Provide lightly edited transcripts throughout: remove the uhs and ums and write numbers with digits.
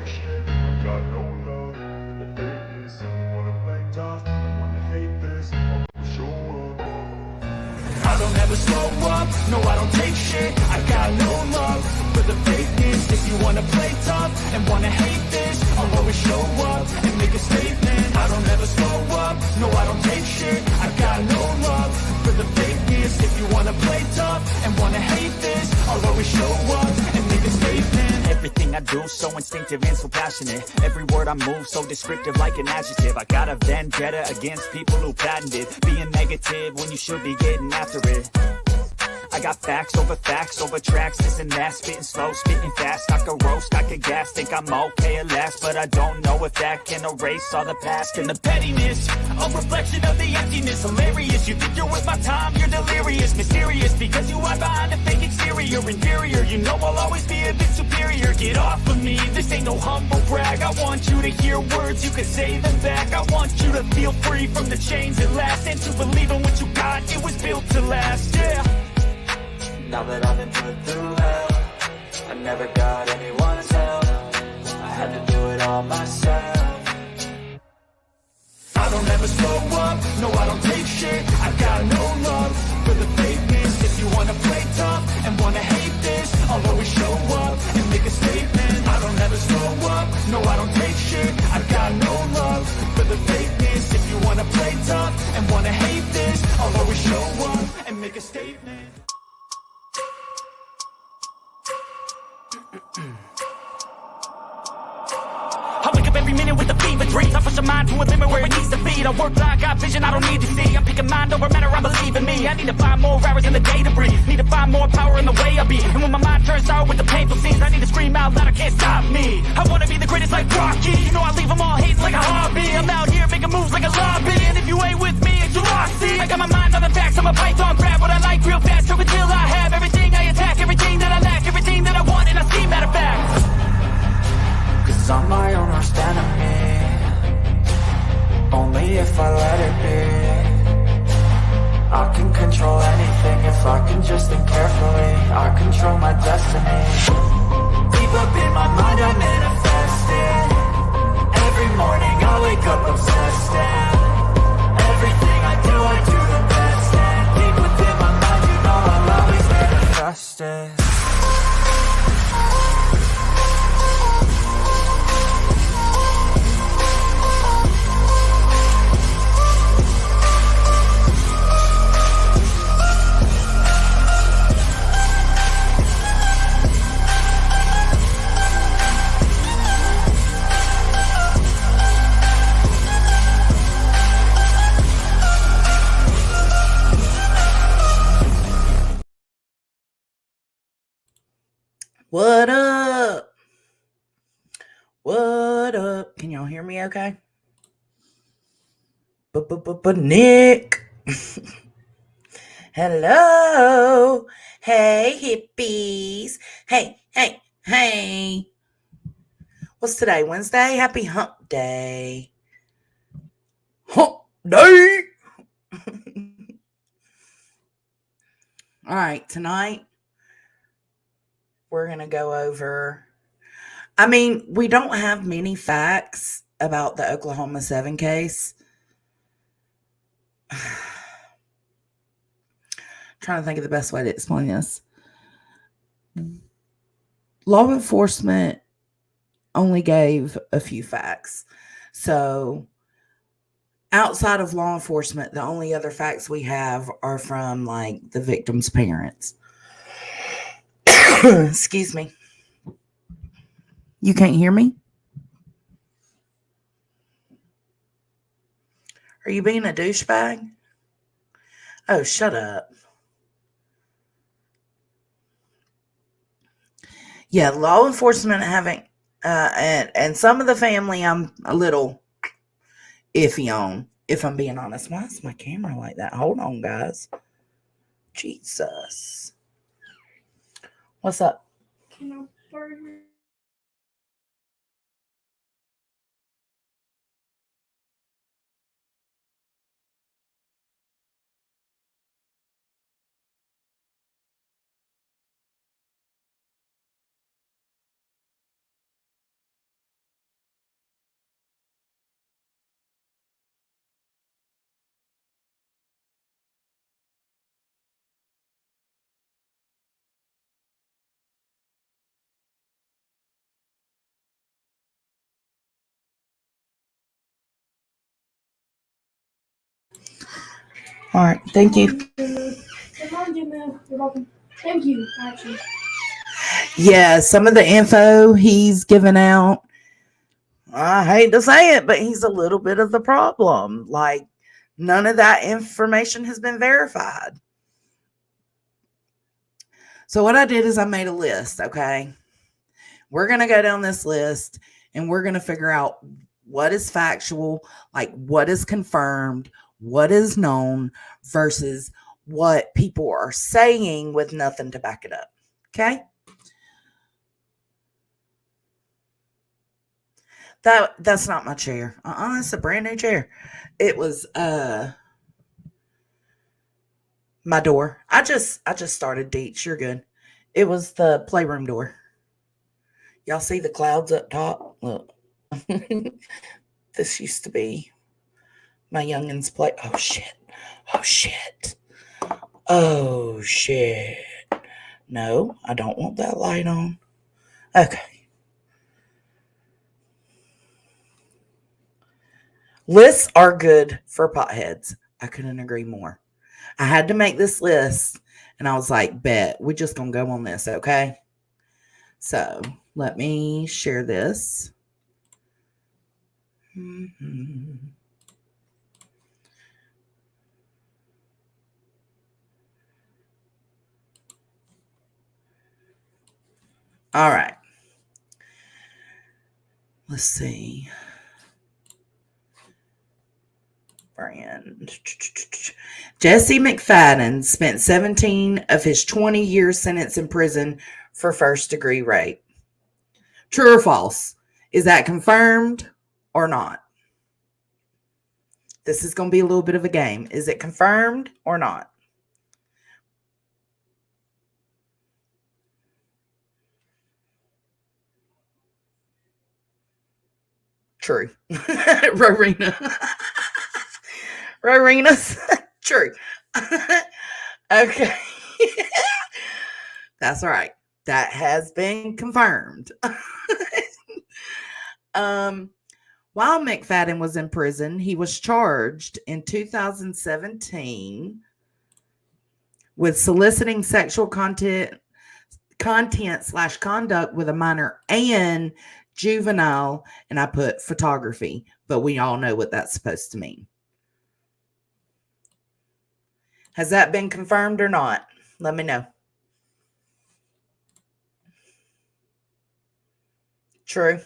shit. I got no love for fakeness. If you wanna play tough, you wanna hate this, I'll show up. I don't ever slow up, no I don't take shit. I got no love for the fakeness. If you wanna play tough and wanna hate this, I'll always show up and make a statement. I don't ever slow up, no I don't take shit. I got no love for the fakeness. If you wanna play tough and wanna hate this, I'll always show up and make a statement. Everything I do so instinctive and so passionate. Every word I move so descriptive like an adjective. I got a vendetta against people who patented being negative when you should be getting after it. I got facts over tracks, this and that. Spitting slow, spitting fast, I could roast, I could gas. Think I'm okay at last, but I don't know if that can erase all the past. And the pettiness, a reflection of the emptiness. Hilarious, you think you're worth my time, you're delirious. Mysterious, because you hide behind a fake exterior. Inferior, you know I'll always be a bit superior. Get off of me, this ain't no humble brag. I want you to hear words, you can say them back. I want you to feel free from the chains at last, and to believe in what you got, it was built to last, yeah. Now that I've been put through hell, I never got anyone's help. I had to do it all myself. I don't ever slow up, no I don't take shit. I got no love for the fakeness. If you wanna play tough and wanna hate this, I'll always show up and make a statement. I don't ever slow up, no I don't take shit. I got no love for the fakeness. If you wanna play tough and wanna hate this, I'll always show up and make a statement. I wake up every minute with a fever dreams. I push a mind to a limit where it needs to be. I work like I got vision I don't need to see. I'm picking mind over matter, I believe in me. I need to find more hours in the day to breathe. Need to find more power in the way I be. And when my mind turns sour with the painful scenes, I need to scream out loud, I can't stop me. I wanna be the greatest like Rocky. You know I leave them all hating like a hobby. I'm out here making moves like a lobby. And if you ain't with me, it's you lost. See, I got my mind on the facts, I'm a python. Grab what I like real fast, so until I have everything I attack, everything that I lack, everything that I want, and I see, matter of fact. Cause I'm my own worst enemy. Only if I let it be. I can control anything if I can just think carefully. I control my destiny. Deep up in my mind I manifest it. Every morning I wake up obsessed, and everything I do the best. And deep within my mind, you know I'll always manifest it. What up? What up? Can y'all hear me okay? Nick. Hello. Hey, hippies. Hey. What's today? Wednesday? Happy hump day. Hump day. All right, tonight we're going to go over. I mean, we don't have many facts about the Oklahoma 7 case. Trying to think of the best way to explain this. Law enforcement only gave a few facts. So, outside of law enforcement, the only other facts we have are from like the victim's parents. Excuse me. You can't hear me? Are you being a douchebag? Oh, shut up. Yeah, law enforcement having, and some of the family I'm a little iffy on, if I'm being honest. Why is my camera like that? Hold on, guys. Jesus. What's up? Can I borrow All right. Thank you. Come on, Jimmy. You're welcome. Thank you, actually. Yeah, some of the info he's given out, I hate to say it, but he's a little bit of the problem. Like, none of that information has been verified. So, what I did is I made a list, okay? We're going to go down this list and we're going to figure out what is factual, like what is confirmed, what is known versus what people are saying with nothing to back it up. Okay? That's not my chair. It's a brand new chair. It was my door. I just started Deets. You're good. It was the playroom door. Y'all see the clouds up top? Look. This used to be my youngin's play. Oh shit. Oh shit. Oh shit. No, I don't want that light on. Okay. Lists are good for potheads. I couldn't agree more. I had to make this list and I was like, bet, we're just going to go on this, okay? So let me share this. Mm-hmm. All right. Let's see. Brand. Jesse McFadden spent 17 of his 20-year sentence in prison for first degree rape. True or false? Is that confirmed or not? This is going to be a little bit of a game. Is it confirmed or not? True. Rowena. Rowena's true. Okay. That's right. That has been confirmed. um, while McFadden was in prison, he was charged in 2017 with soliciting sexual content slash conduct with a minor and juvenile, and I put photography, but we all know what that's supposed to mean. Has that been confirmed or not? Let me know. True.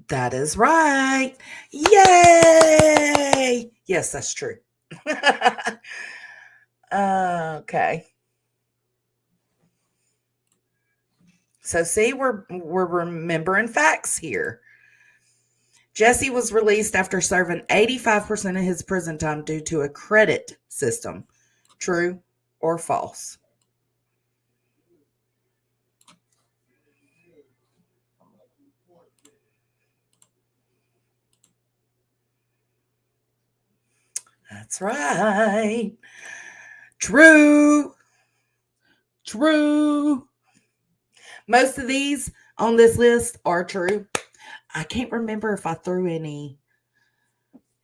That is right. Yay! Yes, that's true. Okay. So see, we're remembering facts here. Jesse was released after serving 85% of his prison time due to a credit system. True or false? That's right. True. True. Most of these on this list are true. I can't remember if I threw any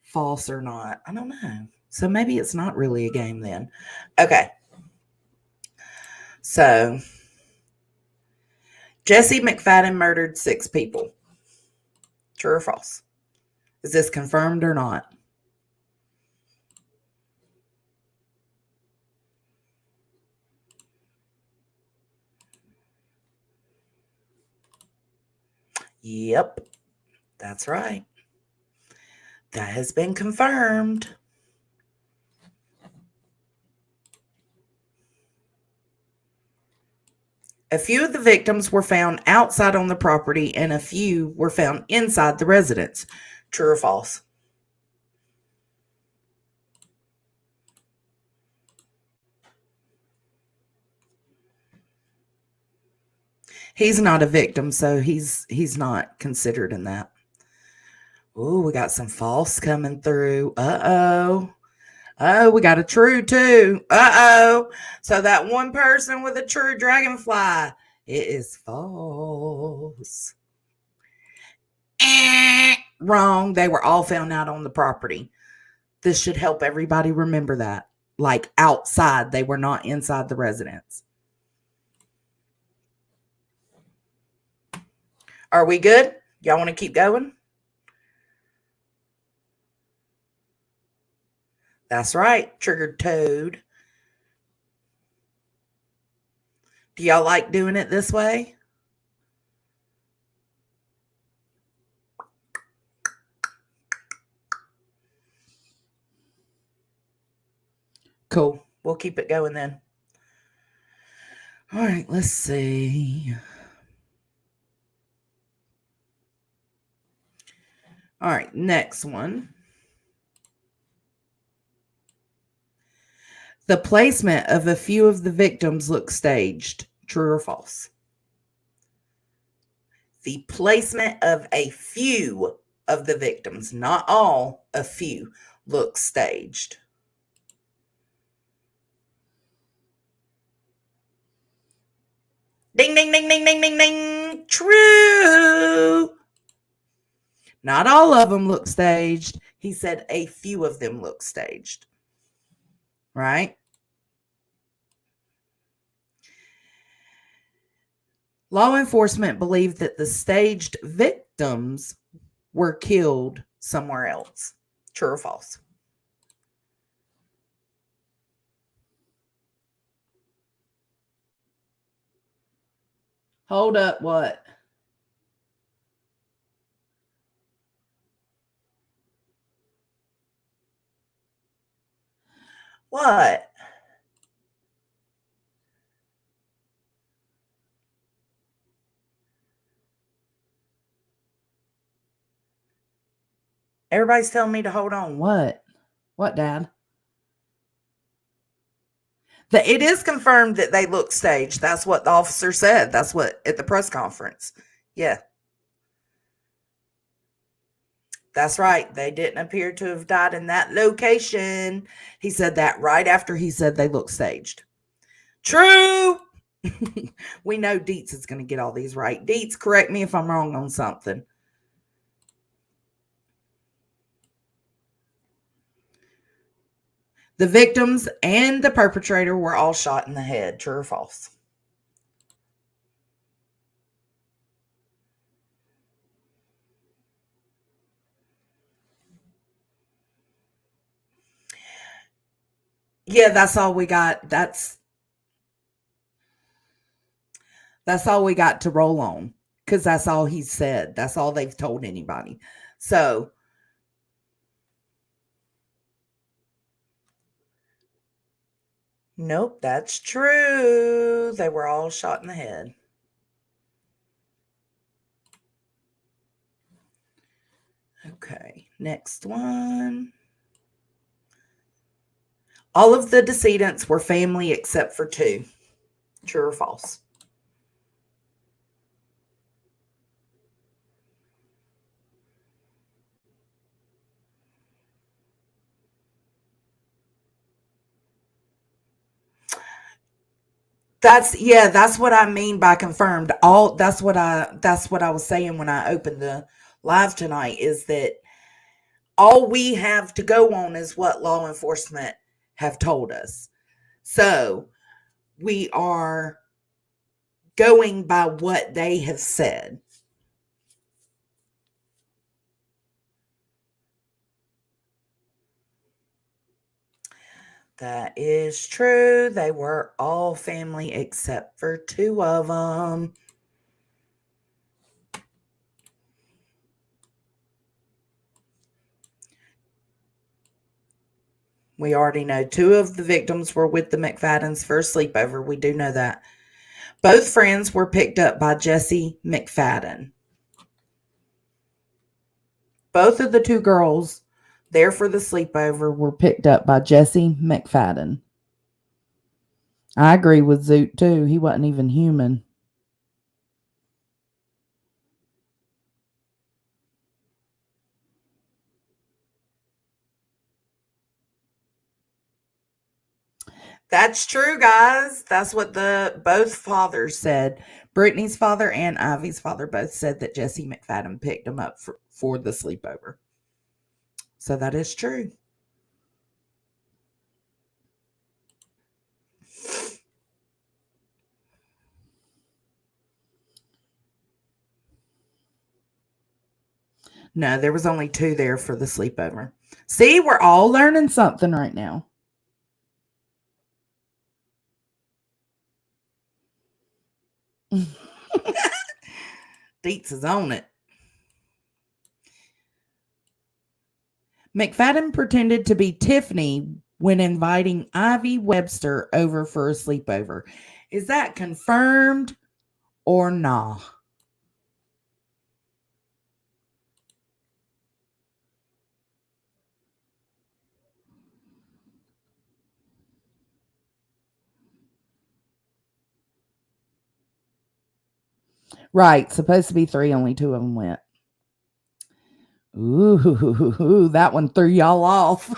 false or not. I don't know. So maybe it's not really a game then. Okay. So Jesse McFadden murdered 6 people. True or false? Is this confirmed or not? Yep. That's right. That has been confirmed. A few of the victims were found outside on the property and a few were found inside the residence. True or false? He's not a victim, so he's not considered in that. Ooh, we got some false coming through. Uh-oh. Oh, we got a true too. Uh-oh. So that one person with a true dragonfly, it is false. Wrong. They were all found out on the property. This should help everybody remember that. Like outside, they were not inside the residence. Are we good? Y'all want to keep going? That's right, triggered toad. Do y'all like doing it this way? Cool. We'll keep it going then. All right, let's see. All right, next one. The placement of a few of the victims looks staged. True or false? The placement of a few of the victims, not all, a few, looks staged. Ding, ding, ding, ding, ding, ding, ding. True. Not all of them look staged. He said a few of them look staged. Right? Law enforcement believed that the staged victims were killed somewhere else. True or false? Hold up, what? What? Everybody's telling me to hold on. What? What, Dad? It is confirmed that they look staged. That's what the officer said. That's what at the press conference. Yeah. That's right. They didn't appear to have died in that location. He said that right after he said they look staged. True. We know Dietz is going to get all these right. Dietz, correct me if I'm wrong on something. The victims and the perpetrator were all shot in the head. True or false? Yeah, that's all we got. That's all we got to roll on because that's all he said. That's all they've told anybody. So, nope, that's true. They were all shot in the head. Okay, next one. All of the decedents were family except for two. True or false? That's what I mean by confirmed. That's what I was saying when I opened the live tonight is that all we have to go on is what law enforcement have told us. So we are going by what they have said. That is true. They were all family except for two of them. We already know two of the victims were with the McFadden's for a sleepover. We do know that. Both friends were picked up by Jesse McFadden. Both of the two girls there for the sleepover were picked up by Jesse McFadden. I agree with Zoot too. He wasn't even human. That's true, guys. That's what both fathers said. Brittany's father and Ivy's father both said that Jesse McFadden picked them up for the sleepover. So that is true. No, there was only 2 there for the sleepover. See, we're all learning something right now. Deets is on it. McFadden pretended to be Tiffany when inviting Ivy Webster over for a sleepover. Is that confirmed or nah? Right, supposed to be 3, only 2 of them went. Ooh, that one threw y'all off.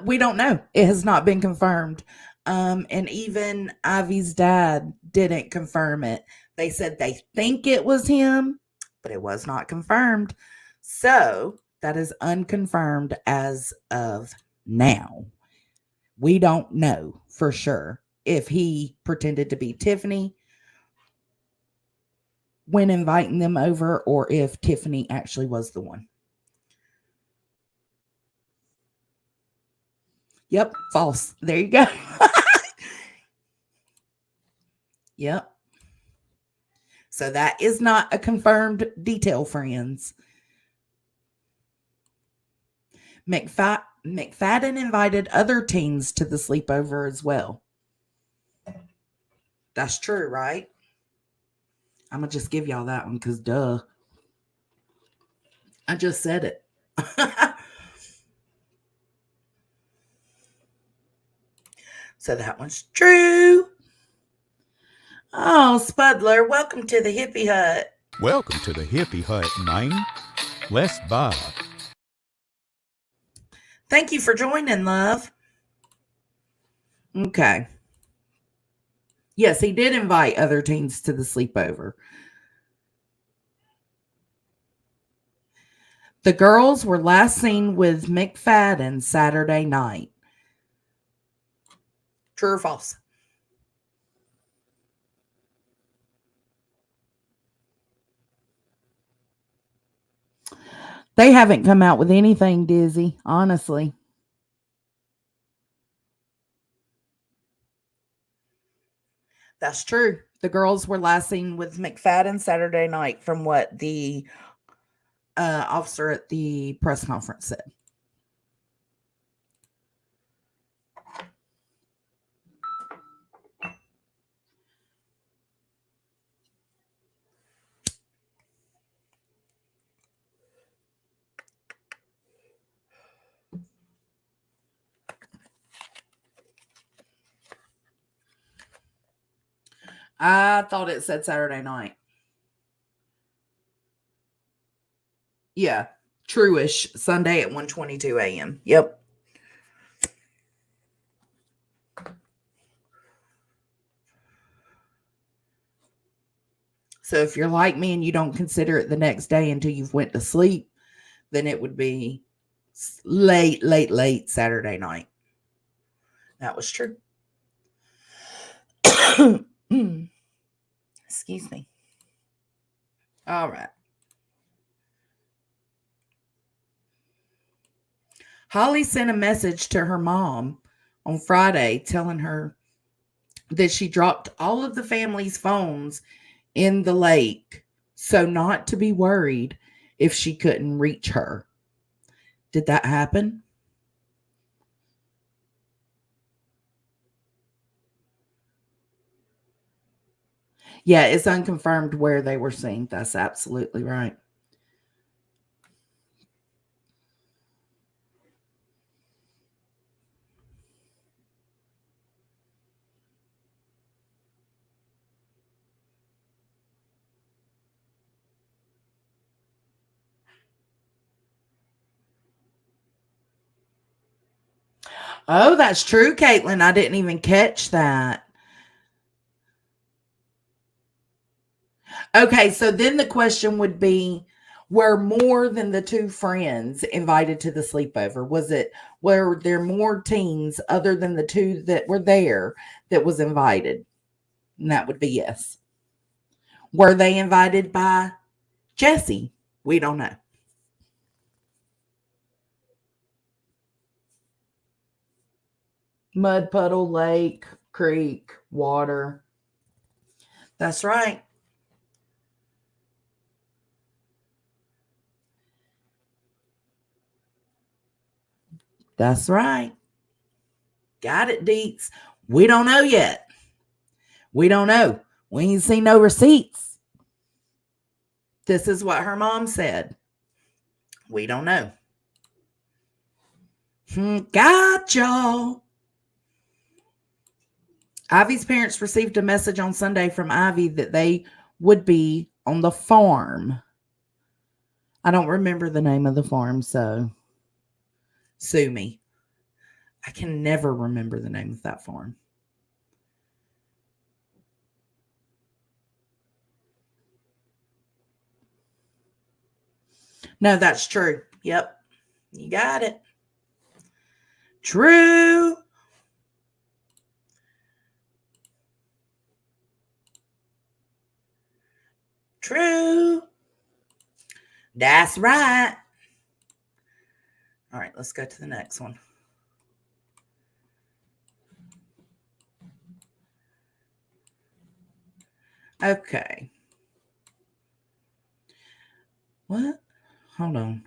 We don't know. It has not been confirmed. And even Ivy's dad didn't confirm it. They said they think it was him, but it was not confirmed. So that is unconfirmed as of now. We don't know for sure if he pretended to be Tiffany when inviting them over or if Tiffany actually was the one. Yep, false. There you go. Yep. So that is not a confirmed detail, friends. McFadden invited other teens to the sleepover as well. That's true, right? I'm going to just give y'all that one because duh. I just said it. So that one's true. Oh, Spudler, welcome to the hippie hut. Welcome to the hippie hut, man. Let's vibe. Thank you for joining, love. Okay. Yes, he did invite other teens to the sleepover. The girls were last seen with McFadden Saturday night. True or false? They haven't come out with anything, Dizzy, honestly. That's true. The girls were last seen with McFadden Saturday night from what the officer at the press conference said. I thought it said Saturday night. Yeah, true-ish. Sunday at 1:22 a.m. Yep. So if you're like me and you don't consider it the next day until you've went to sleep, then it would be late Saturday night. That was true. Excuse me. All right. Holly sent a message to her mom on Friday telling her that she dropped all of the family's phones in the lake, so not to be worried if she couldn't reach her. Did that happen? Yeah, it's unconfirmed where they were seen. That's absolutely right. Oh, that's true, Caitlin. I didn't even catch that. Okay, so then the question would be, were more than the 2 friends invited to the sleepover? Were there more teens other than the 2 that were there that was invited? And that would be yes. Were they invited by Jesse, we don't know. Mud puddle, lake, creek, water. That's right. That's right. Got it, Deets. We don't know yet. We don't know. We ain't seen no receipts. This is what her mom said. We don't know. Got y'all. Ivy's parents received a message on Sunday from Ivy that they would be on the farm. I don't remember the name of the farm, so sue me. I can never remember the name of that farm. No, that's true. Yep. You got it. True. True. That's right. All right, let's go to the next one. Okay. What? Hold on.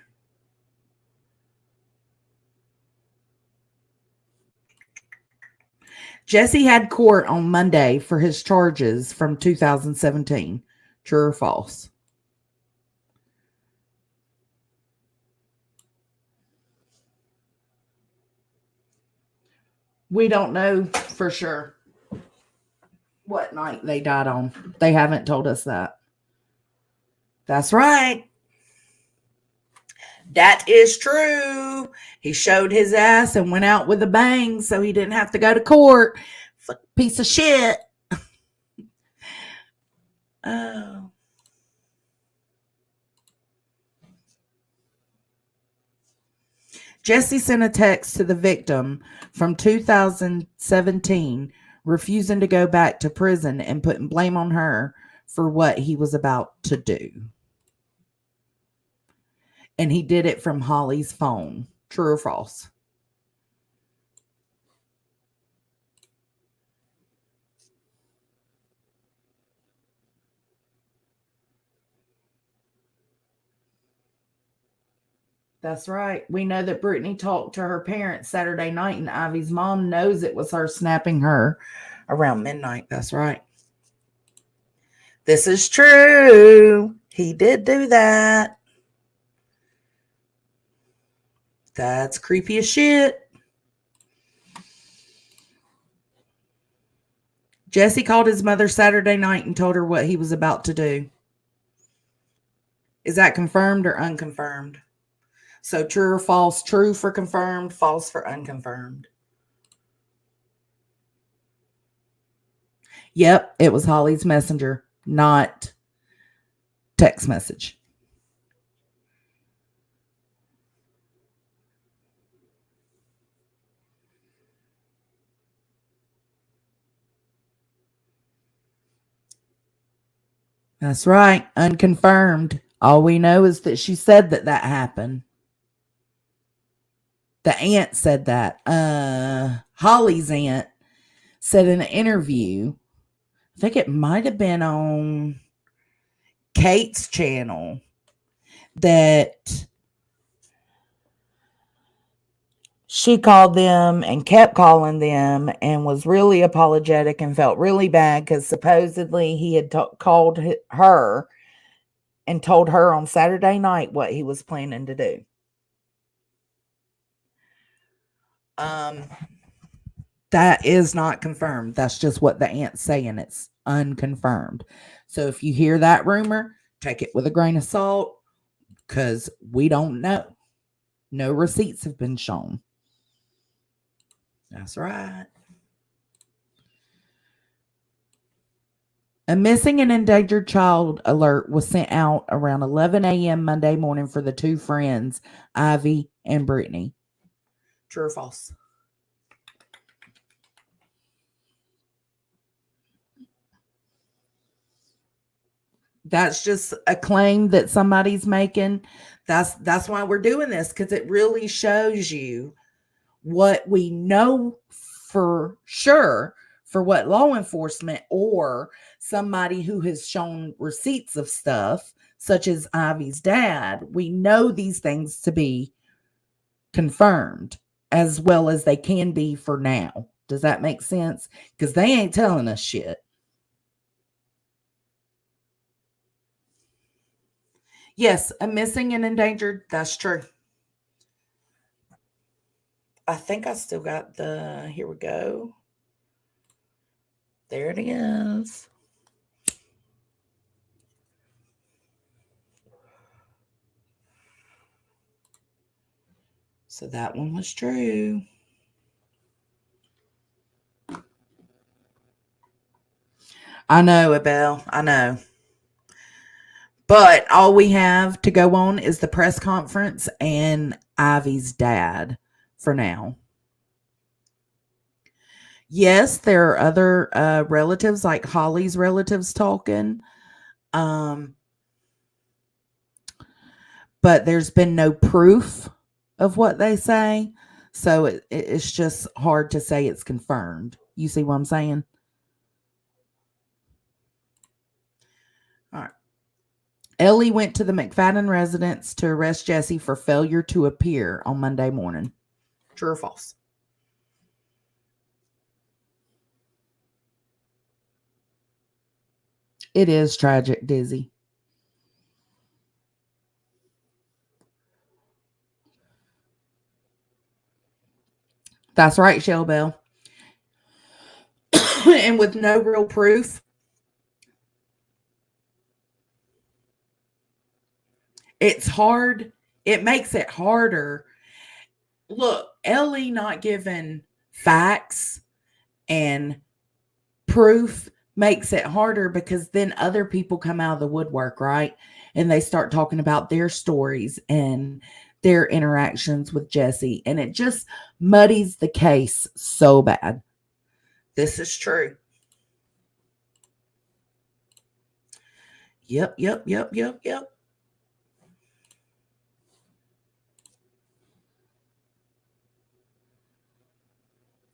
Jesse had court on Monday for his charges from 2017. True or false? We don't know for sure what night they died on. They haven't told us that. That's right. That is true. He showed his ass and went out with a bang so he didn't have to go to court. Piece of shit. Oh. Jesse sent a text to the victim from 2017 refusing to go back to prison and putting blame on her for what he was about to do. And he did it from Holly's phone. True or false? That's right. We know that Brittany talked to her parents Saturday night, and Ivy's mom knows it was her snapping her around midnight. That's right. This is true. He did do that. That's creepy as shit. Jesse called his mother Saturday night and told her what he was about to do. Is that confirmed or unconfirmed? So true or false? True for confirmed, false for unconfirmed. Yep, it was Holly's messenger, not text message. That's right, unconfirmed. All we know is that she said that happened. The aunt said that. Holly's aunt said in an interview, I think it might have been on Kate's channel, that she called them and kept calling them and was really apologetic and felt really bad because supposedly he had called her and told her on Saturday night what he was planning to do. That is not confirmed. That's just what the aunt's saying. It's unconfirmed. So if you hear that rumor, take it with a grain of salt because we don't know. No receipts have been shown. That's right. A missing and endangered child alert was sent out around 11 a.m. Monday morning for the two friends, Ivy and Brittany. True or false? That's just a claim that somebody's making. That's why we're doing this, because it really shows you what we know for sure for what law enforcement or somebody who has shown receipts of stuff, such as Ivy's dad, we know these things to be confirmed as well as they can be for now. Does that make sense? Because they ain't telling us shit. Yes, a missing and endangered. That's true. I think I still got the. Here we go. There it is. So that one was true. I know, Abel. I know. But all we have to go on is the press conference and Ivy's dad for now. Yes, there are other relatives, like Holly's relatives, talking. But there's been no proof of what they say. So it's just hard to say it's confirmed. You see what I'm saying? All right. Ellie went to the McFadden residence to arrest Jesse for failure to appear on Monday morning. True or false? It is tragic, Dizzy. That's right, Shell Bell. And with no real proof, it's hard. It makes it harder. Look, Ellie not given facts and proof makes it harder, because then other people come out of the woodwork, right? And they start talking about their stories and their interactions with Jesse. And it just muddies the case so bad. This is true. Yep.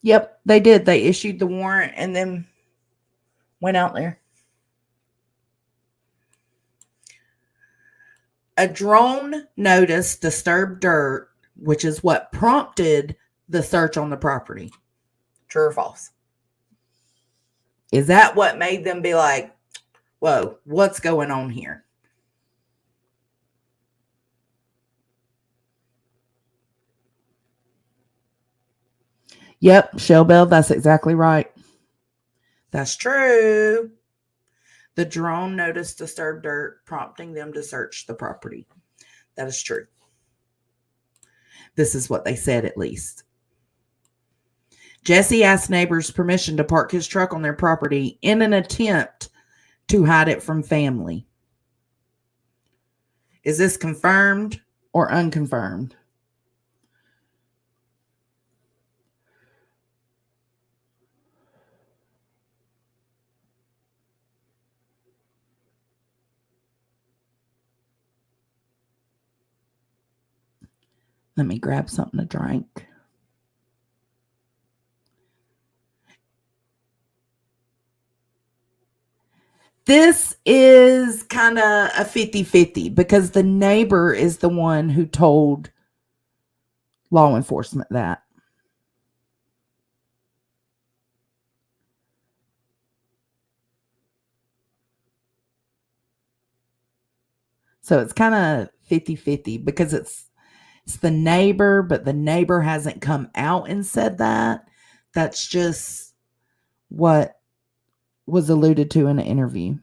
Yep, they did. They issued the warrant and then went out there. A drone notice disturbed dirt, which is what prompted the search on the property. True or false? Is that what made them be like, whoa, what's going on here? Yep, Shellbell, that's exactly right. That's true. The drone notice disturbed dirt, prompting them to search the property. That is true. This is what they said, at least. Jesse asked neighbors permission to park his truck on their property in an attempt to hide it from family. Is this confirmed or unconfirmed? Let me grab something to drink. This is kind of a 50-50, because the neighbor is the one who told law enforcement that. So it's kind of 50-50, because it's the neighbor, but the neighbor hasn't come out and said that. That's just what was alluded to in an interview.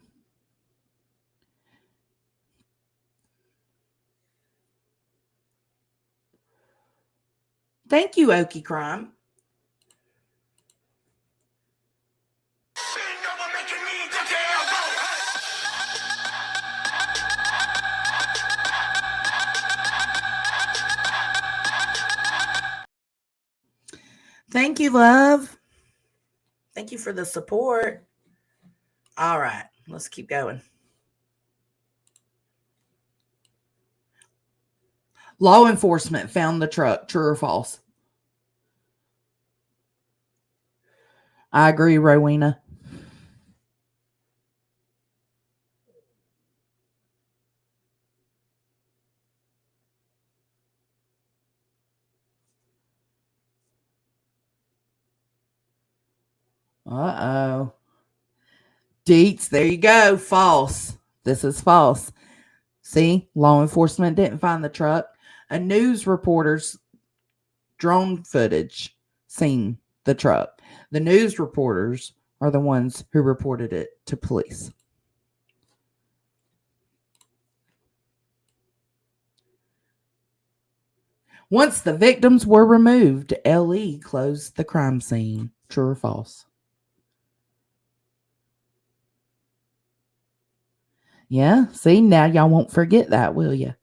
Thank you, Okie Crime. Thank you, love. Thank you for the support. All right, let's keep going. Law enforcement found the truck. True or false? I agree, Rowena. Uh-oh. Deets, there you go. False. This is false. See, law enforcement didn't find the truck. A news reporter's drone footage seen the truck. The news reporters are the ones who reported it to police. Once the victims were removed, LE closed the crime scene. True or false? Yeah, see, now y'all won't forget that, will you?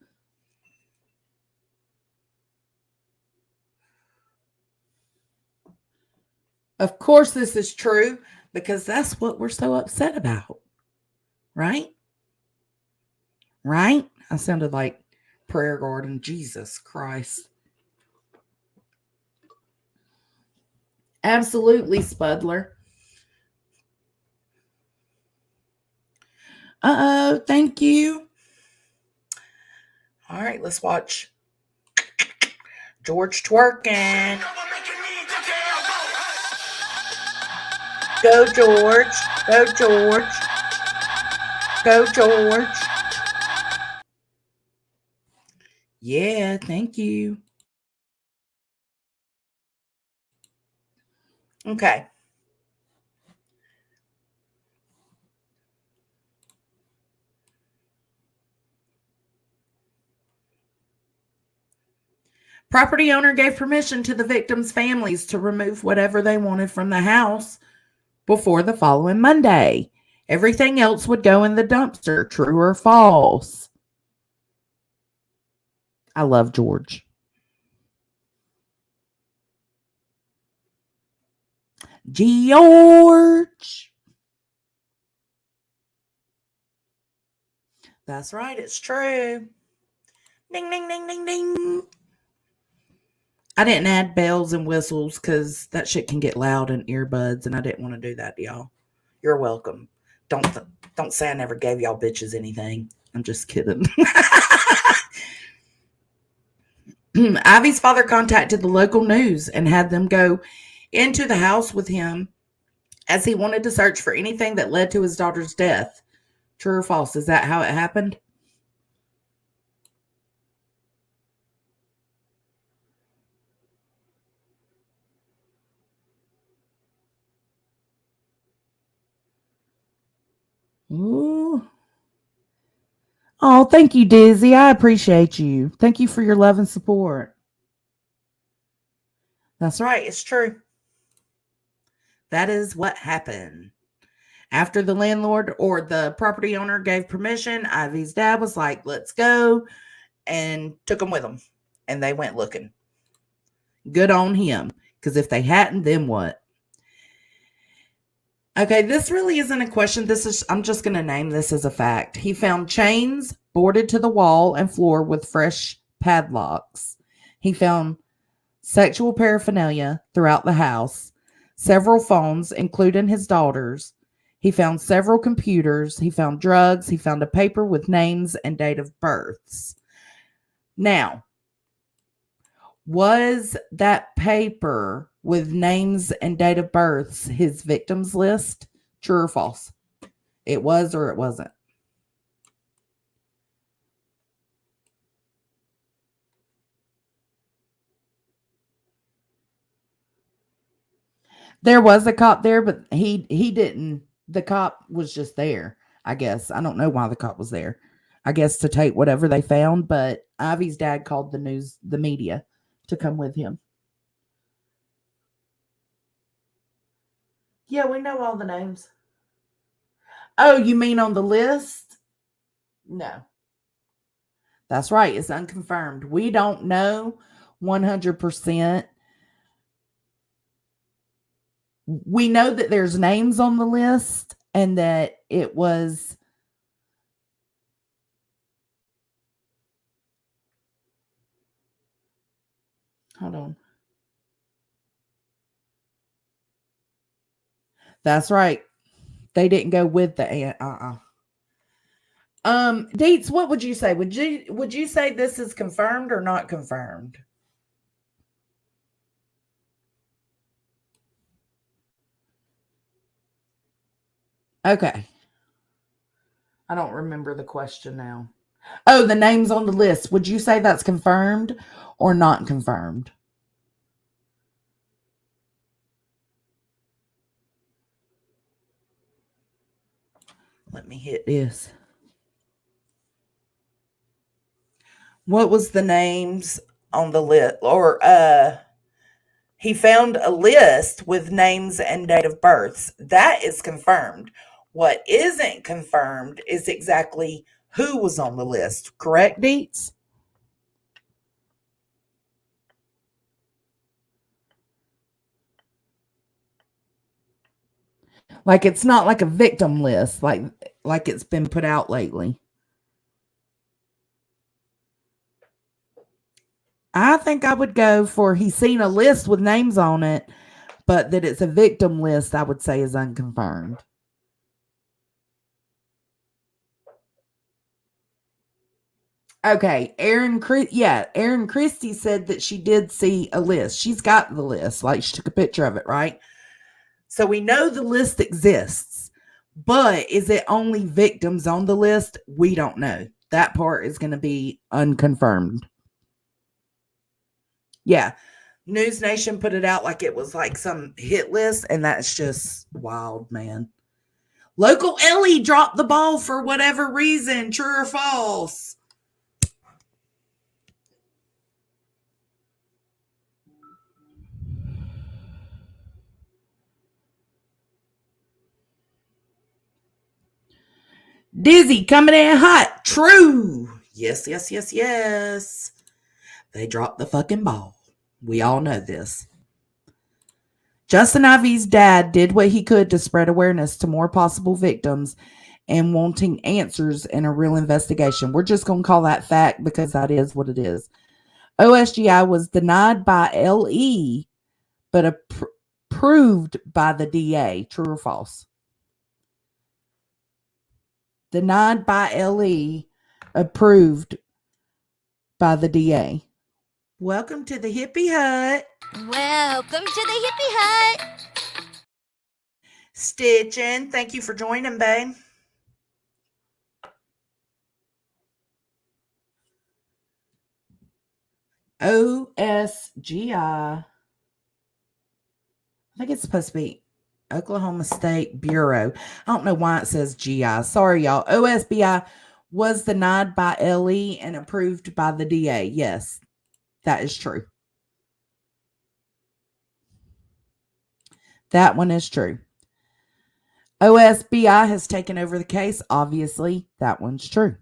Of course, this is true because that's what we're so upset about. Right? Right? I sounded like Prayer Garden. Jesus Christ. Absolutely, Spudler. Uh-oh, thank you. All right, let's watch George twerking. Go, George. Go, George. Go, George. Yeah, thank you. Okay. Property owner gave permission to the victims' families to remove whatever they wanted from the house before the following Monday. Everything else would go in the dumpster. True or false? I love George. George. That's right. It's true. Ding, ding, ding, ding, ding. I didn't add bells and whistles because that shit can get loud in earbuds, and I didn't want to do that to y'all. You're welcome. Don't say I never gave y'all bitches anything. I'm just kidding. Ivy's father contacted the local news and had them go into the house with him as he wanted to search for anything that led to his daughter's death. True or false? Is that how it happened? Ooh. Oh, thank you, Dizzy. I appreciate you. Thank you for your love and support. That's right. It's true. That is what happened. After the landlord or the property owner gave permission, Ivy's dad was like, let's go, and took them with him. And they went looking. Good on him. Because if they hadn't, then what? Okay, this really isn't a question. I'm just going to name this as a fact. He found chains boarded to the wall and floor with fresh padlocks. He found sexual paraphernalia throughout the house, several phones, including his daughter's. He found several computers. He found drugs. He found a paper with names and date of births. Now, was that paper with names and date of births his victims list? True or false? It was or it wasn't? There was a cop there, but he didn't. The cop was just there, I guess. I don't know why the cop was there. I guess to take whatever they found, but Ivy's dad called the media to come with him. Yeah, we know all the names. Oh, you mean on the list? No. That's right. It's unconfirmed. We don't know 100%. We know that there's names on the list and that it was Hold on. That's right. They didn't go with the aunt. Deets, what would you say? Would you say this is confirmed or not confirmed? Okay. I don't remember the question now. Oh, the names on the list. Would you say that's confirmed or not confirmed? Let me hit this. What was the names on the list? Or he found a list with names and date of births. That is confirmed. What isn't confirmed is exactly who was on the list. Correct, Deets? Like it's not like a victim list, like it's been put out lately. I think I would go for he's seen a list with names on it, but that it's a victim list, I would say is unconfirmed. Okay, Aaron Christie said that she did see a list. She's got the list, like she took a picture of it, right? So we know the list exists, but is it only victims on the list? We don't know. That part is going to be unconfirmed. Yeah. News Nation put it out like it was like some hit list, and that's just wild, man. Local Ellie dropped the ball for whatever reason. True or false? Dizzy coming in hot. True. Yes, yes, yes, yes. They dropped the fucking ball. We all know this. Justin Ivy's dad did what he could to spread awareness to more possible victims and wanting answers in a real investigation. We're just going to call that fact because that is what it is. OSGI was denied by LE, but approved by the DA. True or false? Denied by LE, approved by the DA. Welcome to the Hippie Hut. Welcome to the Hippie Hut. Stitchin', thank you for joining, babe. OSGI. I think it's supposed to be Oklahoma State Bureau. I don't know why it says GI. Sorry, y'all. OSBI was denied by LE and approved by the DA. Yes, that is true. That one is true. OSBI has taken over the case. Obviously, that one's true.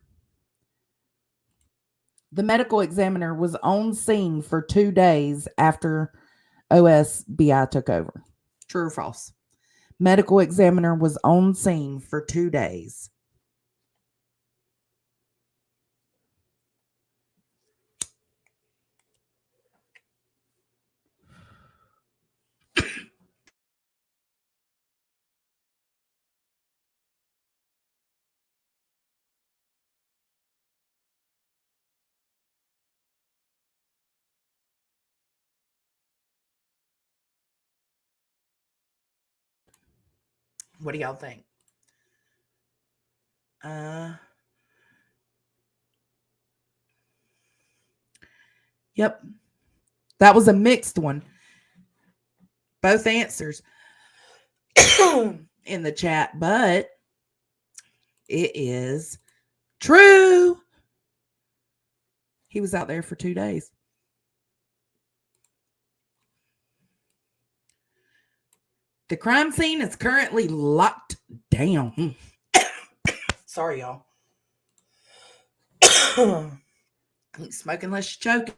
The medical examiner was on scene for 2 days after OSBI took over. True or false? Medical examiner was on scene for 2 days. What do y'all think? Yep. That was a mixed one. Both answers in the chat, but it is true. He was out there for 2 days. The crime scene is currently locked down. Sorry, y'all. Smoking less choking.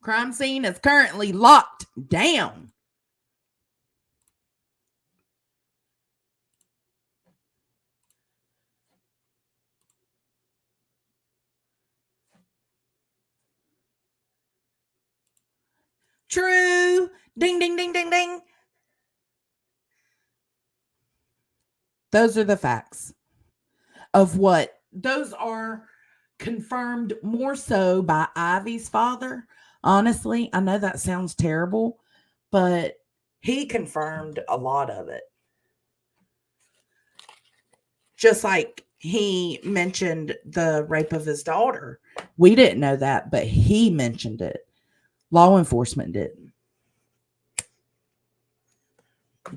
Crime scene is currently locked down. True. Ding, ding, ding, ding, ding. Those are the facts of what those are confirmed more so by Ivy's father. Honestly, I know that sounds terrible, but he confirmed a lot of it. Just like he mentioned the rape of his daughter. We didn't know that, but he mentioned it. Law enforcement didn't.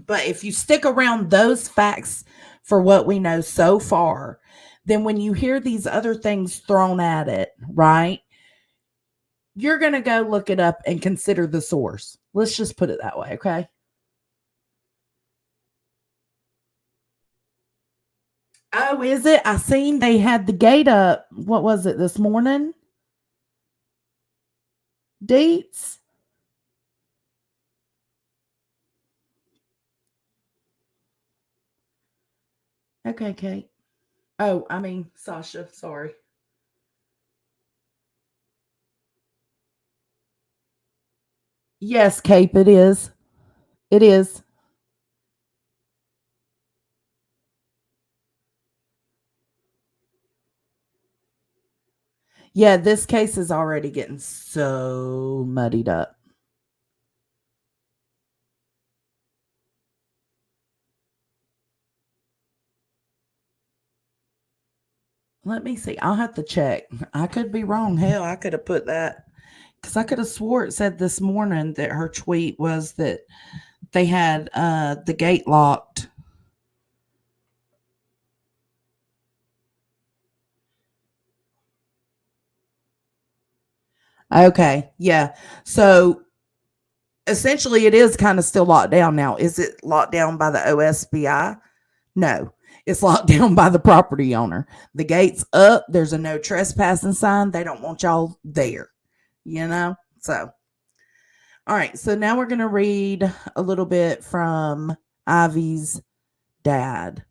But if you stick around those facts for what we know so far, then when you hear these other things thrown at it, right, you're going to go look it up and consider the source. Let's just put it that way, okay? Oh, is it? I seen they had the gate up. What was it this morning? Dates? Okay, Kate. Oh, I mean, Sasha, sorry. Yes, Cape, it is. It is. Yeah, this case is already getting so muddied up. Let me see. I'll have to check. I could be wrong. Hell, I could have put that because I could have swore it said this morning that her tweet was that they had the gate locked. Okay, yeah. So essentially, it is kind of still locked down now. Is it locked down by the OSBI? No, it's locked down by the property owner. The gate's up. There's a no trespassing sign. They don't want y'all there, you know? So, all right. So now we're going to read a little bit from Ivy's dad.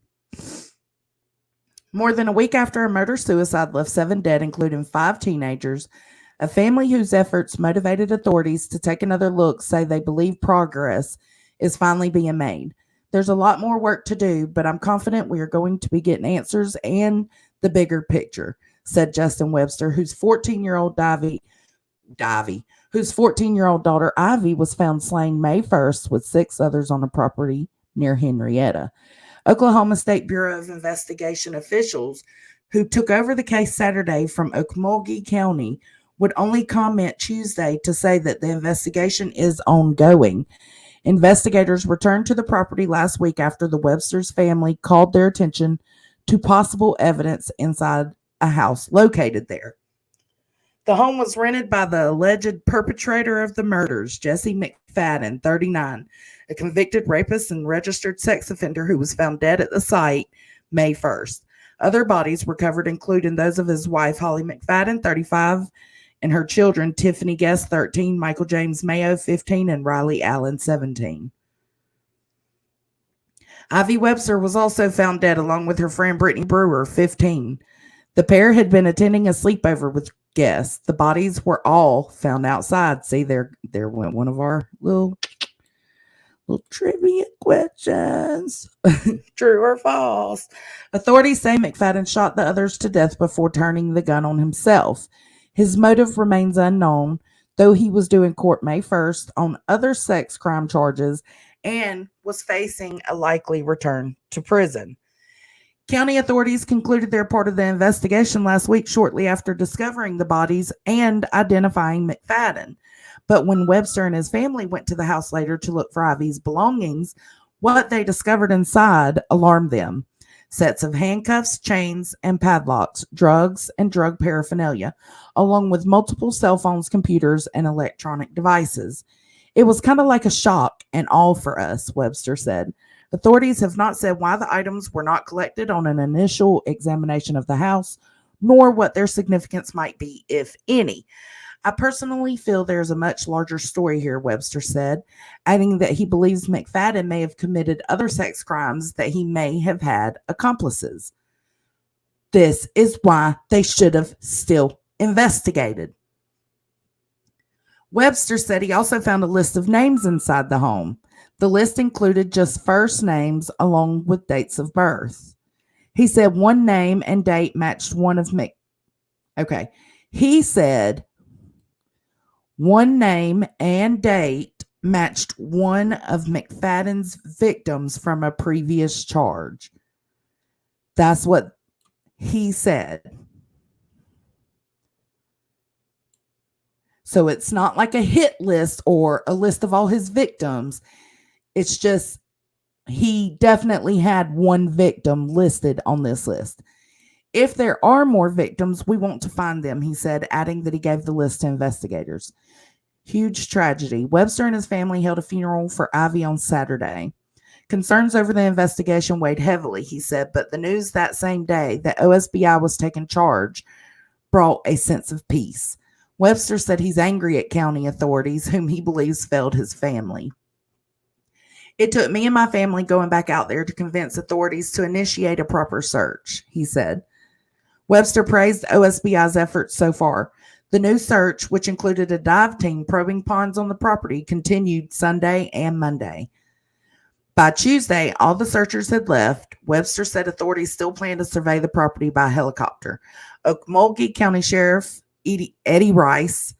More than a week after a murder suicide left 7 dead, including 5 teenagers, a family whose efforts motivated authorities to take another look say they believe progress is finally being made. There's a lot more work to do, but I'm confident we are going to be getting answers and the bigger picture, said Justin Webster, whose 14-year-old whose 14-year-old daughter Ivy was found slain May 1st with 6 others on a property near Henrietta. Oklahoma State Bureau of Investigation officials who took over the case Saturday from Okmulgee County would only comment Tuesday to say that the investigation is ongoing. Investigators returned to the property last week after the Webster's family called their attention to possible evidence inside a house located there. The home was rented by the alleged perpetrator of the murders, Jesse McFadden, 39, a convicted rapist and registered sex offender who was found dead at the site May 1st. Other bodies recovered, including those of his wife, Holly McFadden, 35, and her children, Tiffany Guest, 13, Michael James Mayo, 15, and Riley Allen, 17. Ivy Webster was also found dead along with her friend Brittany Brewer, 15. The pair had been attending a sleepover with guests. The bodies were all found outside. See, there went one of our little trivia questions. True or false? Authorities say McFadden shot the others to death before turning the gun on himself. His motive remains unknown, though he was due in court May 1st on other sex crime charges and was facing a likely return to prison. County authorities concluded their part of the investigation last week shortly after discovering the bodies and identifying McFadden. But when Webster and his family went to the house later to look for Ivy's belongings, what they discovered inside alarmed them. Sets of handcuffs, chains, and padlocks, drugs, and drug paraphernalia, along with multiple cell phones, computers, and electronic devices. It was kind of like a shock and awe for us, Webster said. Authorities have not said why the items were not collected on an initial examination of the house, nor what their significance might be, if any. I personally feel there's a much larger story here, Webster said, adding that he believes McFadden may have committed other sex crimes that he may have had accomplices. This is why they should have still investigated. Webster said he also found a list of names inside the home. The list included just first names along with dates of birth. He said one name and date matched one of Okay. He said one name and date matched one of McFadden's victims from a previous charge. That's what he said. So it's not like a hit list or a list of all his victims. It's just he definitely had one victim listed on this list. If there are more victims, we want to find them, he said, adding that he gave the list to investigators. Huge tragedy. Webster and his family held a funeral for Ivy on Saturday. Concerns over the investigation weighed heavily, he said, but the news that same day that OSBI was taking charge brought a sense of peace. Webster said he's angry at county authorities, whom he believes failed his family. It took me and my family going back out there to convince authorities to initiate a proper search, he said. Webster praised OSBI's efforts so far. The new search, which included a dive team probing ponds on the property, continued Sunday and Monday. By Tuesday, all the searchers had left. Webster said authorities still plan to survey the property by helicopter. Okmulgee County Sheriff Eddie Rice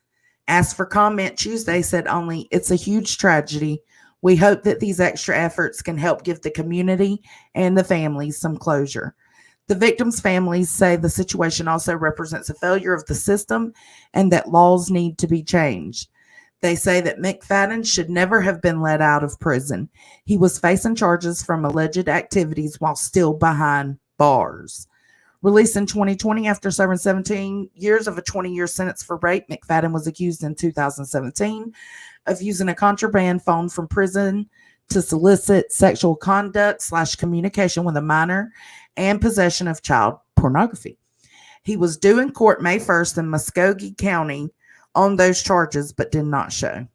asked for comment Tuesday, said only, "It's a huge tragedy. We hope that these extra efforts can help give the community and the families some closure." The victims' families say the situation also represents a failure of the system and that laws need to be changed. They say that McFadden should never have been let out of prison. He was facing charges from alleged activities while still behind bars. Released in 2020 after serving 17 years of a 20-year sentence for rape, McFadden was accused in 2017 of using a contraband phone from prison to solicit sexual conduct / communication with a minor and possession of child pornography. He was due in court May 1st in Muskogee County on those charges, but did not show.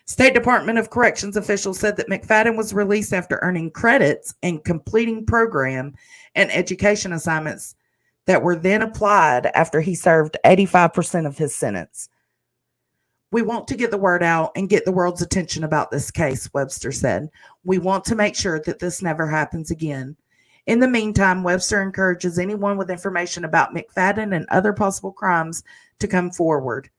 State Department of Corrections officials said that McFadden was released after earning credits and completing program and education assignments that were then applied after he served 85% of his sentence. "We want to get the word out and get the world's attention about this case," Webster said. "We want to make sure that this never happens again." In the meantime, Webster encourages anyone with information about McFadden and other possible crimes to come forward.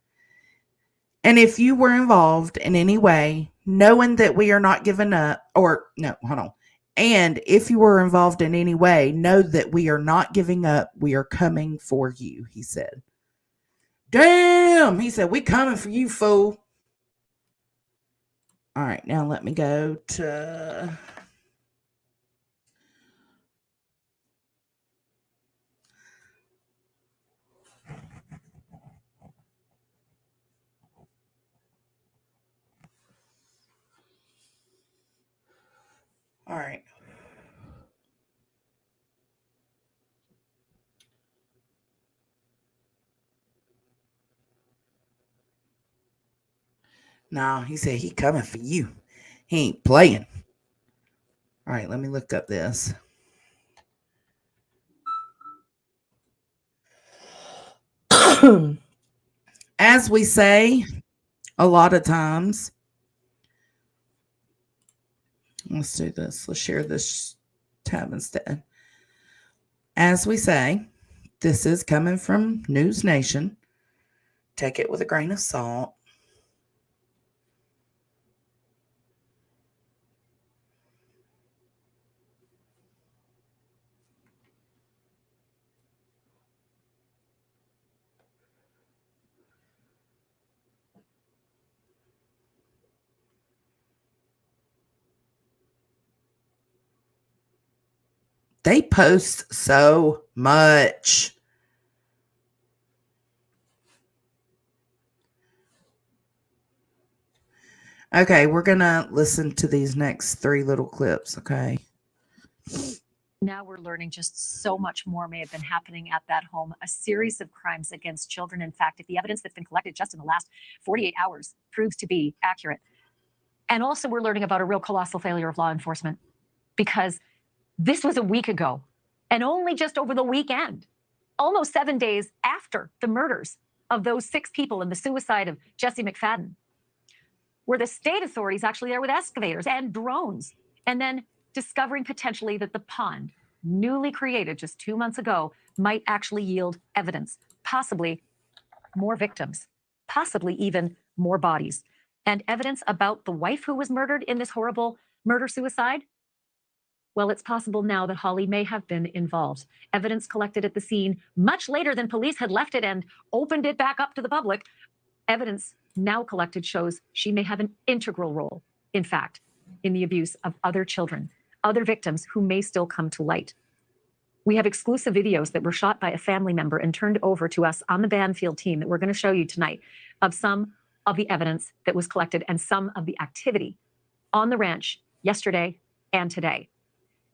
"And if you were involved in any way, knowing that we are not giving up, And if you were involved in any way, know that we are not giving up. We are coming for you," he said. Damn, he said, "We coming for you, fool." All right, now let me go to... All right. No, he said he coming for you. He ain't playing. All right, let me look up this. As we say a lot of times, let's do this. Let's share this tab instead. As we say, this is coming from News Nation. Take it with a grain of salt. They post so much. Okay, we're going to listen to these next 3 little clips, okay? Now we're learning just so much more may have been happening at that home. A series of crimes against children. In fact, if the evidence that's been collected just in the last 48 hours proves to be accurate. And also we're learning about a real colossal failure of law enforcement, because this was a week ago and only just over the weekend, almost 7 days after the murders, of those 6 people in the suicide of Jesse McFadden were the state authorities actually there with excavators and drones, and then discovering potentially that the pond, newly created just 2 months ago, might actually yield evidence, possibly more victims, possibly even more bodies, and evidence about the wife who was murdered in this horrible murder-suicide. Well, it's possible now that Holly may have been involved. Evidence collected at the scene much later than police had left it and opened it back up to the public. Evidence now collected shows she may have an integral role, in fact, in the abuse of other children, other victims who may still come to light. We have exclusive videos that were shot by a family member and turned over to us on the Banfield team that we're going to show you tonight of some of the evidence that was collected and some of the activity on the ranch yesterday and today.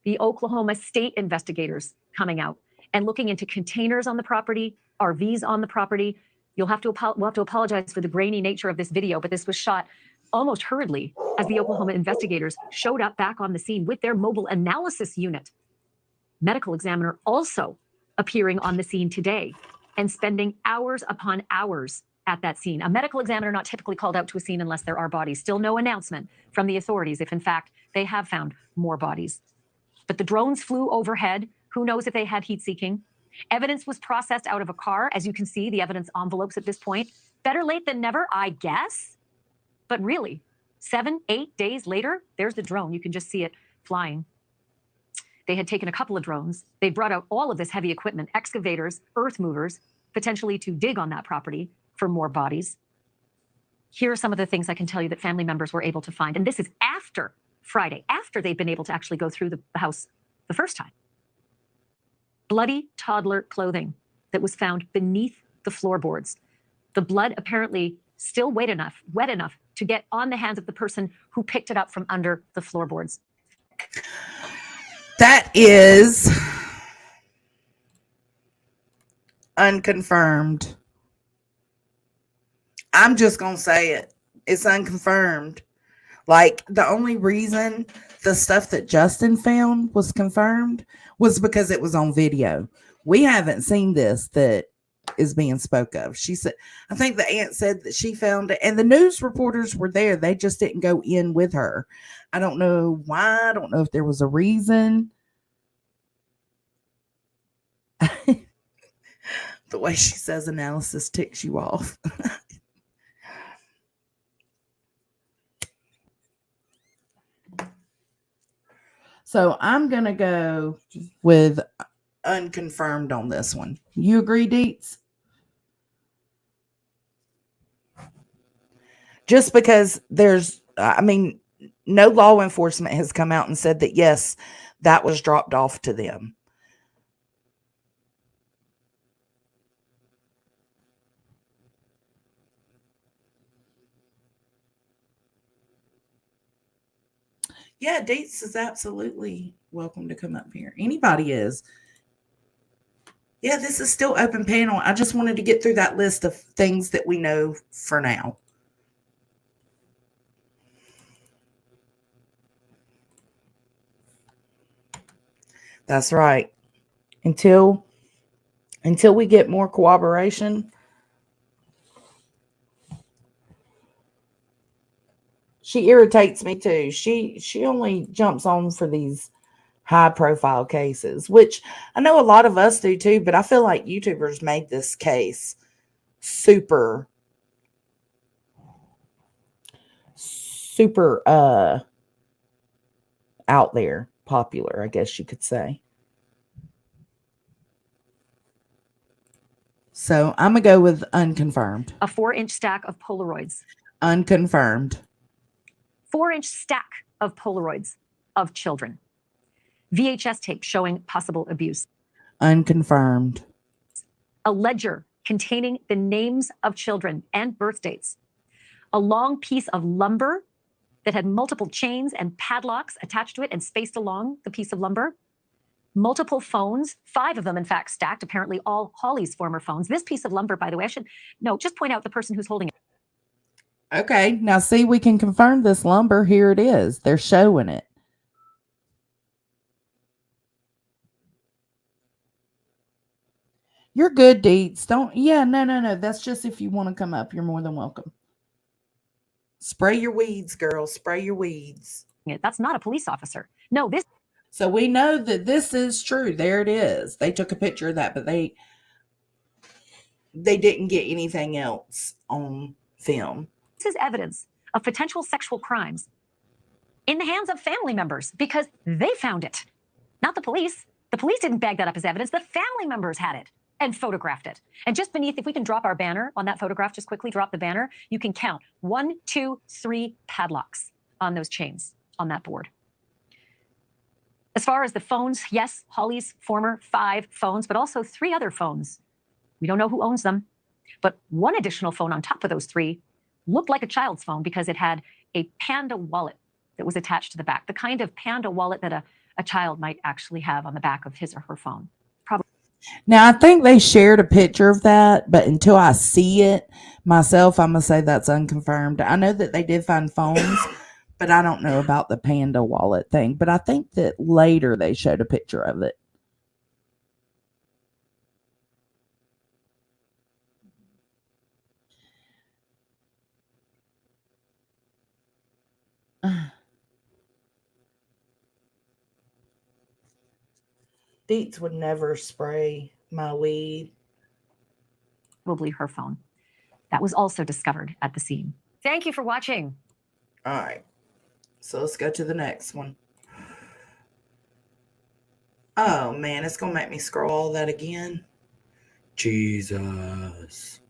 The Oklahoma state investigators coming out and looking into containers on the property, RVs on the property. We'll have to apologize for the grainy nature of this video, but this was shot almost hurriedly as the Oklahoma investigators showed up back on the scene with their mobile analysis unit. Medical examiner also appearing on the scene today and spending hours upon hours at that scene. A medical examiner not typically called out to a scene unless there are bodies. Still no announcement from the authorities if in fact they have found more bodies. But the drones flew overhead. Who knows if they had heat seeking? Evidence was processed out of a car. As you can see, the evidence envelopes at this point. Better late than never, I guess. But really, 7, 8 days later, there's the drone. You can just see it flying. They had taken a couple of drones. They brought out all of this heavy equipment, excavators, earth movers, potentially to dig on that property for more bodies. Here are some of the things I can tell you that family members were able to find. And this is after Friday, after they've been able to actually go through the house the first time. Bloody toddler clothing that was found beneath the floorboards. The blood apparently still wet enough to get on the hands of the person who picked it up from under the floorboards. That is unconfirmed. I'm just going to say it. It's unconfirmed. Like, the only reason the stuff that Justin found was confirmed was because it was on video. We haven't seen this that is being spoke of. She said, I think the aunt said that she found it, and the news reporters were there. They just didn't go in with her. I don't know why. I don't know if there was a reason. The way she says analysis ticks you off. So I'm going to go with unconfirmed on this one. You agree, Deets? Just because no law enforcement has come out and said that, yes, that was dropped off to them. Yeah, Deets is absolutely welcome to come up here. Anybody is. Yeah, this is still open panel. I just wanted to get through that list of things that we know for now. That's right. Until we get more cooperation. She irritates me too. She only jumps on for these high profile cases, which I know a lot of us do too, but I feel like YouTubers made this case super out there, popular, I guess you could say. So I'm going to go with unconfirmed. A 4-inch stack of Polaroids. Unconfirmed. 4-inch stack of Polaroids of children. VHS tape showing possible abuse. Unconfirmed. A ledger containing the names of children and birth dates. A long piece of lumber that had multiple chains and padlocks attached to it and spaced along the piece of lumber. Multiple phones, 5 of them, in fact, stacked, apparently all Holly's former phones. This piece of lumber, by the way, just point out the person who's holding it. Okay, now see, we can confirm this lumber. Here it is. They're showing it. You're good, Deets. Don't. Yeah, no. That's just if you want to come up, you're more than welcome. Spray your weeds, girl. Spray your weeds. That's not a police officer. No, this So we know that this is true. There it is. They took a picture of that, but they didn't get anything else on film. is evidence of potential sexual crimes in the hands of family members because they found it, not the police. The police didn't bag that up as evidence. The family members had it and photographed it. And just beneath, if we can drop our banner on that photograph, just quickly drop the banner, you can count 1, 2, 3 padlocks on those chains on that board. As far as the phones, yes, Holly's former 5 phones, but also 3 other phones. We don't know who owns them, but one additional phone on top of those 3 looked like a child's phone because it had a Panda wallet that was attached to the back, the kind of Panda wallet that a child might actually have on the back of his or her phone. Probably. Now, I think they shared a picture of that, but until I see it myself, I'm going to say that's unconfirmed. I know that they did find phones, but I don't know about the Panda wallet thing. But I think that later they showed a picture of it. Deets would never spray my weed. Probably her phone. That was also discovered at the scene. Thank you for watching. All right. So let's go to the next one. Oh, man. It's going to make me scroll all that again. Jesus.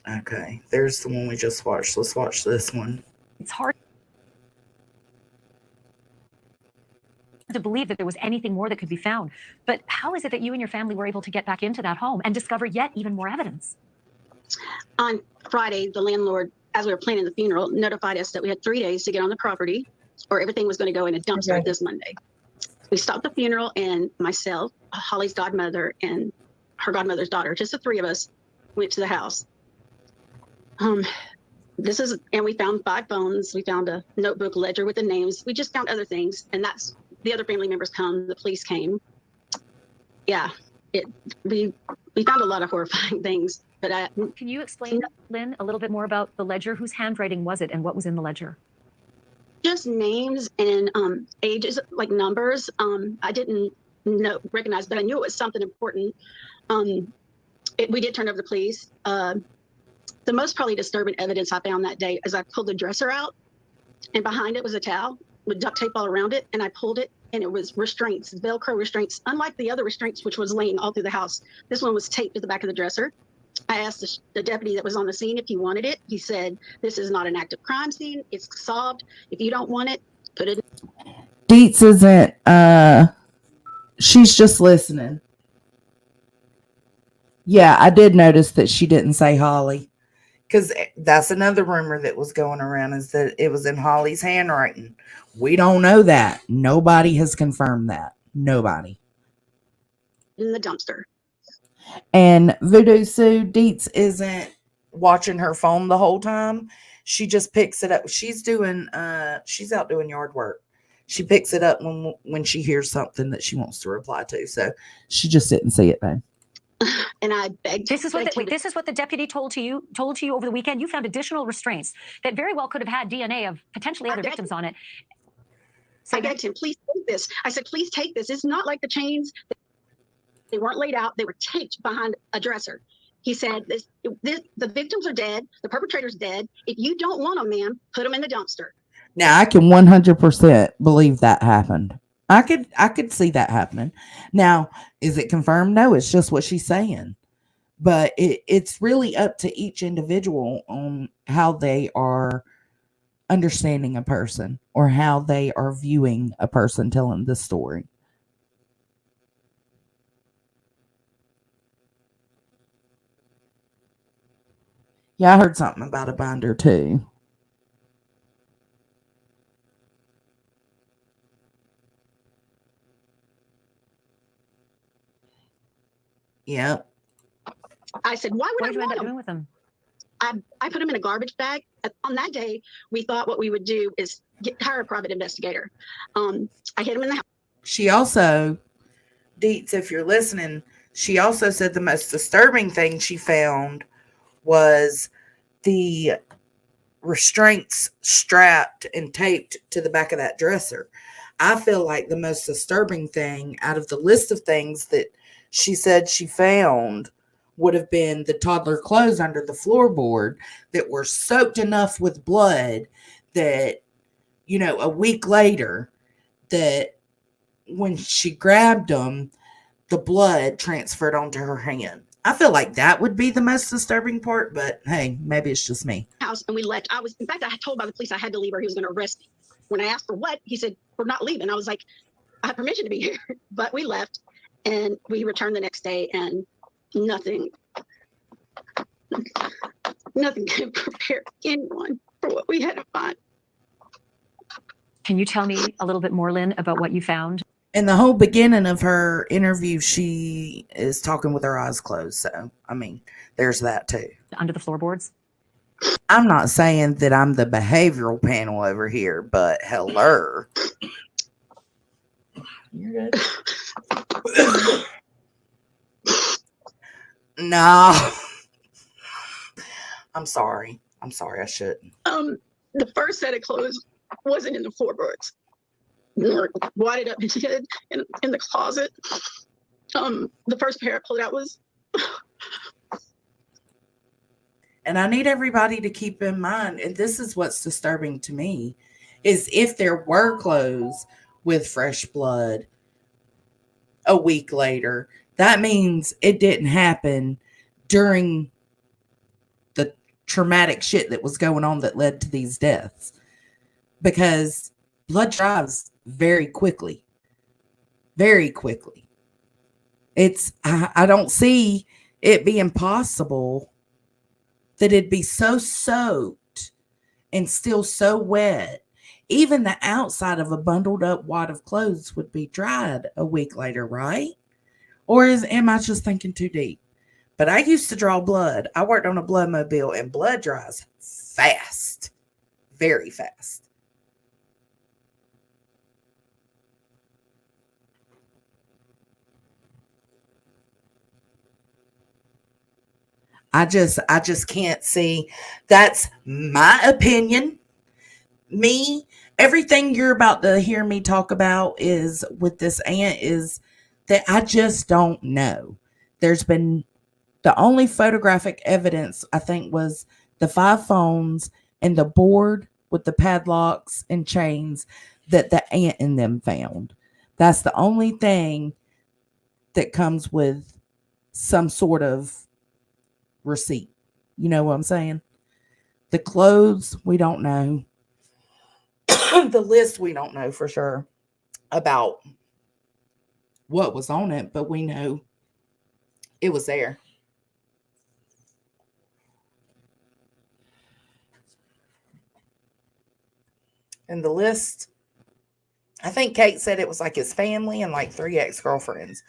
Okay, there's the one we just watched. Let's watch this one. It's hard to believe that there was anything more that could be found. But how is it that you and your family were able to get back into that home and discover yet even more evidence? On Friday, the landlord, as we were planning the funeral, notified us that we had 3 days to get on the property or everything was going to go in a dumpster this Monday. We stopped the funeral and myself, Holly's godmother, and her godmother's daughter, just the 3 of us, went to the house. And we found 5 phones. We found a notebook ledger with the names. We just found other things. And that's the other family members come. The police came. Yeah, we found a lot of horrifying things. But can you explain, Lynn, a little bit more about the ledger? Whose handwriting was it and what was in the ledger? Just names and ages, like numbers. I didn't recognize, but I knew it was something important. We did turn over to the police. The most probably disturbing evidence I found that day is I pulled the dresser out and behind it was a towel with duct tape all around it. And I pulled it and it was restraints, Velcro restraints, unlike the other restraints, which was laying all through the house. This one was taped to the back of the dresser. I asked the deputy that was on the scene if he wanted it. He said, this is not an active crime scene. It's solved. If you don't want it, put it. Deets isn't, she's just listening. Yeah, I did notice that she didn't say Holly. Because that's another rumor that was going around is that it was in Holly's handwriting. We don't know that. Nobody has confirmed that. Nobody. In the dumpster. And Voodoo Sue, Deets isn't watching her phone the whole time. She just picks it up. She's out doing yard work. She picks it up when she hears something that she wants to reply to. So she just didn't see it, babe. And I begged. This is what the deputy told you over the weekend. You found additional restraints that very well could have had DNA of potentially other victims on it. I begged him, please take this. I said, please take this. It's not like the chains. They weren't laid out. They were taped behind a dresser. He said, the victims are dead. The perpetrator's dead. If you don't want them, ma'am, put them in the dumpster. Now I can 100% believe that happened. I could see that happening. Now, is it confirmed? No, it's just what she's saying. But it's really up to each individual on how they are understanding a person or how they are viewing a person telling the story. Yeah, I heard something about a binder too. Yep. I said, why would What did you I end want up them? doing with them? I put them in a garbage bag. On that day, we thought what we would do is hire a private investigator. I hid them in the house. She also, Deets, if you're listening, she also said the most disturbing thing she found was the restraints strapped and taped to the back of that dresser. I feel like the most disturbing thing out of the list of things that she said she found would have been the toddler clothes under the floorboard that were soaked enough with blood that, you know, a week later, that when she grabbed them, the blood transferred onto her hand. I feel like that would be the most disturbing part, but hey, maybe it's just me. House, and we left. In fact, I had told by the police I had to leave or he was going to arrest me. When I asked for what, he said, we're not leaving. I was like, I have permission to be here, but we left and we returned the next day and nothing could prepare anyone for what we had to find. Can you tell me a little bit more, Lynn, about what you found? In the whole beginning of her interview, she is talking with her eyes closed. So, I mean, there's that too. Under the floorboards? I'm not saying that I'm the behavioral panel over here, but hello. You're good. No. I'm sorry. I shouldn't. The first set of clothes wasn't in the floorboards. Wadded up in the closet. The first pair I pulled out was. And I need everybody to keep in mind, and this is what's disturbing to me, is if there were clothes with fresh blood a week later, that means it didn't happen during the traumatic shit that was going on that led to these deaths. Because blood dries very quickly. Very quickly. I don't see it being possible that it'd be so soaked and still so wet. Even the outside of a bundled up wad of clothes would be dried a week later, right? Or am I just thinking too deep? But I used to draw blood. I worked on a blood mobile, and blood dries fast. Very fast. I just can't see. That's my opinion. Everything you're about to hear me talk about is with this aunt is that I just don't know. There's been the only photographic evidence I think was the 5 phones and the board with the padlocks and chains that the aunt and them found. That's the only thing that comes with some sort of receipt. You know what I'm saying? The clothes, we don't know. The list, we don't know for sure about what was on it, but we know it was there. And the list, I think Kate said it was like his family and like 3 ex-girlfriends.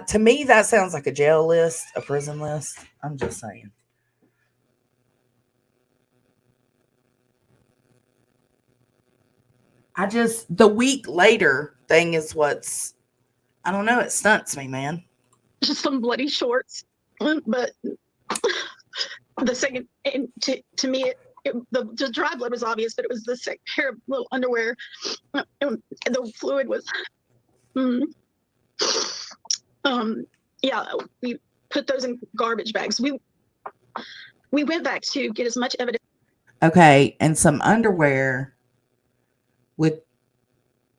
To me, that sounds like a jail list, a prison list. I'm just saying. The week later thing is I don't know, it stunts me, man. Just some bloody shorts. But the second, and to me, the dry blood was obvious, but it was the second pair of little underwear. And the fluid was. Yeah, we put those in garbage bags. We went back to get as much evidence. Okay, and some underwear with,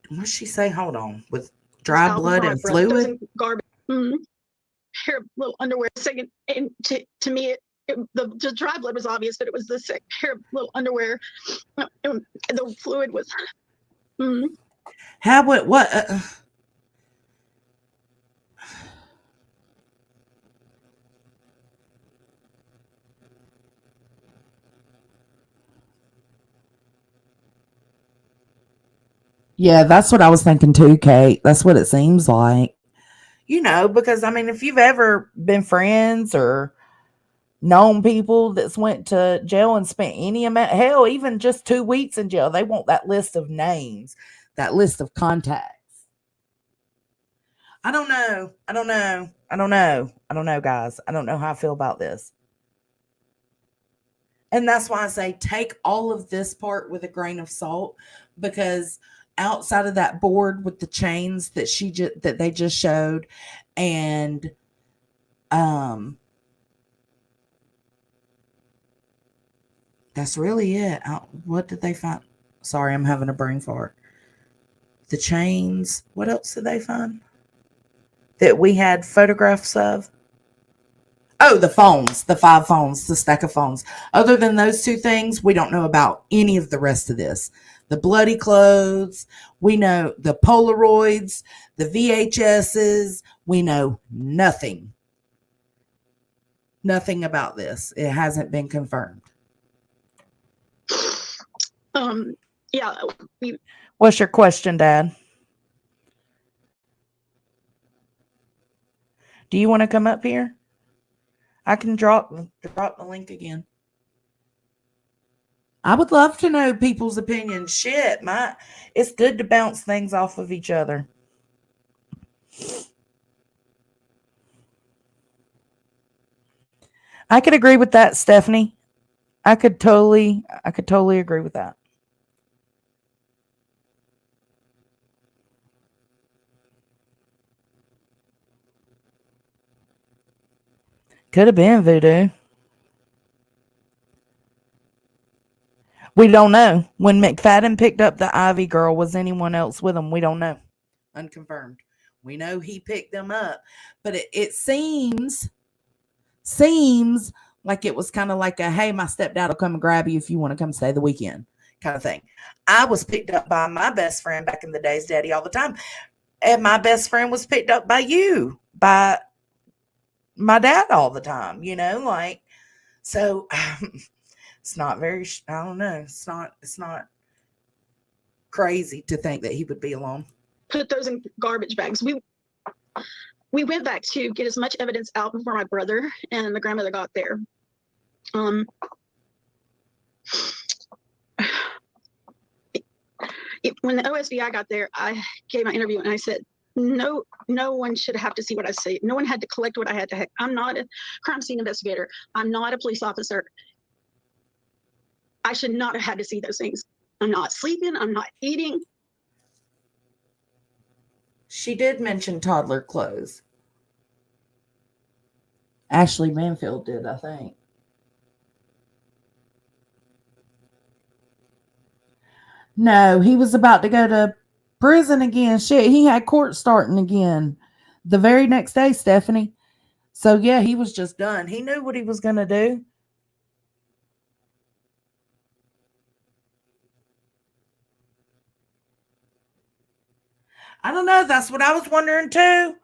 what did she say? Hold on. With dry blood and fluid? Garbage. Pair of little underwear. Second, and to me, the dry blood was obvious, but it was the second pair of little underwear. And the fluid was. How would what? Yeah, that's what I was thinking too, Kate. That's what it seems like. You know, because I mean, if you've ever been friends or known people that's went to jail and spent any amount, hell, even just 2 weeks in jail. They want that list of names, that list of contacts. I don't know. I don't know. I don't know. I don't know, guys. I don't know how I feel about this. And that's why I say take all of this part with a grain of salt, because outside of that board with the chains that they just showed, and that's really it. What did they find? Sorry, I'm having a brain fart. The chains. What else did they find that we had photographs of? Oh, the phones, the 5 phones, the stack of phones. Other than those 2 things, we don't know about any of the rest of this. The bloody clothes, we know the Polaroids, the VHSs, we know nothing. Nothing about this. It hasn't been confirmed. Yeah. What's your question, Dad? Do you want to come up here? I can drop the link again. I would love to know people's opinions. Shit, it's good to bounce things off of each other. I could agree with that, Stephanie. I could totally agree with that. Could have been voodoo. We don't know. When McFadden picked up the Ivy girl, was anyone else with him? We don't know. Unconfirmed. We know he picked them up, but it seems like it was kind of like a, hey, my stepdad will come and grab you if you want to come stay the weekend kind of thing. I was picked up by my best friend back in the days, Daddy, all the time. And my best friend was picked up by you, by my dad all the time, like, so it's not very, I don't know. It's not crazy to think that he would be alone. Put those in garbage bags. We went back to get as much evidence out before my brother and the grandmother got there. When the OSBI got there, I gave my interview and I said, no one should have to see what I see. No one had to collect what I had to. I'm not a crime scene investigator. I'm not a police officer. I should not have had to see those things. I'm not sleeping. I'm not eating. She did mention toddler clothes. Ashley Manfield did, I think. No, he was about to go to prison again. Shit, he had court starting again the very next day, Stephanie. So, yeah, he was just done. He knew what he was going to do. I don't know. That's what I was wondering too.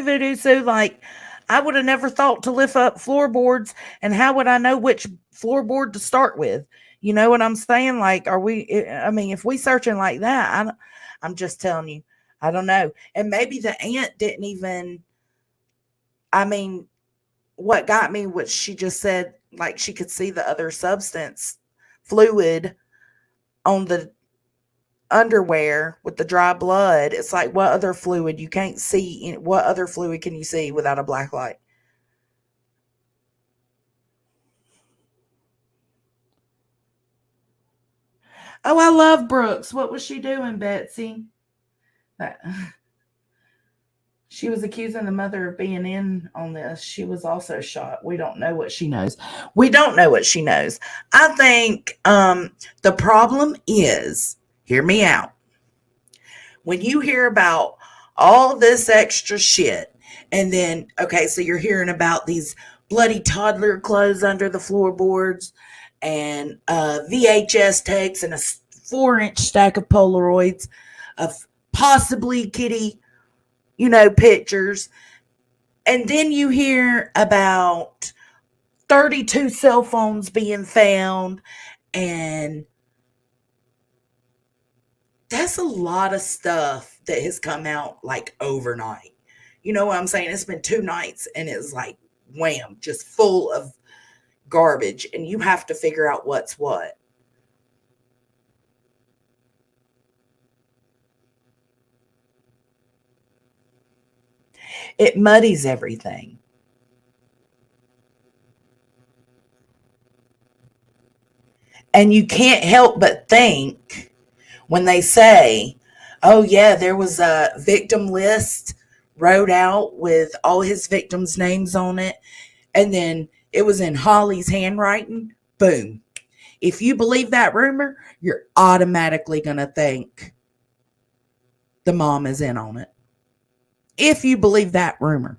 Voodoo. So, like, I would have never thought to lift up floorboards, and how would I know which floorboard to start with? You know what I'm saying? Like, if we searching like that, I'm just telling you, I don't know. And maybe the aunt didn't even, what got me was she just said, like, she could see the other substance fluid on the underwear with the dry blood. It's like, what other fluid you can't see? What other fluid can you see without a black light? Oh, I love Brooks. What was she doing, Betsy? She was accusing the mother of being in on this. She was also shot. We don't know what she knows. I think the problem is, hear me out. When you hear about all this extra shit, and then, okay, so you're hearing about these bloody toddler clothes under the floorboards, and VHS tapes, and a 4-inch stack of Polaroids of possibly kitty, pictures. And then you hear about 32 cell phones being found, and that's a lot of stuff that has come out like overnight. You know what I'm saying? It's been 2 nights, and it's like wham, just full of garbage, and you have to figure out what's what. It muddies everything. And you can't help but think when they say, oh, yeah, there was a victim list wrote out with all his victims' names on it, and then it was in Holly's handwriting. Boom. If you believe that rumor, you're automatically going to think the mom is in on it. If you believe that rumor.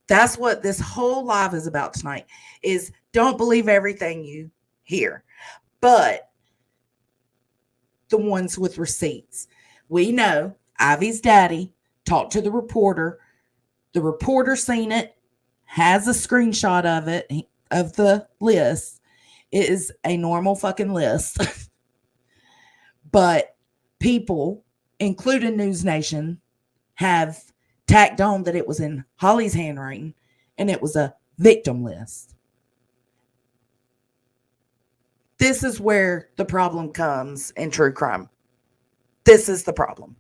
That's what this whole live is about tonight, is don't believe everything you hear, but the ones with receipts. We know Ivy's daddy talked to the reporter. The reporter seen it, has a screenshot of it, of the list. It is a normal fucking list. But people, including News Nation, have tacked on that it was in Holly's handwriting and it was a victim list. This is where the problem comes in true crime. This is the problem.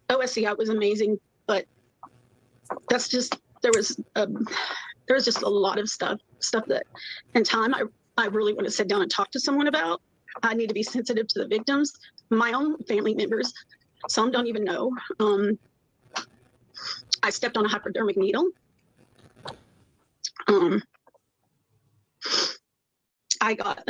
OSCI was amazing, but that's just there was just a lot of stuff that in time I really want to sit down and talk to someone about. I need to be sensitive to the victims, my own family members. Some don't even know. I stepped on a hypodermic needle. I got.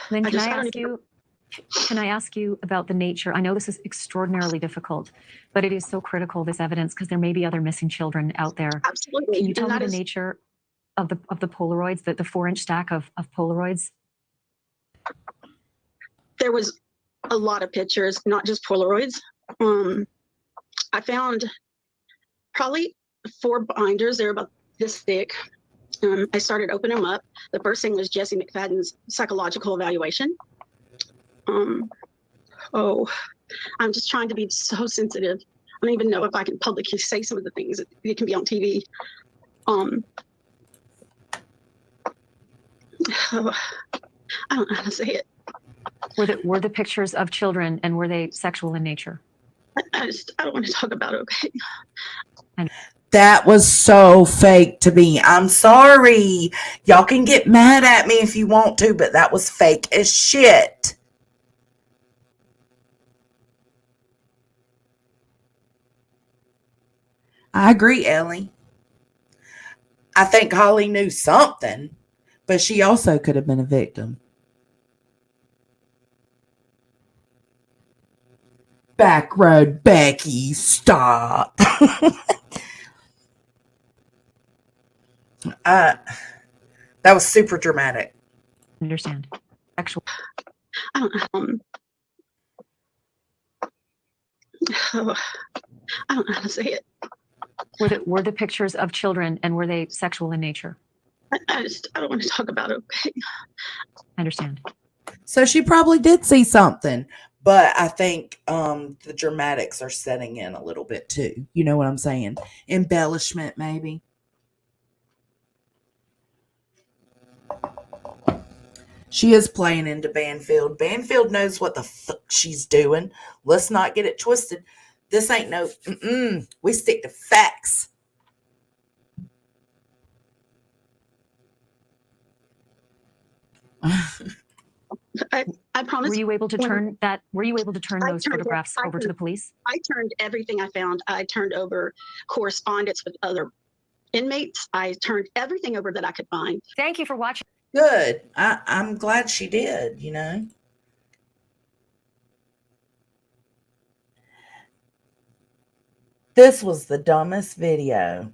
Lynn, can I ask you about the nature? I know this is extraordinarily difficult, but it is so critical, this evidence, because there may be other missing children out there. Absolutely. Can you tell me the nature of the Polaroids, the 4-inch stack of Polaroids? There was a lot of pictures, not just Polaroids. I found probably 4 binders. They're about this thick. I started opening them up. The first thing was Jesse McFadden's psychological evaluation. I'm just trying to be so sensitive. I don't even know if I can publicly say some of the things that can be on TV. I don't know how to say it. Were the pictures of children, and were they sexual in nature? I don't want to talk about it, okay? That was so fake to me. I'm sorry. Y'all can get mad at me if you want to, but that was fake as shit. I agree, Ellie. I think Holly knew something, but she also could have been a victim. Back road Becky, stop. That was super dramatic. Understand. Sexual. I don't know how to say it. Were the pictures of children, and were they sexual in nature? I don't want to talk about it, okay? I understand. So she probably did see something, but I think the dramatics are setting in a little bit too. You know what I'm saying? Embellishment, maybe. She is playing into Banfield. Banfield knows what the fuck she's doing. Let's not get it twisted. This ain't no, we stick to facts. I promise. Were you able to turn those photographs over to the police? I turned everything I found. I turned over correspondence with other inmates. I turned everything over that I could find. Thank you for watching. Good. I'm glad she did, you know. This was the dumbest video.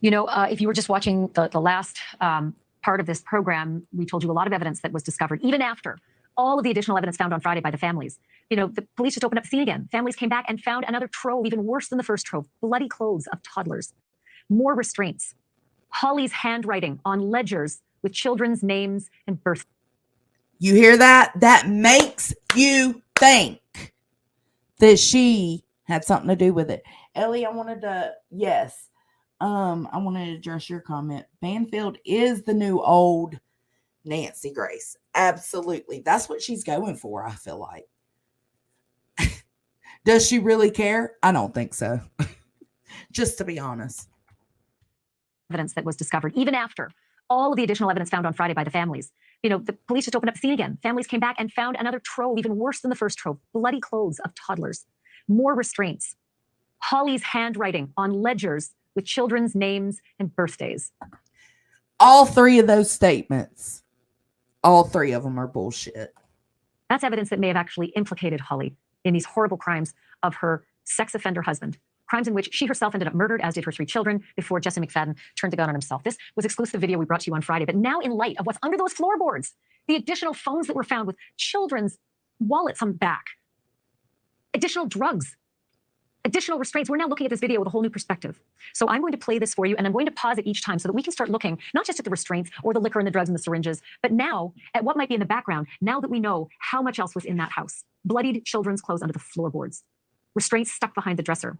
You know, if you were just watching the last part of this program, we told you a lot of evidence that was discovered, even after all of the additional evidence found on Friday by the families. You know, the police just opened up the scene again. Families came back and found another trove, even worse than the first trove, bloody clothes of toddlers, more restraints, Holly's handwriting on ledgers with children's names and birth. You hear that? That makes you think that she had something to do with it. Ellie, I wanted to address your comment. Banfield is the new old Nancy Grace. Absolutely. That's what she's going for, I feel like. Does she really care? I don't think so. Just to be honest. Evidence that was discovered, even after all of the additional evidence found on Friday by the families. You know, the police just opened up the scene again. Families came back and found another trove, even worse than the first trove, bloody clothes of toddlers, more restraints, Holly's handwriting on ledgers with children's names and birthdays. All three of those statements, all three of them are bullshit. That's evidence that may have actually implicated Holly in these horrible crimes of her sex offender husband. Crimes in which she herself ended up murdered, as did her 3 children, before Jesse McFadden turned the gun on himself. This was exclusive video we brought to you on Friday. But now, in light of what's under those floorboards, the additional phones that were found with children's wallets on the back, additional drugs, additional restraints, we're now looking at this video with a whole new perspective. So I'm going to play this for you, and I'm going to pause it each time so that we can start looking not just at the restraints or the liquor and the drugs and the syringes, but now at what might be in the background, now that we know how much else was in that house. Bloodied children's clothes under the floorboards, restraints stuck behind the dresser.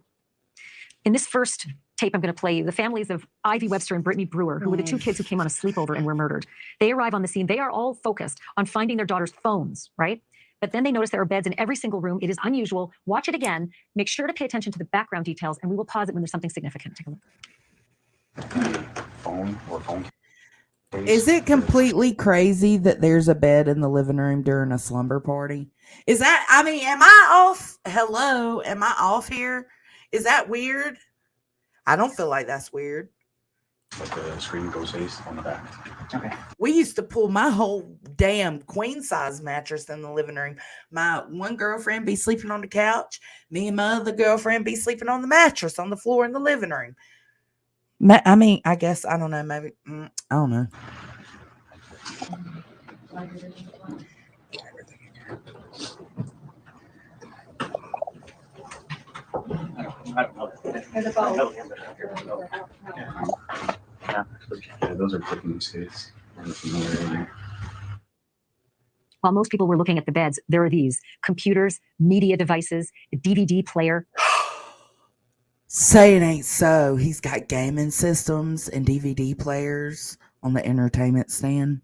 In this first tape I'm going to play you, the families of Ivy Webster and Brittany Brewer, who were the 2 kids who came on a sleepover and were murdered. They arrive on the scene. They are all focused on finding their daughter's phones, right? But then they notice there are beds in every single room. It is unusual. Watch it again. Make sure to pay attention to the background details, and we will pause it when there's something significant. Take a look. Phone or phone. Is it completely crazy that there's a bed in the living room during a slumber party? Is that, I mean, am I off? Hello? Am I off here? Is that weird? I don't feel like that's weird. But the screen goes face on the back. Okay. We used to pull my whole damn queen size mattress in the living room. My one girlfriend be sleeping on the couch. Me and my other girlfriend be sleeping on the mattress on the floor in the living room. I mean, I guess, I don't know, maybe, I don't know. Yeah, those are clicking states. While most people were looking at the beds, there are these computers, media devices, a DVD player. Say it ain't so. He's got gaming systems and DVD players on the entertainment stand.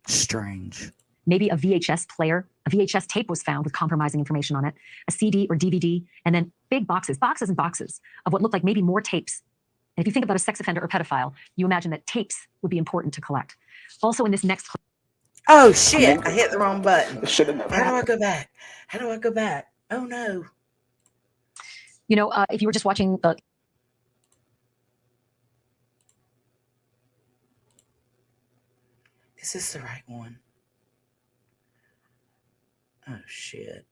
Strange. Maybe a VHS player. A VHS tape was found with compromising information on it, a CD or DVD, and then big boxes and boxes of what looked like maybe more tapes. And if you think about a sex offender or pedophile, you imagine that tapes would be important to collect. Also in this next clip. Oh, shit. I hit the wrong button. Should have never How do I happened. go back? How do I go back? Oh, no. You know, if you were just watching the... Is this the right one? Oh, shit.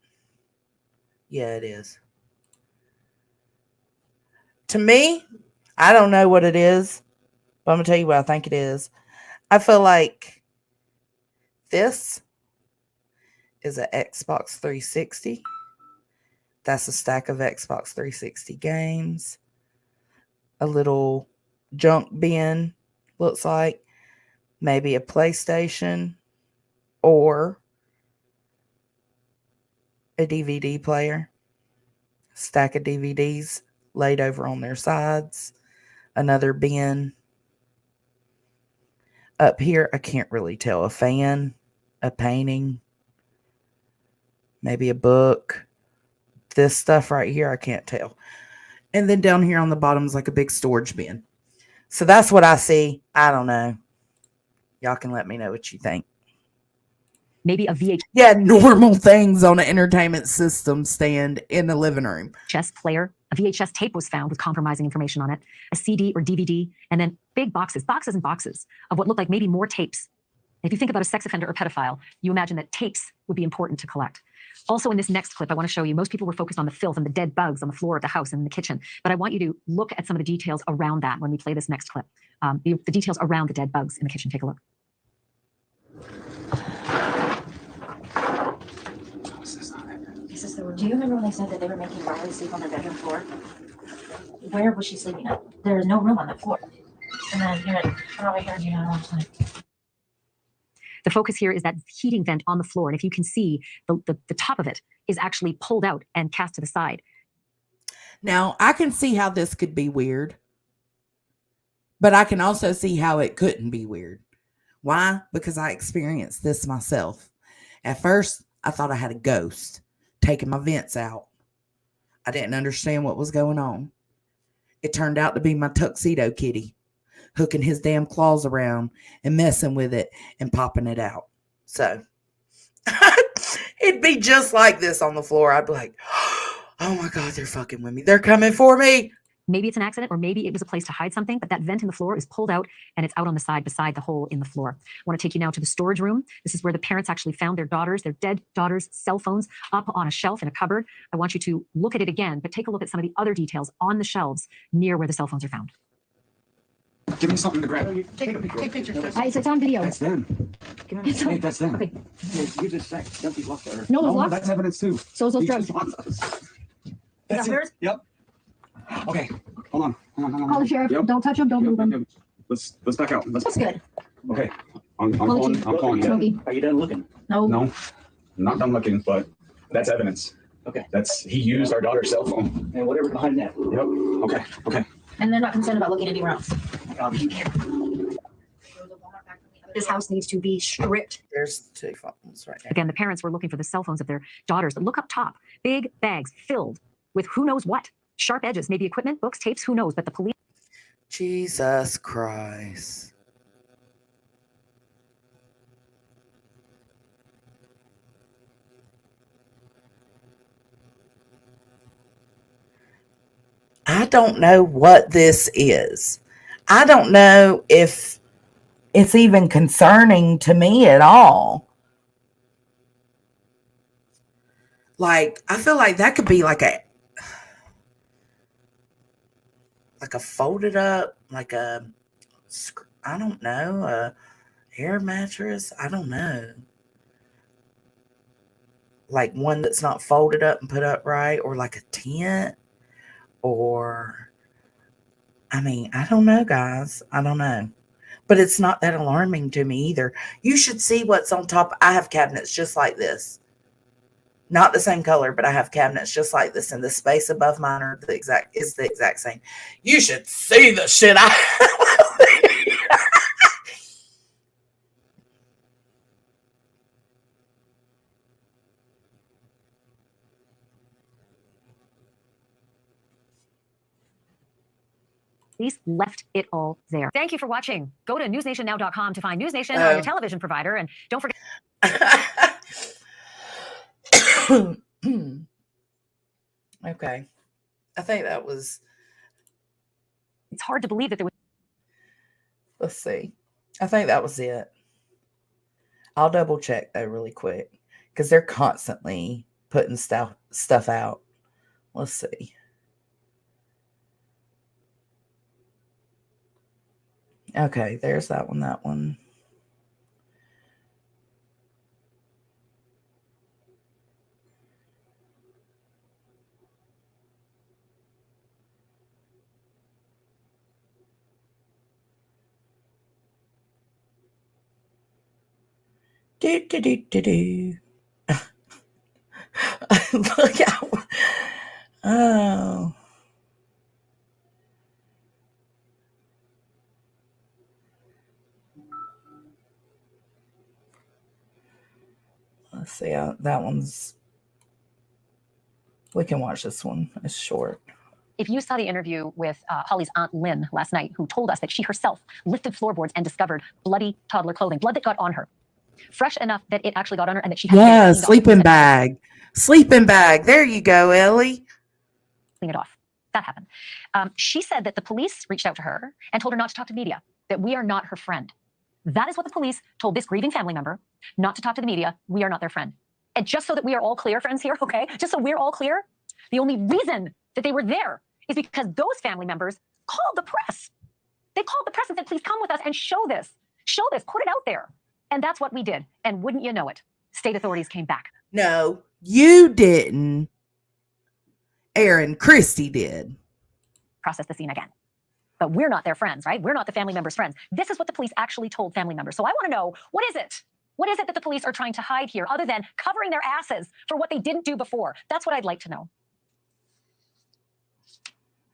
Yeah, it is. To me, I don't know what it is, but I'm going to tell you what I think it is. I feel like this is an Xbox 360. That's a stack of Xbox 360 games. A little junk bin, looks like. Maybe a PlayStation or a DVD player. Stack of DVDs laid over on their sides. Another bin. Up here, I can't really tell. A fan, a painting, maybe a book. This stuff right here, I can't tell. And then down here on the bottom is like a big storage bin. So that's what I see. I don't know. Y'all can let me know what you think. Maybe a VHS Yeah, normal things on an entertainment system stand in the living room. player. A VHS tape was found with compromising information on it, a CD or DVD, and then big boxes and boxes of what looked like maybe more tapes. If you think about a sex offender or pedophile, you imagine that tapes would be important to collect. Also in this next clip, I want to show you, most people were focused on the filth and the dead bugs on the floor of the house and in the kitchen. But I want you to look at some of the details around that when we play this next clip. The details around the dead bugs in the kitchen. Take a look. This is the Do you remember when they said that they were making Riley sleep on their bedroom floor? Where was she sleeping at? There is no room on that floor. And then you had probably heard you know what I'm saying. The focus here is that heating vent on the floor. And if you can see, the top of it is actually pulled out and cast to the side. Now, I can see how this could be weird, but I can also see how it couldn't be weird. Why? Because I experienced this myself. At first, I thought I had a ghost taking my vents out. I didn't understand what was going on. It turned out to be my tuxedo kitty, hooking his damn claws around and messing with it and popping it out. So it'd be just like this on the floor. I'd be like, oh my God, they're fucking with me. They're coming for me. Maybe it's an accident, or maybe it was a place to hide something, but that vent in the floor is pulled out and it's out on the side beside the hole in the floor. I want to take you now to the storage room. This is where the parents actually found their dead daughters' cell phones up on a shelf in a cupboard. I want you to look at it again, but take a look at some of the other details on the shelves near where the cell phones are found. Give me something to grab. Take pictures first. It's on video. That's them. Hey, that's them. Okay. You just say, don't be locked there. No, those locks? That's evidence too. So is those He drugs. just wants us. Is That's that it. hers? Yep. Okay. Hold on. Call the sheriff. Yep. Don't touch him. Don't move him. Yep. Let's back out. That's good. Okay. I'm calling you. Smokey. Are you done looking? No. No, I'm not done looking, but that's evidence. Okay. He used our daughter's cell phone. And whatever's behind that. Yep. Okay. And they're not concerned about looking anywhere else. This house needs to be stripped. There's 2 phones right there. Again, the parents were looking for the cell phones of their daughters. But look up top, big bags filled with who knows what. Sharp edges, maybe equipment, books, tapes, who knows. But the police. Jesus Christ. I don't know what this is. I don't know if it's even concerning to me at all. Like, I feel like that could be like a folded up, like a, I don't know, a air mattress. I don't know. Like one that's not folded up and put up right, or like a tent, or, I mean, I don't know, guys. I don't know. But it's not that alarming to me either. You should see what's on top. I have cabinets just like this. Not the same color, but I have cabinets just like this, and the space above mine is the exact same. You should see the shit Police left it all there. Thank you for watching. Go to newsnationnow.com to find News Nation on your television provider. And don't forget. Okay. I think that was. It's hard to believe that there was. Let's see. I think that was it. I'll double check though really quick because they're constantly putting stuff out. Let's see. Okay, there's that one. Do. Look out. Oh. Let's see. That one's. We can watch this one. It's short. If you saw the interview with Holly's aunt Lynn last night, who told us that she herself lifted floorboards and discovered bloody toddler clothing, blood that got on her, fresh enough that it actually got on her, and that she had sleeping bag. Sleeping bag. There you go, Ellie. Clean it off. That happened. She said that the police reached out to her and told her not to talk to the media, that we are not her friend. That is what the police told this grieving family member, not to talk to the media. We are not their friend. And just so that we are all clear, friends here, okay? Just so we're all clear, the only reason that they were there is because those family members called the press. They called the press and said, please come with us and show this, put it out there. And that's what we did. And wouldn't you know it, state authorities came back. No, you didn't. Aaron Christie did. Process the scene again. But we're not their friends, right? We're not the family members' friends. This is what the police actually told family members. So I want to know, what is it? What is it that the police are trying to hide here other than covering their asses for what they didn't do before? That's what I'd like to know.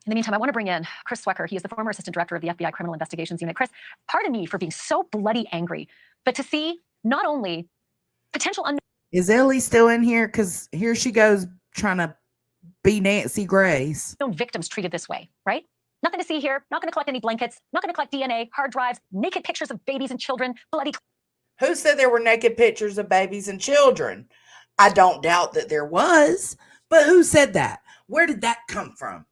In the meantime, I want to bring in Chris Swecker. He is the former assistant director of the FBI Criminal Investigations Unit. Chris, pardon me for being so bloody angry, but to see not only potential unknown... Is Ellie still in here? Because here she goes trying to be Nancy Grace. victims treated this way, right? Nothing to see here. Not going to collect any blankets. Not going to collect DNA, hard drives, naked pictures of babies and children, bloody... Who said there were naked pictures of babies and children? I don't doubt that there was, but who said that? Where did that come from?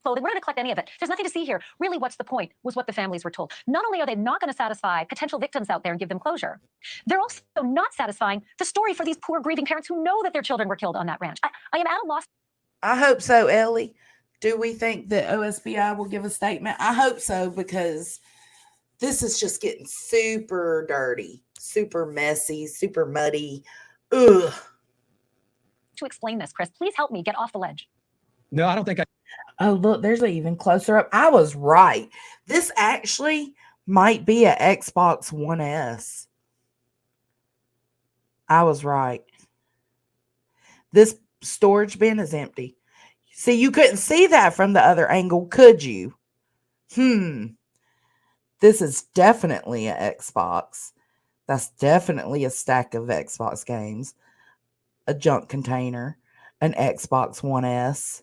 Clothing. We're not going to collect any of it. There's nothing to see here. Really, what's the point? Was what the families were told. Not only are they not going to satisfy potential victims out there and give them closure, they're also not satisfying the story for these poor grieving parents who know that their children were killed on that ranch. I am at a loss. I hope so, Ellie. Do we think that OSBI will give a statement? I hope so, because this is just getting super dirty, super messy, super muddy. Ugh. To explain this, Chris, please help me get off the ledge. No, I don't think I... Oh, look, there's an even closer up. I was right. This actually might be an Xbox One S. I was right. This storage bin is empty. See, you couldn't see that from the other angle, could you? This is definitely an Xbox. That's definitely a stack of Xbox games. A junk container. An Xbox One S.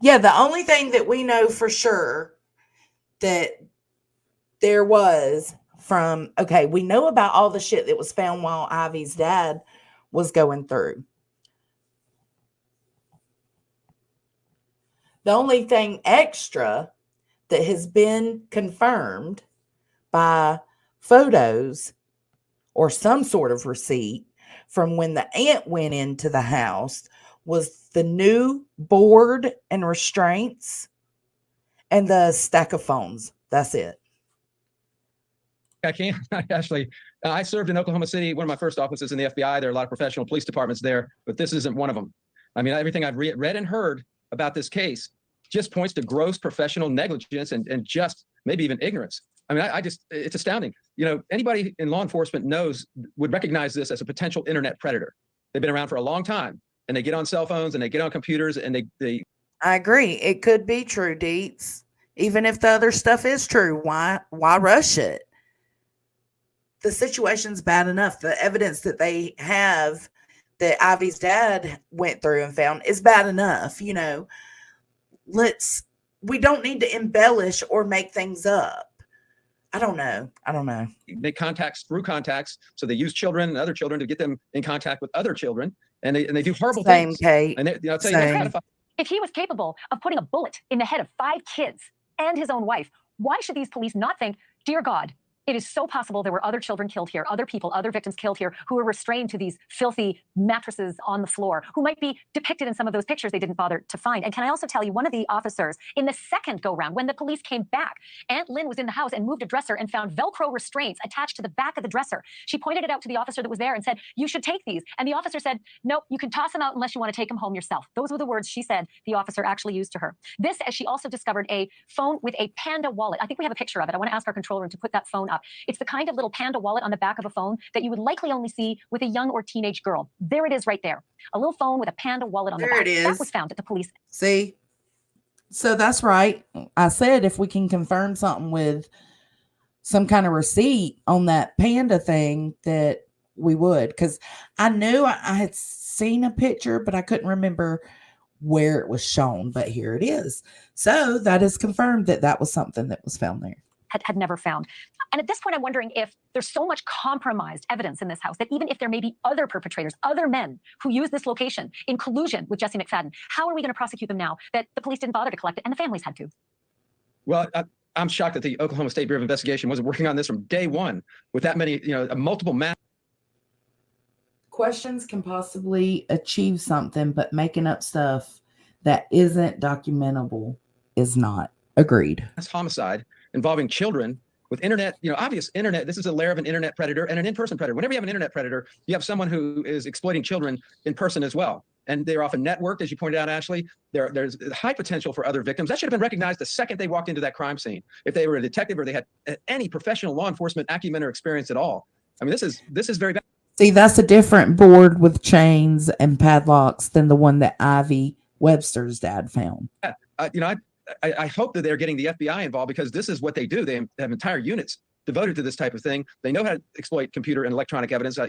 Yeah, the only thing that we know for sure that there was from, okay, we know about all the shit that was found while Ivy's dad was going through. The only thing extra that has been confirmed by photos or some sort of receipt from when the aunt went into the house was the new board and restraints and the stack of phones. That's it. I can't. Actually, I served in Oklahoma City, one of my first offices in the FBI. There are a lot of professional police departments there, but this isn't one of them. I mean, everything I've read and heard about this case just points to gross professional negligence and just maybe even ignorance. I mean, I just, it's astounding. You know, anybody in law enforcement would recognize this as a potential internet predator. They've been around for a long time, and they get on cell phones and they get on computers and they I agree. It could be true, Deets. Even if the other stuff is true, why rush it? The situation's bad enough. The evidence that they have that Ivy's dad went through and found is bad enough. You know, we don't need to embellish or make things up. I don't know. make contacts through contacts. So they use children and other children to get them in contact with other children. And they do horrible things. Kate. And I'll tell you, If he was capable of putting a bullet in the head of 5 kids and his own wife, why should these police not think, dear God, it is so possible there were other children killed here, other people, other victims killed here who were restrained to these filthy mattresses on the floor, who might be depicted in some of those pictures they didn't bother to find. And can I also tell you, one of the officers in the second go round, when the police came back, Aunt Lynn was in the house and moved a dresser and found Velcro restraints attached to the back of the dresser. She pointed it out to the officer that was there and said, you should take these. And the officer said, nope, you can toss them out unless you want to take them home yourself. Those were the words she said the officer actually used to her. This, as she also discovered a phone with a Panda wallet. I think we have a picture of it. I want to ask our control room to put that phone up. It's the kind of little Panda wallet on the back of a phone that you would likely only see with a young or teenage girl. There it is right there. A little phone with a Panda wallet on the back. There it is. That was found at the police. See? So that's right. I said if we can confirm something with some kind of receipt on that Panda thing, that we would. Because I knew I had seen a picture, but I couldn't remember where it was shown. But here it is. So that is confirmed that that was something that was found there. Had never found. And at this point, I'm wondering if there's so much compromised evidence in this house that even if there may be other perpetrators, other men who use this location in collusion with Jesse McFadden, how are we going to prosecute them now that the police didn't bother to collect it and the families had to? Well, I'm shocked that the Oklahoma State Bureau of Investigation wasn't working on this from day one with that many, multiple Questions can possibly achieve something, but making up stuff that isn't documentable is not. Agreed. mass homicide involving children with internet, obvious internet. This is a layer of an internet predator and an in-person predator. Whenever you have an internet predator, you have someone who is exploiting children in person as well. And they're often networked, as you pointed out, Ashley. There's high potential for other victims. That should have been recognized the second they walked into that crime scene. If they were a detective or they had any professional law enforcement acumen or experience at all. I mean, this is very bad. See, that's a different board with chains and padlocks than the one that Ivy Webster's dad found. I hope that they're getting the FBI involved, because this is what they do. They have entire units devoted to this type of thing. They know how to exploit computer and electronic evidence. I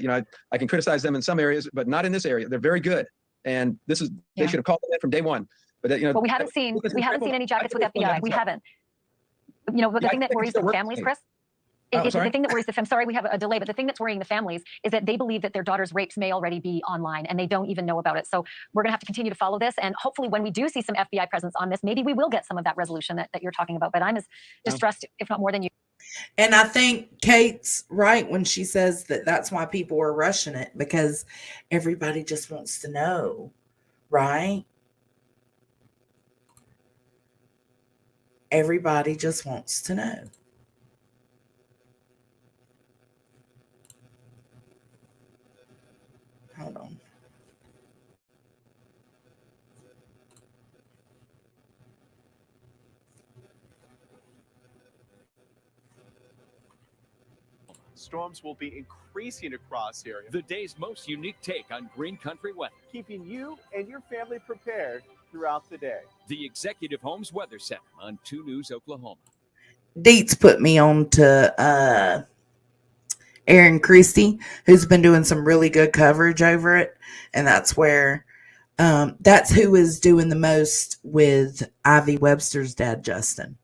can criticize them in some areas, but not in this area. They're very good. And they should have called it from day one. But But we haven't seen any jackets with FBI. We haven't. But the thing that worries the families, Chris, the thing that worries the sorry, we have a delay, but the thing that's worrying the families is that they believe that their daughter's rapes may already be online and they don't even know about it. So we're gonna have to continue to follow this, and hopefully when we do see some FBI presence on this, maybe we will get some of that resolution that you're talking about. But I'm as distressed, if not more than you. And I think Kate's right when she says that that's why people are rushing it, because everybody just wants to know, right? Everybody just wants to know. Hold on. Storms will be increasing across the area. The day's most unique take on Green Country weather, Keeping you and your family prepared throughout the day. the Executive Homes Weather Center on 2 News Oklahoma. Deets put me on to Aaron Christie, who's been doing some really good coverage over it. And that's where, that's who is doing the most with Ivy Webster's dad, Justin.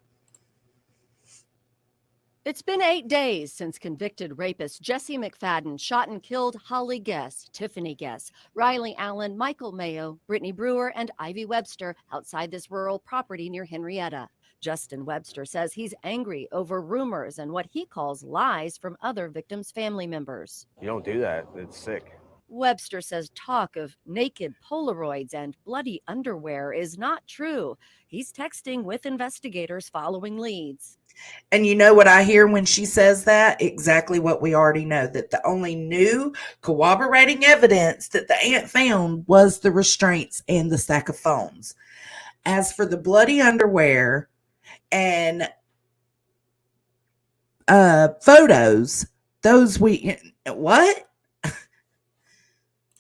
It's been 8 days since convicted rapist Jesse McFadden shot and killed Holly Guess, Tiffany Guess, Riley Allen, Michael Mayo, Brittany Brewer, and Ivy Webster outside this rural property near Henrietta. Justin Webster says he's angry over rumors and what he calls lies from other victims' family members. You don't do that. It's sick. Webster says talk of naked Polaroids and bloody underwear is not true. He's texting with investigators following leads. And you know what I hear when she says that? Exactly what we already know, that the only new corroborating evidence that the aunt found was the restraints and the stack of phones. As for the bloody underwear and photos, those what?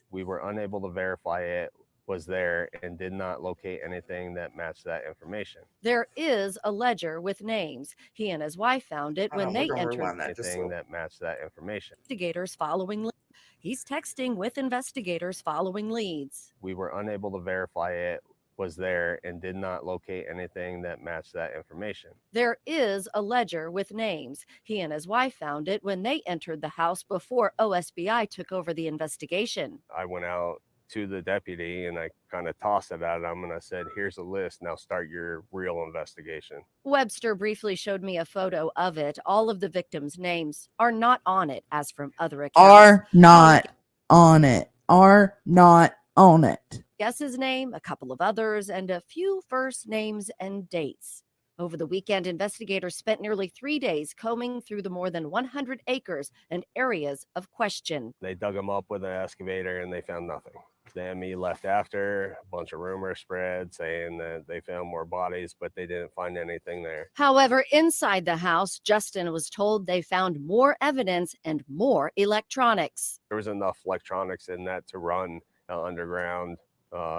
We were unable to verify it was there and did not locate anything that matched that information. There is a ledger with names. He and his wife found it when they entered. Anything that matched that information. Investigators following. He's texting with investigators following leads. We were unable to verify it was there and did not locate anything that matched that information. There is a ledger with names. He and his wife found it when they entered the house before OSBI took over the investigation. I went out to the deputy and I kind of tossed it at him and I said, here's a list, now start your real investigation. Webster briefly showed me a photo of it. All of the victims' names are not on it, as from other accounts. Are not on it. Are not on it. Guess's name, a couple of others, and a few first names and dates. Over the weekend, investigators spent nearly 3 days combing through the more than 100 acres and areas of question. They dug them up with an excavator and they found nothing. The ME left after, a bunch of rumors spread saying that they found more bodies, but they didn't find anything there. However, inside the house, Justin was told they found more evidence and more electronics. There was enough electronics in that to run an underground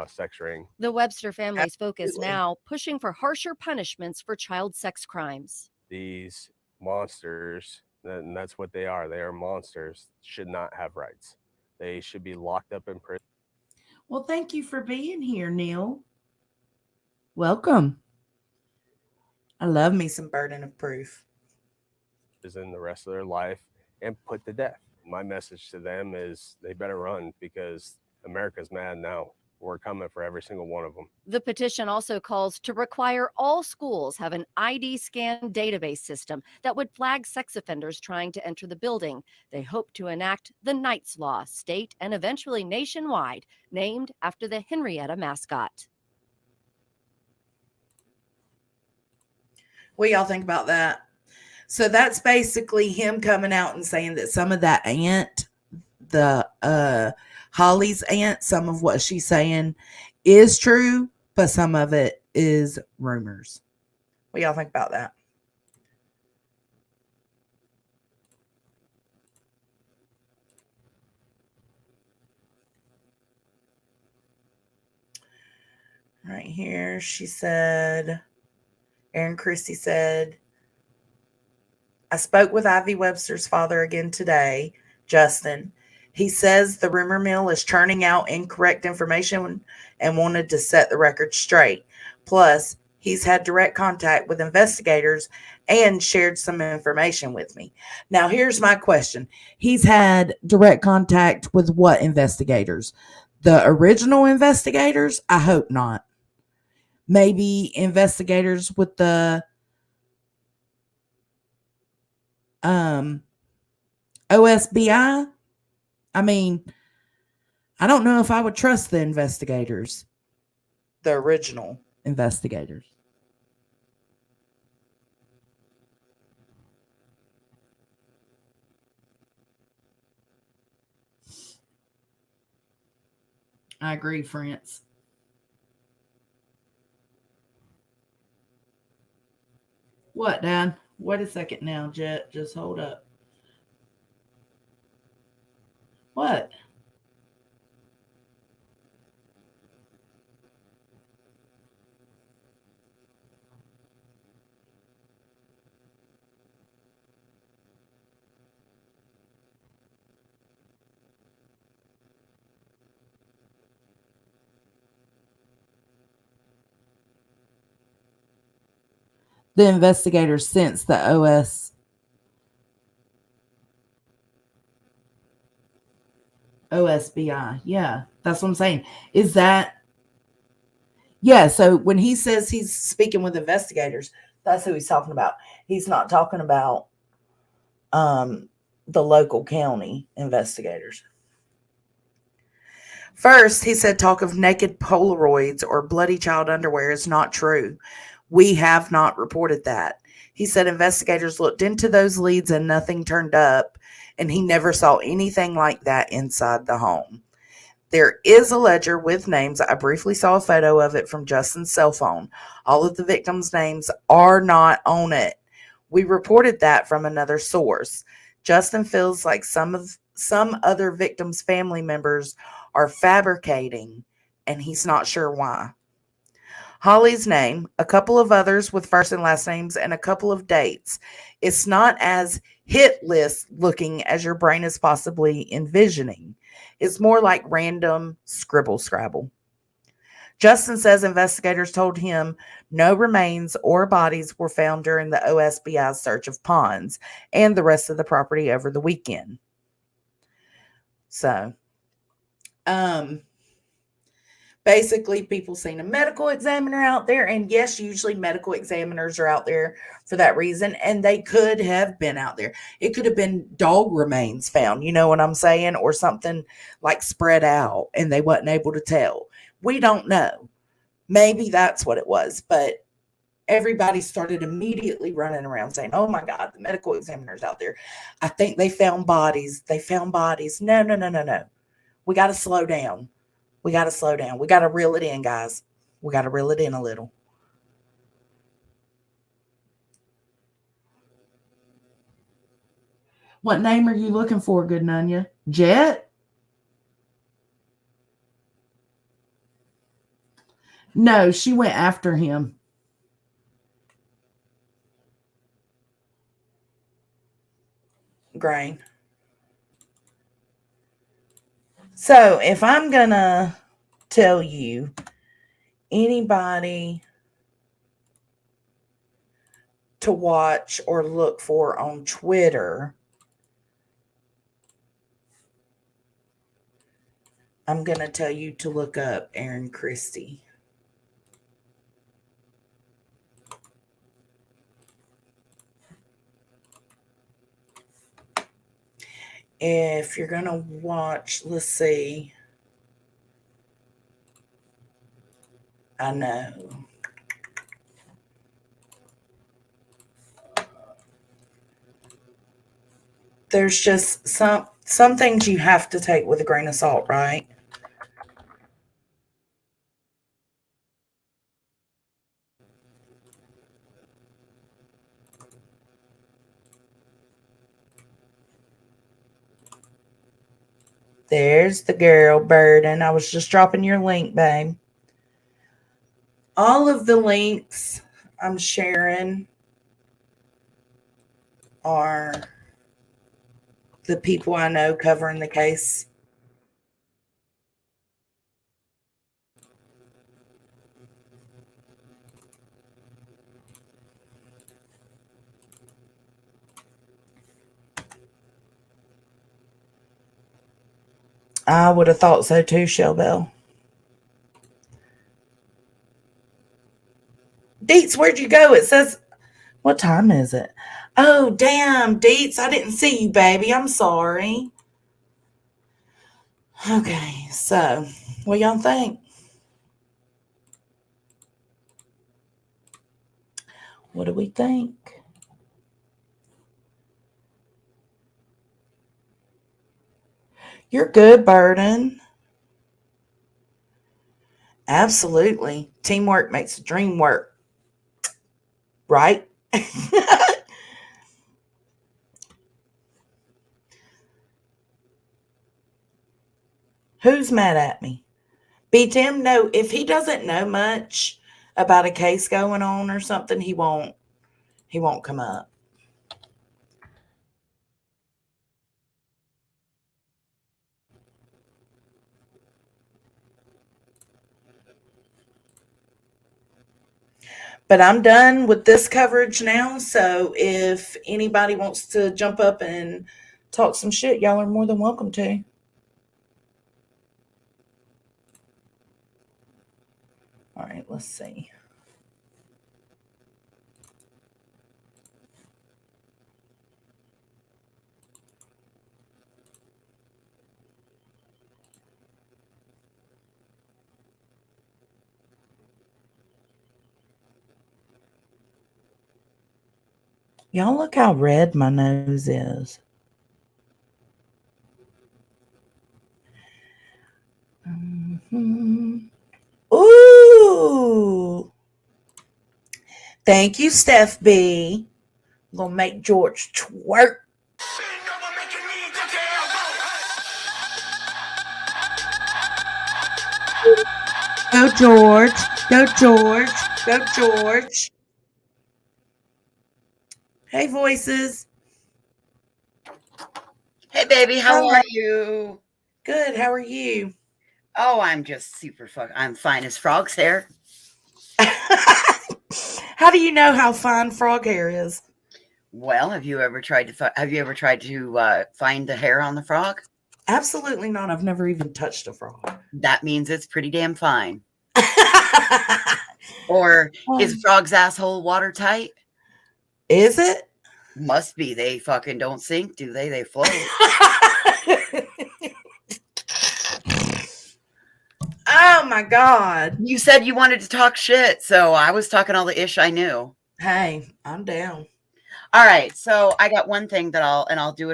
sex ring. The Webster family's focus now pushing for harsher punishments for child sex crimes. These monsters, and that's what they are monsters, should not have rights. They should be locked up in prison. Well, thank you for being here, Neil. Welcome. I love me some burden of proof. In the rest of their life and put to death. My message to them is they better run because America's mad now. We're coming for every single one of them. The petition also calls to require all schools have an ID scan database system that would flag sex offenders trying to enter the building. They hope to enact the Knights Law, state and eventually nationwide, named after the Henrietta mascot. What y'all think about that? So that's basically him coming out and saying that some of that aunt, the Holly's aunt, some of what she's saying is true, but some of it is rumors. What y'all think about that? Right here, she said, Aaron Christie said, I spoke with Ivy Webster's father again today, Justin. He says the rumor mill is churning out incorrect information and wanted to set the record straight. Plus, he's had direct contact with investigators and shared some information with me. Now, here's my question. He's had direct contact with what investigators? The original investigators? I hope not. Maybe investigators with the OSBI. I mean, I don't know if I would trust the investigators, the original investigators. I agree, France. What, Dad? Wait a second now, Jet. Just hold up. What? The investigators since the OSBI. Yeah, that's what I'm saying. Is that, yeah, so when he says he's speaking with investigators, that's who he's talking about. He's not talking about the local county investigators. First, he said talk of naked Polaroids or bloody child underwear is not true. We have not reported that. He said investigators looked into those leads and nothing turned up, and he never saw anything like that inside the home. There is a ledger with names. I briefly saw a photo of it from Justin's cell phone. All of the victims' names are not on it. We reported that from another source. Justin feels like some other victims' family members are fabricating, and he's not sure why. Holly's name, a couple of others with first and last names, and a couple of dates. It's not as hit list looking as your brain is possibly envisioning. It's more like random scribble scrabble. Justin says investigators told him no remains or bodies were found during the OSBI search of ponds and the rest of the property over the weekend. So, basically, people seen a medical examiner out there, and yes, usually medical examiners are out there for that reason, and they could have been out there. It could have been dog remains found, you know what I'm saying, or something like spread out, and they wasn't able to tell. We don't know. Maybe that's what it was, but everybody started immediately running around saying, "Oh my God, the medical examiner's out there. I think they found bodies. They found bodies." No, no, no, no, no. We got to slow down. We got to slow down. We got to reel it in, guys. We got to reel it in a little. What name are you looking for, good Nunya? Jet? No, she went after him. Grain. So if I'm going to tell you anybody to watch or look for on Twitter, I'm going to tell you to look up Aaron Christie. If you're going to watch, let's see. I know. there's just some things you have to take with a grain of salt, right? There's the girl, Burden. I was just dropping your link, babe. All of the links I'm sharing are the people I know covering the case. I would have thought so too, Shellbell. Deets, where'd you go? It says, what time is it? Oh, damn, Deets, I didn't see you, baby. I'm sorry. Okay, so what y'all think? What do we think? You're good, Burden. Absolutely. Teamwork makes the dream work. Right? Who's mad at me? B. Tim, no, if he doesn't know much about a case going on or something, he won't come up. But I'm done with this coverage now. So if anybody wants to jump up and talk some shit, y'all are more than welcome to. All right, let's see. Y'all look how red my nose is. Mm-hmm. Ooh. Thank you, Steph B. I'm going to make George twerk. Go, George. Go, George. Go, George. Hey, voices. Hey, baby, how are you? Good. How are you? Oh, I'm just I'm fine as frog's hair. How do you know how fine frog hair is? Well, have you ever tried to find the hair on the frog? Absolutely not. I've never even touched a frog. That means it's pretty damn fine. Or is frog's asshole watertight? Is it? Must be. They fucking don't sink, do they? They float. Oh my God. You said you wanted to talk shit, so I was talking all the ish I knew. Hey, I'm down. All right, so I got one thing that I'll do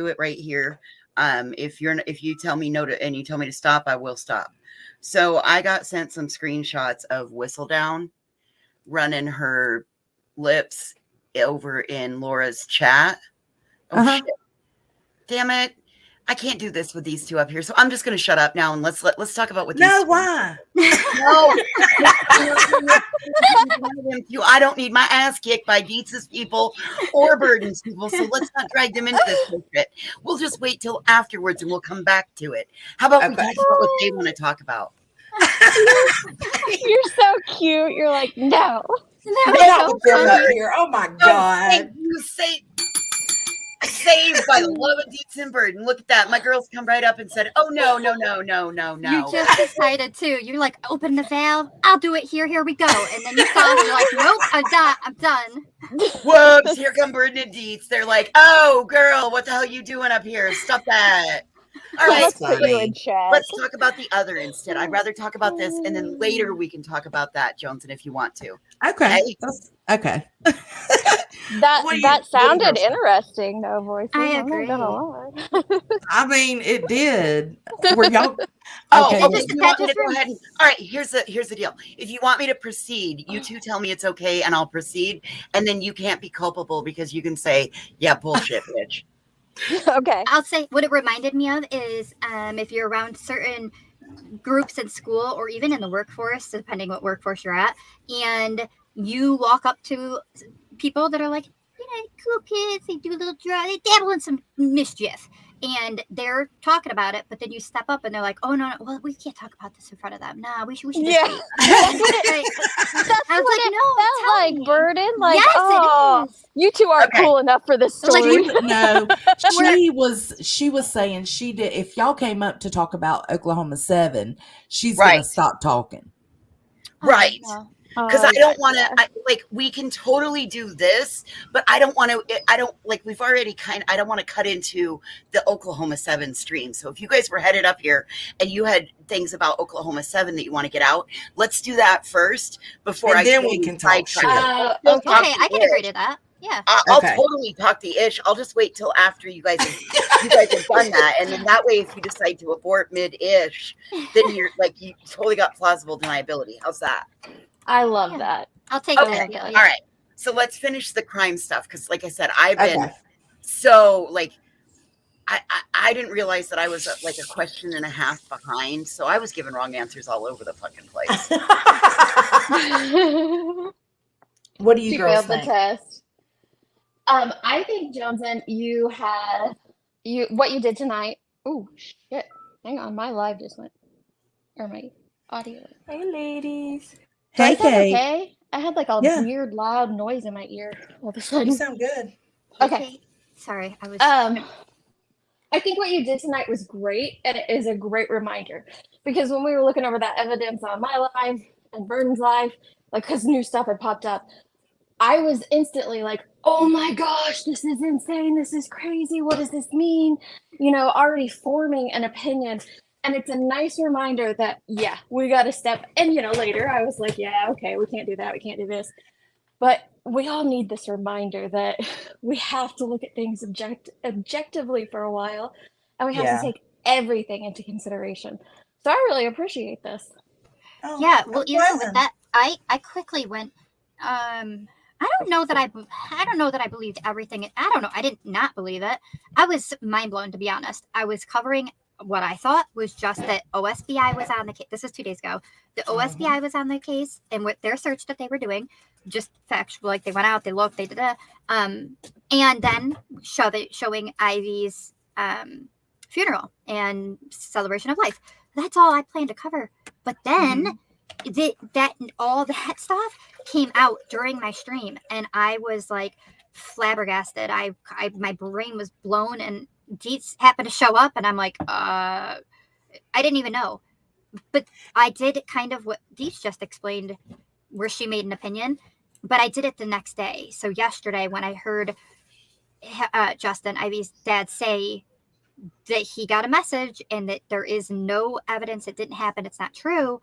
it right here. If you tell me no to and you tell me to stop, I will stop. So I got sent some screenshots of Whistledown running her lips over in Laura's chat. Oh shit. Damn it. I can't do this with these two up here. So I'm just going to shut up now and let's talk about what these No, why? No. I don't need my ass kicked by Dietz's people or Burden's people. So let's not drag them into this bullshit. We'll just wait till afterwards and we'll come back to it. How about we talk about what they want to talk about? You're so cute. You're like, no. Not with them up here. Oh my God. Thank you. Saved by the love of Dietz and Burden. Look at that. My girls come right up and said, oh, no. You just decided to. You're like, open the valve. I'll do it here. Here we go. And then you saw it. You're like, nope, I'm done. Whoops. Here come Burden and Dietz. They're like, oh, girl, what the hell are you doing up here? Stop that. All right, Let's put you in funny. check. let's talk about the other instead. I'd rather talk about this, and then later we can talk about that, Johnson, if you want to. Okay. That's okay. That What do you that sounded girls think? interesting, though, voices. I I'm not gonna lie. I mean, it did. Were y'all Oh, okay? okay. just You that want me to just go ahead? All right. Here's the deal. If you want me to proceed, you two tell me it's okay, and I'll proceed. And then you can't be culpable because you can say, "Yeah, bullshit, bitch." Okay. I'll say what it reminded me of is if you're around certain groups in school or even in the workforce, depending what workforce you're at, and you walk up to people that are like, cool kids, they do a little they dabble in some mischief, and they're talking about it, but then you step up and they're like, oh no, well, we can't talk about this in front of them. Nah, we should just Yeah. wait. That's what it, that's I was what like, it no, felt tell like, me. Burden. Like, Yes, oh, it is. you two aren't Okay. cool enough for this Like, story. No, she was saying she did. If y'all came up to talk about Oklahoma 7, she's gonna Right. stop talking. Right. no. Because I don't want to, like, we can totally do this, but I don't want to, I don't, like, we've already I don't want to cut into the Oklahoma 7 stream. So if you guys were headed up here and you had things about Oklahoma 7 that you want to get out, let's do that first before And I then totally we can talk sidetrack shit. it. We'll talk Okay, the I can ish. agree to that. Yeah. I'll Okay. totally talk the ish. I'll just wait till after you guys have done that, and then that way, if you decide to abort mid-ish, then you're like you totally got plausible deniability. How's that? I love that. I'll take Okay. that deal. All Yeah. right. So let's finish the crime stuff because, like I said, I've been Okay. so like I didn't realize that I was like a question and a half behind, so I was giving wrong answers all over the fucking place. What do you She girls failed the think? test. I think, Johnson, what you did tonight. Oh shit! Hang on, my live just went, or my audio. Hey, ladies. Hey, Is that Kate. okay? I had like a Yeah. weird loud noise in my ear all of a You sudden. sound good. Okay. Sorry, I was. I think what you did tonight was great, and it is a great reminder because when we were looking over that evidence on my live and Burden's live, like because new stuff had popped up, I was instantly like, "Oh my gosh, this is insane! This is crazy! What does this mean?" You know, already forming an opinion. And it's a nice reminder that, yeah, we got to step. And, you know, later I was like, yeah, okay, we can't do that. We can't do this. But we all need this reminder that we have to look at things objectively for a while. And we have Yeah. to take everything into consideration. So I really appreciate this. Oh, Yeah, well, I'm you know, with glad. that, I quickly went. I don't know that I don't know that I believed everything. I don't know. I did not believe it. I was mind blown, to be honest. I was covering what I thought was just that OSBI was on the case. This is 2 days ago. The OSBI was on the case, and with their search that they were doing, just factual, like they went out, they looked, they did it, and then showing Ivy's funeral and celebration of life. That's all I planned to cover. But then all that stuff came out during my stream, and I was like flabbergasted. My brain was blown, and Deets happened to show up, and I'm like, I didn't even know. But I did kind of what Deets just explained, where she made an opinion, but I did it the next day. So yesterday, when I heard Justin, Ivy's dad, say that he got a message and that there is no evidence it didn't happen, it's not true,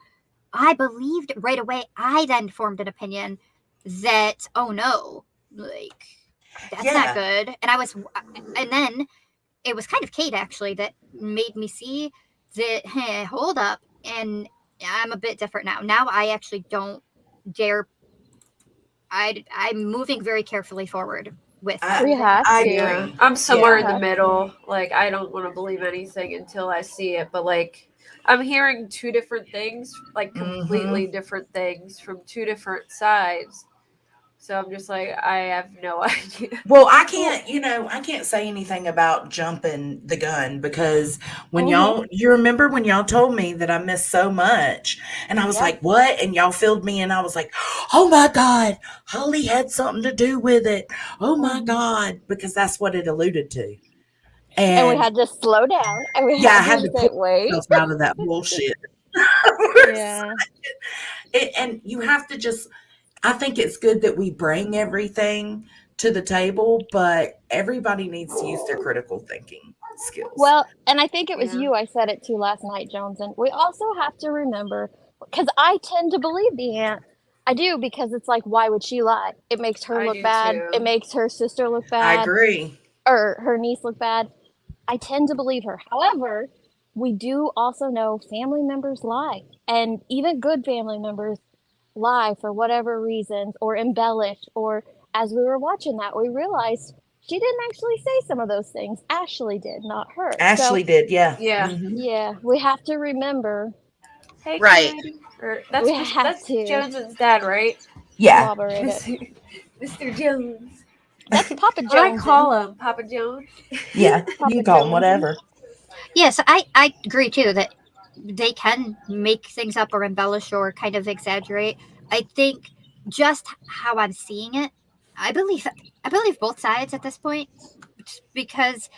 I believed right away. I then formed an opinion that, oh no, like, that's not good. And then it was kind of Kate actually that made me see that, hey, hold up, and I'm a bit different now. Now I actually don't dare. I'm moving very carefully forward with. We have I to. agree. I'm somewhere in Yeah. the middle. Like, I don't want to believe anything until I see it. But, like, I'm hearing two different things, like completely different things from two different sides. So I'm just like, I have no idea. Well, I can't say anything about jumping the gun because when you remember when y'all told me that I missed so much and I was like, what? And y'all filled me in. I was like, oh my God, Holly had something to do with it. Oh my God, because that's what it alluded to. And we had to slow down. And we I had had to to say, pull wait. myself out of that bullshit. Yeah. And you have to just, I think it's good that we bring everything to the table, but everybody needs to use their critical thinking. skills. Well, and I think it was Yeah. you I said it to last night, Jones. And we also have to remember, because I tend to believe the aunt. I do, because it's like, why would she lie? It makes her I look do bad. too. It makes her sister look I bad. agree. Or her niece look bad. I tend to believe her. However, we do also know family members lie. And even good family members lie for whatever reasons or embellish. Or as we were watching that, we realized she didn't actually say some of those things. Ashley did, not her. Ashley did, yeah. Yeah. Mhm. Yeah, we have to remember. Hey, Right. Katie. Or We have that's to Jones's dad, right? Yeah. corroborate it. Mr. Jones. That's Papa What I Jones. call him, Papa Jones. Yeah. You Papa can call him Jones. whatever. Yes, I agree too that they can make things up or embellish or kind of exaggerate. I think just how I'm seeing it, I believe both sides at this point, because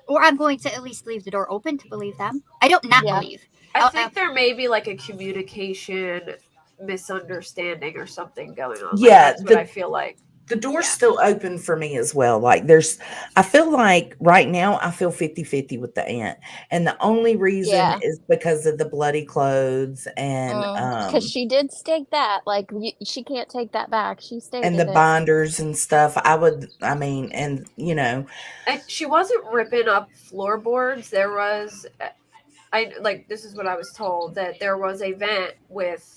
or I'm going to at least leave the door open to believe them. I don't not Yeah. believe. I think there may be like a communication misunderstanding or something going on. Like, Yeah, that's what I feel like. the door's Yeah. still open for me as well. Like I feel like right now I feel 50-50 with the aunt. And the only reason Yeah. is because of the bloody clothes and Because she did state that. Like, she can't take that back. She stated and the it. binders and stuff. And you know, And she wasn't ripping up floorboards. There was, this is what I was told, that there was a vent with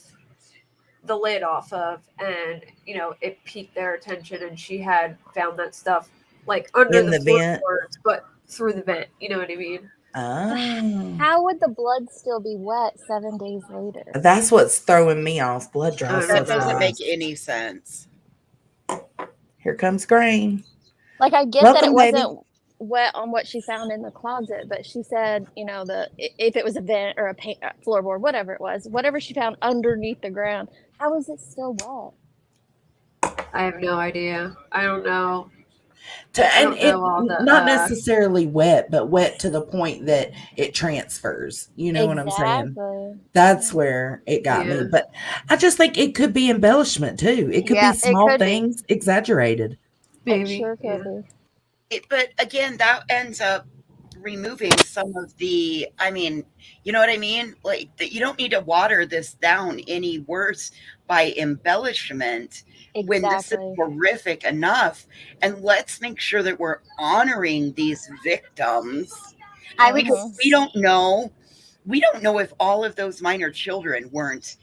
the lid off of, and it piqued their attention, and she had found that stuff like under in the the vent. floorboards, but through the vent. You know what I mean? Oh. How would the blood still be wet 7 days later? That's what's throwing me off. Blood dries so That doesn't make fast. any sense. Here comes Grain. Like, I get that Welcome, it baby. wasn't wet on what she found in the closet, but she said, if it was a vent or a floorboard, whatever it was, whatever she found underneath the ground, how is it still wet? I have no idea. I don't know. And it all the, not necessarily wet, but wet to the point that it transfers. You know what I'm saying? Exactly. That's where it got me. Yeah. But I just think it could be embellishment too. It could Yeah, be it small could be. things exaggerated. Maybe. It sure could be. But again, that ends up removing some of the, you know what I mean? Like, you don't need to water this down any worse by embellishment when this is Exactly. horrific enough. And let's make sure that we're honoring these victims. Because we don't know if all of those minor children weren't,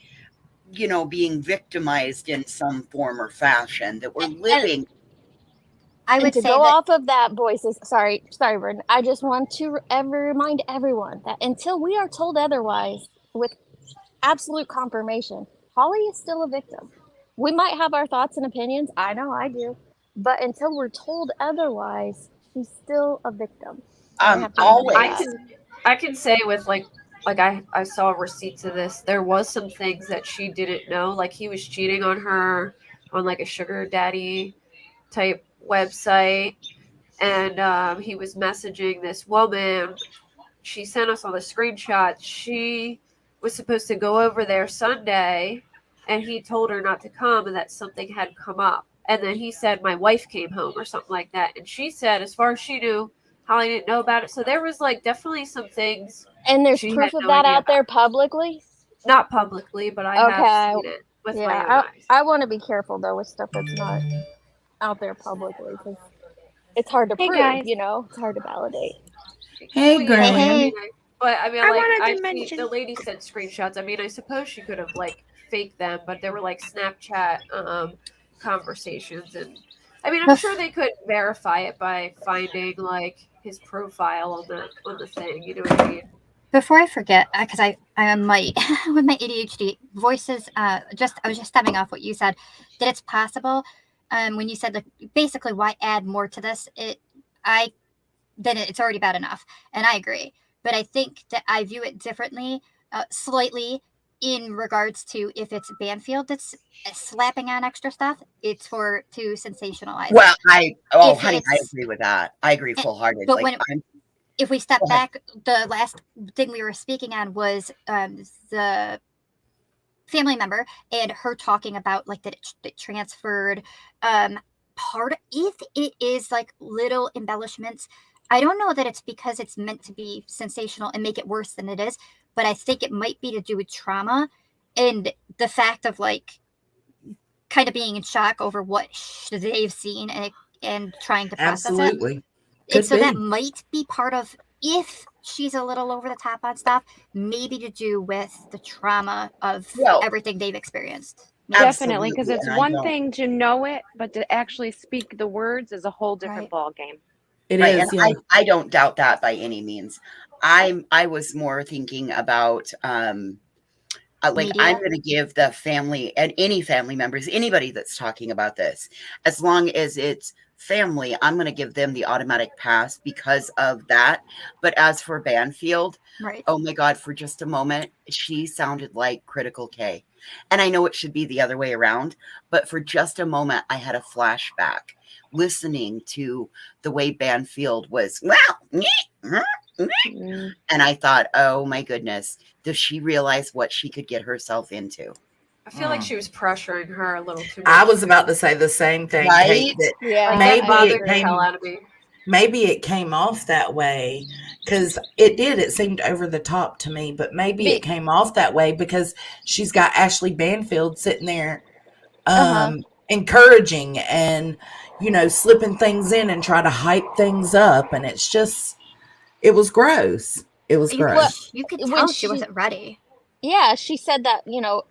being victimized in some form or fashion, that we're living. I would to say go that off of that, voices. Sorry, Vernon. I just want to remind everyone that until we are told otherwise, with absolute confirmation, Holly is still a victim. We might have our thoughts and opinions. I know I do, but until we're told otherwise, she's still a victim. And we have to remember Always. that. I can say with like I saw receipts of this. There was some things that she didn't know. Like, he was cheating on her on like a sugar daddy type website, and he was messaging this woman. She sent us all the screenshots. She was supposed to go over there Sunday, and he told her not to come and that something had come up. And then he said, my wife came home or something like that. And she said, as far as she knew, Holly didn't know about it. So there was like definitely some things. And there's she proof had of no that idea out there about. publicly? Not publicly, but I have seen it with my own eyes. I want to be careful, though, with stuff that's not out there publicly, because it's hard to Hey, prove, guys. It's hard to validate. Hey, Well, Grain. yeah, but I mean, I like, wanted to the mention- lady sent screenshots. I mean, I suppose she could have like faked them, but they were like Snapchat conversations, and I mean, I'm sure they could verify it by finding like his profile on the thing. You know what I mean? before I forget, because I might with my ADHD voices. I was just stemming off what you said, that it's possible. When you said, like, basically, why add more to this? Then it's already bad enough, and I agree. But I think that I view it differently, slightly, in regards to if it's Banfield that's slapping on extra stuff, it's to sensationalize. Well, If honey, I it's- agree with that. I agree full-heartedly. But if we step Go ahead. back, the last thing we were speaking on was the family member and her talking about, like, that it transferred, if it is like little embellishments, I don't know that it's because it's meant to be sensational and make it worse than it is, but I think it might be to do with trauma and the fact of like kind of being in shock over what they've seen and trying to process Absolutely. it. Could And so that be. might be part of, if she's a little over the top on stuff, maybe to do with the trauma of everything they've experienced. Maybe. Definitely, because it's one thing to know it, but to actually speak the words is a whole different ball game. Right, and I don't doubt that by any means. I was more thinking about like Media? I'm going to give the family and any family members, anybody that's talking about this, as long as it's family, I'm going to give them the automatic pass because of that. But as for Banfield, right. Oh my God, for just a moment, she sounded like Critical K. And I know it should be the other way around, but for just a moment, I had a flashback listening to the way Banfield was, and I thought, oh my goodness, does she realize what she could get herself into? I feel like she was pressuring her a little too much. I was about to say the same thing, Right? Kate, that Yeah, maybe that it bothered the hell came, out of me. maybe it came off that way because it did. It seemed over the top to me, but maybe it came off that way because she's got Ashley Banfield sitting there encouraging and, you know, slipping things in and try to hype things up. And it's just, it was gross. It was gross. You could when tell she she- wasn't ready. Yeah, she said that,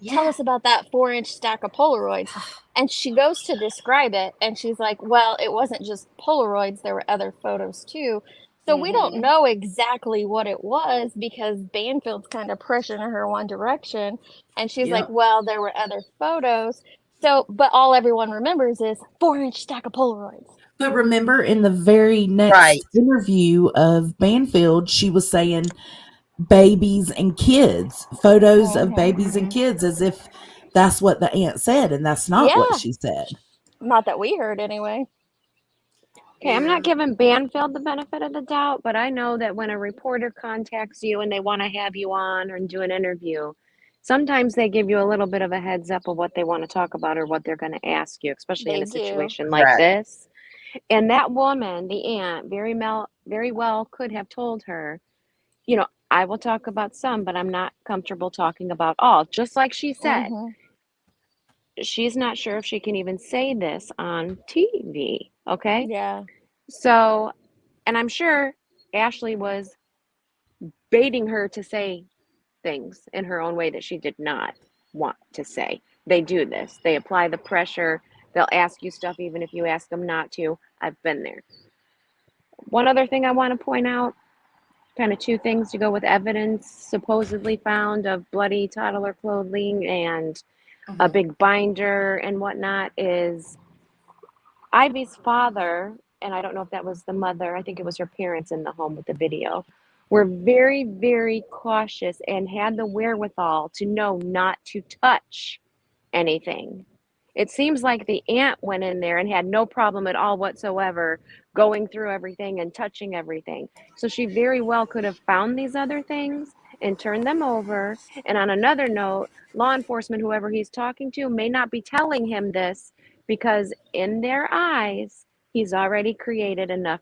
tell us about that 4-inch stack of Polaroids. And she goes to describe it, and she's like, well, it wasn't just Polaroids, there were other photos too. So we don't know exactly what it was because Banfield's kind of pressuring her one direction. And she's like, well, there were other photos. So, but all everyone remembers is 4-inch stack of Polaroids. But remember, in the very next interview of Banfield, she was saying babies and kids, photos of babies and kids, as if that's what the aunt said, and that's not what she said. Not that we heard anyway. Okay, I'm not giving Banfield the benefit of the doubt, but I know that when a reporter contacts you and they want to have you on or do an interview, sometimes they give you a little bit of a heads up of what they want to talk about or what they're going to ask you, especially in a situation like this. And that woman, the aunt, very well could have told her, I will talk about some, but I'm not comfortable talking about all. Just like she said, she's not sure if she can even say this on TV. Okay. Yeah. So, and I'm sure Ashley was baiting her to say things in her own way that she did not want to say. They do this. They apply the pressure. They'll ask you stuff even if you ask them not to. I've been there. One other thing I want to point out, kind of two things to go with evidence supposedly found of bloody toddler clothing and a big binder and whatnot, is Ivy's father, and I don't know if that was the mother, I think it was her parents in the home with the video, were very, very cautious and had the wherewithal to know not to touch anything. It seems like the aunt went in there and had no problem at all whatsoever going through everything and touching everything. So she very well could have found these other things and turned them over. And on another note, law enforcement, whoever he's talking to, may not be telling him this because in their eyes, he's already created enough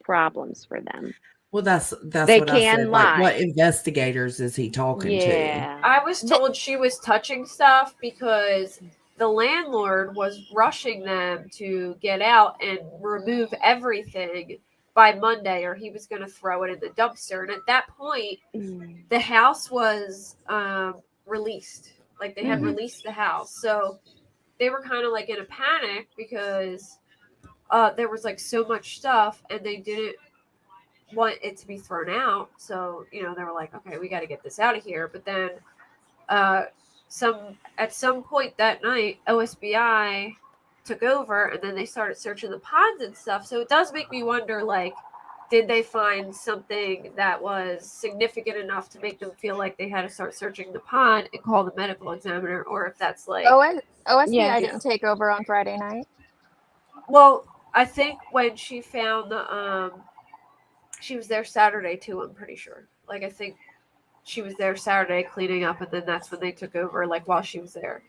problems for them. Well, that's They what I can said. Like, what lie. investigators is he talking to? I was told she was touching stuff because the landlord was rushing them to get out and remove everything by Monday, or he was going to throw it in the dumpster. And at that point, the house was released. Like, they had released the house. So they were kind of like in a panic because there was like so much stuff and they didn't want it to be thrown out. So, they were like, okay, we got to get this out of here. But then at some point that night, OSBI took over and then they started searching the ponds and stuff. So it does make me wonder, like, did they find something that was significant enough to make them feel like they had to start searching the pond and call the medical examiner, or if that's like OSBI didn't take over on Friday night. Well, I think when she found she was there Saturday too, I'm pretty sure. Like, I think she was there Saturday cleaning up, and then that's when they took over, like, while she was there.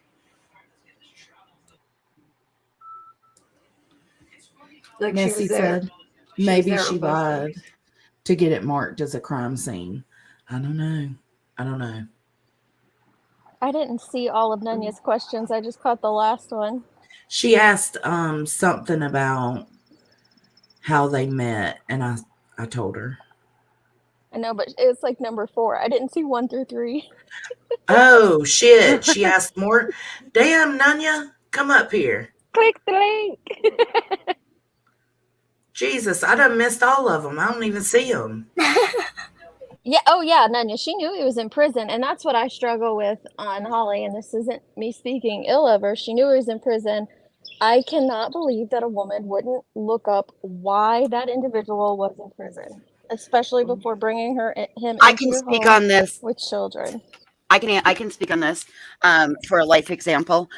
Like she Nessie was there. said She was maybe there she on both lied days. to get it marked as a crime scene. I don't know. I don't know. I didn't see all of Nunya's questions. I just caught the last one. She asked something about how they met, and I told her. I know, but it's like number 4. I didn't see 1 through 3. Oh shit! She asked more. Damn, Nunya, come up here. Click the link. Jesus, I done missed all of them. I don't even see them. Yeah. Oh, yeah, Nunya. She knew he was in prison, and that's what I struggle with on Holly. And this isn't me speaking ill of her. She knew he was in prison. I cannot believe that a woman wouldn't look up why that individual was in prison, especially before bringing him I into can your speak home on this. with children. I can speak on this for a life example.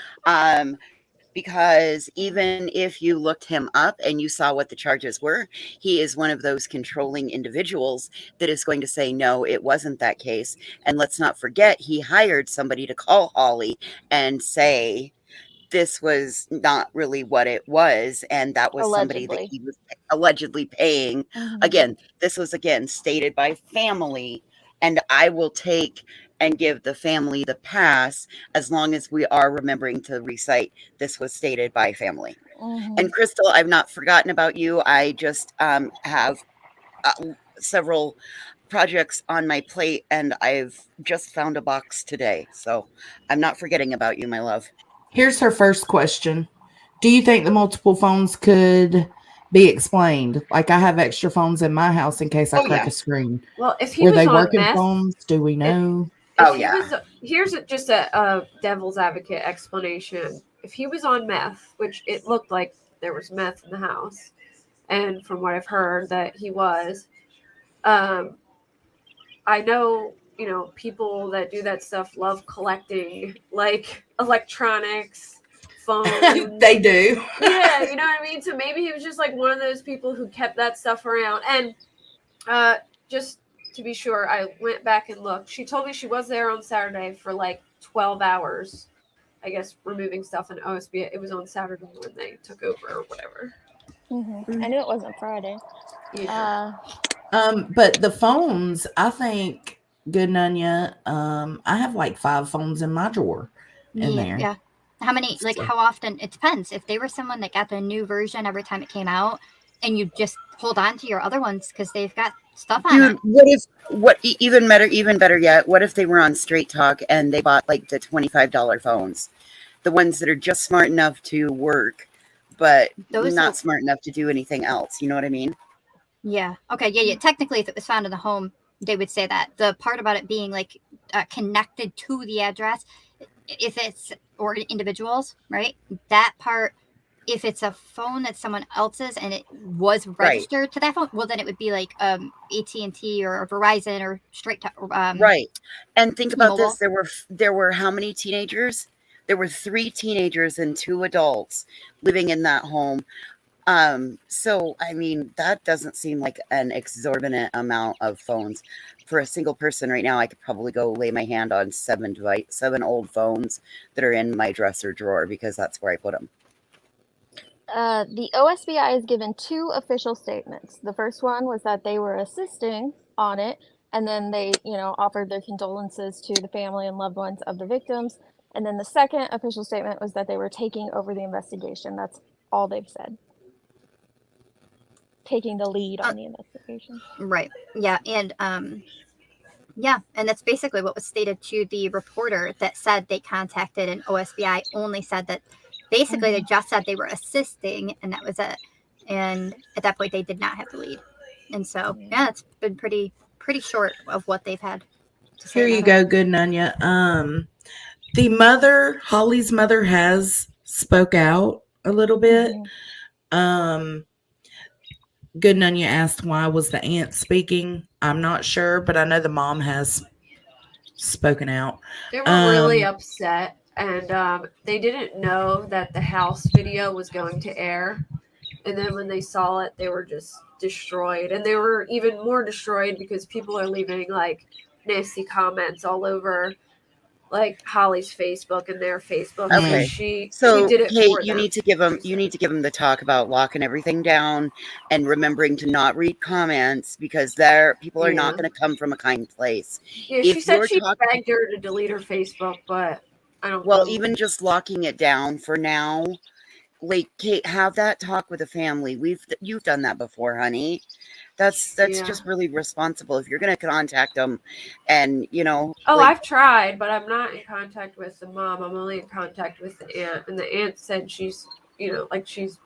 Because even if you looked him up and you saw what the charges were, he is one of those controlling individuals that is going to say, no, it wasn't that case. And let's not forget, he hired somebody to call Holly and say, this was not really what it was. And that was somebody that Allegedly. he was allegedly paying. Again, this was, again, stated by family. And I will take and give the family the pass as long as we are remembering to recite this was stated by family. And Crystal, I've not forgotten about you. I just have several projects on my plate, and I've just found a box today. So I'm not forgetting about you, my love. Here's her first question. Do you think the multiple phones could be explained? Like I have extra phones in my house in case I Oh, crack yeah. a screen. Well, if he Were was they on working meth, phones? Do we know? if Oh, he yeah. was, here's just a devil's advocate explanation. If he was on meth, which it looked like there was meth in the house, and from what I've heard that he was, I know, you know, people that do that stuff love collecting like electronics, phones. They do. Yeah, you know what I mean? So maybe he was just like one of those people who kept that stuff around. And just to be sure, I went back and looked. She told me she was there on Saturday for like 12 hours, I guess, removing stuff in OSB. It was on Saturday when they took over or whatever. I knew it wasn't Friday. But the phones, I think, good Nunya, I have like 5 phones in my drawer in there. Yeah. How many, like, how often? It depends. If they were someone that got the new version every time it came out, and you just hold on to your other ones because they've got stuff on Dude, it. even better yet, what if they were on Straight Talk and they bought like the $25 phones? The ones that are just smart enough to work, but not smart enough to do anything else. You know what I mean? Yeah. Okay. Yeah. Technically, if it was found in the home, they would say that. The part about it being like connected to the address, if it's or individuals, right? That part, if it's a phone that's someone else's and it was registered to that phone, well, then it would be like AT&T or Verizon or Straight Talk. Right. And think about T-Mobile. this: there were how many teenagers? There were 3 teenagers and 2 adults living in that home. So I mean, that doesn't seem like an exorbitant amount of phones for a single person. Right now, I could probably go lay my hand on 7 old phones that are in my dresser drawer because that's where I put them. The OSBI has given 2 official statements. The first one was that they were assisting on it, and then they, offered their condolences to the family and loved ones of the victims. And then the second official statement was that they were taking over the investigation. That's all they've said. Taking the lead on the investigation. Right. Yeah. And and that's basically what was stated to the reporter that said they contacted an OSBI, only said that basically they just said they were assisting and that was it. And at that point they did not have the lead. And so it's been pretty short of what they've had to say. Here you go, good Nunya. The mother, Holly's mother, has spoke out a little bit. Good Nunya asked why was the aunt speaking. I'm not sure, but I know the mom has spoken out. They were really upset, and they didn't know that the house video was going to air. And then when they saw it, they were just destroyed. And they were even more destroyed because people are leaving like nasty comments all over like Holly's Facebook and their Facebook. Okay. Like she So, did it Kate, for you them. need to give them. You need to give them the talk about locking everything down and remembering to not read comments because people are not Yeah. going to come from a kind place. Yeah, she If said you're she talking, begged her to delete her Facebook, but I don't well, know. even just locking it down for now, like Kate, have that talk with the family. You've done that before, honey. That's Yeah. just really responsible. If you're going to contact them, and Oh, like, I've tried, but I'm not in contact with the mom. I'm only in contact with the aunt, and the aunt said she's, like she's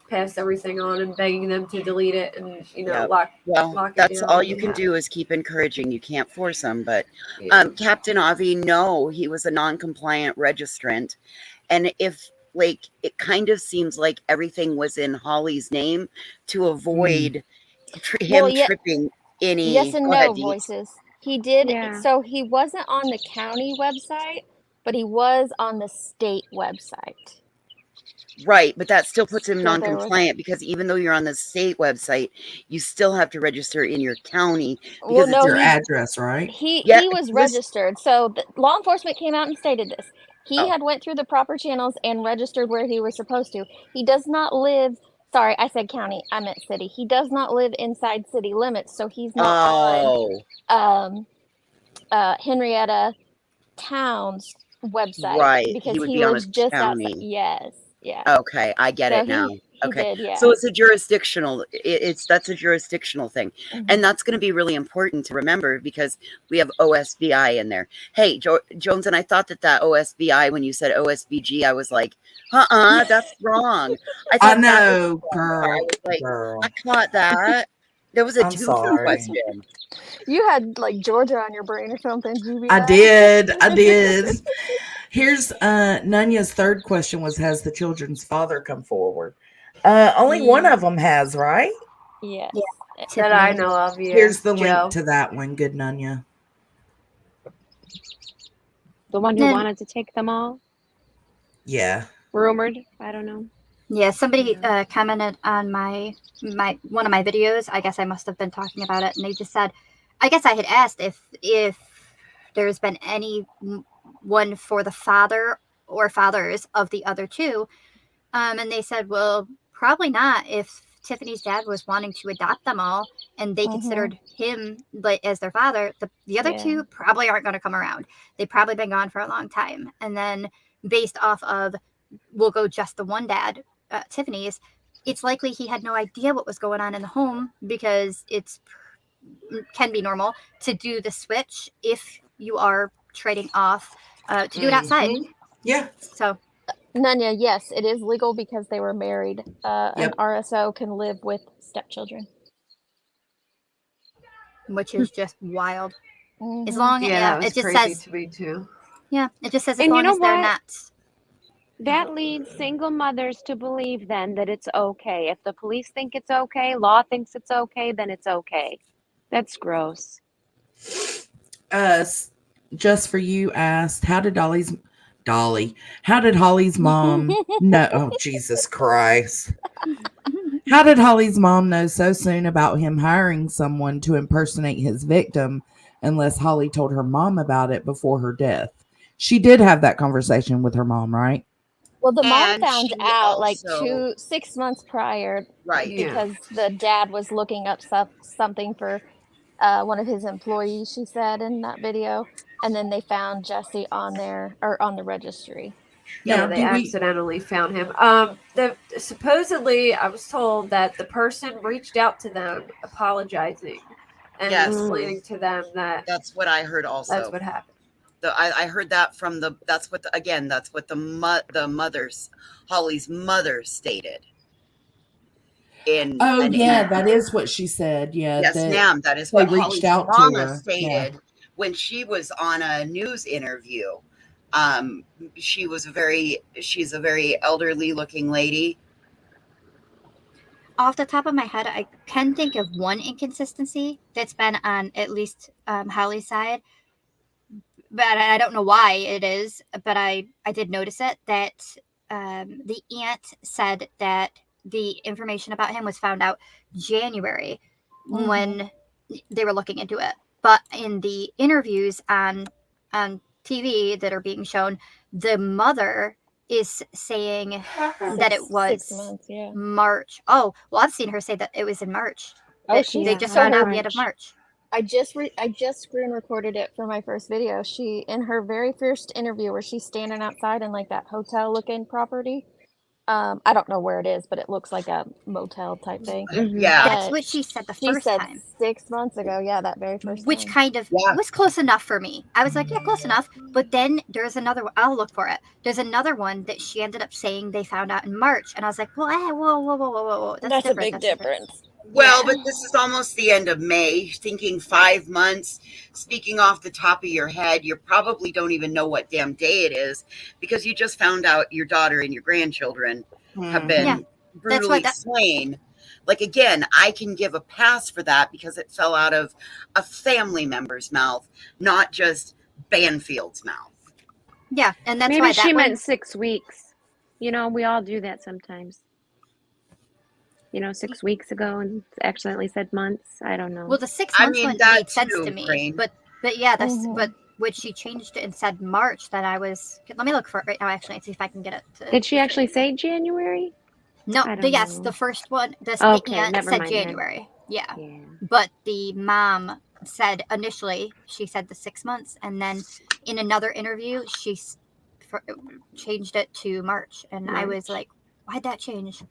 passed everything on and begging them to delete it and yeah. lock Well, it that's down. all when you they can have do it. is keep encouraging. You can't force them. But Yeah. Captain Avi, no, he was a non-compliant registrant, and if like it kind of seems like everything was in Holly's name to avoid him tripping any. Yes and Go ahead, no, Deets. voices. He did. Yeah. So he wasn't on the county website, but he was on the state website. Right, but that still puts him So there was- non-compliant because even though you're on the state website, you still have to register in your county because Well, it's no, Your address, right? he Yeah, was he was- registered. So the law enforcement came out and stated this. He Oh. had went through the proper channels and registered where he was supposed to. He does not live. Sorry, I said county. I meant city. He does not live inside city limits, so he's not on Henrietta Town's website, Right, because he would he be on lives a just outside. county. Yes, yeah. Okay, I get So it now. he Okay, did, yeah. so it's a jurisdictional. That's a jurisdictional thing, Mhm. and that's going to be really important to remember because we have OSBI in there. Hey, Jones, and I thought that OSBI, when you said OSBG, I was like, that's wrong. I thought that know, was girl. I was like, Girl. I caught that. That was a I'm two-for sorry. question. You had like Georgia on your brain or something, GBI. I did. Here's Nunya's third question was, has the children's father come forward? Only one of them has, right? Yes. That I know of. Yeah. Here's the Joe. link to that one. Good, Nunya. The one who Then- wanted to take them all? Yeah. Rumored? I don't know. Yeah, somebody commented on my one of my videos. I guess I must have been talking about it, and they just said, I guess I had asked if there's been any one for the father or fathers of the other two, and they said, well, probably not. If Tiffany's dad was wanting to adopt them all, and they considered him like as their father, the other two probably aren't going to come around. They've probably been gone for a long time, and then based off of, we'll go just the one dad. Tiffany's, it's likely he had no idea what was going on in the home because can be normal to do the switch if you are trading off to do it outside. Yeah. So, Nunya, yes, it is legal because they were married. An RSO can live with stepchildren, which is just wild. As Mhm. long as that was it just crazy says to me too. Yeah, it just says as And you long know as they're what? not. That leads single mothers to believe then that it's okay. If the police think it's okay, law thinks it's okay, then it's okay. That's gross. Just for you asked, how did Holly's mom know? Oh, Jesus Christ. How did Holly's mom know so soon about him hiring someone to impersonate his victim unless Holly told her mom about it before her death? She did have that conversation with her mom, right? Well, the mom And found she out like also- 6 months prior, Right. Because the dad was looking up something for one of his employees. She said in that video, and then they found Jesse on there or on the registry. Yeah, they accidentally found him. Supposedly, I was told that the person reached out to them, apologizing and explaining to them that that's what I heard. Also, that's what happened. I heard that from that's what the mother's Holly's mother stated. That is what she said. Yeah. Yes, ma'am. That is they what reached Holly's out to mama her. stated when she was on a news interview. She's a very elderly looking lady. Off the top of my head, I can think of one inconsistency that's been on at least Holly's side, but I don't know why it is. But I did notice it, that the aunt said that the information about him was found out January when they were looking into it. But in the interviews on TV that are being shown, the mother is saying that it was 6 months, yeah. March. Oh, well, I've seen her say that it was in March. Oh, That she they just so found out her- the end of March. I just screen recorded it for my first video. She, in her very first interview where she's standing outside in like that hotel looking property. I don't know where it is, but it looks like a motel type thing. Yeah. That's But what she said the she first said time. 6 months ago. Yeah, that very first Which time. kind of was close enough for me. I was like, yeah, close enough. But then there's another one. I'll look for it. There's another one that she ended up saying they found out in March. And I was like, well, whoa. That's a different. big That's difference. Well, but this is almost the end of May. Thinking 5 months, speaking off the top of your head, you probably don't even know what damn day it is because you just found out your daughter and your grandchildren have been Yeah, brutally slain. Like, again, I can give a pass for that because it fell out of a family member's mouth, not just Banfield's mouth. Yeah, and that's Maybe why she that meant one, 6 weeks. You know, we all do that sometimes. You know, 6 weeks ago and accidentally said months. I don't know. well, the 6 months one that made sense too, to me. Crane. But yeah, that's Mhm. but when she changed it and said March, that I was. Let me look for it right now. Actually, and see if I can get it. Did she actually say January? No, I don't yes, know. the first one, the Okay, aunt never said mind then. January. Yeah. Yeah. But the mom said initially, she said the 6 months. And then in another interview, she changed it to March. And I was like, why'd that change?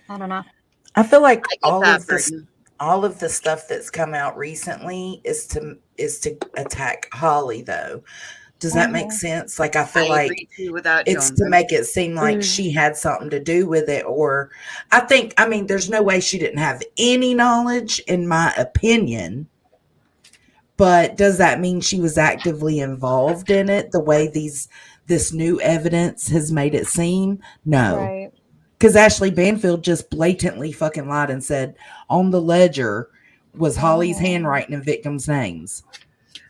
I don't know. I feel like I get that, Brittany. all of the stuff that's come out recently is to attack Holly, though. Does that make sense? Like, I feel I like agree too with that, it's Jonesy. to make it seem like she had something to do with it, or I mean, there's no way she didn't have any knowledge, in my opinion. But does that mean she was actively involved in it the way this new evidence has made it seem? No. Right. Because Ashley Banfield just blatantly fucking lied and said on the ledger was Holly's handwriting and victims' names.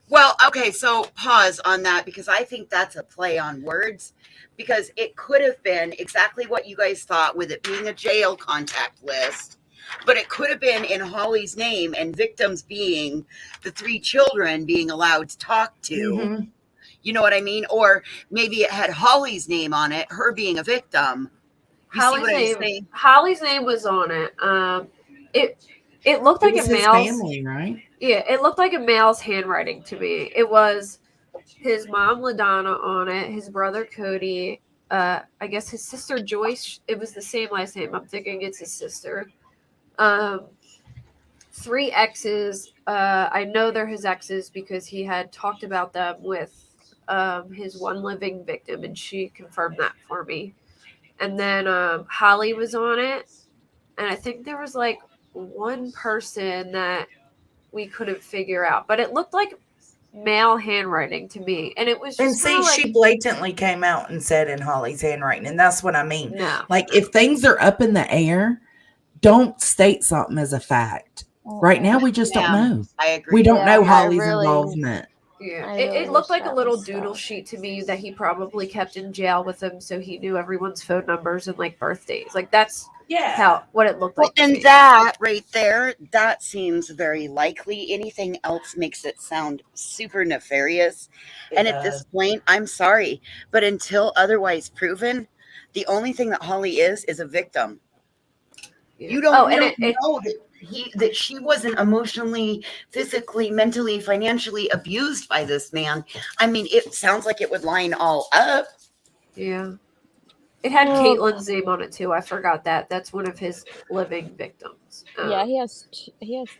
Well, okay, so pause on that because I think that's a play on words because it could have been exactly what you guys thought with it being a jail contact list, but it could have been in Holly's name and victims being the 3 children being allowed to talk to. Mm-hmm. You know what I mean? Or maybe it had Holly's name on it, her being a victim. You see what I'm saying? Holly's name was on it. It looked like It was a his male's family, right? Yeah, it looked like a male's handwriting to me. It was his mom LaDonna on it, his brother Cody, I guess his sister Joyce. It was the same last name. I'm thinking it's his sister. 3 exes. I know they're his exes because he had talked about them with his one living victim, and she confirmed that for me. And then Holly was on it, and I think there was like one person that we couldn't figure out, but it looked like male handwriting to me, and it was just And see, like, she blatantly came out and said in Holly's handwriting, and that's what I mean. No. Like, if things are up in the air, don't state something as a fact. Right now, we just don't know. I agree. We don't Yeah, know I Holly's really- involvement. Yeah, I it really looked wish like a that little was doodle stopped. sheet to me that he probably kept in jail with him, so he knew everyone's phone numbers and like birthdays. Like that's what it looked Well, like. to and me. that right there, that seems very likely. Anything else makes it sound super nefarious. And at this point, I'm sorry, but until otherwise proven, the only thing that Holly is a victim. You don't know that she wasn't emotionally, physically, mentally, financially abused by this man. I mean, it sounds like it would line all up. Yeah. It had Caitlin's name on it too. I forgot that. That's one of his living victims. Yeah, he has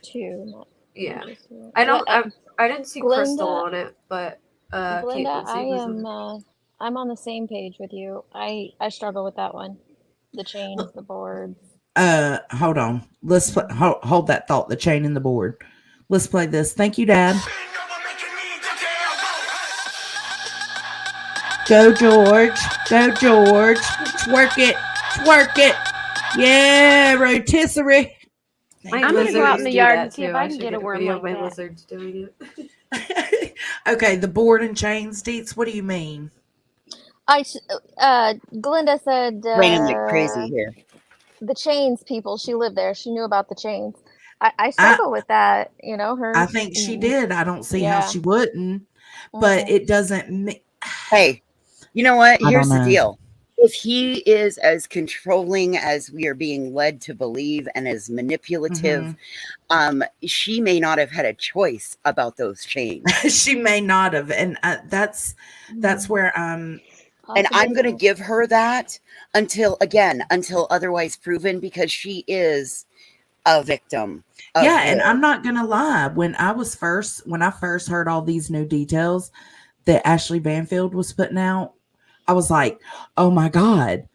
2. Not Yeah. just one. I don't. Yeah, I didn't see Crystal Glenda- on it, but Glenda, Caitlin's I name was on it. I'm on the same page with you. I struggle with that one. The chains, the boards. Hold on. Let's hold that thought. The chain and the board. Let's play this. Thank you, Dad. Go George. Go George. Twerk it. Twerk it. Yeah, rotisserie. I'm gonna go out in the yard and see if I can get a worm like my that. lizards doing it. Okay, the board and chains, Deets. What do you mean? Glenda said Raining like crazy here. the chains people. She lived there. She knew about the chains. I struggle with that. You know, her. I think she did. I don't see how Yeah. she wouldn't. but it doesn't. Hey, you know what? I Here's don't the know. deal. If he is as controlling as we are being led to believe and as manipulative, she may not have had a choice about those chains. She may not have, and that's where And I'm going to give her that until otherwise proven, because she is a victim. Yeah, and I'm not gonna lie. When I first heard all these new details that Ashley Banfield was putting out, I was like, oh my God.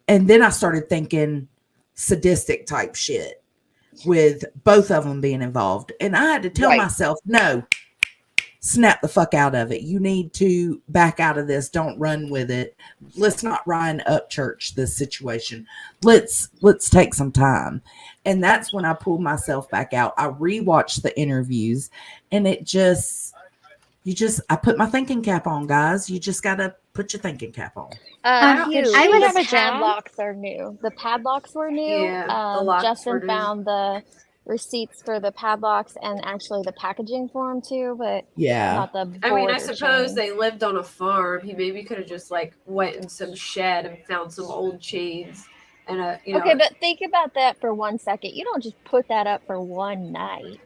And then I started thinking sadistic type shit with both of them being involved. And I had to tell myself, no, snap the fuck out of it. You need to back out of this. Don't run with it. Let's not Ryan Upchurch this situation. Let's take some time. And that's when I pulled myself back out. I rewatched the interviews, and I put my thinking cap on, guys. You just gotta put your thinking cap on. The padlocks are new. The padlocks were new. Yeah, the locks Justin were new. found the receipts for the padlocks and actually the packaging for them too, but not the I mean, I board or suppose chain. they lived on a farm. He maybe could have just like went in some shed and found some old chains and Okay, but think about that for 1 second. You don't just put that up for one night.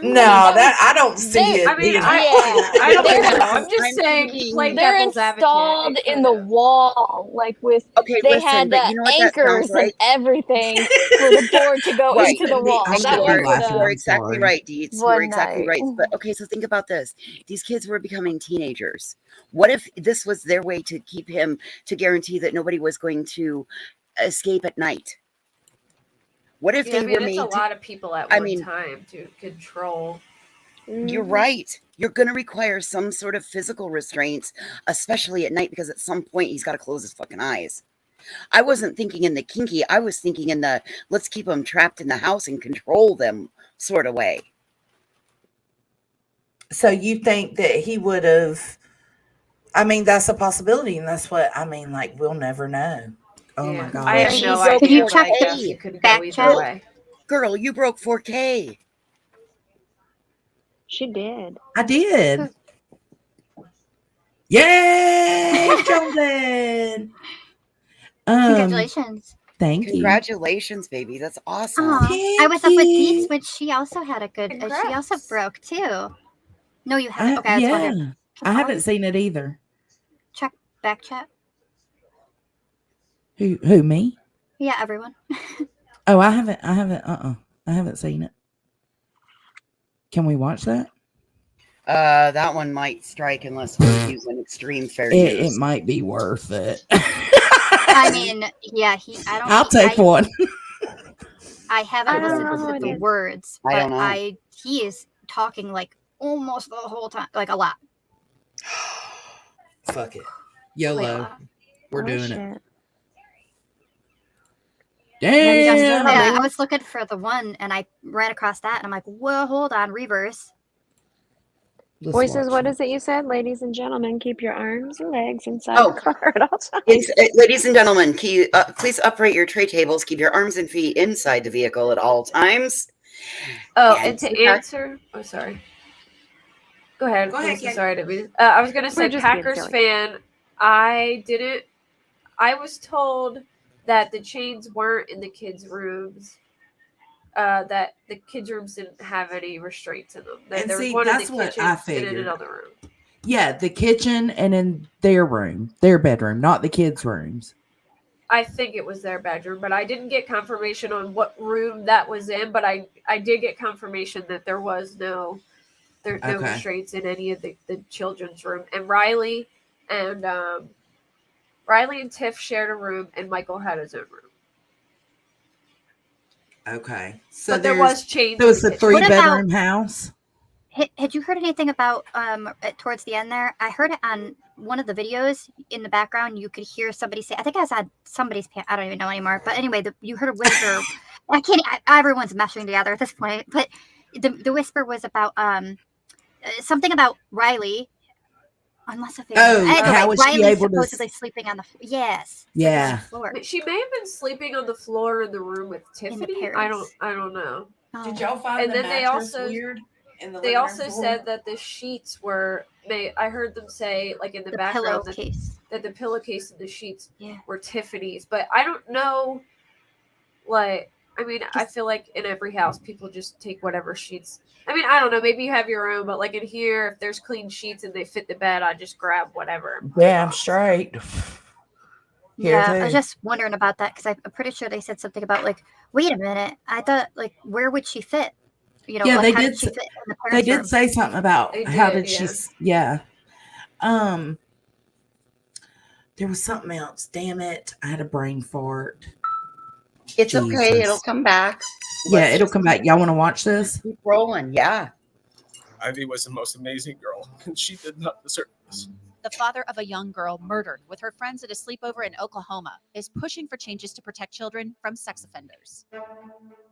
No, I don't see it. I mean, I don't know. I'm just saying, play they're devil's advocate. installed in the wall, like with they listen, had but you know what that anchors sounds like? and everything for the board to go into the wall. You are exactly right, Deets. You are one exactly night. right. But okay, so think about this. These kids were becoming teenagers. What if this was their way to keep him, to guarantee that nobody was going to escape at night? What if they were it's made a to- lot of people at one time to control. You're right. You're going to require some sort of physical restraints, especially at night, because at some point he's got to close his fucking eyes. I wasn't thinking in the kinky. I was thinking in the let's keep them trapped in the house and control them sort of way. So you think that he would have? I mean, that's a possibility, and that's what I mean. Like, we'll never know. Oh my God! I have no idea, but I guess it could go either way. Girl, you broke 4K. She did. I did. Yay, Jordan! Congratulations. Thank you. Congratulations, baby. That's awesome. I was up with Deets, which she also had a good. She also broke too. No, you haven't. Okay, I was wondering. I haven't seen it either. Check back chat. Who me? Yeah, everyone. Oh, I haven't. I haven't seen it. Can we watch that? That one might strike unless we're using extreme fair use. It might be worth it. I mean, yeah, I'll take one. I haven't listened to the words, I but don't know. he is talking like almost the whole time, like a lot. Fuck it. YOLO. We're doing it. Damn. I was looking for the one and I ran across that and I'm like, well, hold on, reverse. Voices, what is it you said? Ladies and gentlemen, keep your arms and legs inside the car at all times. Ladies and gentlemen, please upright your tray tables. Keep your arms and feet inside the vehicle at all times. Oh, and to answer, oh, sorry. Go ahead. I'm so sorry to be. I was going to say, Packers fan. I was told that the chains weren't in the kids' rooms. That the kids' rooms didn't have any restraints in them. There was one in the kitchen and in another room. Yeah, the kitchen and in their room, their bedroom, not the kids' rooms. I think it was their bedroom, but I didn't get confirmation on what room that was in. But I did get confirmation that there was no restraints in any of the children's room. And Riley and Tiff shared a room, and Michael had his own room. Okay, so but there was chains. There was a 3-bedroom house. Had you heard anything about towards the end there? I heard it on one of the videos in the background. You could hear somebody say, I think I was on somebody's I don't even know anymore. But anyway, you heard a whisper. Everyone's meshing together at this point. But the whisper was about something about Riley. Unless if how was she able to supposedly sleeping on the floor? Yes. Yeah. Floor. She may have been sleeping on the floor in the room with Tiffany. I don't know. Did y'all find and the then they mattress also weird in the They living also room said that the sheets were. I heard them say, like in the background, that the pillowcase and the sheets were Tiffany's. But I don't know. Like, I mean, I feel like in every house, people just take whatever sheets. I mean, I don't know. Maybe you have your own, but like in here, if there's clean sheets and they fit the bed, I just grab whatever. and put it Damn on. straight. Yeah, I was just wondering about that because I'm pretty sure they said something about like, wait a minute, I thought like where would she fit? You know, Yeah, like they how did. did she fit in the They parents' did room? say something about They how did, did she? yeah. Yeah. There was something else. Damn it! I had a brain fart. It's okay. It'll come back. Yeah, Let's it'll just come back. Y'all want to watch this? keep rolling. Yeah. Ivy was the most amazing girl, and she did not deserve this. The father of a young girl murdered with her friends at a sleepover in Oklahoma is pushing for changes to protect children from sex offenders.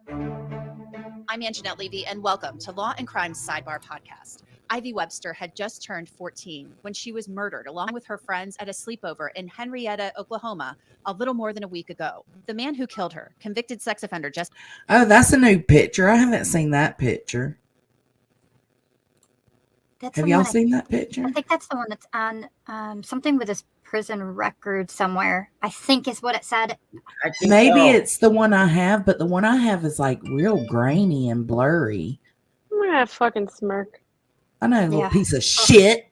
I'm Anjanette Levy, and welcome to Law and Crime's Sidebar Podcast. Ivy Webster had just turned 14 when she was murdered along with her friends at a sleepover in Henrietta, Oklahoma, a little more than a week ago. The man who killed her, convicted sex offender just... Oh, that's a new picture. I haven't seen that picture. That's Have the y'all one seen that picture? I think that's the one that's on something with his prison record somewhere. I think is what it said. I think Maybe so. it's the one I have, but the one I have is like real grainy and blurry. I'm gonna fucking smirk. I know, little Yeah. piece of shit.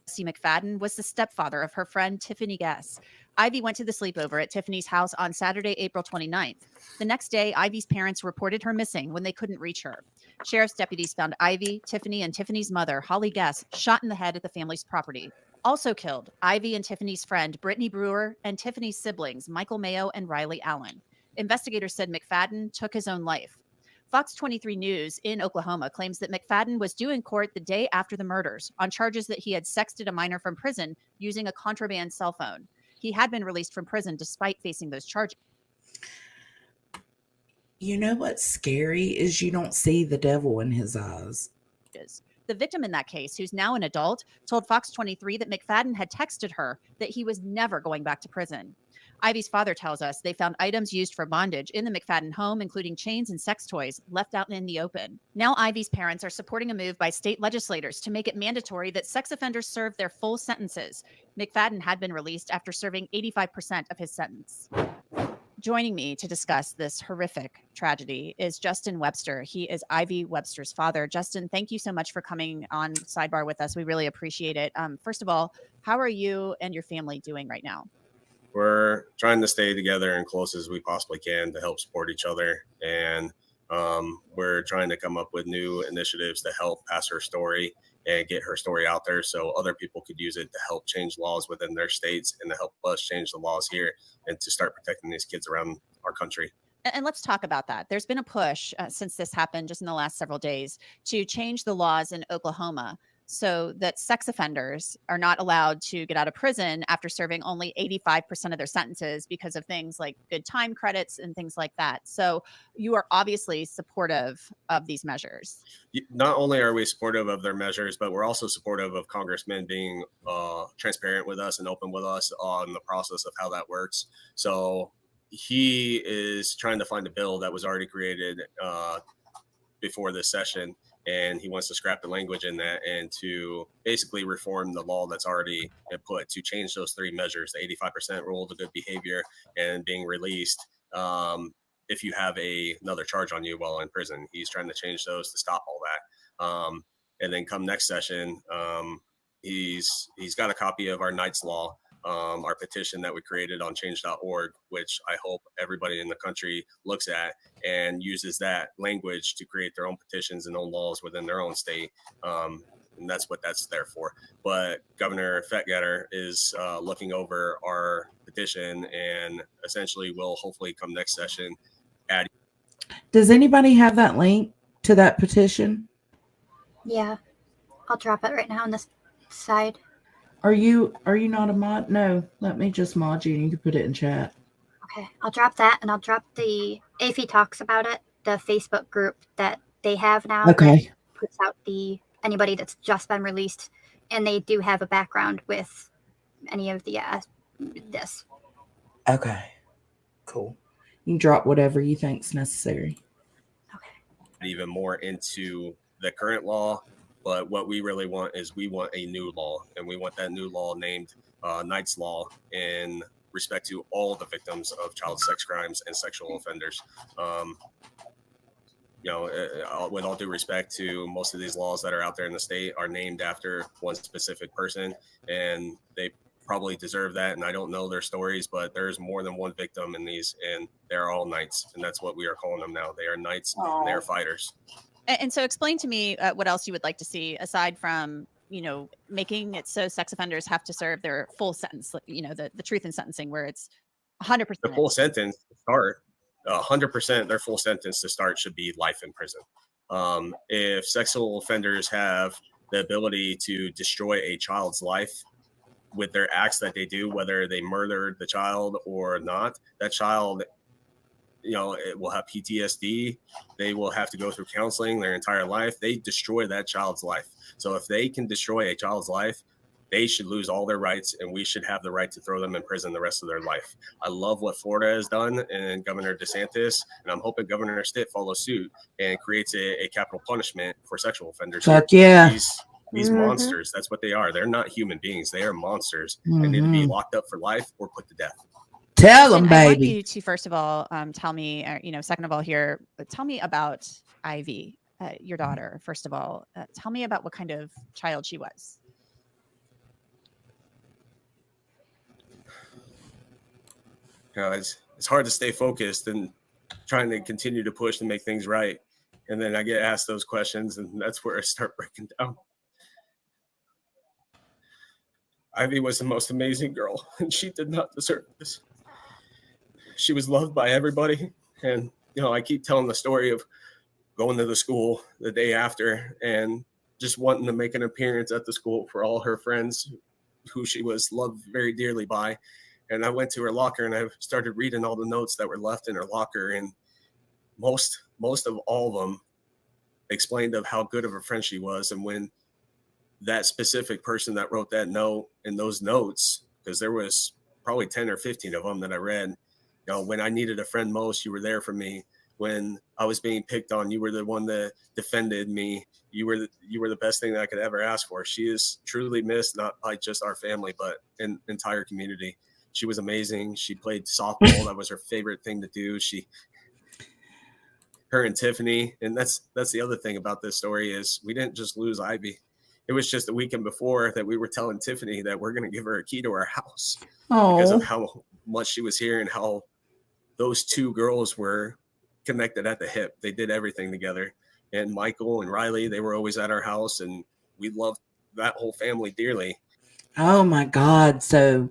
Jesse McFadden was the stepfather of her friend Tiffany Guess. Ivy went to the sleepover at Tiffany's house on Saturday, April 29th. The next day, Ivy's parents reported her missing when they couldn't reach her. Sheriff's deputies found Ivy, Tiffany, and Tiffany's mother, Holly Guess, shot in the head at the family's property. Also killed, Ivy and Tiffany's friend, Brittany Brewer, and Tiffany's siblings, Michael Mayo and Riley Allen. Investigators said McFadden took his own life. Fox 23 News in Oklahoma claims that McFadden was due in court the day after the murders on charges that he had sexted a minor from prison using a contraband cell phone. He had been released from prison despite facing those charges. You know what's scary is you don't see the devil in his eyes. The victim in that case, who's now an adult, told Fox 23 that McFadden had texted her that he was never going back to prison. Ivy's father tells us they found items used for bondage in the McFadden home, including chains and sex toys, left out in the open. Now Ivy's parents are supporting a move by state legislators to make it mandatory that sex offenders serve their full sentences. McFadden had been released after serving 85% of his sentence. Joining me to discuss this horrific tragedy is Justin Webster. He is Ivy Webster's father. Justin, thank you so much for coming on Sidebar with us. We really appreciate it. First of all, how are you and your family doing right now? We're trying to stay together and close as we possibly can to help support each other. And we're trying to come up with new initiatives to help pass her story and get her story out there so other people could use it to help change laws within their states and to help us change the laws here and to start protecting these kids around our country. And let's talk about that. There's been a push since this happened just in the last several days to change the laws in Oklahoma so that sex offenders are not allowed to get out of prison after serving only 85% of their sentences because of things like good time credits and things like that. So you are obviously supportive of these measures. Not only are we supportive of their measures, but we're also supportive of congressmen being transparent with us and open with us on the process of how that works. So he is trying to find a bill that was already created before this session, and he wants to scrap the language in that and to basically reform the law that's already been put to change those three measures, the 85% rule, the good behavior, and being released if you have another charge on you while in prison. He's trying to change those to stop all that. And then come next session, he's got a copy of our Knight's Law, our petition that we created on change.org, which I hope everybody in the country looks at and uses that language to create their own petitions and own laws within their own state. And that's what that's there for. But Governor Fettgetter is looking over our petition and essentially will hopefully come next session add. Does anybody have that link to that petition? Yeah, I'll drop it right now on this side. Are you not a mod? No, let me just mod you and you can put it in chat. Okay, I'll drop that, and I'll drop the AFI Talks About It, the Facebook group that they have now. Okay. That puts out anybody that's just been released, and they do have a background with any of the this. Okay, cool. You can drop whatever you think's necessary. even more into the current law. But what we really want is we want a new law, and we want that new law named Knight's Law in respect to all the victims of child sex crimes and sexual offenders. With all due respect to most of these laws that are out there in the state are named after one specific person, and they probably deserve that. And I don't know their stories, but there's more than one victim in these, and they're all knights, and that's what we are calling them now. They are knights, and they are fighters. And so explain to me what else you would like to see aside from, making it so sex offenders have to serve their full sentence, the truth in sentencing where it's 100%. The full sentence to start, 100%, their full sentence to start should be life in prison. If sexual offenders have the ability to destroy a child's life with their acts that they do, whether they murdered the child or not, that child, it will have PTSD. They will have to go through counseling their entire life. They destroy that child's life. So if they can destroy a child's life, they should lose all their rights, and we should have the right to throw them in prison the rest of their life. I love what Florida has done and Governor DeSantis, and I'm hoping Governor Stitt follows suit and creates a capital punishment for sexual offenders. Fuck yeah. These monsters, that's what they are. They're not human beings. They are monsters. They need to be locked up for life or put to death. Tell them, I want baby. you to first of all tell me, second of all here, tell me about Ivy, your daughter. First of all, tell me about what kind of child she was. It's hard to stay focused and trying to continue to push to make things right. And then I get asked those questions, and that's where I start breaking down. Ivy was the most amazing girl, and she did not deserve this. She was loved by everybody. And, I keep telling the story of going to the school the day after and just wanting to make an appearance at the school for all her friends who she was loved very dearly by. And I went to her locker and I started reading all the notes that were left in her locker. And most of all of them explained of how good of a friend she was. And when that specific person that wrote that note in those notes, because there was probably 10 or 15 of them that I read, when I needed a friend most, you were there for me. When I was being picked on, you were the one that defended me. You were the best thing that I could ever ask for. She is truly missed, not by just our family, but an entire community. She was amazing. She played softball. That was her favorite thing to do. Her and Tiffany. And that's the other thing about this story is we didn't just lose Ivy. It was just a weekend before that we were telling Tiffany that we're going to give her a key to our house because of how much she was here and how those two girls were connected at the hip. They did everything together. And Michael and Riley, they were always at our house, and we loved that whole family dearly. Oh my God. So,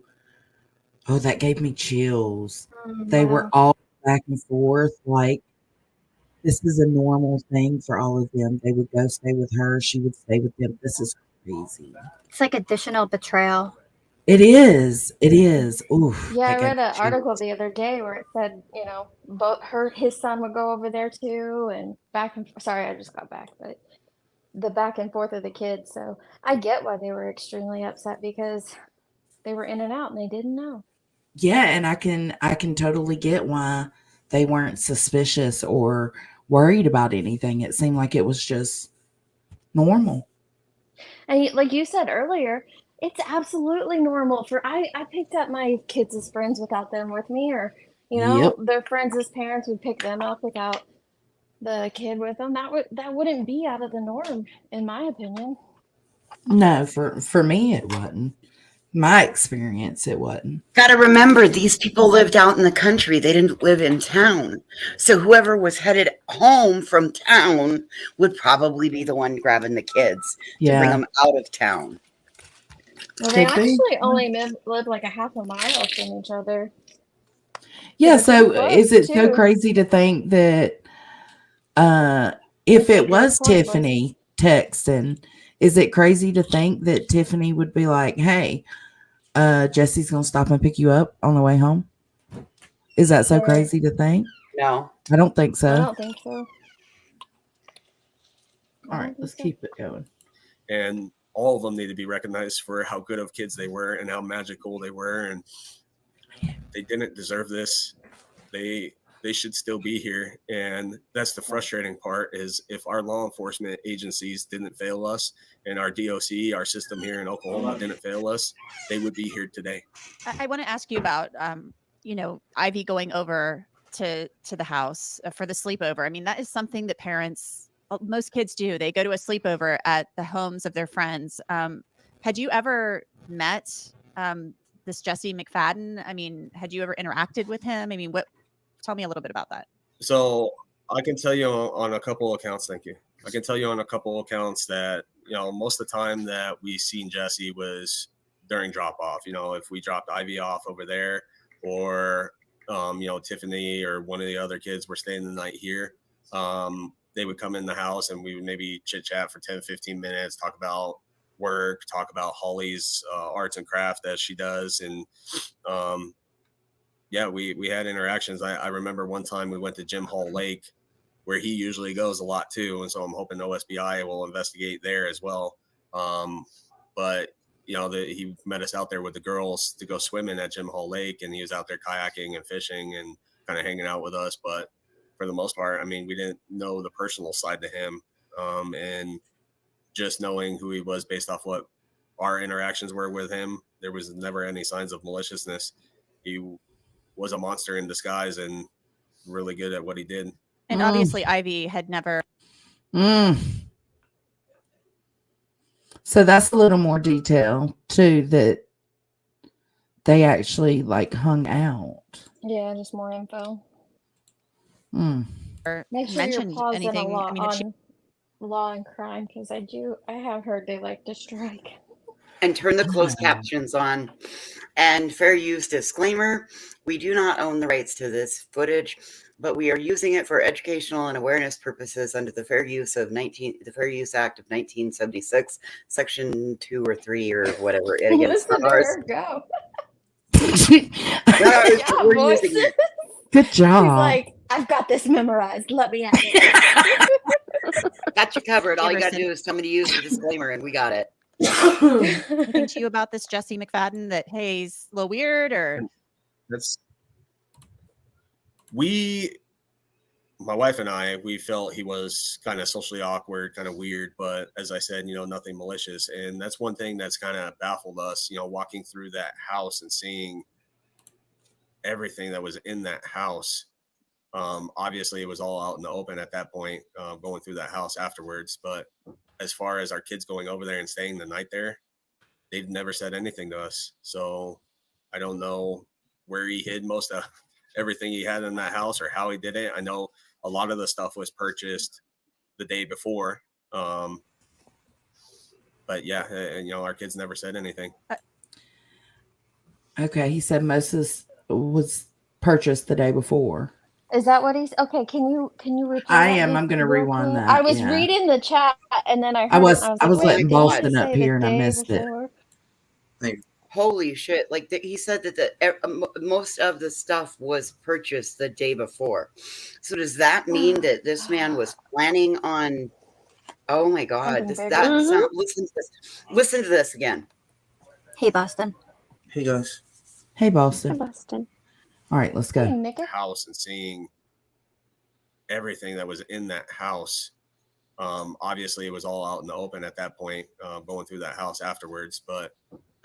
that gave me chills. They were all back and forth. Like, this is a normal thing for all of them. They would go stay with her. She would stay with them. This is crazy. It's like additional betrayal. It is. It is. Oof. Yeah, I that read gave me an article chills. the other day where it said, his son would go over there too, and sorry, I just got back, but the back and forth of the kids. So I get why they were extremely upset because they were in and out and they didn't know. Yeah, and I can totally get why they weren't suspicious or worried about anything. It seemed like it was just normal. And like you said earlier, it's absolutely normal I picked up my kids as friends without them with me, or Yep. their friends as parents would pick them up without the kid with them. That wouldn't be out of the norm, in my opinion. No, for me it wasn't. My experience, it wasn't. Got to remember, these people lived out in the country. They didn't live in town. So whoever was headed home from town would probably be the one grabbing the kids to bring Yeah. them out of town. Well, they Could be. actually only live like a half a mile from each other. Yeah, They're pretty so is close, it so too. crazy to think that if it was pointless. Tiffany texting, is it crazy to think that Tiffany would be like, "Hey, Jesse's gonna stop and pick you up on the way home"? Is that so Right. crazy to think? No. I don't think I so. don't think so. All right, let's keep it going. And all of them need to be recognized for how good of kids they were and how magical they were. And they didn't deserve this. They they should still be here. And that's the frustrating part, is if our law enforcement agencies didn't fail us and our DOC, our system here in Oklahoma, didn't fail us, they would be here today. I want to ask you about, Ivy going over to the house for the sleepover. I mean, that is something that parents, most kids do. They go to a sleepover at the homes of their friends. Had you ever met this Jesse McFadden? I mean, had you ever interacted with him? I mean, tell me a little bit about that. So I can tell you on a couple accounts. Thank you. I can tell you on a couple accounts that, most of the time that we seen Jesse was during drop off. If we dropped Ivy off over there, or, Tiffany or one of the other kids were staying the night here, they would come in the house and we would maybe chit chat for 10, 15 minutes, talk about work, talk about Holly's arts and craft as she does. And, yeah, we had interactions. I remember one time we went to Jim Hall Lake, where he usually goes a lot too. And so I'm hoping OSBI will investigate there as well. But he met us out there with the girls to go swimming at Jim Hall Lake, and he was out there kayaking and fishing and kind of hanging out with us. But for the most part, I mean, we didn't know the personal side to him. And just knowing who he was based off what our interactions were with him, there was never any signs of maliciousness. He was a monster in disguise and really good at what he did. And obviously Ivy had never. So that's a little more detail too, that they actually hung out. Yeah, just more info. Make sure you're pausing a lot on law and crime, because I have heard they like to strike. And turn the closed captions on. And fair use disclaimer: we do not own the rights to this footage, but we are using it for educational and awareness purposes under the Fair Use Act of 1976, Section 2 or 3 or whatever. Again, Listen to her go. we're using it. Good job. She's like, I've got this memorized. Let me have it. Got you covered. All you got to do is tell me to use the disclaimer, and we got it. Anything to you about this Jesse McFadden that, hey, he's a little weird, or my wife and I, we felt he was kind of socially awkward, kind of weird, but as I said, nothing malicious. And that's one thing that's kind of baffled us, walking through that house and seeing everything that was in that house. Obviously it was all out in the open at that point, going through that house afterwards. But as far as our kids going over there and staying the night there, they've never said anything to us. So I don't know where he hid most of everything he had in that house or how he did it. I know a lot of the stuff was purchased the day before. But yeah, our kids never said anything. Okay, he said most of this was purchased the day before. Is that what he's okay? Can you repeat? I'm going to rewind that. I was reading the chat and then I heard I was like, letting Boston up here and I missed it. Holy shit. He said that most of the stuff was purchased the day before. So does that mean that this man was planning on, oh my God, listen to this. Listen to this again. Hey, Boston. Hey, guys. Hey, Boston. Hey, Boston. All right, let's go. House and seeing everything that was in that house. Obviously it was all out in the open at that point, going through that house afterwards. But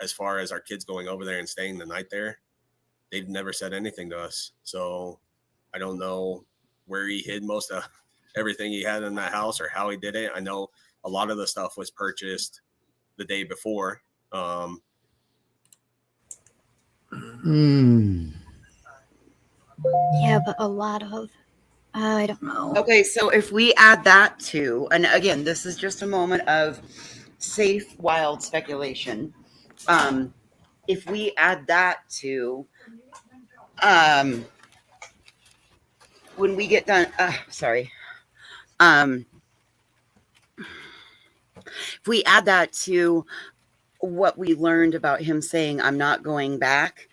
as far as our kids going over there and staying the night there, they've never said anything to us. So I don't know where he hid most of everything he had in that house or how he did it. I know a lot of the stuff was purchased the day before. Yeah, but a lot of, I don't know. Okay, so if we add that to, and again, this is just a moment of safe, wild speculation. If we add that to, when we get done, if we add that to what we learned about him saying, I'm not going back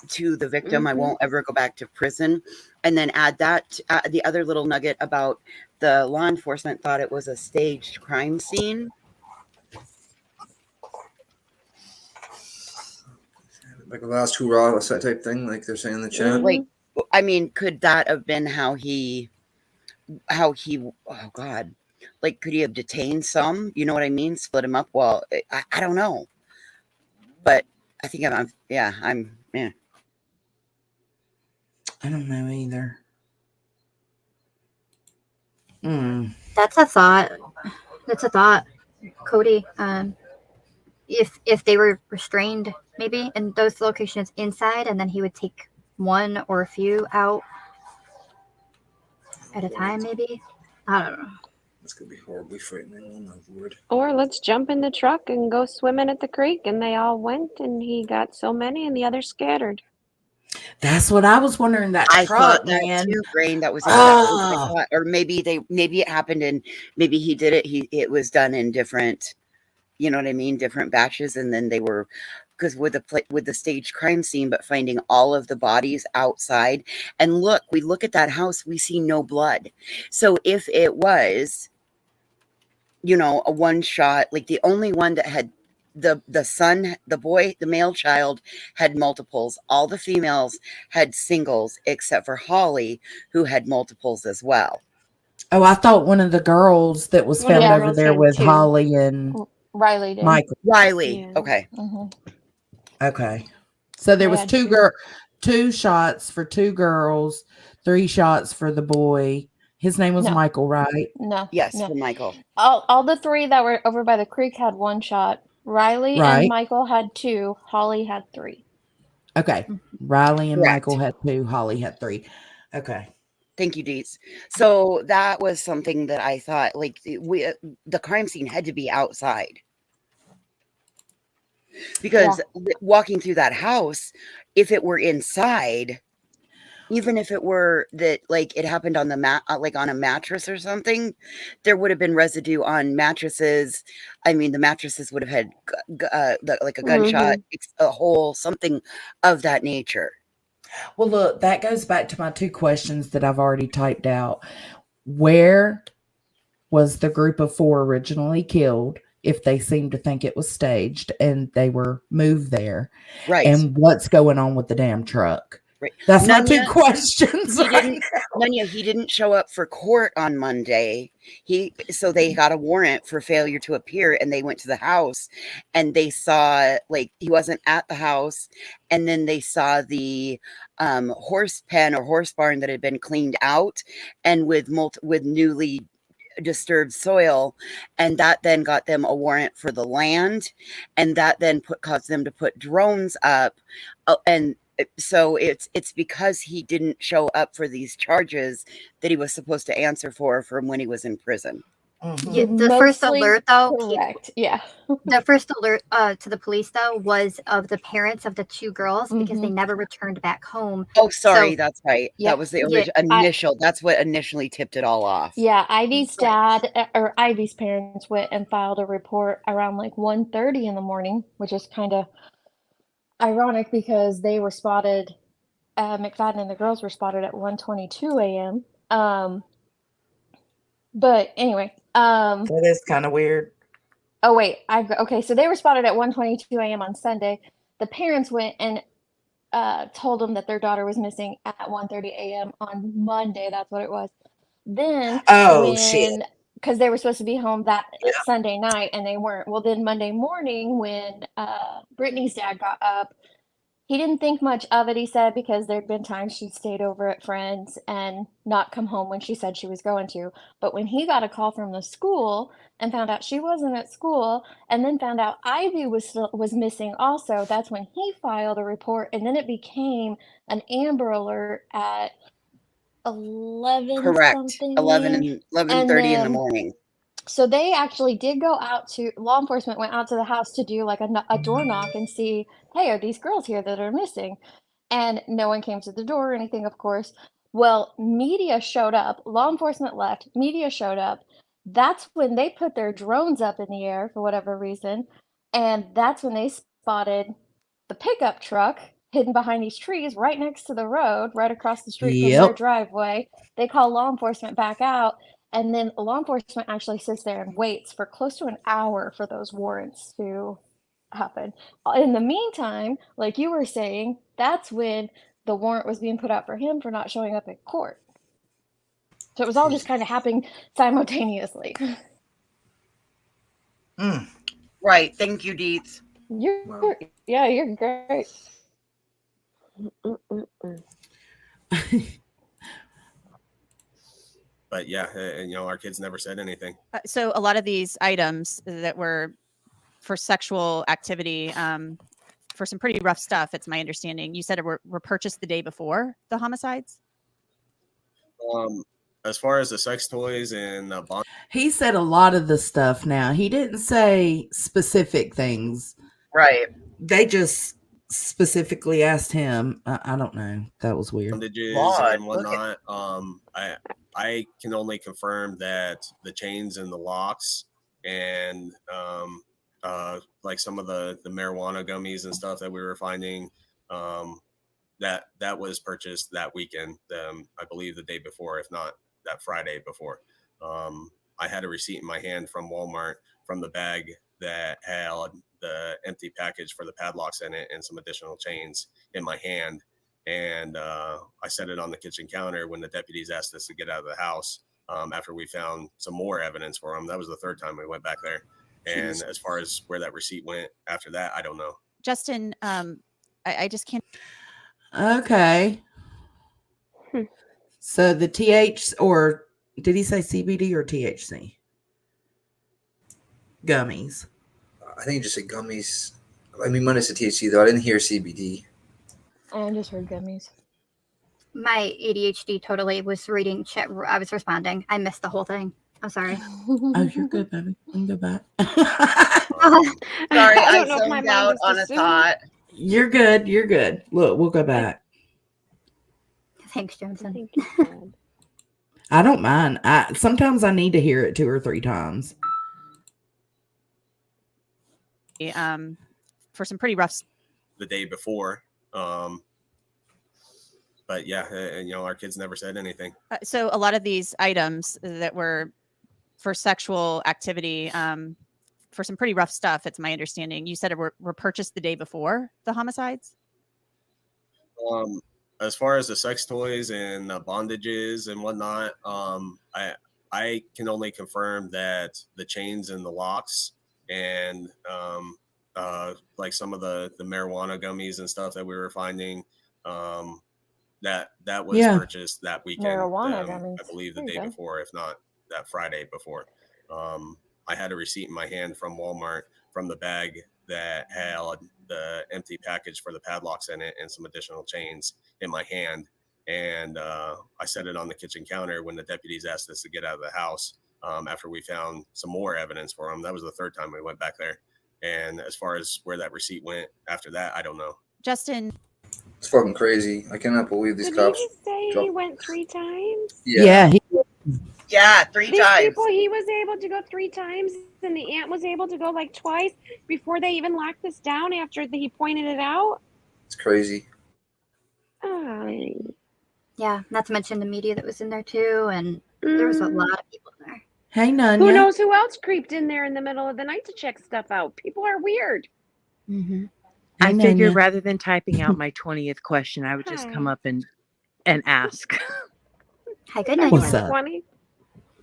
to the victim, I won't ever go back to prison, and then add that the other little nugget about the law enforcement thought it was a staged crime scene. Like a last hurrah type thing, like they're saying in the chat. I mean, could that have been how he, oh God, like, could he have detained some? You know what I mean? Split him up? Well, I don't know. But I think yeah. I don't know either. That's a thought. Cody. If they were restrained maybe in those locations inside, and then he would take one or a few out at a time, maybe. I don't know. It's gonna be horribly frightening. Oh my lord. Or let's jump in the truck and go swimming at the creek. And they all went, and he got so many, and the others scattered. That's what I was wondering. That I truck, thought that man. too, Grain. That was exactly what I thought. Or maybe it happened in, maybe he did it. It was done in different, you know what I mean, different batches, and then they were, because with the staged crime scene, but finding all of the bodies outside. And we look at that house, we see no blood. So if it was, a one shot, like the only one that had the son, the boy, the male child had multiples. All the females had singles except for Holly, who had multiples as well. Oh, I thought one of the girls that was found over there with Holly and Riley did. Michael. Riley. Okay. Okay. So there was two shots for two girls, 3 shots for the boy. His name was Michael, right? No. Yes, for Michael. All the 3 that were over by the creek had 1 shot. Riley and Michael had 2. Holly had 3. Okay. Riley and Correct. Michael had 2. Holly had 3. Okay. Thank you, Deets. So that was something that I thought, like, the crime scene had to be outside. Because walking through that house, if it were inside, even if it were that, like, it happened on the like on a mattress or something, there would have been residue on mattresses. I mean, the mattresses would have had like a gunshot, a hole, something of that nature. Well, look, that goes back to my 2 questions that I've already typed out. Where was the group of 4 originally killed, if they seemed to think it was staged and they were moved there? Right. And what's going on with the damn truck? Right. That's my 2 questions. He didn't show up for court on Monday. So they got a warrant for failure to appear, and they went to the house, and they saw, like, he wasn't at the house, and then they saw the horse pen or horse barn that had been cleaned out and with newly disturbed soil, and that then got them a warrant for the land, and that then caused them to put drones up, and so it's because he didn't show up for these charges that he was supposed to answer for from when he was in prison. Yeah, the first alert though, correct. The first alert to the police though was of the parents of the 2 girls because they never returned back home. Oh, sorry, So- that's right. Yeah, That was the yeah, initial. That's what initially tipped it all off. Yeah, Ivy's dad or Ivy's parents went and filed a report around like 1:30 in the morning, which is kind of ironic because they were spotted. McFadden and the girls were spotted at 1:22 a.m. But anyway, That is kind of weird. Oh wait, okay. So they were spotted at 1:22 a.m. on Sunday. The parents went and told them that their daughter was missing at 1:30 a.m. on Monday. That's what it was. Then, Shit. because they were supposed to be home that Sunday night and they weren't. Well, then Monday morning when Brittany's dad got up, he didn't think much of it, he said, because there'd been times she'd stayed over at friends and not come home when she said she was going to. But when he got a call from the school and found out she wasn't at school, and then found out Ivy was missing also, that's when he filed a report, and then it became an Amber Alert at 11 Correct. something. 11:30 in the morning. So they actually did go out to, law enforcement went out to the house to do like a door knock and see, hey, are these girls here that are missing? And no one came to the door or anything, of course. Well, media showed up, law enforcement left, media showed up. That's when they put their drones up in the air for whatever reason. And that's when they spotted the pickup truck hidden behind these trees right next to the road, right across the street from their driveway. They call law enforcement back out. And then law enforcement actually sits there and waits for close to an hour for those warrants to happen. In the meantime, like you were saying, that's when the warrant was being put out for him for not showing up at court. So it was all just kind of happening simultaneously. Right. Thank you, Deets. Yeah, you're great. But yeah, and our kids never said anything. So a lot of these items that were for sexual activity, for some pretty rough stuff, it's my understanding. You said were purchased the day before the homicides? As far as the sex toys and bond. He said a lot of the stuff now. He didn't say specific things. Right. They just specifically asked him. I don't know. That was weird. Bondages and whatnot. I can only confirm that the chains and the locks and like some of the marijuana gummies and stuff that we were finding, that was purchased that weekend. I believe the day before, if not that Friday before. I had a receipt in my hand from Walmart from the bag that had the empty package for the padlocks in it and some additional chains in my hand. And I set it on the kitchen counter when the deputies asked us to get out of the house after we found some more evidence for them. That was the third time we went back there. And Jeez. as far as where that receipt went after that, I don't know. Justin, I just can't. Okay. So the or did he say CBD or THC? Gummies. I think he just said gummies. I mean, minus the THC though. I didn't hear CBD. I just heard gummies. My ADHD totally was reading chat. I was responding. I missed the whole thing. I'm sorry. Oh, you're good, baby. You can go back. Sorry, I don't know if my zoned mind out is on a just thought. You're good. You're good. Look, we'll go back. Thanks, Johnson. I don't mind. Sometimes I need to hear it 2 or 3 times. For some pretty rough. The day before. But yeah, and our kids never said anything. So a lot of these items that were for sexual activity, for some pretty rough stuff, it's my understanding. You said were purchased the day before the homicides? As far as the sex toys and bondages and whatnot, I can only confirm that the chains and the locks and like some of the marijuana gummies and stuff that we were finding, that was purchased that weekend. Marijuana gummies. I believe the There you day go. before, if not that Friday before. I had a receipt in my hand from Walmart from the bag that had the empty package for the padlocks in it and some additional chains in my hand. And I set it on the kitchen counter when the deputies asked us to get out of the house after we found some more evidence for them. That was the third time we went back there. And as far as where that receipt went after that, I don't know. Justin. It's fucking crazy. I cannot believe these Did cops. he just say he went 3 times? Yeah. Yeah, 3 These times. people, he was able to go 3 times, and the aunt was able to go like twice before they even locked this down after he pointed it out. It's crazy. Yeah, not to mention the media that was in there too, and there was a lot of people in there. Hey, Noone. Who knows who else creeped in there in the middle of the night to check stuff out? People are weird. Mm-hmm. I Hey, figured Noone. rather than typing out my 20th question, I would just come up and ask. Hi, good night. night. What's up? 20.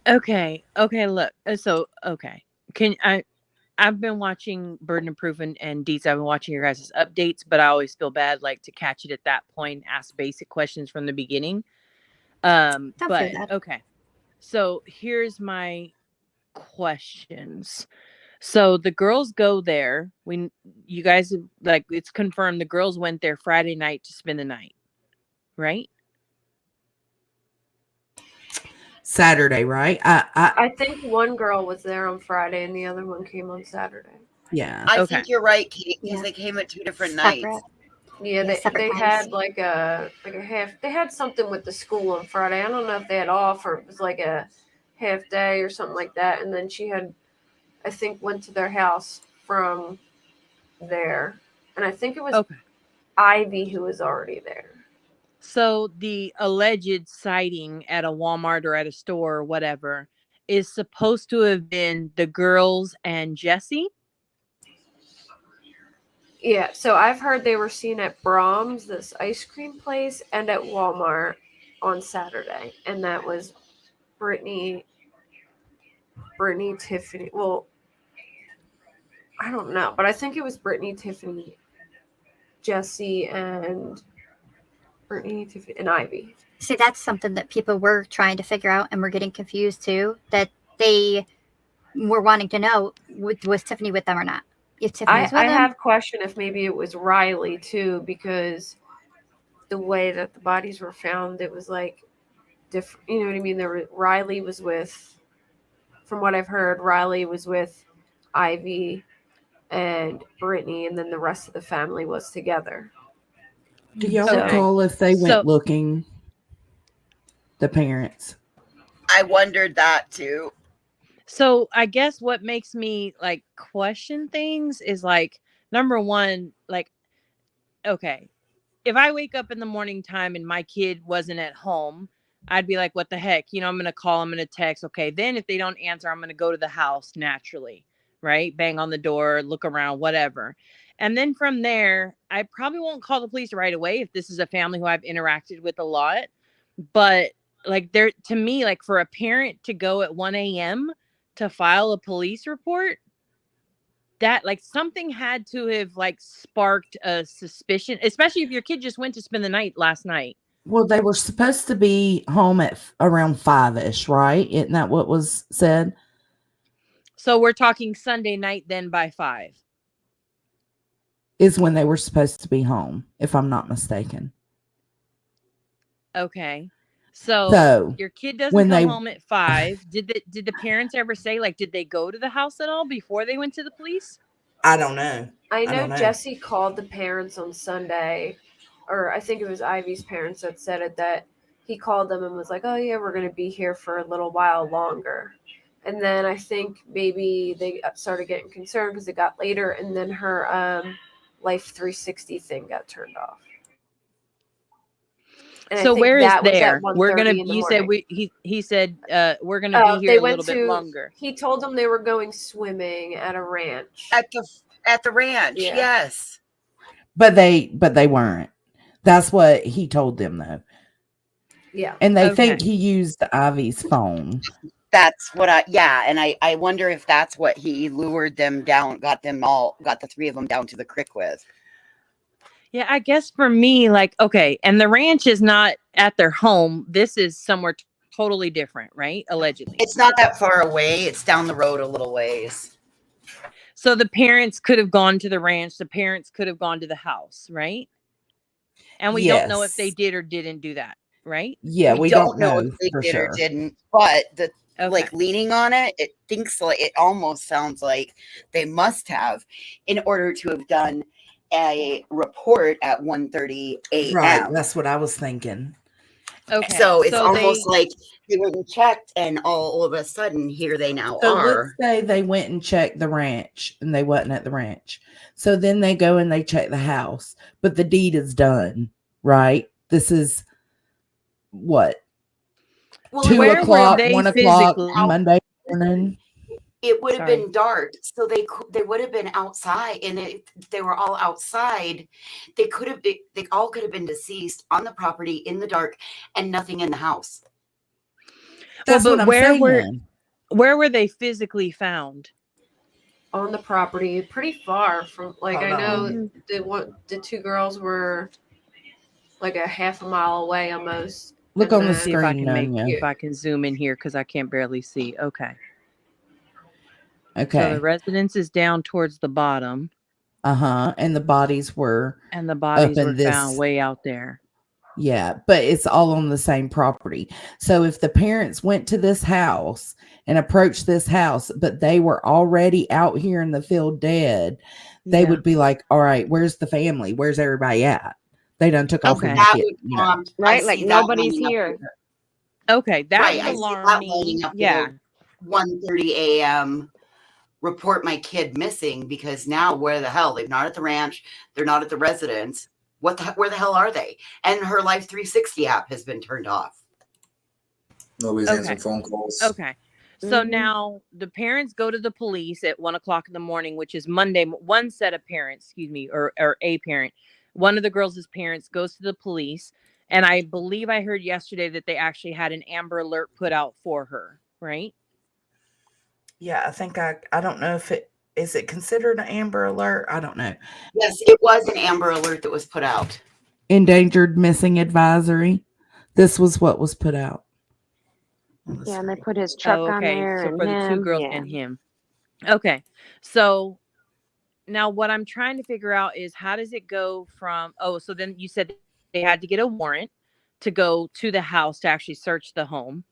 Okay, look. I've been watching Burden of Proof and Deets. I've been watching your guys' updates, but I always feel bad to catch it at that point, ask basic questions from the beginning. Don't feel But bad. okay. So here's my questions. So the girls go there. You guys it's confirmed the girls went there Friday night to spend the night, right? Saturday, right? I think one girl was there on Friday and the other one came on Saturday. Yeah. I think you're right, Kate, because they came at 2 different nights. Yeah, they had like a half. They had something with the school on Friday. I don't know if they had off or it was like a half day or something like that. And then she had, I think, went to their house from there, and I think it was Ivy who was already there. So the alleged sighting at a Walmart or at a store or whatever is supposed to have been the girls and Jesse? Yeah, so I've heard they were seen at Brahms, this ice cream place, and at Walmart on Saturday, and that was Brittany, Tiffany. Well, I don't know, but I think it was Brittany, Tiffany, Jesse, and Brittany, Tiffany, and Ivy. See, that's something that people were trying to figure out and were getting confused too. That they were wanting to know was Tiffany with them or not. If Tiffany was with I them, have question if maybe it was Riley too, because the way that the bodies were found, it was like different. You know what I mean? Riley was with, from what I've heard, Riley was with Ivy and Brittany, and then the rest of the family was together. Do y'all So- recall if they So- went looking? The parents. I wondered that too. So I guess what makes me like question things is like, number one, like, okay, if I wake up in the morning time and my kid wasn't at home, I'd be like, what the heck? You know, I'm going to call, I'm going to text. Okay. Then if they don't answer, I'm going to go to the house naturally, right? Bang on the door, look around, whatever. And then from there, I probably won't call the police right away if this is a family who I've interacted with a lot. But like there, to me, like for a parent to go at 1 a.m. to file a police report, that like something had to have like sparked a suspicion, especially if your kid just went to spend the night last night. Well, they were supposed to be home at around 5-ish, right? Isn't that what was said? So we're talking Sunday night then by 5. Is when they were supposed to be home, if I'm not mistaken. Okay. So So, your kid doesn't when come they- home at 5. Did the parents ever say, like, did they go to the house at all before they went to the police? I don't know. I don't know know. Jesse called the parents on Sunday, or I think it was Ivy's parents that said it, that he called them and was like, oh yeah, we're going to be here for a little while longer. And then I think maybe they started getting concerned because it got later, and then her Life 360 thing got turned off. And So I think where is that was there? at We're 1:30 gonna. in the You said morning. he said we're gonna be here They a went little bit to. longer. He told them they were going swimming at a ranch. At the ranch, Yeah. yes. But they weren't. That's what he told them though. Yeah. And they Okay. think he used Ivy's phone. That's what and I wonder if that's what he lured them down, got the three of them down to the creek with. Yeah, I guess for me, like, okay, and the ranch is not at their home. This is somewhere totally different, right? Allegedly. It's not that far away. It's down the road a little ways. So the parents could have gone to the ranch. The parents could have gone to the house, right? And we don't know if they Yes. did or didn't do that, right? Yeah, we don't know if they for did sure. or didn't, but Okay. like leaning on it, it almost sounds like they must have in order to have done a report at 1:30 a.m. Right, that's what I was thinking. Okay. So it's So almost like they went and checked, and all of a sudden here they now So are. let's say they went and checked the ranch and they wasn't at the ranch. So then they go and they check the house, but the deed is done, right? This is what? Well, 2 where were o'clock, they 1 o'clock physically? Monday morning. It would have Sorry. been dark, so they would have been outside, and they were all outside. They all could have been deceased on the property in the dark, and nothing in the house. That's Well, what but I'm where saying. where were they physically found? On the property, pretty far from, like, Hold I know on. the 2 girls were like a half a mile away almost. Look and on the then- See if I screen, can make Nunya. if I can zoom in here because I can't barely see. Okay. So Okay. the residence is down towards the bottom, And the bodies were and the bodies in were this- found way out there. Yeah, but it's all on the same property. So if the parents went to this house and approached this house, but they were already out here in the field dead, they Yeah. would be like, all right, where's the family? Where's everybody at? They done took off Okay. with That the kid, would you know. prompt, I Right? Like see that nobody's lining up here. here. Okay, that Right, would I see alarm that me. lining up with Yeah. 1:30 a.m. report my kid missing, because now where the hell? They're not at the ranch. They're not at the residence. Where the hell are they? And her Life 360 app has been turned off. Nobody's Okay. answering phone calls. Okay. So Mhm. now the parents go to the police at 1 o'clock in the morning, which is Monday. One set of parents, excuse me, or a parent, one of the girls' parents goes to the police. And I believe I heard yesterday that they actually had an Amber Alert put out for her, right? Yeah, I think I don't know if it considered an Amber Alert? I don't know. Yes, it was an Amber Alert that was put out. Endangered Missing Advisory. This was what was put out. Yeah, and they put his truck Oh, on okay. there So and for the two him. girls Yeah. and him. Okay. So now what I'm trying to figure out is how does it go from, so then you said they had to get a warrant to go to the house to actually search the home.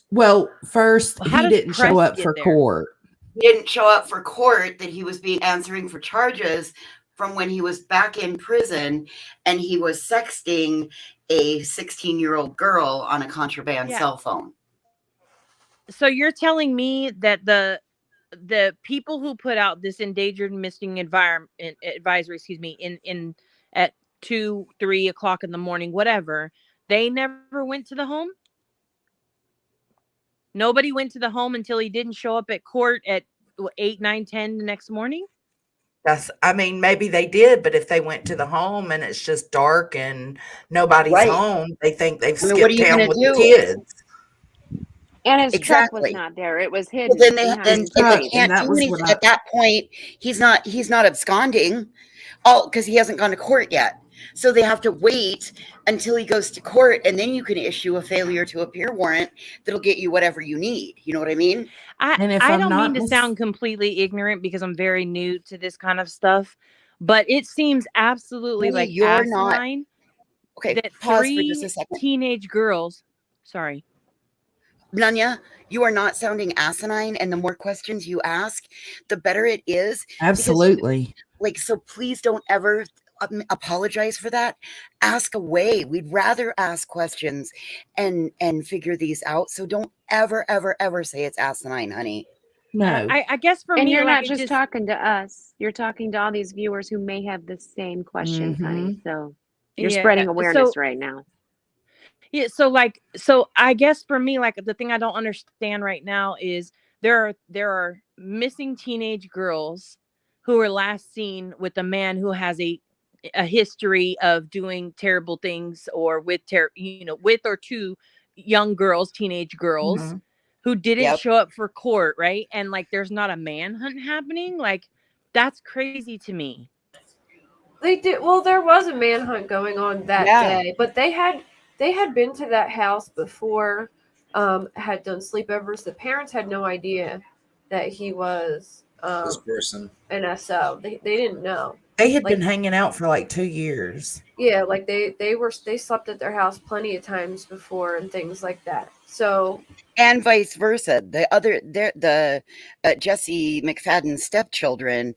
Well, first, How he does didn't show Press up get for there? court. He didn't show up for court, that he was answering for charges from when he was back in prison, and he was sexting a 16-year-old girl on a contraband Yeah. cell phone. So you're telling me that the people who put out this endangered missing advisory, excuse me, in at 2-3 o'clock in the morning, whatever, they never went to the home? Nobody went to the home until he didn't show up at court at 8, 9, 10 the next morning? I mean, maybe they did, but if they went to the home and it's just dark and nobody's Right. home, they think they've I mean, what are skipped you town gonna with the do? kids. And his truck was Exactly. not there. It was hidden Well, then they behind they trees. can't do anything at that point. He's not absconding, because he hasn't gone to court yet. So they have to wait until he goes to court, and then you can issue a failure to appear warrant that'll get you whatever you need. You know what I mean? I don't mean to sound completely ignorant because I'm very new to this kind of stuff, but it seems absolutely Honey, like you're not. asinine Okay, that pause for just 3 a second. teenage girls, sorry. Nanya, you are not sounding asinine, and the more questions you ask, the better it is. Absolutely. So please don't ever apologize for that. Ask away. We'd rather ask questions and figure these out. So don't ever, ever, ever say it's asinine, honey. No. I guess for And me, you're like, not it just talking to us. You're talking to all these viewers who may have the same questions, honey. So you're spreading awareness right now. Yeah, so I guess for me, like, the thing I don't understand right now is there are missing teenage girls who were last seen with a man who has a history of doing terrible things, or with with or two young girls, teenage girls, Mhm. who didn't Yep. show up for court, right? And like there's not a manhunt happening. Like, that's crazy to me. They did. Well, there was a manhunt going on that day, but they had been to that house before, had done sleepovers. The parents had no idea that he was This person. an SO. They didn't know. They had Like, been hanging out for like 2 years. yeah, like they slept at their house plenty of times before and things like that. So, And vice versa. The Jesse McFadden's stepchildren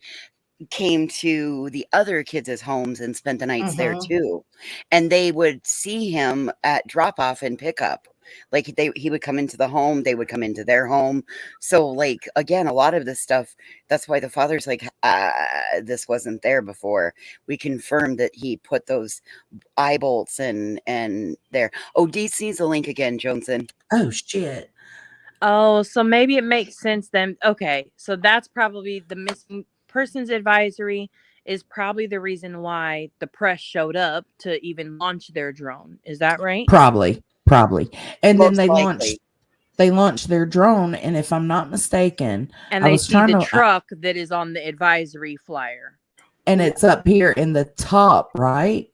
came to the other kids' homes and spent the nights there Mhm. too. And they would see him at drop off and pickup. Like he would come into the home, they would come into their home. So like, again, a lot of this stuff, that's why the father's like, this wasn't there before. We confirmed that he put those eye bolts and there. Oh, Dee sees the link again, Johnson. Oh shit. Oh, so maybe it makes sense then. Okay, so that's probably the missing persons advisory is probably the reason why the press showed up to even launch their drone. Is that right? Probably. And Most then likely. they launched their drone, and if I'm not mistaken, And I they was see trying the to truck that is on the advisory flyer. and it's up here in the top right?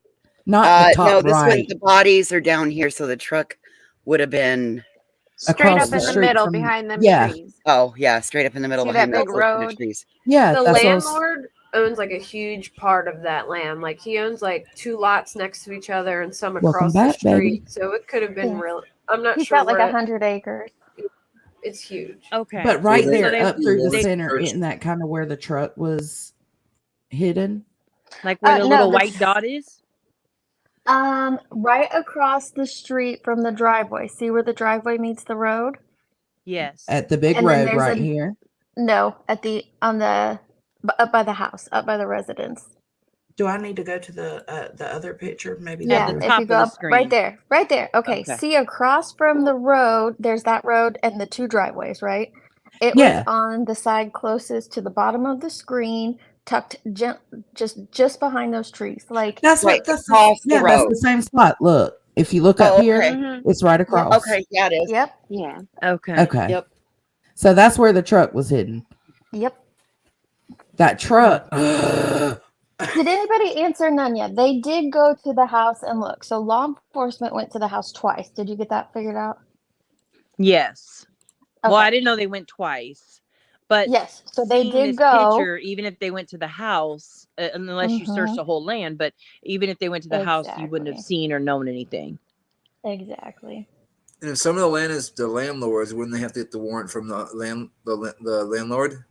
Not the top No, this right. one, the bodies are down here, so the truck would have been Straight across up the in the street middle from behind them yeah. trees. Oh, yeah, straight up in the middle See behind that big those little road? trees. Yeah, the that's what I was- landlord owns like a huge part of that land. Like he owns like 2 lots next to each other and some Welcome across the back, street. baby. So it could have been Yeah. real. I'm not He's sure got like where 100 acres. it's huge. Okay. But right So there they- up through the they- center, isn't that kind of where the truck was hidden? Like where the No, little the white dot is? Right across the street from the driveway. See where the driveway meets the road? Yes. At the big And then road there's right a- here. No, up by the house, up by the residence. Do I need to go to the other picture? Maybe Yeah, that is. If you go up right there, right there. Okay, Okay. see across from the road, there's that road and the two driveways, right? It was Yeah. on the side closest to the bottom of the screen, tucked just behind those trees. Like That's what that's the same spot. Look, if you look up Oh, here, okay. it's right Yep. across. Okay, yeah, it is. Yep. Yeah. Okay. Okay. Yep. So that's where the truck was hidden. Yep. That truck. Did anybody answer? None yet. They did go to the house and look. So law enforcement went to the house twice. Did you get that figured out? Yes. Well, I Okay. didn't know they went twice, but Yes. So they seeing did this go. picture, even if they went to the house, unless you searched Mhm. the whole land, but even if they went to the house, you wouldn't have Exactly. seen or known anything. Exactly. And if some of the land is the landlord's, wouldn't they have to get the warrant from the landlord?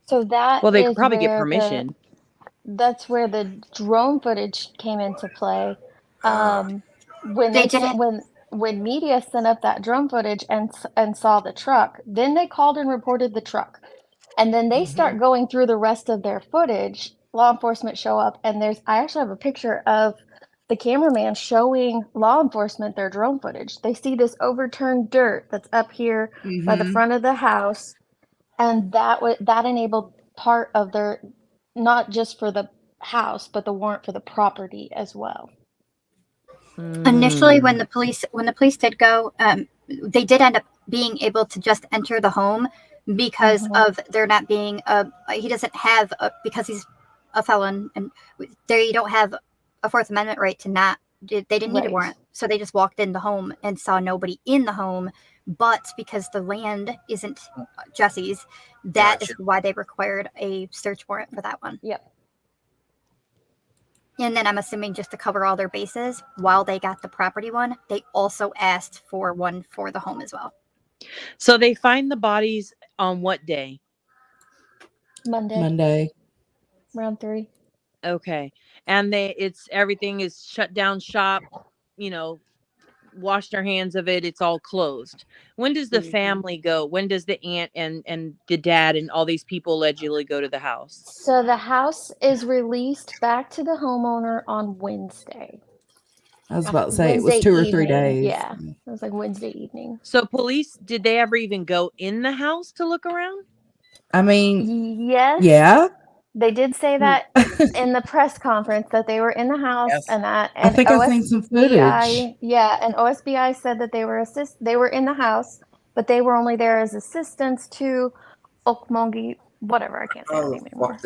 So that Well, they could is probably get where permission. that's where the drone footage came into play. When They they didn't- when media sent up that drone footage and saw the truck, then they called and reported the truck. And then they start going through the rest of their footage. Law enforcement show up, and I actually have a picture of the cameraman showing law enforcement their drone footage. They see this overturned dirt that's up here by the Mhm. front of the house, and that enabled part of their, not just for the house, but the warrant for the property as well. Initially, when the police did go, they did end up being able to just enter the home because of there not being he doesn't have because he's a felon, and they don't have a Fourth Amendment right to not. They didn't need a Right. warrant, so they just walked in the home and saw nobody in the home. But because the land isn't Jesse's, that is why they required a search warrant for that one. Yep. And then I'm assuming just to cover all their bases, while they got the property one, they also asked for one for the home as well. So they find the bodies on what day? Monday. Round 3. Okay. And everything is shut down shop, wash their hands of it. It's all closed. When does the family go? When does the aunt and the dad and all these people allegedly go to the house? So the house is released back to the homeowner on Wednesday. I was about to say it was 2 or 3 days. Yeah, it was like Wednesday evening. So police, did they ever even go in the house to look around? I mean, Yes. yeah. They did say that in the press conference that they were in the house and that I think I've seen some footage. Yeah, and OSBI said that they were in the house, but they were only there as assistants to Okmulgee, whatever, I can't say the name anymore.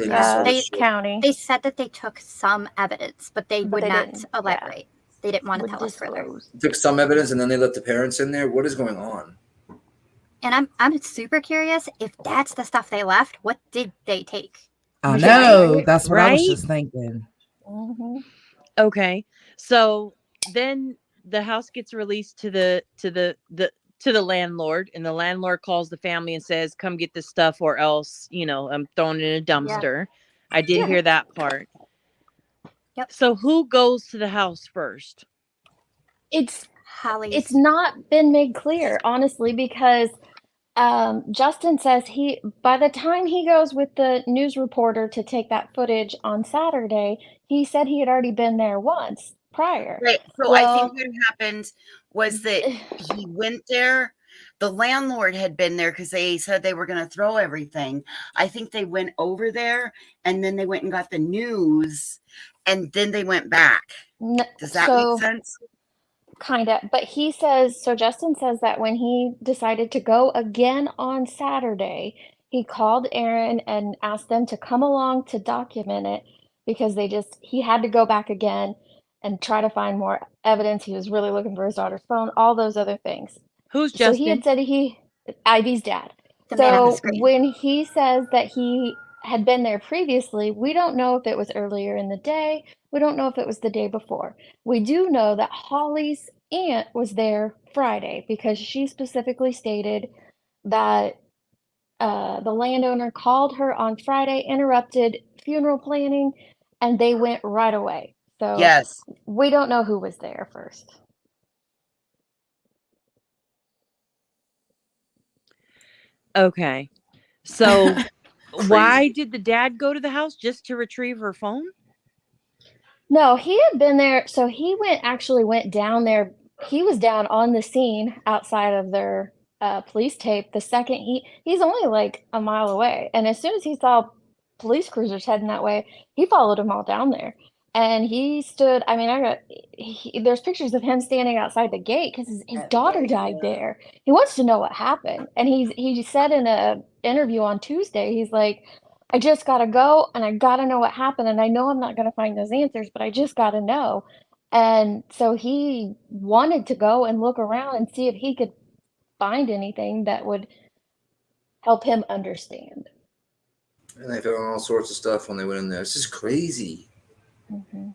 County. They said that they took some evidence, but they would they not didn't, elaborate. They didn't want to Would tell us further. Took some evidence and then they let the parents in there. What is going on? And I'm super curious if that's the stuff they left. What did they take? I know. That's what I was just thinking. Okay. So then the house gets released to the landlord, and the landlord calls the family and says, "Come get this stuff or else, I'm throwing it in a dumpster." I did hear that part. Yep. So who goes to the house first? It's Holly's. not been made clear, honestly, because Justin says by the time he goes with the news reporter to take that footage on Saturday, he said he had already been there once prior. Right. So I think what happened was that he went there. The landlord had been there because they said they were going to throw everything. I think they went over there and then they went and got the news and then they went back. Does that make sense? Kind of, but Justin says that when he decided to go again on Saturday, he called Aaron and asked them to come along to document it because he had to go back again and try to find more evidence. He was really looking for his daughter's phone, all those other things. Who's So he Justin? had said Ivy's dad. The man on the screen. When he says that he had been there previously, we don't know if it was earlier in the day. We don't know if it was the day before. We do know that Holly's aunt was there Friday because she specifically stated that the landowner called her on Friday, interrupted funeral planning, and they went right away. So yes, we don't know who was there first. Okay. So why did the dad go to the house just to retrieve her phone? No, he had been there. So he actually went down there. He was down on the scene outside of their police tape the second he's only like a mile away. And as soon as he saw police cruisers heading that way, he followed them all down there. And he stood, I mean, there's pictures of him standing outside the gate because his daughter died there. He wants to know what happened. And he said in a interview on Tuesday, he's like, I just gotta go and I gotta know what happened. And I know I'm not gonna find those answers, but I just gotta know. And so he wanted to go and look around and see if he could find anything that would help him understand. And they found all sorts of stuff when they went in there. It's just crazy. Mm-hmm.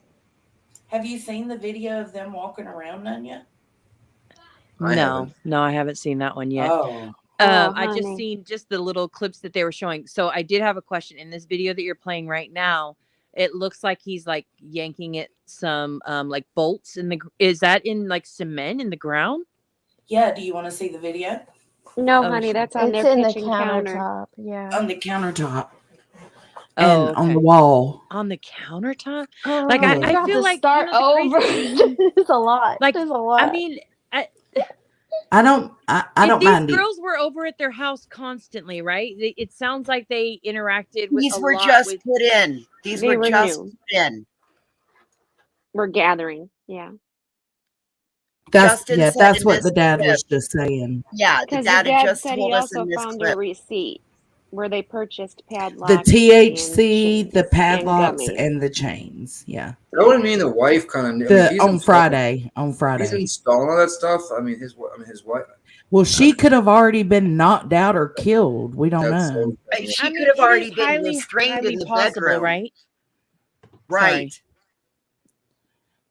Have you seen the video of them walking around none yet? I No, I haven't seen that one yet. Oh. I just honey. seen just the little clips that they were showing. So I did have a question in this video that you're playing right now. It looks like he's like yanking at some like bolts in the. Is that in like cement in the ground? Yeah. Do you want to see the video? No, Oh, honey, sure. that's on It's their in the kitchen counter. countertop. Yeah. On the countertop. Oh, And on okay. the wall. On the countertop? Oh, Like we I got feel to like start you know, the crazy over. It's a lot. like There's a lot. I mean, I don't these mind it. girls were over at their house constantly, right? It sounds like they interacted with These a were lot just with. put in. These They were were just new. put in. We're gathering. Yeah. Justin said That's in what this the dad clip. was just saying. Yeah, the Because the dad had dad just said told he us in also this found clip. a receipt where they purchased The padlocks THC, and the chains padlocks, and gummies. and the chains. Yeah. That would mean the wife kind of. I mean, he's On installing. Friday. He's installing all that stuff. I mean, his wife. Well, she could have already been knocked out or killed. We don't That's know. so. She I could mean, have it already is been restrained in the possible, bedroom. right? Right.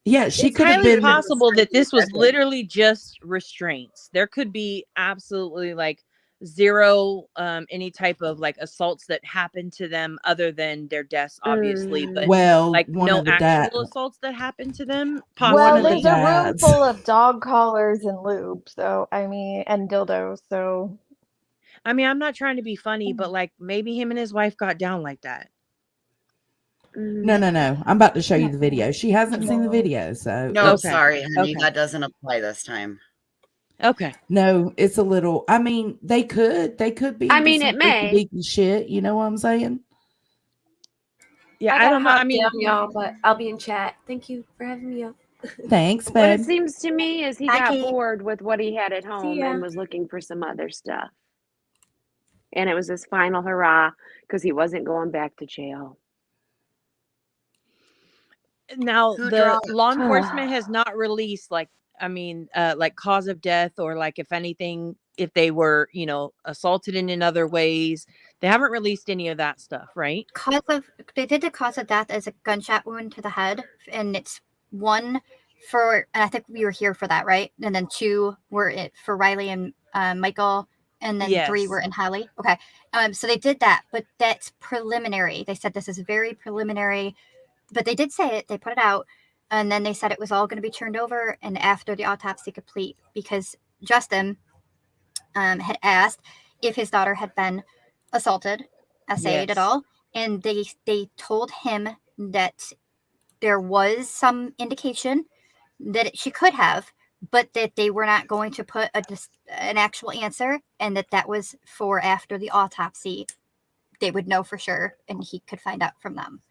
Yeah, she It's could have highly been possible that this was bedroom. literally just restraints. There could be absolutely like zero any type of like assaults that happened to them other than their deaths, obviously, but Well, like one no of the dad. actual assaults that happened to them. One Well, of the Possibly. there's a room dads. full of dog collars and lube, so I mean, and dildos. So I mean, I'm not trying to be funny, but like maybe him and his wife got down like that. No. I'm about to show you the video. She hasn't seen the No. video, so No, Okay. sorry, honey. Okay. That doesn't apply this time. Okay. no, it's a little. I mean, they could be. I into mean, some it may. freaky shit. You know what I'm saying? Yeah, I gotta don't know. I hop mean, down, y'all, but I'll be in chat. Thank you for having me up. Thanks, What it babe. seems to me is he Bye, got Kate. bored with what he had at home ya. and was looking for some other stuff. And it was his final hurrah because he wasn't going back to jail. now Who the dropped? law enforcement has not released like cause of death or like if anything, if they were, you know, assaulted in other ways. They haven't released any of that stuff, right? They did the cause of death as a gunshot wound to the head, and it's one for, and I think we were here for that, right? And then two were it for Riley and Michael, and then three Yes. were in Hallie. Okay, so they did that, but that's preliminary. They said this is very preliminary, but they did say it. They put it out, and then they said it was all going to be turned over, and after the autopsy complete, because Justin had asked if his daughter had been assaulted, essayed at Yes. all, and they told him that there was some indication that she could have, but that they were not going to put an actual answer, and that was for after the autopsy they would know for sure, and he could find out from them.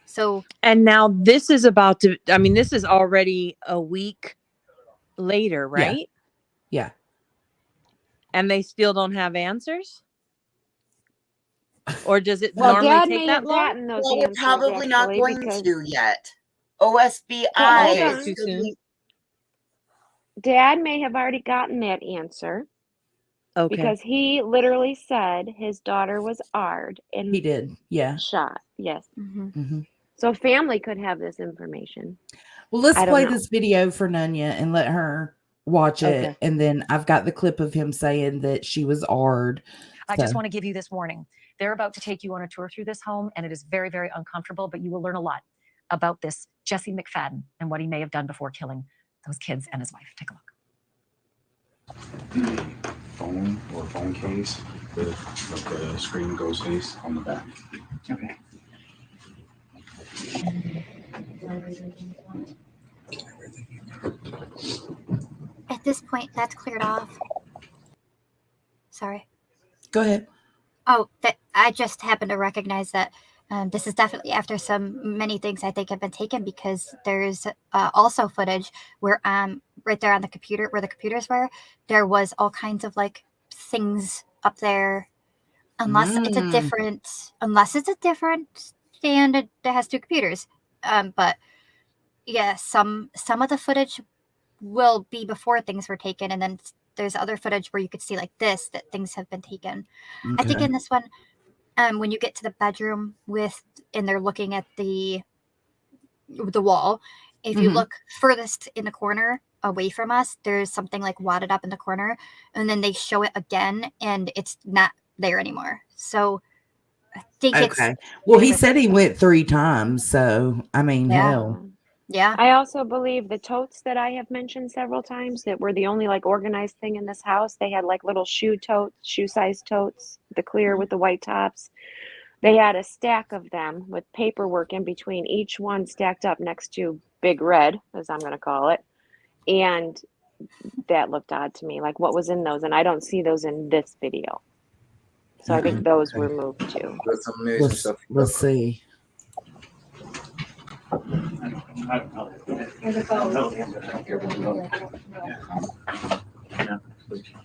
So, And now this is about to, I mean, this is already a week later, right? Yeah. And they still don't have answers? Or does it Well, normally Dad take may that have long? gotten those Well, we're answers probably not actually going because to yet. OSBI Well, hold It's on. too soon. Dad may have already gotten that answer Okay. because he literally said his daughter was AR'd He and did. Yeah. shot. Yes. Mm-hmm. So family could have this information. Well, let's I don't play know. this video for Nunya and let her watch it. Okay. And then I've got the clip of him saying that she was AR'd. I just want to give you this warning. They're about to take you on a tour through this home, and it is very, very uncomfortable, but you will learn a lot about this Jesse McFadden and what he may have done before killing those kids and his wife. Take a look. The phone or phone case with the screen goes face on the back. Okay. At this point, that's cleared off. Sorry. Go ahead. Oh, that I just happened to recognize that this is definitely after many things I think have been taken, because there's also footage where right there on the computer where the computers were, there was all kinds of like things up there. Unless it's a different stand that has two computers. But yeah, some of the footage will be before things were taken, and then there's other footage where you could see like this that things have been taken. I think Okay. in this one, when you get to the bedroom and they're looking at the wall, if you look furthest in the corner away from us, there's something like wadded up in the corner, and then they show it again and it's not there anymore. So I think it's Okay. Well, he there was- said he went 3 times, so I mean, Yeah. hell. Yeah. I also believe the totes that I have mentioned several times that were the only like organized thing in this house. They had like little shoe size totes, the clear with the white tops. They had a stack of them with paperwork in between each one stacked up next to Big Red, as I'm going to call it. And that looked odd to me, like what was in those. And I don't see those in this video. So I think those were moved too. That's some amazing stuff. Let's see.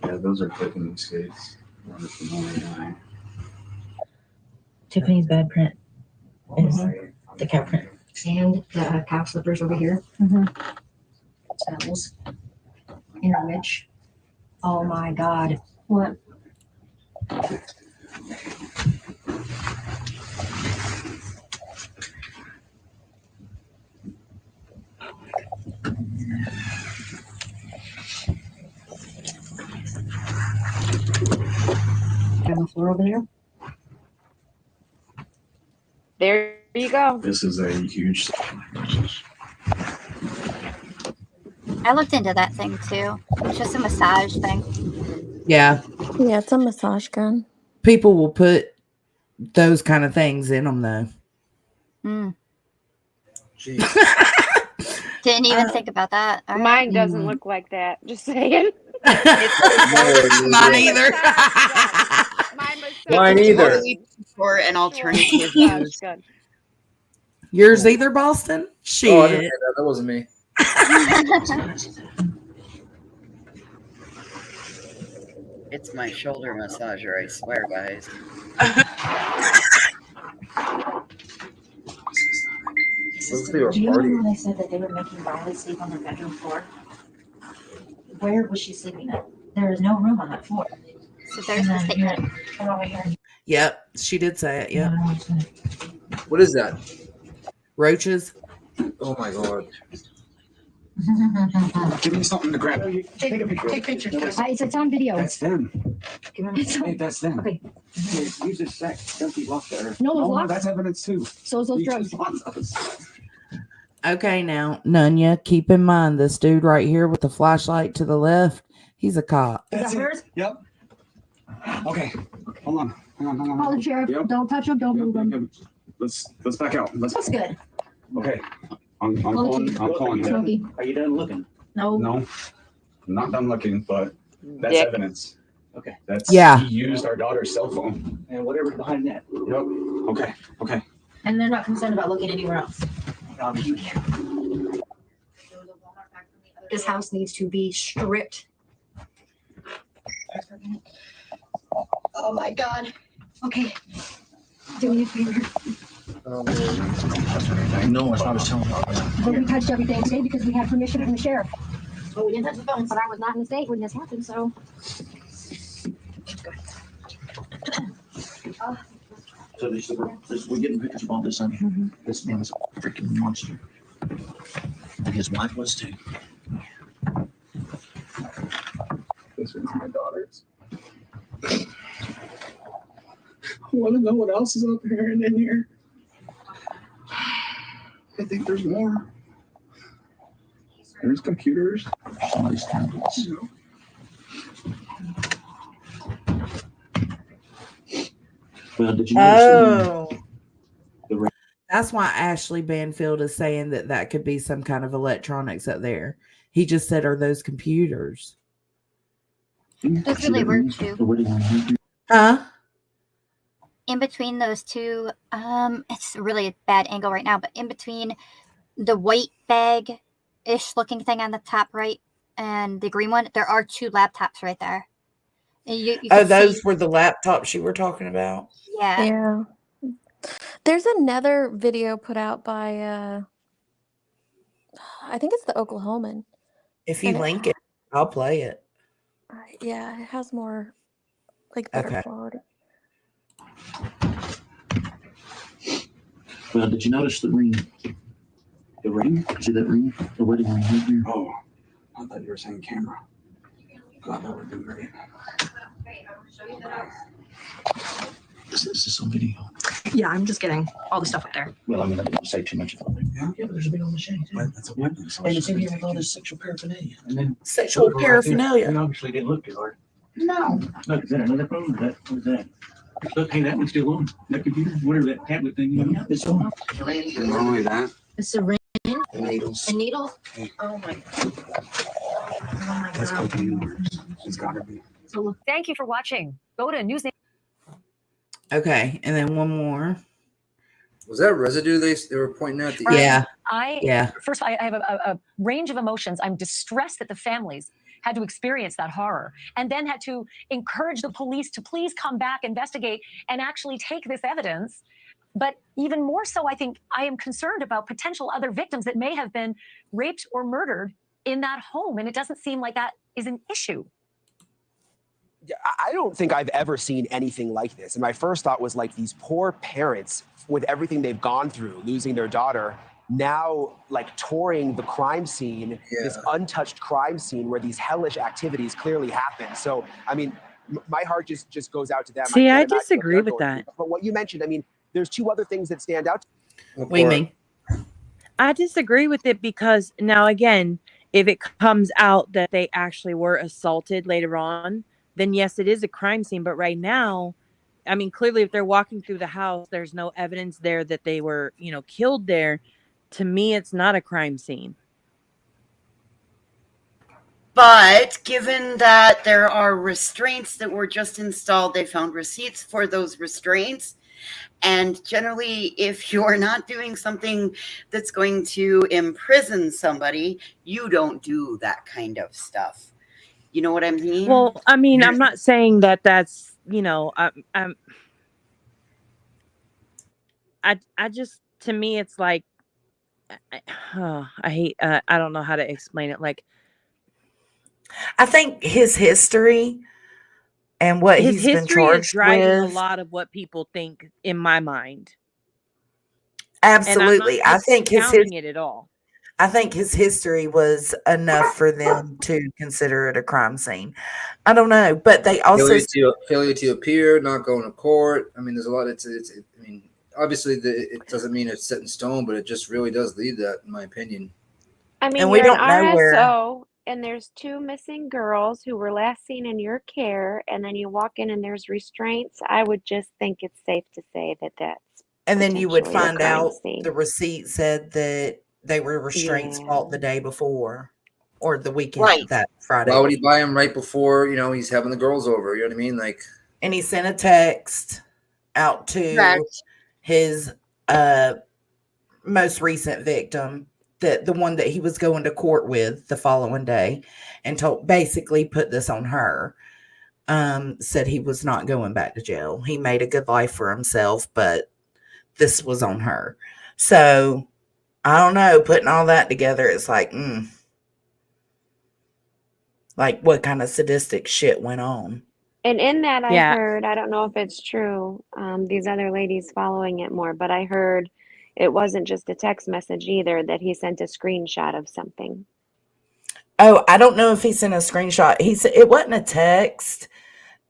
Yeah, those are Tiffany skates. Tiffany's bed print is the cow print. And the cow slippers over here. Smells. In a witch. Oh my God. What? On the floor over there. There you go. This is a huge. I looked into that thing too. It's just a massage thing. Yeah. Yeah, it's a massage gun. People will put those kind of things in them, though. Didn't even think about that. All right. Mine doesn't look like that. Just saying. Mine either. Mine either. Totally for an alternative use. Yours either, Boston? Shit. Oh, I didn't hear that. That wasn't me. It's my shoulder massager, I swear, guys. Do you remember when they said that they were making Riley sleep on their bedroom floor? Where was she sleeping at? There is no room on that floor. So there's the statement. Come over here. Yep, she did say it. Yep. What is that? Roaches. Oh my God. Give me something to grab. Take pictures. It's on video. That's them. It's on. Hey, that's them. Okay. Use this sack. Empty lock there. No, those locks. That's evidence too. So is those We drugs. just want those. Okay, now, Nunya, keep in mind this dude right here with the flashlight to the left, he's a cop. That's that it. hers? Yep. Okay. Hold on. Hang on. Call the sheriff. Yep. Don't touch them. Don't move them. Let's back out. That's good. Okay. I'm calling him. Smokey. Are you done looking? No. No. I'm not done looking, but that's Dick. evidence. Okay. That's Yeah. He used our daughter's cell phone. And whatever's behind that. Yep. Okay. And they're not concerned about looking anywhere else. This house needs to be stripped. Oh my God. Okay. Do me a favor. No, I was telling you. But we touched everything today because we had permission from the sheriff. But we didn't touch the phones, but I was not in the state when this happened, so. So we're getting pictures of all this on This man is a freaking monster. And his wife was too. This is my daughter's. I want to know what else is up here and in here. I think there's more. There's computers. Somebody's tablets. Well, did you notice That's why Ashley Banfield is saying that that could be some kind of electronics up there. He just said, "Are those computers?" It's really weird too. Huh? In between those two, it's really a bad angle right now, but in between the white bag-ish looking thing on the top right and the green one, there are 2 laptops right there. And you Oh, can those see, were the laptops you were talking about. yeah. Yeah. There's another video put out by I think it's the Oklahoman. If you And link it, I'll play it. yeah, it has more like better Okay. quality. Well, did you notice the ring? The ring? See that ring? The wedding ring right there? Oh, I thought you were saying camera. God, that would have been great. Is this on video? Yeah, I'm just getting all the stuff up there. Well, I mean, I didn't say too much about it. Yeah, but there's a big on the shade, too. But that's a weapon. So And it's in here with all this sexual paraphernalia. And then Sexual paraphernalia. It obviously didn't look too hard. No. Look, is that another phone? What is that? Look, hey, that one's still on. That computer, whatever that tablet thing is. Yeah, it's on. And not only that, A syringe, the needles. a needle. Oh my god. That's cocaine works. It's gotta be. Thank you for watching. Go to News. Okay, and then one more. Was that residue they were pointing at? Yeah. First, I have a range of emotions. I'm distressed that the families had to experience that horror and then had to encourage the police to please come back, investigate, and actually take this evidence. But even more so, I think I am concerned about potential other victims that may have been raped or murdered in that home. And it doesn't seem like that is an issue. I don't think I've ever seen anything like this. And my first thought was like these poor parents with everything they've gone through, losing their daughter, now like touring the crime scene, this untouched crime scene where these hellish activities clearly happen. So, I mean, my heart just goes out to them. See, I can't imagine what disagree they're with going that. through. But what you mentioned, I mean, there's 2 other things that stand out. What do you mean? I disagree with it because now, again, if it comes out that they actually were assaulted later on, then yes, it is a crime scene. But right now, I mean, clearly, if they're walking through the house, there's no evidence there that they were, killed there. To me, it's not a crime scene. But given that there are restraints that were just installed, they found receipts for those restraints. And generally, if you're not doing something that's going to imprison somebody, you don't do that kind of stuff. You know what I mean? Well, I mean, I'm not saying that that's, I just, to me, it's like, I hate, I don't know how to explain it. Like, I think his history and what his he's been history is charged driving a with. lot of what people think in my mind. Absolutely. I think discounting it at all. I think his history was enough for them to consider it a crime scene. I don't know, but they also failure to appear, not going to court. I mean, there's a lot. I mean, obviously, it doesn't mean it's set in stone, but it just really does lead that, in my opinion. I mean, And we you're don't an know where. RSO, and there's 2 missing girls who were last seen in your care, and then you walk in and there's restraints. I would just think it's safe to say that that's And then you would potentially a find crime out scene. the receipt said that they were restraints fault the day before or the weekend, Right. that Friday. Why would he buy him right before, he's having the girls over? You know what I mean? Like, And he sent a text out to his most recent victim, the one that he was going to court with the following day, and basically put this on her. Said he was not going back to jail. He made a good life for himself, but this was on her. So I don't know, putting all that together, it's like, like what kind of sadistic shit went on? And in that, I Yeah. heard, I don't know if it's true, these other ladies following it more, but I heard it wasn't just a text message either, that he sent a screenshot of something. Oh, I don't know if he sent a screenshot. He said it wasn't a text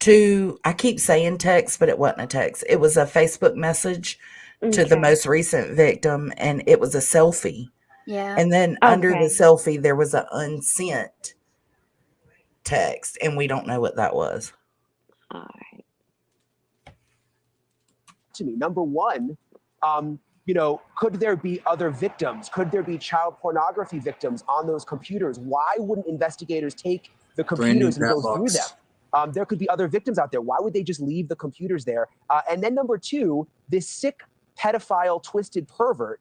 I keep saying text, but it wasn't a text. It was a Facebook message to the most recent victim, and it was a selfie. Yeah. And then under the selfie, there was an unsent text, and we don't know what that was. All right. To me, number one, could there be other victims? Could there be child pornography victims on those computers? Why wouldn't investigators take the computers and go through them? There could be other victims out there. Why would they just leave the computers there? And then number two, this sick pedophile, twisted pervert,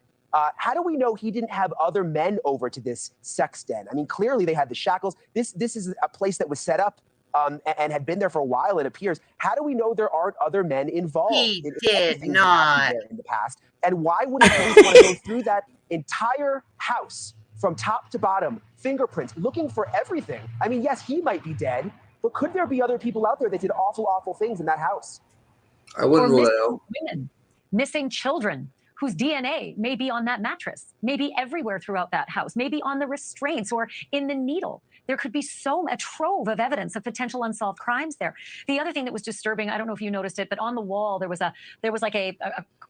how do we know he didn't have other men over to this sex den? I mean, clearly they had the shackles. This is a place that was set up and had been there for a while, it appears. How do we know there aren't other men involved? He in did everything that happened not. there in the past? And why wouldn't police want to go through that entire house from top to bottom, fingerprints, looking for everything? I mean, yes, he might be dead, but could there be other people out there that did awful, awful things in that house? I wouldn't rule that missing out. women, missing children whose DNA may be on that mattress, maybe everywhere throughout that house, maybe on the restraints or in the needle. There could be a trove of evidence of potential unsolved crimes there. The other thing that was disturbing, I don't know if you noticed it, but on the wall there was like a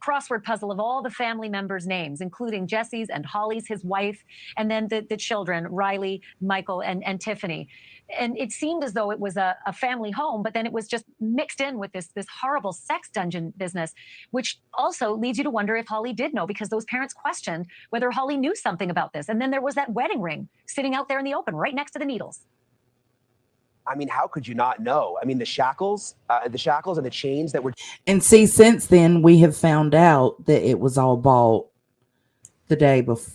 crossword puzzle of all the family members' names, including Jesse's and Holly's, his wife, and then the children, Riley, Michael, and Tiffany. And it seemed as though it was a family home, but then it was just mixed in with this horrible sex dungeon business, which also leads you to wonder if Holly did know, because those parents questioned whether Holly knew something about this. And then there was that wedding ring sitting out there in the open, right next to the needles. I mean, how could you not know? I mean, the shackles and the chains that were. And see, since then, we have found out that it was all bought the day before.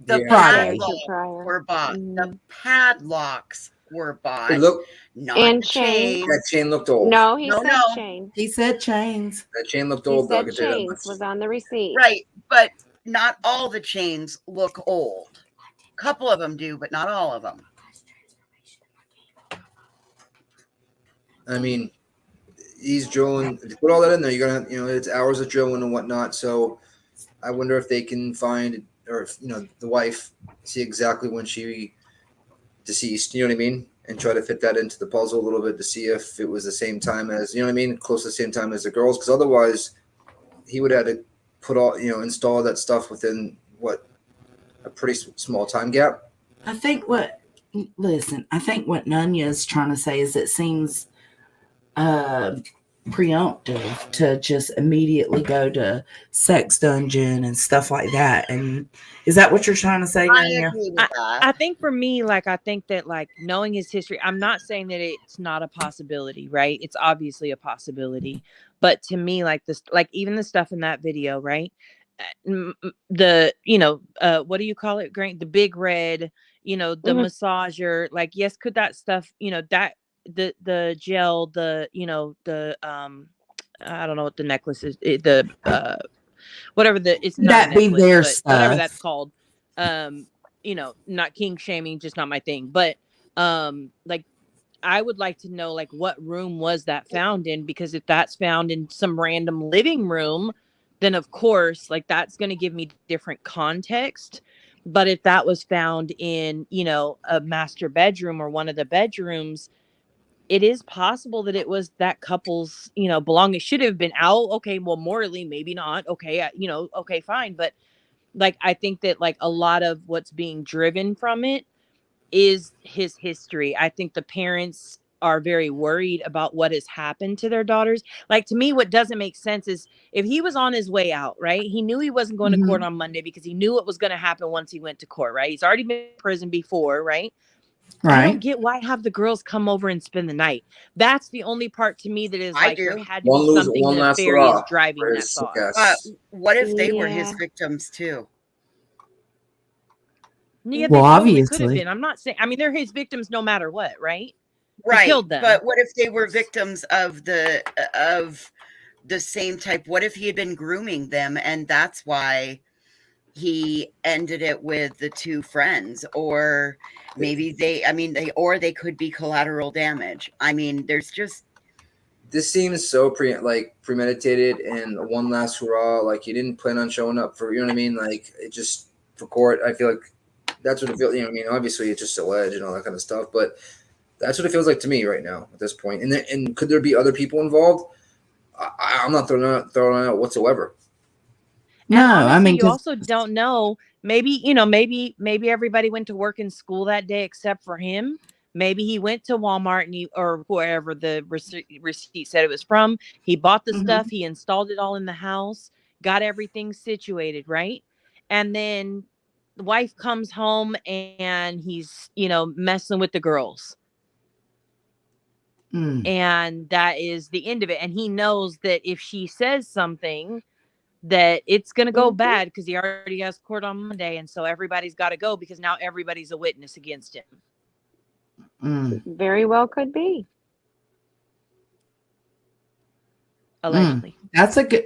The Friday. padlocks were bought. The padlocks were bought. It looked, not And the chains. that chain looked old. No, he said no. chain. He said chains. That chain looked He old. though, I said can tell you that chains much. was on the receipt. Right, but not all the chains look old. A couple of them do, but not all of them. I mean, he's drilling. To put all that in there, you're gonna, it's hours of drilling and whatnot. So, I wonder if they can find, or if the wife see exactly when she deceased. You know what I mean? And try to fit that into the puzzle a little bit to see if it was the same time as, close to the same time as the girls. Because otherwise, he would have to put all, install that stuff within a pretty small time gap. I think what Noone is trying to say is it seems preemptive to just immediately go to sex dungeon and stuff like that. And is that what you're trying to say, Noone? I think for me, I think that knowing his history, I'm not saying that it's not a possibility, right? It's obviously a possibility. But to me, even the stuff in that video, right? The, what do you call it, Grant? The big red, the massager, yes, could that stuff, that the gel, the I don't know what the necklace is, whatever it's not that necklace, be their but stuff. whatever that's called, not king shaming, just not my thing, but I would like to know what room was that found in, because if that's found in some random living room, then of course that's going to give me different context. But if that was found in a master bedroom or one of the bedrooms, it is possible that it was that couple's, belongings. Should have been out. Okay, well, morally, maybe not. Okay, okay, fine. But I think that a lot of what's being driven from it is his history. I think the parents are very worried about what has happened to their daughters. To me, what doesn't make sense is if he was on his way out, right? He knew he wasn't going to court on Monday because he knew what was going to happen once he went to court, right? He's already been in prison before, right? I don't get why have the girls come over and spend the night. That's the only part to me that is there had to be something nefarious driving that thought. What if they were his victims too? Yeah, well, they obviously could have been. I'm not saying. I mean, they're his victims no matter what, right? Right. He killed them. But what if they were victims of the same type? What if he had been grooming them, and that's why he ended it with the two friends? Or maybe they could be collateral damage. I mean, there's just. This seems so premeditated and one last hurrah. You didn't plan on showing up for, you know what I mean? It just for court. I feel like that's what it feels. Obviously it's just alleged and all that kind of stuff, but that's what it feels like to me right now at this point. And could there be other people involved? I'm not throwing out whatsoever. No, honestly, I mean, you also don't know. Maybe everybody went to work and school that day except for him. Maybe he went to Walmart or wherever the receipt said it was from. He bought the stuff. He installed it all in the house. got everything situated, right? And then the wife comes home and he's, messing with the girls. And that is the end of it. And he knows that if she says something, that it's going to go bad because he already has court on Monday. And so everybody's got to go because now everybody's a witness against him. Very well could be. Allegedly.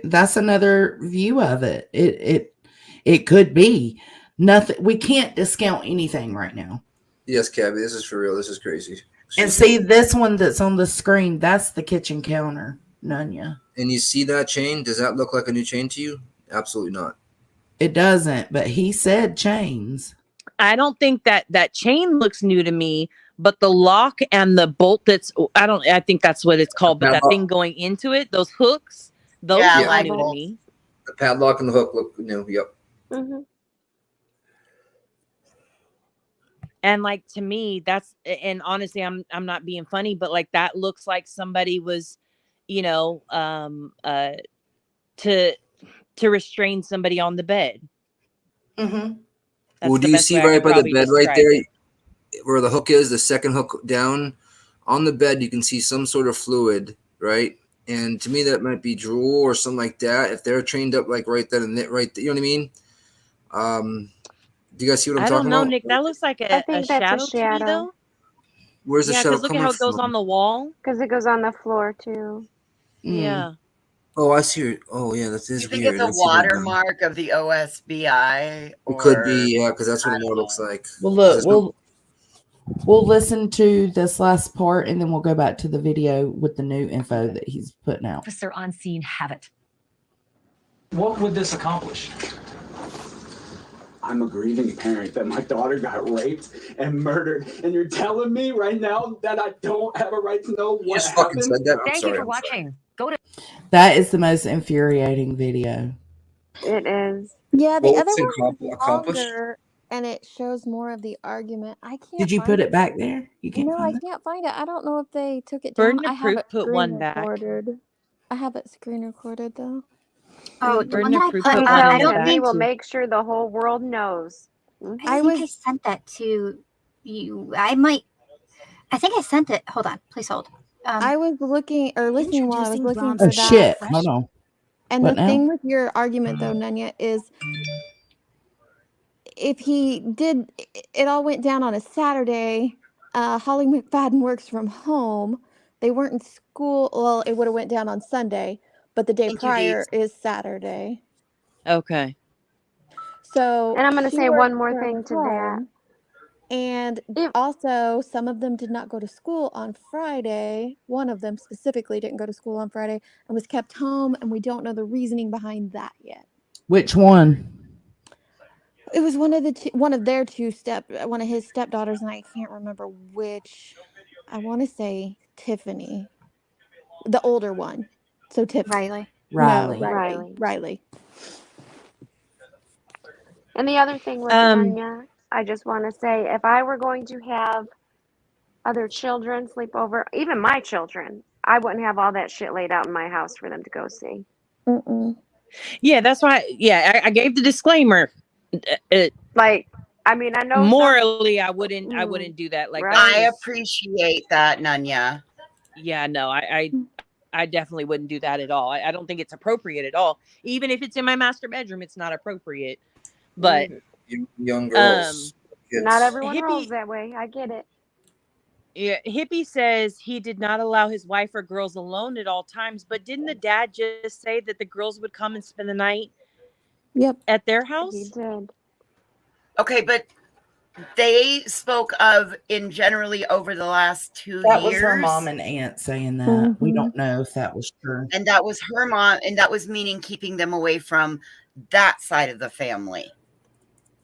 That's another view of it. It could be nothing. We can't discount anything right now. Yes, Cabby, this is for real. This is crazy. And see this one that's on the screen, that's the kitchen counter, Nunya. And you see that chain? Does that look like a new chain to you? Absolutely not. It doesn't, but he said chains. I don't think that chain looks new to me, but the lock and the bolt I think that's what it's called, but that thing going into it, those hooks, those look new to me. The padlock and the hook look new. Yep. Mm-hmm. And like, to me, and honestly, I'm not being funny, but like that looks like somebody was, to restrain somebody on the bed. Mm-hmm. Well, do you see right by the bed right there where the hook is, the second hook down on the bed, you can see some sort of fluid, right? And to me, that might be drool or something like that. If they're trained up like right then and there, right there, you know what I mean? Do you guys see what I'm talking about? I don't know, Nick. That looks like I think that's shadow a shadow. to me, though. Where's the shadow because look at coming how it goes from? on the wall. Because it goes on the floor too. Yeah. Oh, I see. Oh, yeah, that is You think weird. it's a Let's see what it does. watermark of the OSBI? It could be, yeah, because that's what it more looks like. Well, look, we'll listen to this last part, and then we'll go back to the video with the new info that he's putting out. Officer on scene have it. What would this accomplish? I'm a grieving parent that my daughter got raped and murdered, and you're telling me right now that I don't have a right to know what happened? Thank you for watching. Go to. That is the most infuriating video. It is. Yeah, the Well, other what's one accomplished? is longer, and it shows more of the argument. I can't. Did you find put it back there? You can't No, I find it? can't find it. I don't know if they took it Burden down. of I have Proof it put screen one back. recorded. I have it screen recorded though. Oh, the Burden one of that I proof put, put one I in the don't back. He think will make sure the whole world knows. I think I sent that to you. I think I sent it. Hold on, please hold. I was looking or listening while I was looking Oh for that. shit! Hold on. And What the now? thing with your argument though, Nunya, is if he did, it all went down on a Saturday. Holly McFadden works from home. They weren't in school. Well, it would have went down on Sunday, but the day Thank you, prior Deeds. is Saturday. Okay. So And I'm going to she say works one more from thing to that. home. And also, some of them did not go to school on Friday. One of them specifically didn't go to school on Friday and was kept home, and we don't know the reasoning behind that yet. Which one? It was one of his stepdaughters, and I can't remember which. I want to say Tiffany, the older one. So Tiffany. Riley. No, Riley. Riley. And the other thing with Nunya, I just want to say, if I were going to have other children sleep over, even my children, I wouldn't have all that shit laid out in my house for them to go see. Yeah, that's why. Yeah, I gave the disclaimer. Like, I mean, I know morally, I wouldn't do that. Like, Right. that I was- appreciate that, Nunya. Yeah, no, I definitely wouldn't do that at all. I don't think it's appropriate at all. Even if it's in my master bedroom, it's not appropriate. But young girls. Not everyone Hippie- rolls that way. I get it. Yeah, Hippie says he did not allow his wife or girls alone at all times. But didn't the dad just say that the girls would come and spend the night? Yep. At their house? He did. Okay, but they spoke of in generally over the last 2 That years. was her mom and aunt saying that. We don't know if that was true. And that was her mom, and that was meaning keeping them away from that side of the family.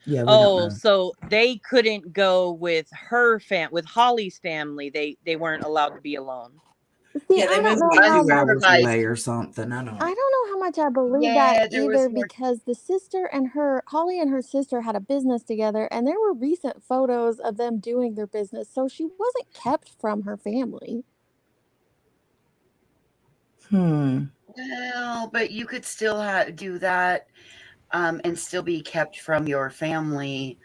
Yeah. We don't know. So they couldn't go with with Holly's family. They weren't allowed to be alone. See, Yeah, they I don't moved know like how 2 hours away or something. I don't know. I don't know how much I believe Yeah, that there was either more- because the sister and Holly and her sister had a business together, and there were recent photos of them doing their business, so she wasn't kept from her family. Well, but you could still do that and still be kept from your family.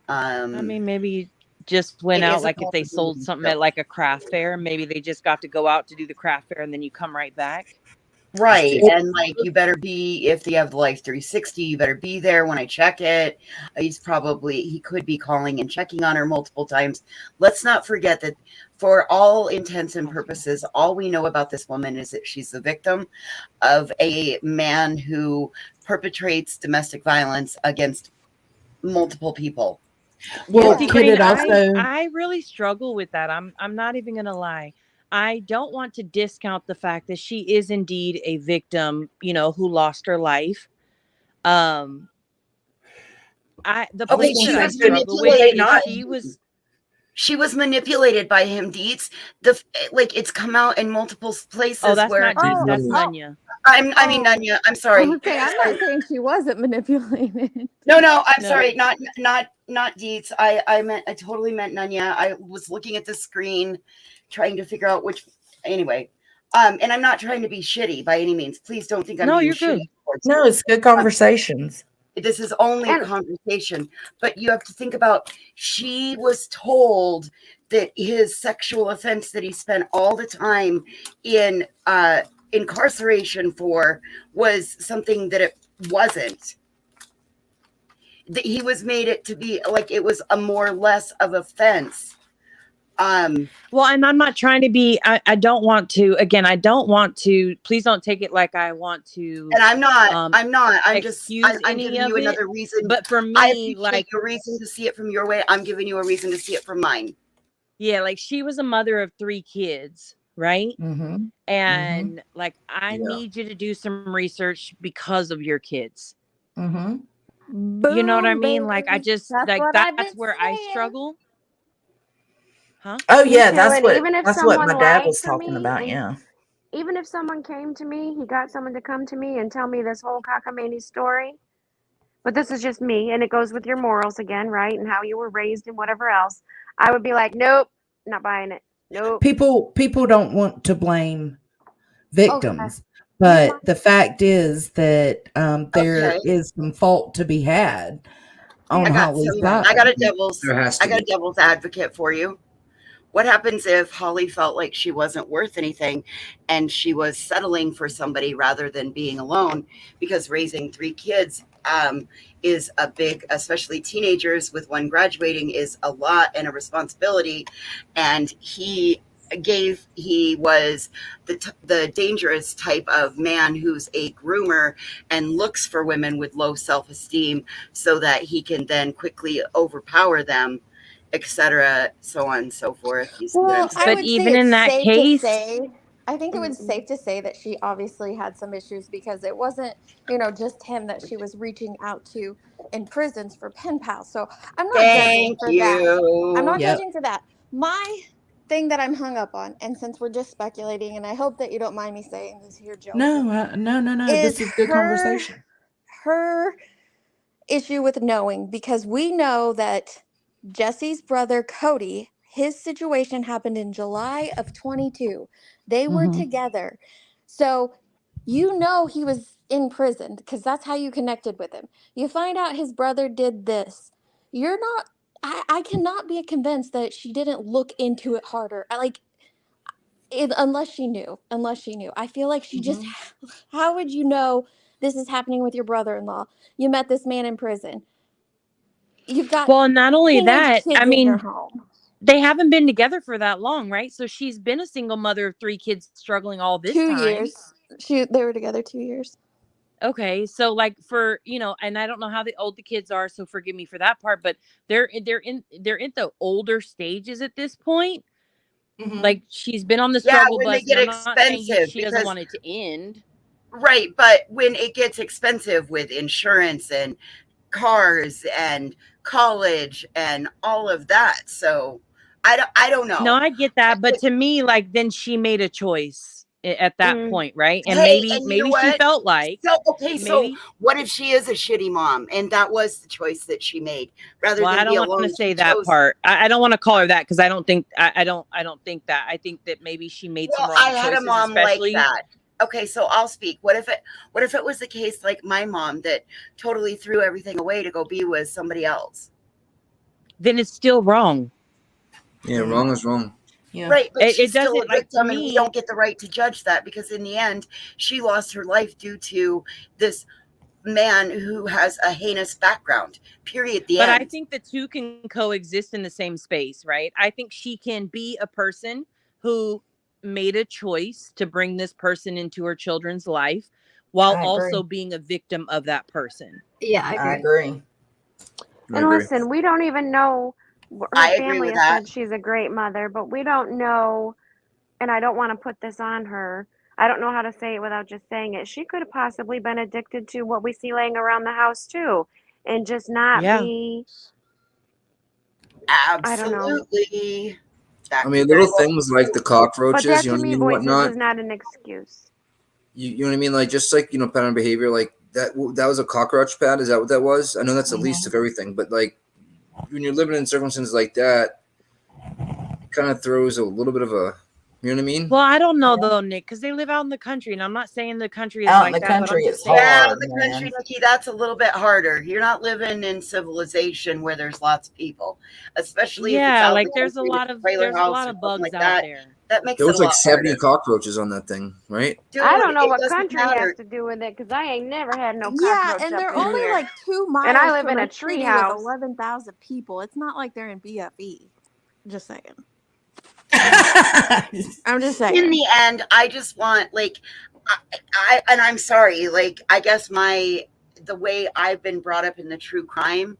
I mean, maybe you just went It out, is a like if they sold possibility something still. at like a craft fair, maybe they just got to go out to do the craft fair and then you come right back. Right. And like you better be, if you have the Life 360, you better be there when I check it. He could be calling and checking on her multiple times. Let's not forget that for all intents and purposes, all we know about this woman is that she's the victim of a man who perpetrates domestic violence against multiple people. Well, See, could Green, it also? I really struggle with that. I'm not even gonna lie. I don't want to discount the fact that she is indeed a victim, who lost her life. The Okay, place she that I was struggle with manipulated is by she was manipulated by him, Deets. It's come out in multiple places Oh, that's where not Deets, that's Nunya. I mean Nunya. I'm sorry. Okay, I'm not saying she wasn't manipulated. No, I'm No. sorry. Not Deets. I totally meant Nunya. I was looking at the screen, trying to figure out which. Anyway, and I'm not trying to be shitty by any means. Please don't think I'm No, being you're good. shitty towards No, you. it's good conversations. This is only a conversation, but you have to think about. She was told that his sexual offense that he spent all the time in incarceration for was something that it wasn't. That he was made it to be like it was a more or less of offense. Well, and I'm not trying to be, I don't want to, again, I don't want to, please don't take it like I want to. And I'm not, I'm excuse I'm any giving of you it, another reason. but for I me, appreciate like, your reason to see it from your way. I'm giving you a reason to see it from mine. yeah, like she was a mother of 3 kids, right? Mm-hmm. And like, I need you to do some research because of your kids. Mm-hmm. You know what I Boom, mean? Like, I baby. just, That's like, what I've that's been where I saying. struggle. Huh? Oh Me yeah, too. that's And what even if that's what someone my dad lied was for talking me, about. and Yeah. even if someone came to me, he got someone to come to me and tell me this whole cockamamie story. But this is just me, and it goes with your morals again, right? And how you were raised and whatever else. I would be like, nope, not buying it. Nope. People don't want to blame victims, Okay. but the fact is that there Okay. is some fault to be had on Holly's side. I got a be. devil's advocate for you. What happens if Holly felt like she wasn't worth anything and she was settling for somebody rather than being alone? Because raising 3 kids is a big, especially teenagers with one graduating, is a lot and a responsibility. And he was the dangerous type of man who's a groomer and looks for women with low self-esteem so that he can then quickly overpower them, etc., so on and so forth. You see what I'm Well, saying? I But would even say in it's that safe to case, say. I think it was safe to say that she obviously had some issues because it wasn't, just him that she was reaching out to in prisons for pen pals. So I'm not judging Thank for that. I'm you. not judging for that. My thing that I'm hung up on, and since we're just speculating, and I hope that you don't mind me saying this here, Joe, No, no. is This is good conversation. her issue with knowing, because we know that Jesse's brother Cody, his situation happened in July of 22. They were Mhm. together. So he was in prison because that's how you connected with him. You find out his brother did this. You're not I cannot be convinced that she didn't look into it harder. Unless she knew. I feel like she just how would you know this is happening with your brother-in-law? You met this man in prison. You've got well, not only teenage that, kids I in your mean, home. they haven't been together for that long, right? So she's been a single mother of 3 kids struggling all this 2 time. years. They were together 2 years. Okay, so like for, and I don't know how old the kids are, so forgive me for that part, but they're in the older stages at this point. Like she's been on the Yeah, struggle when they bus, and get I'm not saying expensive, she doesn't because want it to end. right, but when it gets expensive with insurance and cars and college and all of that, so I don't No, know. I get that, but to me, like, then she made a choice at that point, right? And Hey, maybe and you know she what? felt like So maybe. what if she is a shitty mom and that was the choice that she made rather Well, than I be don't want to alone? say She that chose. part. I don't want to call her that because I don't think I don't think that. I think that maybe she made some Well, wrong I had a choices, mom like especially. that. okay, so I'll speak. What if it was the case like my mom that totally threw everything away to go be with somebody else? Then it's still wrong. Yeah, wrong is wrong. Yeah. Right, but It she's still a doesn't, like, to victim, and we me. don't get the right to judge that because in the end, she lost her life due to this man who has a heinous background. Period. The But end. I think the two can coexist in the same space, right? I think she can be a person who made a choice to bring this person into her children's life while I agree. also being a victim of that person. Yeah, I agree. And listen, we don't even know. Her I agree family with has that. said she's a great mother, but we don't know. And I don't want to put this on her. I don't know how to say it without just saying it. She could have possibly been addicted to what we see laying around the house too, and just not Yeah. be. I don't know. Absolutely. I mean, little things like the But cockroaches, that you to know what I me, mean, voices whatnot. is not an excuse. You know what I mean? Like, just like, you know, pattern behavior, like that was a cockroach pad. Is that what that was? I know that's the least of everything, but like when you're living in circumstances like that, it kind of throws a little bit of a, you know what I mean? Well, I don't know though, Nick, because they live out in the country, and I'm not saying the country is Out in like the that, but I'm country, just it's saying. Yeah, hard, the man. country, Nikki, that's a little bit harder. You're not living in civilization where there's lots of people, especially if it's Yeah, out in like the there's a country, lot with of a trailer house or something bugs like out that. there. That makes There it was a like lot 70 harder. cockroaches on that thing, right? Dude, I don't know it what doesn't country has matter. to do with it because I ain't never had no Yeah, cockroach and up they're in only here. like 2 And I miles live from in a a tree city house. with 11,000 people. It's not like they're in BFE. Just saying. I'm just saying. In the end, I just want, like, and I'm sorry, like, I guess the way I've been brought up in the true crime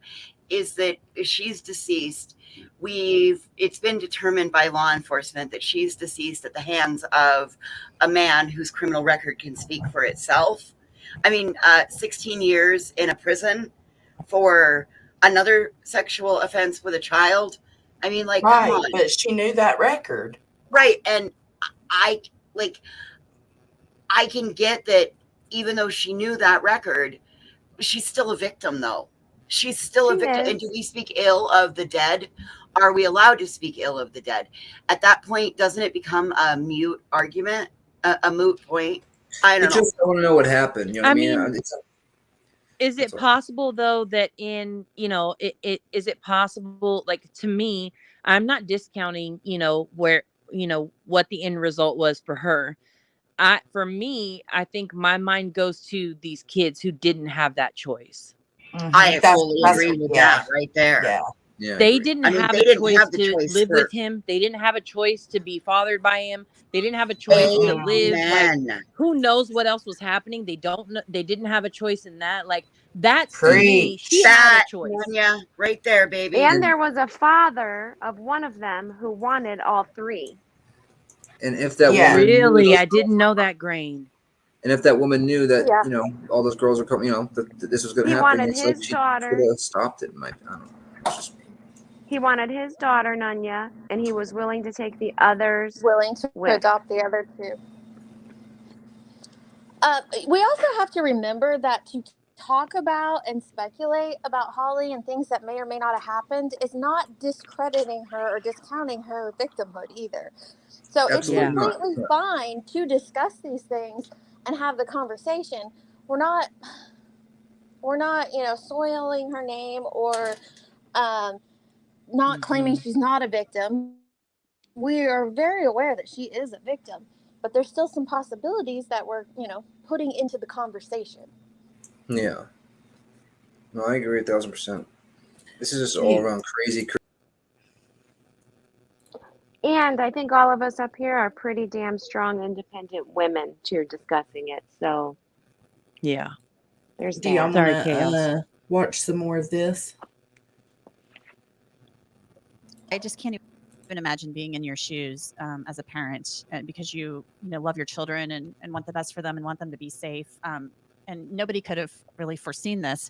is that if she's deceased, it's been determined by law enforcement that she's deceased at the hands of a man whose criminal record can speak for itself. I mean, 16 years in a prison for another sexual offense with a child. I mean, like, come Right, on. but she knew that record. Right. And I can get that even though she knew that record, she's still a victim though. She's still a She victim. is. And do we speak ill of the dead? Are we allowed to speak ill of the dead? At that point, doesn't it become a mute argument, a moot point? I You don't know. just don't know what happened. You know what I mean? Is it possible though that in, you know, is it possible, like, to me, I'm not discounting, you know, where, you know, what the end result was for her. For me, I think my mind goes to these kids who didn't have that choice. I fully agree with that right there. Yeah. Yeah. They didn't I mean, have they a didn't choice have the to choice live for with him. They didn't have a choice to be fathered by him. They didn't have a choice to live. Like, Amen. who knows what else was happening? They don't know. They didn't have a choice in that. Like, that's to me, she had a That, choice. Noone, right there, baby. And there was a father of one of them who wanted all three. And if that Yeah. woman knew Really, those I didn't know that, Grain. And if that woman knew that, Yeah. you know, all those girls were coming, you know, that this was going to He happen, wanted it's like his she daughter. could have stopped it. I don't know. It's just He wanted his daughter, Nunya, and he was willing to take the others. Willing to with. adopt the other two. We also have to remember that to talk about and speculate about Holly and things that may or may not have happened is not discrediting her or discounting her victimhood either. So Absolutely it's not. completely Yeah. fine to discuss these things and have the conversation. We're not, you know, soiling her name or not claiming she's not a victim. We are very aware that she is a victim, but there's still some possibilities that we're, you know, putting into the conversation. Yeah. No, I agree 1,000%. This is just all around crazy. And I think all of us up here are pretty damn strong, independent women too, discussing it. So, yeah, there's Do y'all that. want to watch some more of this? I just can't even imagine being in your shoes as a parent, because you love your children and want the best for them and want them to be safe. And nobody could have really foreseen this.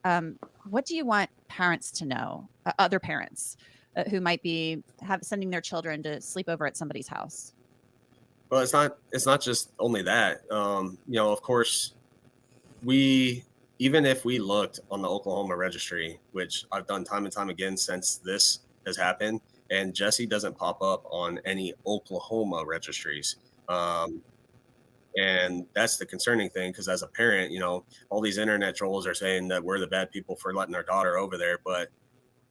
What do you want parents to know, other parents who might be sending their children to sleep over at somebody's house? Well, it's not just only that. Of course, even if we looked on the Oklahoma registry, which I've done time and time again since this has happened, and Jesse doesn't pop up on any Oklahoma registries. And that's the concerning thing, because as a parent, you know, all these internet trolls are saying that we're the bad people for letting our daughter over there, but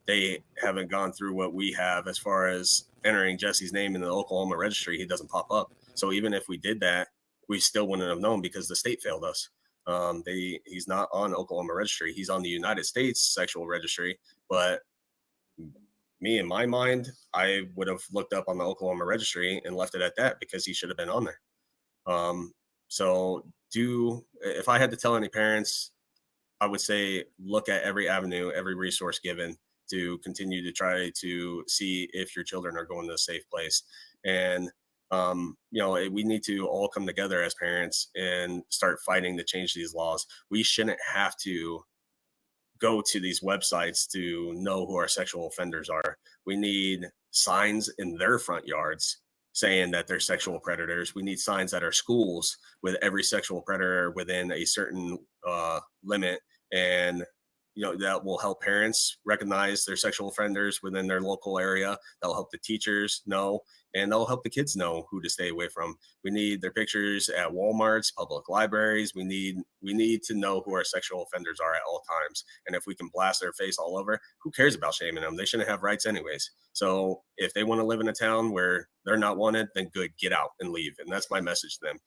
they haven't gone through what we have as far as entering Jesse's name in the Oklahoma registry. He doesn't pop up. So even if we did that, we still wouldn't have known because the state failed us. He's not on Oklahoma registry. He's on the United States sexual registry. But me, in my mind, I would have looked up on the Oklahoma registry and left it at that because he should have been on there. So if I had to tell any parents, I would say look at every avenue, every resource given to continue to try to see if your children are going to a safe place. And, you know, we need to all come together as parents and start fighting to change these laws. We shouldn't have to go to these websites to know who our sexual offenders are. We need signs in their front yards saying that they're sexual predators. We need signs at our schools with every sexual predator within a certain limit. And, you know, that will help parents recognize their sexual offenders within their local area. That'll help the teachers know, and that'll help the kids know who to stay away from. We need their pictures at Walmarts, public libraries. We need to know who our sexual offenders are at all times. And if we can blast their face all over, who cares about shaming them? They shouldn't have rights anyways. So if they want to live in a town where they're not wanted, then good, get out and leave. And that's my message to them.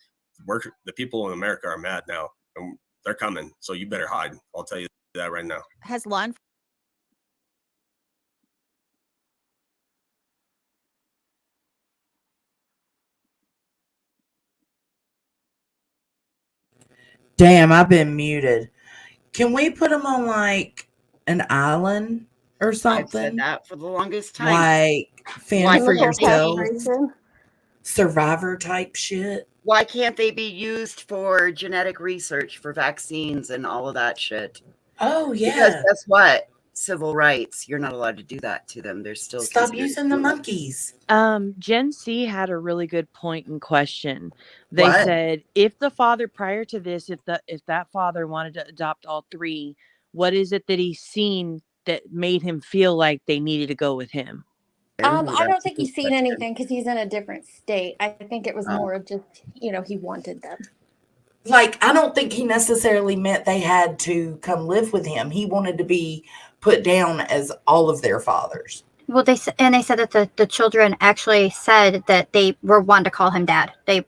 The people in America are mad now, and they're coming. So you better hide. I'll tell you that right now. Has law enforcement Damn, I've been muted. Can we put them on like an island or something? I've said that for the longest time. Like fend for can't they yourselves, survivor type shit. Why can't they be used for genetic research for vaccines and all of that shit? Oh yeah. Because guess what? Civil rights. You're not allowed to do that to them. They're still Stop using the monkeys. Gen C had a really good point in question. They What? said if the father prior to this, if that father wanted to adopt all three, what is it that he's seen that made him feel like they needed to go with him? I don't think he's seen anything because he's in a different state. I think it was more of just, he wanted them. Like, I don't think he necessarily meant they had to come live with him. He wanted to be put down as all of their fathers. Well, they said that the children actually said that they were wanting to call him dad. They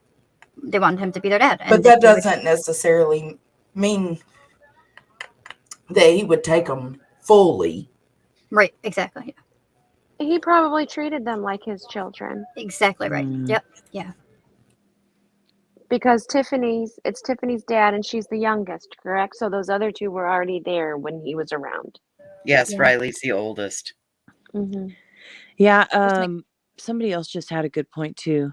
wanted him to be their dad. But that doesn't necessarily mean that he would take them fully. Right, exactly. He probably treated them like his children. Exactly right. Yep. Yeah. Because it's Tiffany's dad and she's the youngest, correct? So those other two were already there when he was around. Yes, Yeah. Riley's the oldest. Mm-hmm. Yeah. Somebody else just had a good point too.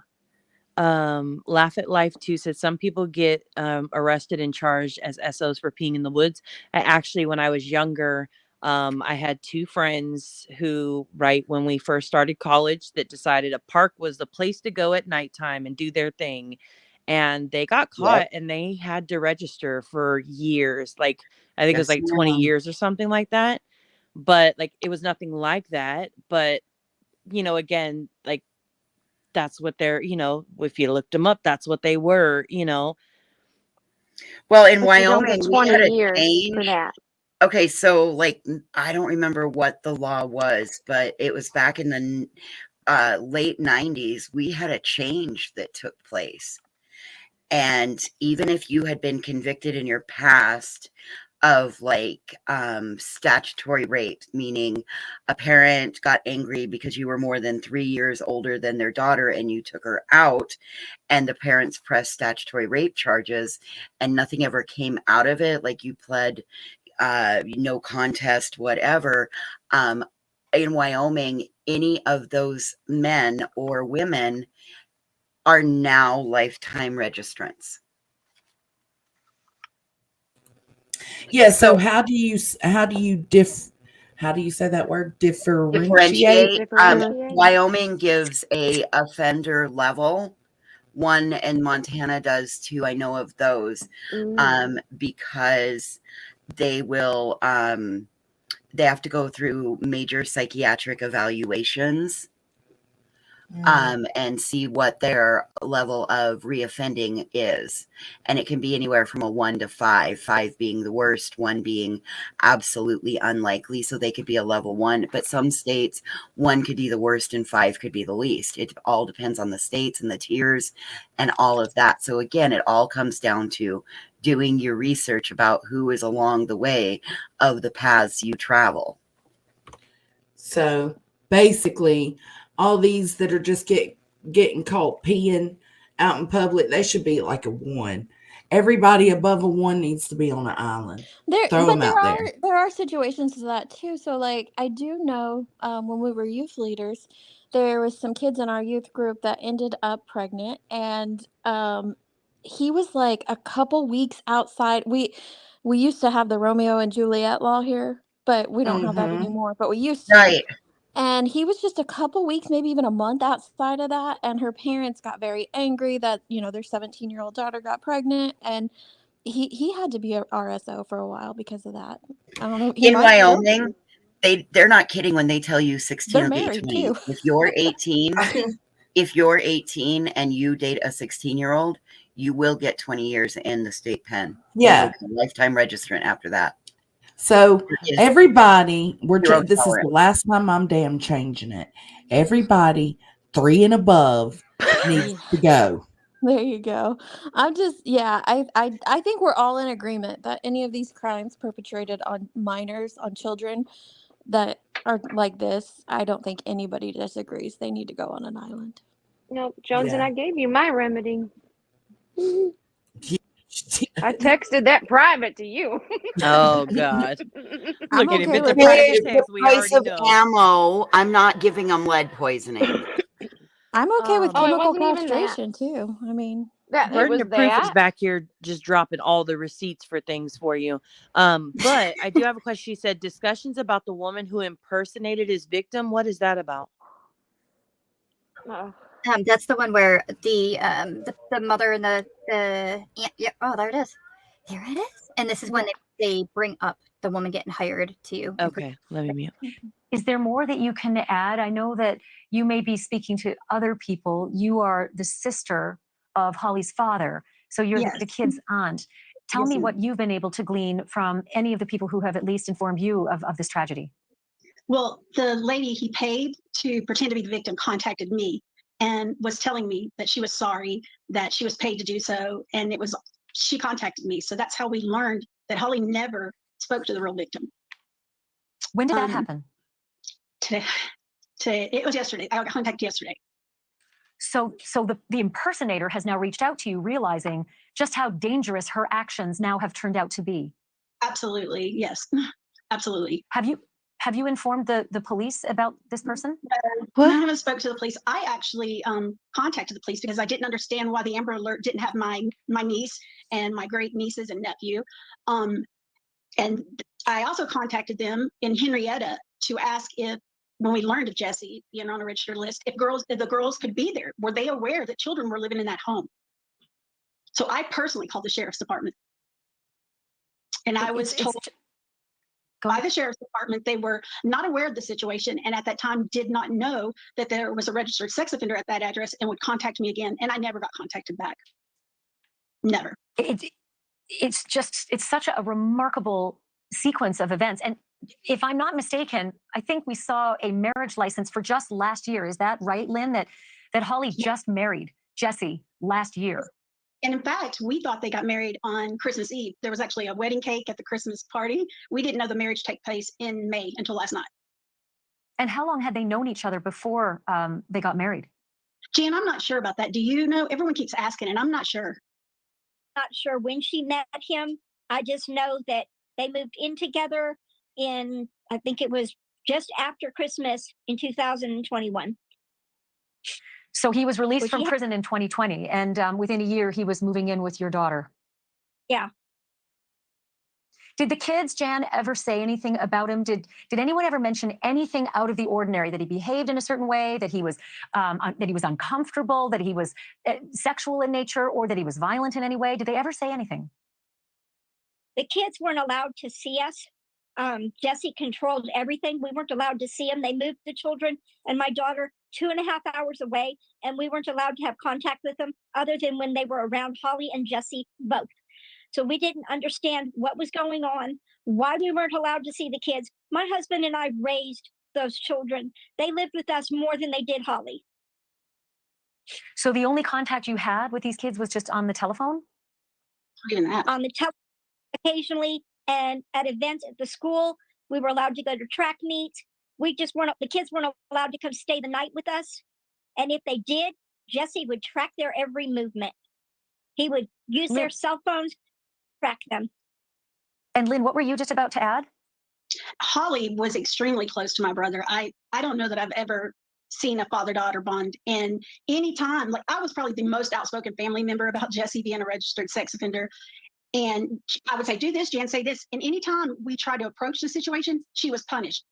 Laugh at Life too said some people get arrested and charged as SOs for peeing in the woods. When I was younger, I had two friends who, right when we first started college, that decided a park was the place to go at nighttime and do their thing. And they got caught and they had to register for years. Like, I think it was like 20 years or something like that. But like, it was nothing like that. But, again, like, that's what they're, if you looked them up, that's what they were, Well, in But Wyoming, you we had 20 a years change. for that. Okay, so like I don't remember what the law was, but it was back in the late 90s. We had a change that took place. And even if you had been convicted in your past of like statutory rape, meaning a parent got angry because you were more than 3 years older than their daughter and you took her out, and the parents pressed statutory rape charges and nothing ever came out of it, like you pled no contest, whatever. In Wyoming, any of those men or women are now lifetime registrants. Yeah. So how do you say that word? Differentiate. Wyoming gives a offender level. One, and Montana does too. I know of those because they will they have to go through major psychiatric evaluations and see what their level of reoffending is. And it can be anywhere from a 1 to 5, 5 being the worst, 1 being absolutely unlikely. So they could be a level 1, but some states 1 could be the worst and 5 could be the least. It all depends on the states and the tiers and all of that. So again, it all comes down to doing your research about who is along the way of the paths you travel. So basically, all these that are just getting caught peeing out in public, they should be like a 1. Everybody above a 1 needs to be on an island. Throw them out there. There are situations to that too. So like I do know when we were youth leaders, there was some kids in our youth group that ended up pregnant, and he was like a couple weeks outside. We used to have the Romeo and Juliet law here, but we don't have that anymore. But we used to. Right. And he was just a couple weeks, maybe even a month outside of that. And her parents got very angry that, their 17-year-old daughter got pregnant. And he had to be a RSO for a while because of that. I don't know. In Wyoming, they're not kidding when they tell you 16 They're will get married 20. too. If you're 18 and you date a 16-year-old, you will get 20 years in the state pen. Yeah. You'll be a lifetime registrant after that. So everybody, this is tolerance. the last time I'm damn changing it. Everybody 3 and above needs to go. There you go. I think we're all in agreement that any of these crimes perpetrated on minors, on children that are like this, I don't think anybody disagrees. They need to go on an island. No, Jones, and Yeah. I gave you my remedy. I texted that private to you. Oh God! I'm Look at him. okay It's a with private With the text. We price already of know. ammo, I'm not giving them lead poisoning. I'm okay with Oh, it chemical wasn't even that. castration too. I mean, That it Burden was of proof is that. back here, just dropping all the receipts for things for you. But I do have a question. She said discussions about the woman who impersonated his victim. What is that about? That's the one where the mother and the aunt. Yeah. Oh, there it is. There it is. And this is when they bring up the woman getting hired to. Okay, let me mute. Is there more that you can add? I know that you may be speaking to other people. You are the sister of Holly's father, so you're Yes. the kid's aunt. Tell Yes, me ma'am. what you've been able to glean from any of the people who have at least informed you of this tragedy. Well, the lady he paid to pretend to be the victim contacted me and was telling me that she was sorry, that she was paid to do so, and she contacted me. So that's how we learned that Holly never spoke to the real victim. When did that happen? It was yesterday. I got contacted yesterday. So the impersonator has now reached out to you, realizing just how dangerous her actions now have turned out to be. Absolutely, yes, absolutely. Have you informed the police about this person? No, I haven't spoken to the police. I actually contacted the police because I didn't understand why the Amber Alert didn't have my niece and my great nieces and nephew. And I also contacted them in Henrietta to ask if, when we learned of Jesse being on a registered list, if the girls could be there. Were they aware that children were living in that home? So I personally called the sheriff's department. And I was told by the sheriff's department they were not aware of the situation, and at that time did not know that there was a registered sex offender at that address, and would contact me again. And I never got contacted back. Never. It's such a remarkable sequence of events. And if I'm not mistaken, I think we saw a marriage license for just last year. Is that right, Lynn? That Holly just married Jesse last year. And in fact, we thought they got married on Christmas Eve. There was actually a wedding cake at the Christmas party. We didn't know the marriage took place in May until last night. And how long had they known each other before they got married? Jan, I'm not sure about that. Do you know? Everyone keeps asking, and I'm not sure. Not sure when she met him. I just know that they moved in together in, I think it was just after Christmas in 2021. So he was released from prison in 2020, and within a year, he was moving in with your daughter. Yeah. Did the kids, Jan, ever say anything about him? Did anyone ever mention anything out of the ordinary, that he behaved in a certain way, that he was uncomfortable, that he was sexual in nature, or that he was violent in any way? Did they ever say anything? The kids weren't allowed to see us. Jesse controlled everything. We weren't allowed to see him. They moved the children and my daughter 2.5 hours away, and we weren't allowed to have contact with them other than when they were around Holly and Jesse both. So we didn't understand what was going on, why we weren't allowed to see the kids. My husband and I raised those children. They lived with us more than they did Holly. So the only contact you had with these kids was just on the telephone? On the telephone occasionally, and at events at the school. We were allowed to go to track meets. We just weren't, the kids weren't allowed to come stay the night with us. And if they did, Jesse would track their every movement. He would use their cell phones, track them. And Lynn, what were you just about to add? Holly was extremely close to my brother. I don't know that I've ever seen a father-daughter bond. And anytime, like, I was probably the most outspoken family member about Jesse being a registered sex offender. And I would say, do this, Jan, say this. And anytime we tried to approach the situation, she was punished.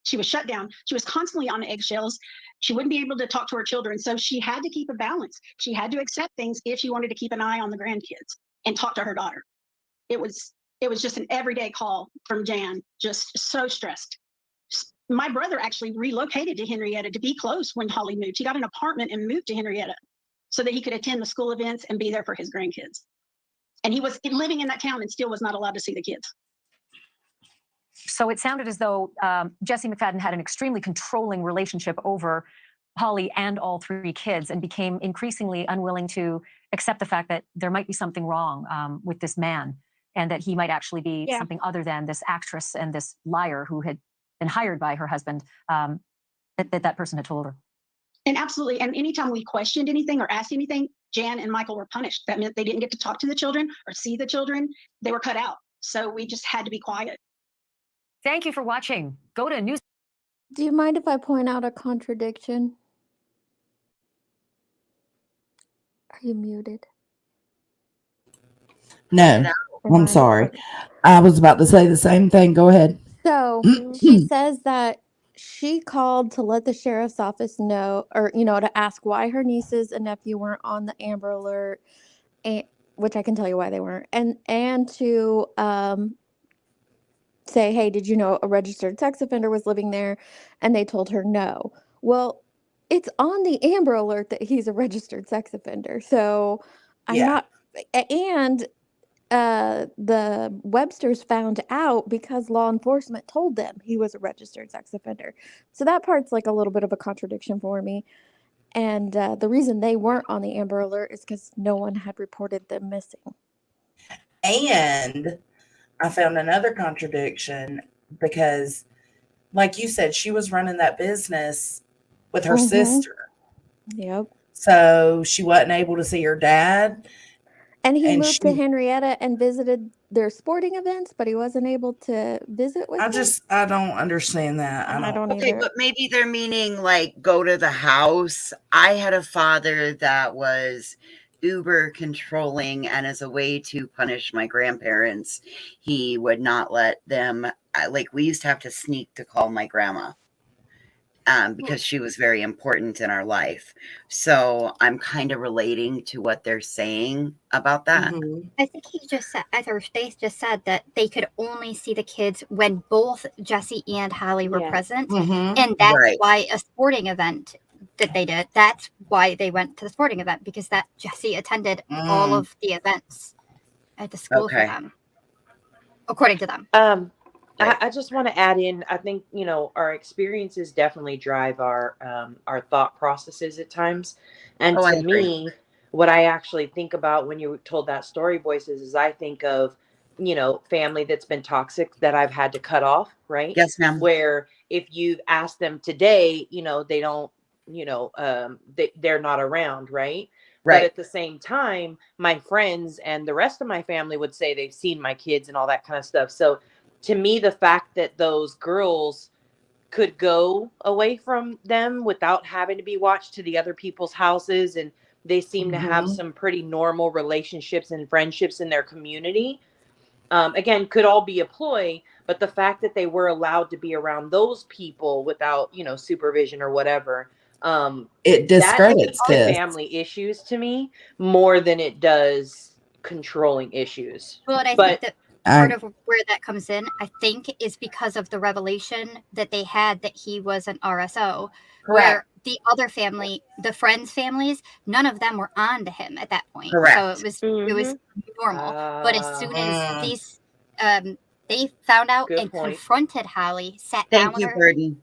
She was shut down. She was constantly on eggshells. She wouldn't be able to talk to her children. So she had to keep a balance. She had to accept things if she wanted to keep an eye on the grandkids and talk to her daughter. It was just an everyday call from Jan, just so stressed. My brother actually relocated to Henrietta to be close when Holly moved. He got an apartment and moved to Henrietta so that he could attend the school events and be there for his grandkids. And he was living in that town and still was not allowed to see the kids. So it sounded as though Jesse McFadden had an extremely controlling relationship over Holly and all three kids, and became increasingly unwilling to accept the fact that there might be something wrong with this man, and that he might actually be something other than this actress and this liar who had been hired by her husband, that person had told her. And absolutely. And anytime we questioned anything or asked anything, Jan and Michael were punished. That meant they didn't get to talk to the children or see the children. They were cut out. So we just had to be quiet. Thank you for watching. Go to news. Do you mind if I point out a contradiction? Are you muted? No, I'm sorry. I was about to say the same thing. Go ahead. So she says that she called to let the sheriff's office know, or, to ask why her nieces and nephew weren't on the Amber Alert, and, which I can tell you why they weren't, and to say, hey, did you know a registered sex offender was living there? And they told her no. Well, it's on the Amber Alert that he's a registered sex offender. So I'm not, and the Websters found out because law enforcement told them he was a registered sex offender. So that part's like a little bit of a contradiction for me. And the reason they weren't on the Amber Alert is because no one had reported them missing. And I found another contradiction because, like you said, she was running that business with her sister. Yep. So she wasn't able to see her dad. And he moved to Henrietta and visited their sporting events, but he wasn't able to visit with them. I don't understand that. I don't Okay, either. but maybe they're meaning like go to the house. I had a father that was uber controlling, and as a way to punish my grandparents, he would not let them, like, we used to have to sneak to call my grandma. Because she was very important in our life. So I'm kind of relating to what they're saying about that. I think he just said, or Faith just said, that they could only see the kids when both Jesse and Holly were present. And that's why a sporting event that they did, that's why they went to the sporting event, because that Jesse attended all of the events at the school for them, according to them. I just want to add in, I think, our experiences definitely drive our thought processes at times. And to me, what I actually think about when you told that story, Voices, is I think of, family that's been toxic that I've had to cut off, right? Yes, ma'am. Where if you've asked them today, they don't, they're not around, right? But at the same time, my friends and the rest of my family would say they've seen my kids and all that kind of stuff. So to me, the fact that those girls could go away from them without having to be watched to the other people's houses, and they seem to have some pretty normal relationships and friendships in their community, again, could all be a ploy. But the fact that they were allowed to be around those people without, supervision or whatever, it discredits that family issues to me more than it does controlling issues. Well, and I but think part of where that comes in, I think, is because of the revelation that they had that he was an RSO. Where the other family, the friends' families, none of them were on to him at that point. So Correct. it was normal. But as soon as these they found out Good and point. confronted Holly, sat Thank down with you, her, Burden.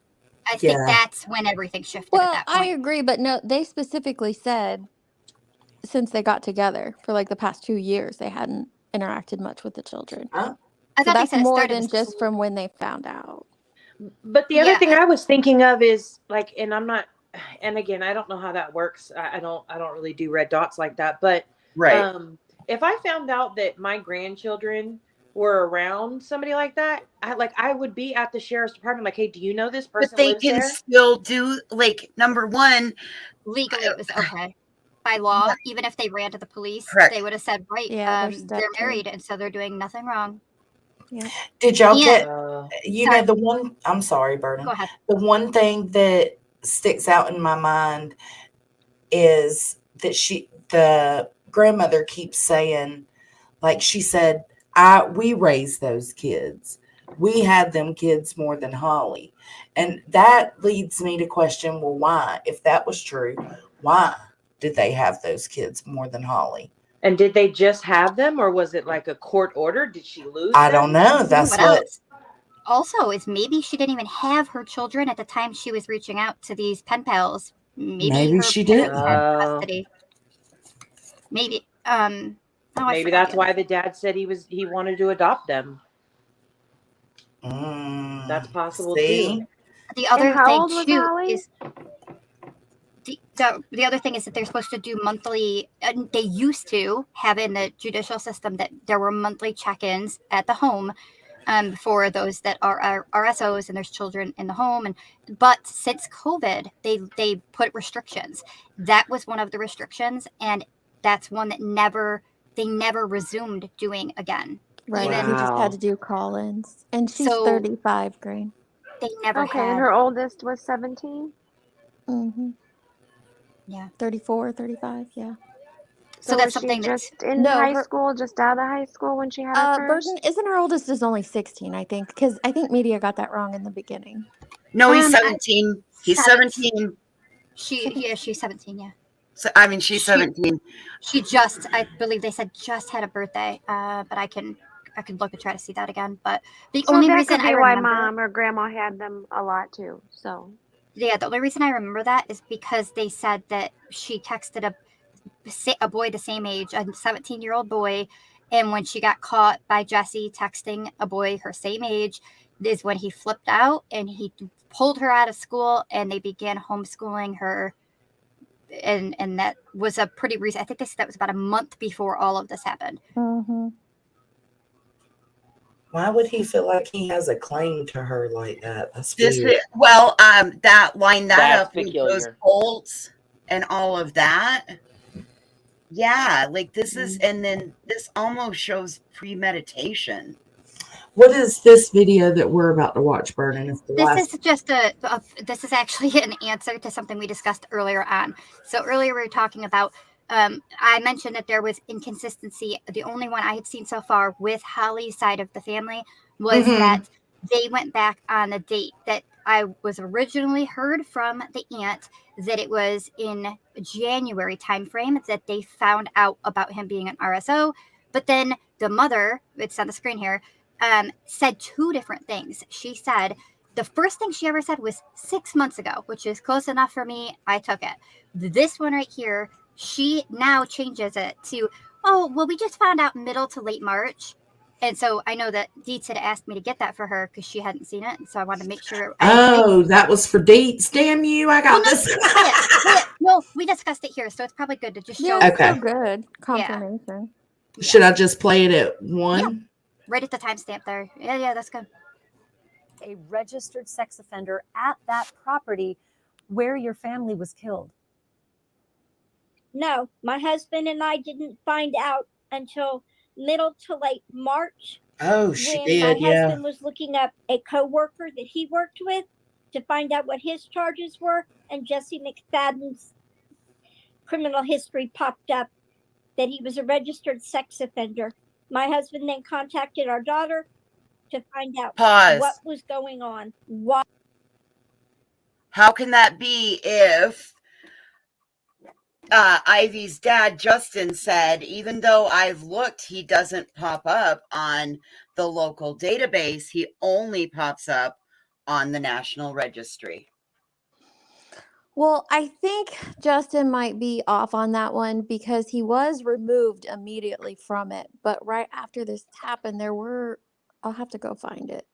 I think that's when everything shifted at Well, that I point. agree, but no, they specifically said since they got together for like the past 2 years, they hadn't interacted much with the children. I So thought they that's said it more started than with just from when they found out. But the other Yeah, thing I was thinking of is like, and I'm not, and again, I don't know how that works. I don't really do red dots like that. But Right. if I found out that my grandchildren were around somebody like that, I would be at the sheriff's department, like, hey, do you know this person But they lives can there? still do, like, number one, legally it was okay. By law, even if they ran to the police, Correct. they would have said, right, Yeah, they're married, and so they're doing nothing wrong. Yeah. Did y'all And- get, you know, sorry. the one, I'm sorry, Burden. Go ahead. The one thing that sticks out in my mind is that the grandmother keeps saying, like she said, we raised those kids. We had them kids more than Holly. And that leads me to question, well, why? If that was true, why did they have those kids more than Holly? And did they just have them, or was it like a court order? Did she lose I them? don't know. That's what else. Also, is maybe she didn't even have her children at the time she was reaching out to these pen pals. Maybe her she parents didn't. had custody. Maybe. I Maybe forgot that's why the dad said he wanted to adopt them. That's possible too. The other how thing old was too Holly? is the other thing is that they're supposed to do monthly. They used to have in the judicial system that there were monthly check-ins at the home for those that are RSOs and there's children in the home. But since COVID, they put restrictions. That was one of the restrictions, and that's one that they never resumed doing again. Right. Even He just had to do call-ins. And she's So- 35, Green. they never Okay, had. and her oldest was 17. Mm-hmm. Yeah. 34, 35, yeah. So was that's she something that's just in high school, just out of high school when she had her first? Burden, isn't her oldest is only 16, I think, because I think media got that wrong in the beginning. No, he's 17. He's 17. She's 17, yeah. So, I mean, she's 17. She just, I believe they said just had a birthday, but I can look and try to see that again. But the So only that reason could be I why remember, mom or grandma had them a lot too. So yeah, the only reason I remember that is because they said that she texted a boy the same age, a 17-year-old boy, and when she got caught by Jesse texting a boy her same age, is when he flipped out and he pulled her out of school and they began homeschooling her. And that was a pretty recent. I think they said that was about a month before all of this happened. Mm-hmm. Why would he feel like he has a claim to her like that? That's This weird. is, well, that line that That's up with those peculiar. bolts and all of that. Yeah, like this is, and then this almost shows premeditation. What is this video that we're about to watch, Vernon? This is just this is actually an answer to something we discussed earlier on. So earlier we were talking about, I mentioned that there was inconsistency. The only one I had seen so far with Holly's side of the family was that they went back on a date that I was originally heard from the aunt that it was in January timeframe that they found out about him being an RSO. But then the mother, it's on the screen here, said two different things. She said the first thing she ever said was 6 months ago, which is close enough for me. I took it. This one right here, she now changes it to, oh, well, we just found out middle to late March. And so I know that Deets had asked me to get that for her because she hadn't seen it. And so I wanted to make sure. That was for Deets. Damn you. I got this. No, we discussed it here. So it's probably good to just show. Yeah, it's so good. Confirmation. Should I just play it at 1? Right at the timestamp there. Yeah, that's good. A registered sex offender at that property where your family was killed. No, my husband and I didn't find out until middle to late March. Oh, she when did, my yeah. husband was looking up a coworker that he worked with to find out what his charges were, and Jesse McFadden's criminal history popped up that he was a registered sex offender My husband then contacted our daughter to find out Pause. what was going on. Why? How can that be if Ivy's dad, Justin, said, even though I've looked, he doesn't pop up on the local database. He only pops up on the National Registry. Well, I think Justin might be off on that one because he was removed immediately from it. But right after this happened, I'll have to go find it.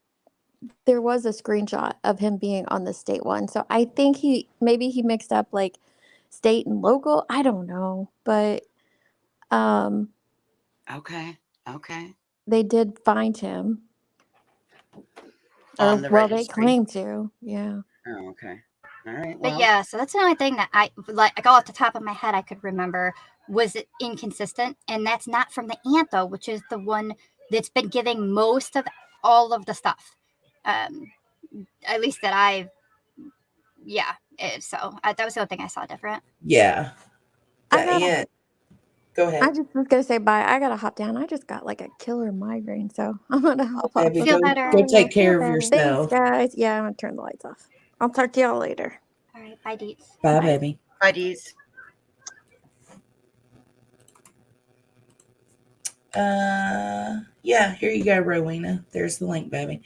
There was a screenshot of him being on the state one. So I think maybe he mixed up like state and local. I don't know. But Okay. they did find him. On the They registry. claim to. Yeah. Oh, okay. All right. But Well, yeah, so that's the only thing that I off the top of my head I could remember was it inconsistent, and that's not from the aunt though, which is the one that's been giving most of all of the stuff. At least that so that was the only thing I saw different. Yeah. The aunt. Go ahead. I just was gonna say bye. I gotta hop down. I just got like a killer migraine, so I'm gonna hop off. Baby, go take care of yourself. Thanks, guys. Yeah, I'm gonna turn the lights off. I'll talk to y'all later. All right, bye, Deets. Bye, baby. Bye, Deets. Yeah, here you go, Rowena. There's the link, baby.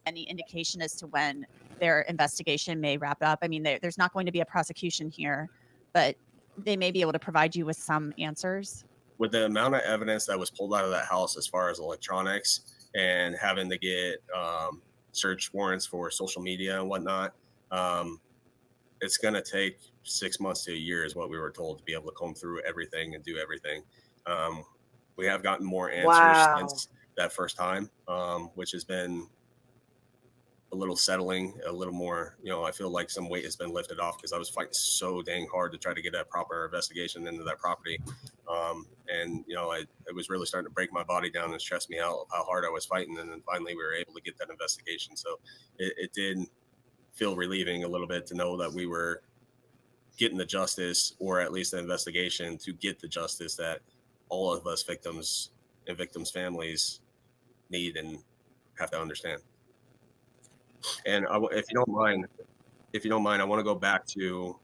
Any indication as to when their investigation may wrap up? I mean, there's not going to be a prosecution here, but they may be able to provide you with some answers. With the amount of evidence that was pulled out of that house as far as electronics and having to get search warrants for social media and whatnot, it's going to take 6 months to a year is what we were told to be able to comb through everything and do everything. We have gotten more answers since that first time, which has been a little settling, a little more, I feel like some weight has been lifted off because I was fighting so dang hard to try to get a proper investigation into that property. And it was really starting to break my body down and stress me out how hard I was fighting. And then finally we were able to get that investigation. So it did feel relieving a little bit to know that we were getting the justice, or at least the investigation to get the justice that all of us victims and victims' families need and have to understand. And if you don't mind, I want to go back to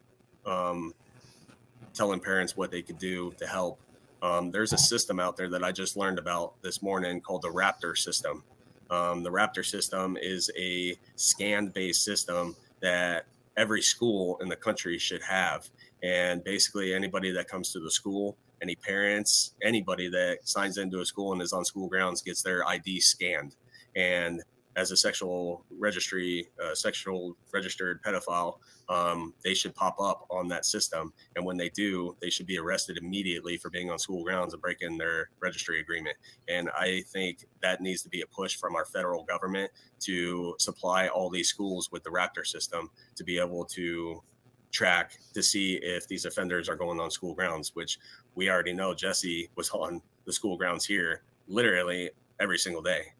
telling parents what they could do to help. There's a system out there that I just learned about this morning called the Raptor system. The Raptor system is a scan-based system that every school in the country should have. And basically anybody that comes to the school, any parents, anybody that signs into a school and is on school grounds gets their ID scanned. And as a sexual registered pedophile, they should pop up on that system. And when they do, they should be arrested immediately for being on school grounds and breaking their registry agreement. And I think that needs to be a push from our federal government to supply all these schools with the Raptor system to be able to track to see if these offenders are going on school grounds, which we already know Jesse was on the school grounds here literally every single day.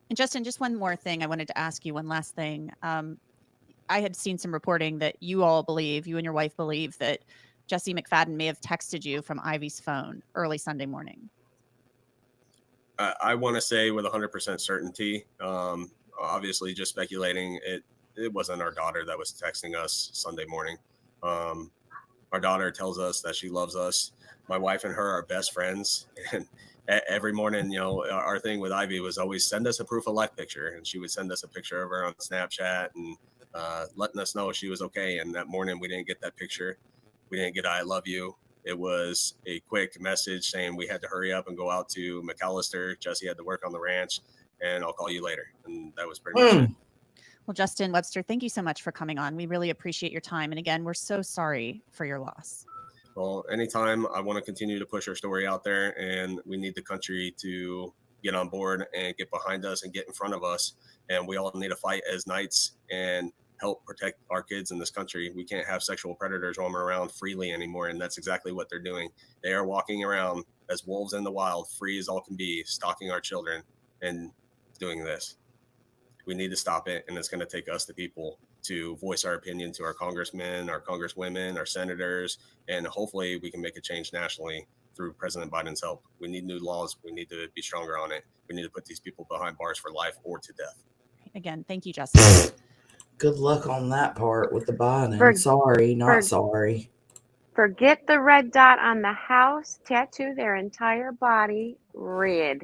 And Justin, just one more thing I wanted to ask you, one last thing. I had seen some reporting that you and your wife believe that Jesse McFadden may have texted you from Ivy's phone early Sunday morning. I want to say with 100% certainty, obviously just speculating, it wasn't our daughter that was texting us Sunday morning. Our daughter tells us that she loves us. My wife and her are best friends. And every morning, our thing with Ivy was always send us a proof of life picture. And she would send us a picture of her on Snapchat and letting us know she was okay. And that morning we didn't get that picture. We didn't get I love you. It was a quick message saying we had to hurry up and go out to McAllister. Jesse had to work on the ranch and I'll call you later. And that was pretty much it. Well, Justin Webster, thank you so much for coming on. We really appreciate your time. And again, we're so sorry for your loss. Well, anytime, I want to continue to push our story out there, and we need the country to get on board and get behind us and get in front of us. And we all need to fight as knights and help protect our kids in this country. We can't have sexual predators roaming around freely anymore. And that's exactly what they're doing. They are walking around as wolves in the wild, free as all can be, stalking our children and doing this. We need to stop it. And it's going to take us, the people, to voice our opinion to our congressmen, our congresswomen, our senators, and hopefully we can make a change nationally through President Biden's help. We need new laws. We need to be stronger on it. We need to put these people behind bars for life or to death. Again, thank you, Justin. Good luck on that part with the Biden. Sorry, not sorry. Forget the red dot on the house. Tattoo their entire body red.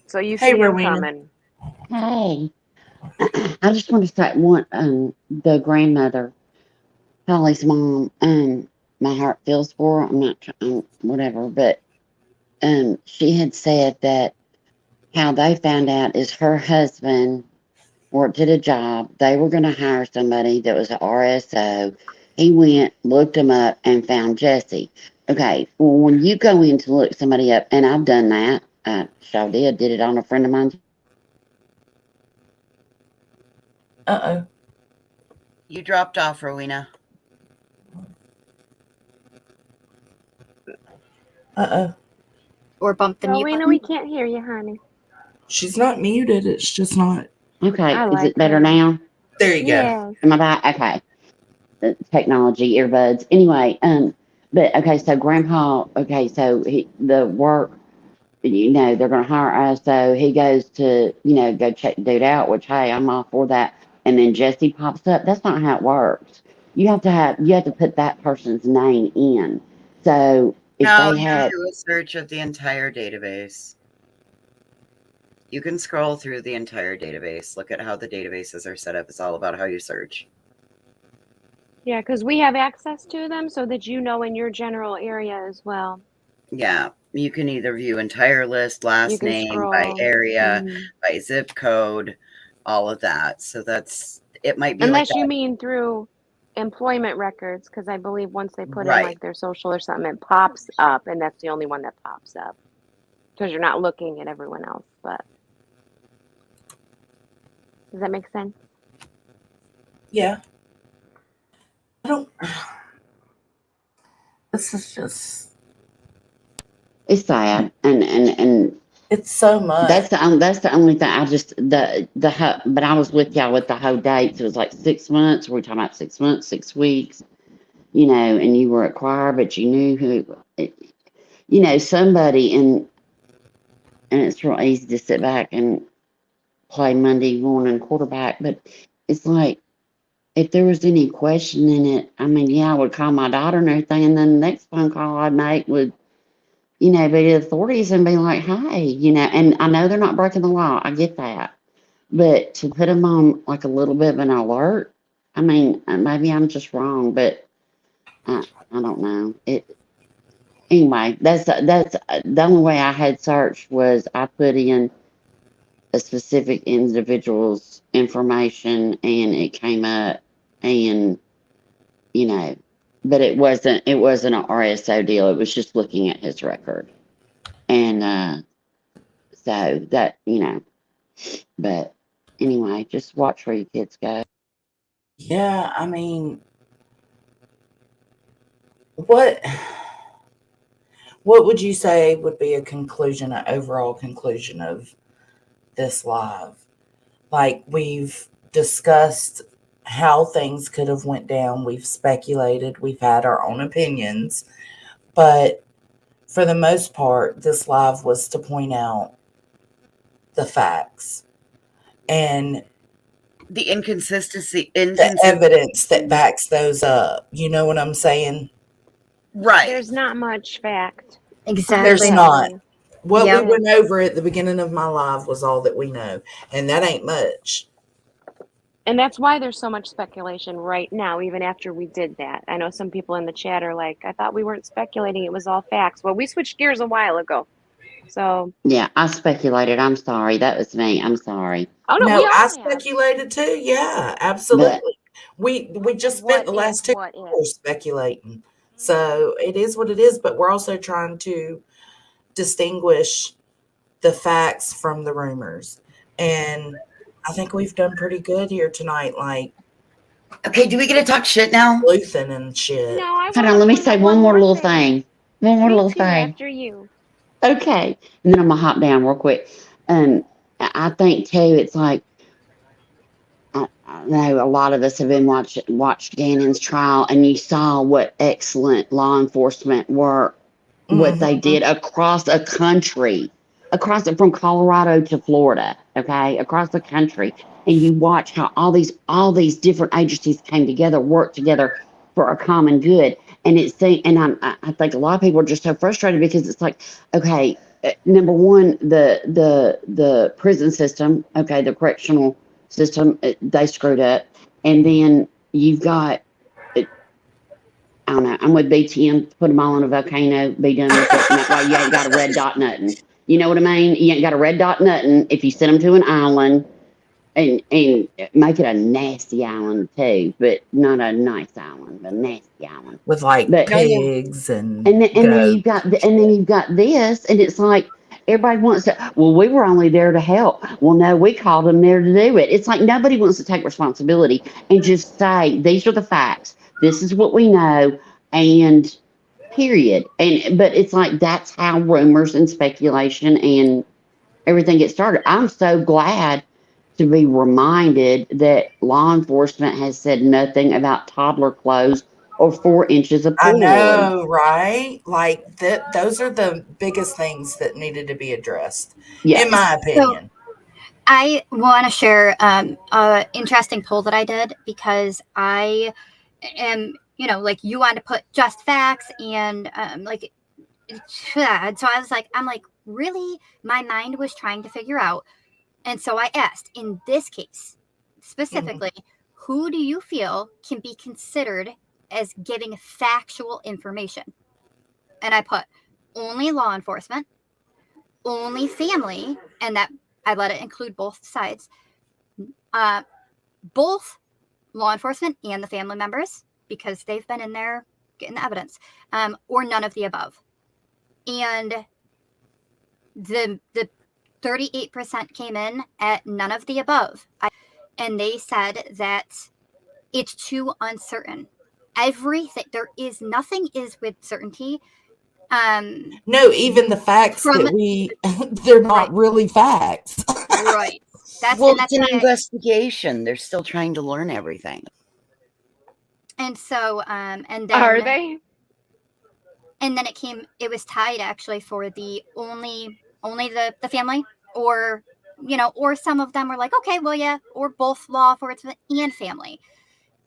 So you see them coming. Hey, I just want to say the grandmother, Holly's mom, my heart feels for her. I'm not trying, whatever, but she had said that how they found out is her husband worked at a job. They were going to hire somebody that was an RSO. He went, looked him up, and found Jesse. Okay, well, when you go in to look somebody up, and I've done that, sure did it on a friend of mine. Uh-oh. You dropped off, Rowena. Uh-oh. Or bumped the mute Rowena, button. we can't hear you, honey. She's not muted. It's just not. Okay, I is like it better her. now? There you go. Yes. Am I back? Okay. Technology, earbuds. Anyway, but okay, so Grandpa, okay, so the work, they're going to hire us. So he goes to, go check the dude out, which, hey, I'm all for that. And then Jesse pops up. That's not how it works. You have to put that person's name in. So if No, they you have, do a search of the entire database. You can scroll through the entire database. Look at how the databases are set up. It's all about how you search. Yeah, because we have access to them so that you know in your general area as well. Yeah, you can either view entire list, last can name, scroll. by area, Mhm. by zip code, all of that. So it might be Unless like you that. mean through employment records, because I believe once they put in Right. like their social or something, it pops up, and that's the only one that pops up because you're not looking at everyone else. But does that make sense? Yeah. I don't. This is just. it's sad. And It's so much. that's the only thing. I just, but I was with y'all with the whole dates. It was like 6 months. We're talking about 6 months, 6 weeks, and you were at choir, but you knew somebody, and it's real easy to sit back and play Monday morning quarterback, but it's like, if there was any question in it, I mean, yeah, I would call my daughter and everything, and then the next phone call I'd make would, be the authorities and be like, hey, and I know they're not breaking the law. I get that. But to put them on like a little bit of an alert, I mean, maybe I'm just wrong, but I don't know. Anyway, that's the only way I had searched was I put in a specific individual's information and it came up, and but it wasn't an RSO deal. It was just looking at his record. And so that, but anyway, just watch where your kids go. Yeah, I mean, what would you say would be an overall conclusion of this live? Like, we've discussed how things could have went down. We've speculated. We've had our own opinions. But for the most part, this live was to point out the facts and the inconsistency, the evidence that backs those up. You know what I'm saying? Right. There's not much fact. Exactly. There's not. What Yep. we went over at the beginning of my live was all that we know, and that ain't much. And that's why there's so much speculation right now, even after we did that. I know some people in the chat are like, I thought we weren't speculating, it was all facts. Well, we switched gears a while ago. So Yeah, I speculated. I'm sorry. That was me. I'm sorry. oh No, I speculated too. Yeah, absolutely. We just spent the last 2 hours speculating. So it is what it is, but we're also trying to distinguish the facts from the rumors. And I think we've done pretty good here tonight. Like, okay, do we get to talk shit now? Sleuthing and shit. No, I Hold on, let me say one more little thing. One more little thing. After you. Okay. And then I'm gonna hop down real quick. I think too, it's like, I know a lot of us have been watched Gannon's trial, and you saw what excellent law enforcement work what they did across a country, from Colorado to Florida, okay, across the country. And you watch how all these different agencies came together, worked together for a common good. And I think a lot of people are just so frustrated because it's like, okay, number one, the prison system, okay, the correctional system, they screwed up. And then you've got, I don't know, I'm with BTM, put them all on a volcano, be done with it. And that way you ain't got a red dot nothing. You know what I mean? You ain't got a red dot nothing if you send them to an island and make it a nasty island too, but not a nice island, a nasty island. With like But pigs and then you've got this, and it's like everybody wants to. Well, we were only there to help. Well, no, we called them there to do it. It's like nobody wants to take responsibility and just say these are the facts. This is what we know, and period. But it's like that's how rumors and speculation and everything gets started. I'm so glad to be reminded that law enforcement has said nothing about toddler clothes or 4 inches of I pool oil. know, right? Like those are the biggest things that needed to be addressed, in my opinion. I want to share an interesting poll that I did because I am, like you want to put just facts and like, so I was like, really? My mind was trying to figure out. And so I asked, in this case, specifically, who do you feel can be considered as giving factual information? And I put only law enforcement, only family, and that I let it include both sides, both law enforcement and the family members, because they've been in there getting the evidence, or none of the above. And the 38% came in at none of the above. And they said that it's too uncertain. Everything, nothing is with certainty. No, even the facts they're not really facts. Right. That's an investigation. They're still trying to learn everything. And so, and then are they? And then it was tied actually for the only the family, or or some of them were like, okay, well, yeah, or both law enforcement and family.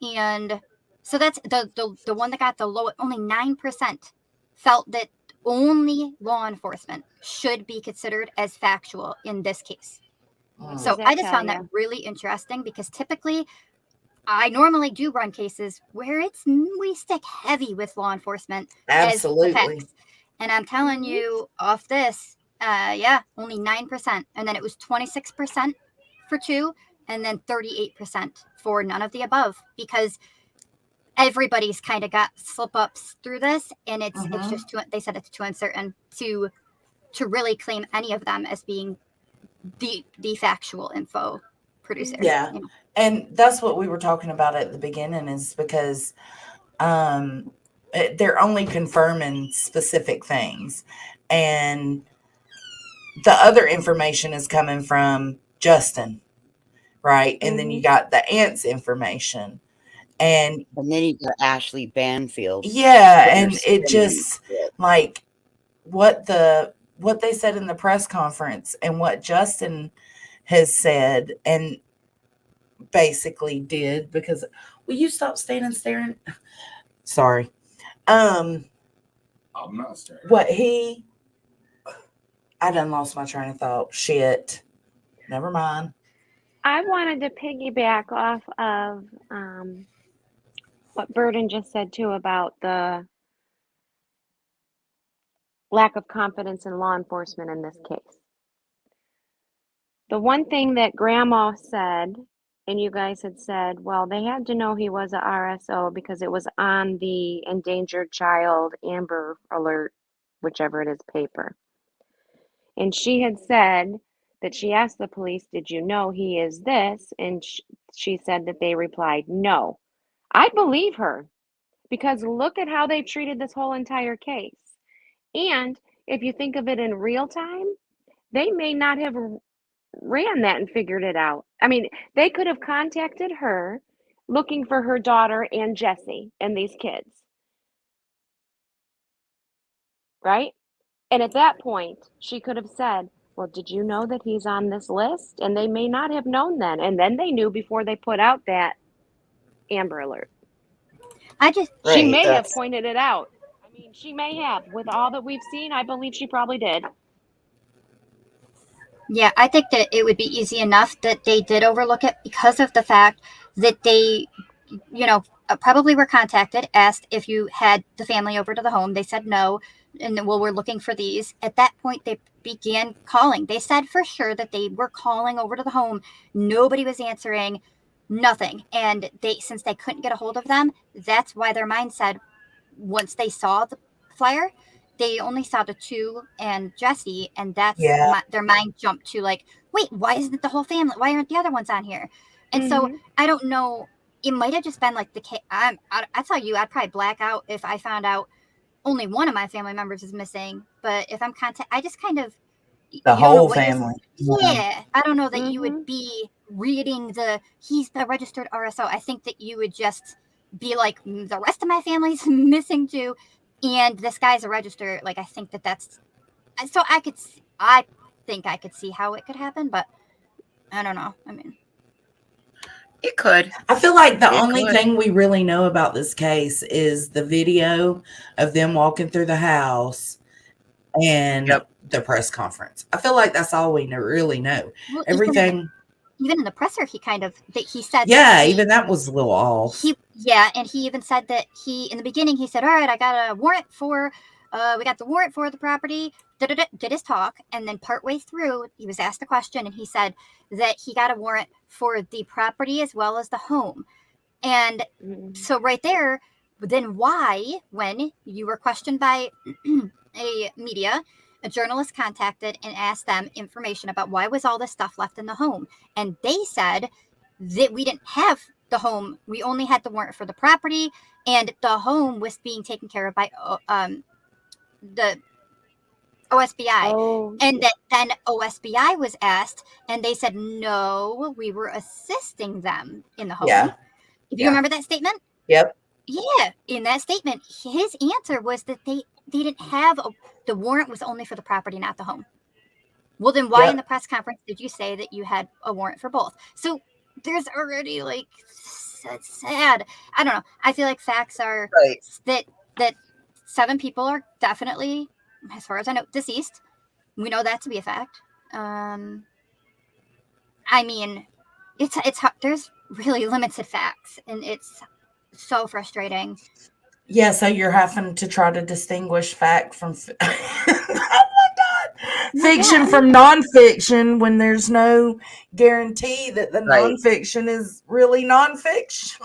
And so that's the one that got the low. Only 9% felt that only law enforcement should be considered as factual in this case. So I just found that really interesting because typically I normally do run cases where we stick heavy with law enforcement as the facts. And I'm telling you off this, only 9%. And then it was 26% for 2, and then 38% for none of the above, because everybody's kind of got slip ups through this, and it's just they said it's too uncertain to really claim any of them as being the factual info producer. Yeah. And that's what we were talking about at the beginning, is because they're only confirming specific things, and the other information is coming from Justin, right? And then you got the aunt's information, and then you got Ashley Banfield. Yeah, and it just like what they said in the press conference and what Justin has said and basically did, because will you stop standing staring? Sorry. I'm not staring. I done lost my train of thought. Shit. Never mind. I wanted to piggyback off of what Burden just said too about the lack of confidence in law enforcement in this case. The one thing that Grandma said, and you guys had said, well, they had to know he was a RSO because it was on the endangered child Amber Alert, whichever it is, paper. And she had said that she asked the police, did you know he is this? And she said that they replied, no. I believe her, because look at how they treated this whole entire case. And if you think of it in real time, they may not have ran that and figured it out. I mean, they could have contacted her looking for her daughter and Jesse and these kids. right? And at that point, she could have said, well, did you know that he's on this list? And they may not have known then. And then they knew before they put out that Amber Alert. She may have pointed it out. I mean, she may have. With all that we've seen, I believe she probably did. Yeah, I think that it would be easy enough that they did overlook it because of the fact that they, probably were contacted, asked if you had the family over to the home. They said no. And well, we're looking for these. At that point, they began calling. They said for sure that they were calling over to the home. Nobody was answering, nothing. And since they couldn't get a hold of them, that's why their mind said, once they saw the flyer, they only saw the two and Jesse, and that's their mind jumped to like, wait, why isn't the whole family? Why aren't the other ones on here? And so I don't know. It might have just been like I tell you, I'd probably black out if I found out only one of my family members is missing. But if I'm I just kind of The whole family. Yeah, I don't know that you would be reading he's the registered RSO. I think that you would just be like, the rest of my family's missing too, and this guy's a register. Like, I think that's so I think I could see how it could happen, but I don't know. I mean, it could. I feel like the only thing we really know about this case is the video of them walking through the house and the press conference. I feel like that's all we really know. well, Everything. Even in the presser, he said, Yeah, even that was a little off. And he even said that in the beginning, he said, all right, I got a warrant for, we got the warrant for the property, did his talk. And then partway through, he was asked a question and he said that he got a warrant for the property as well as the home. And so right there, then why, when you were questioned by a journalist contacted and asked them information about why was all this stuff left in the home, and they said that we didn't have the home, we only had the warrant for the property, and the home was being taken care of by the OSBI. And that then OSBI was asked, and they said no, we were assisting them in the home. Do you remember that statement? Yep. Yeah, in that statement, his answer was that they didn't have the warrant was only for the property, not the home. Well, then why in the press conference did you say that you had a warrant for both? So there's already it's sad. I don't know. I feel like facts are that 7 people are definitely, as far as I know, deceased. We know that to be a fact. I mean, it's there's really limited facts, and it's so frustrating. Yeah, so you're having to try to distinguish fact from fiction from nonfiction when there's no guarantee that the nonfiction is really nonfiction.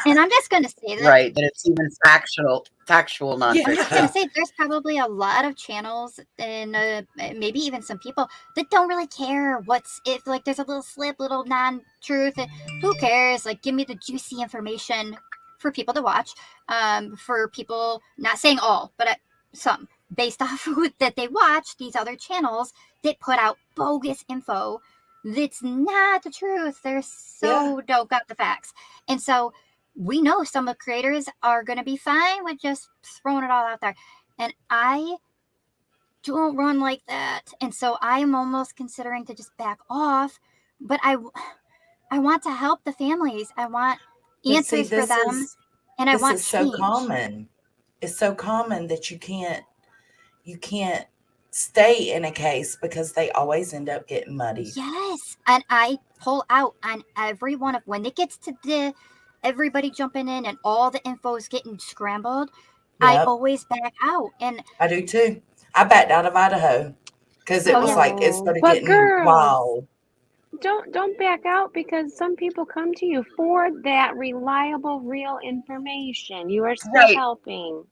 And I'm just going to say that. Right, that it's even factual nonfiction. I'm just going to say there's probably a lot of channels and maybe even some people that don't really care if there's a little slip, little non-truth. Who cares? Like, give me the juicy information for people to watch, for people, not saying all, but some, based off that they watch these other channels that put out bogus info that's not the truth. They're don't got the facts. And so we know some of the creators are going to be fine with just throwing it all out there. And I don't run like that. And so I'm almost considering to just back off. But I want to help the families. I want answers for them. And I want so common. It's so common that you can't stay in a case because they always end up getting muddy. Yes. And I pull out on every one of when it gets to everybody jumping in and all the info is getting scrambled. I always back out. And I do too. I backed out of Idaho because it was it started getting wild. Don't back out, because some people come to you for that reliable, real information. You are still helping.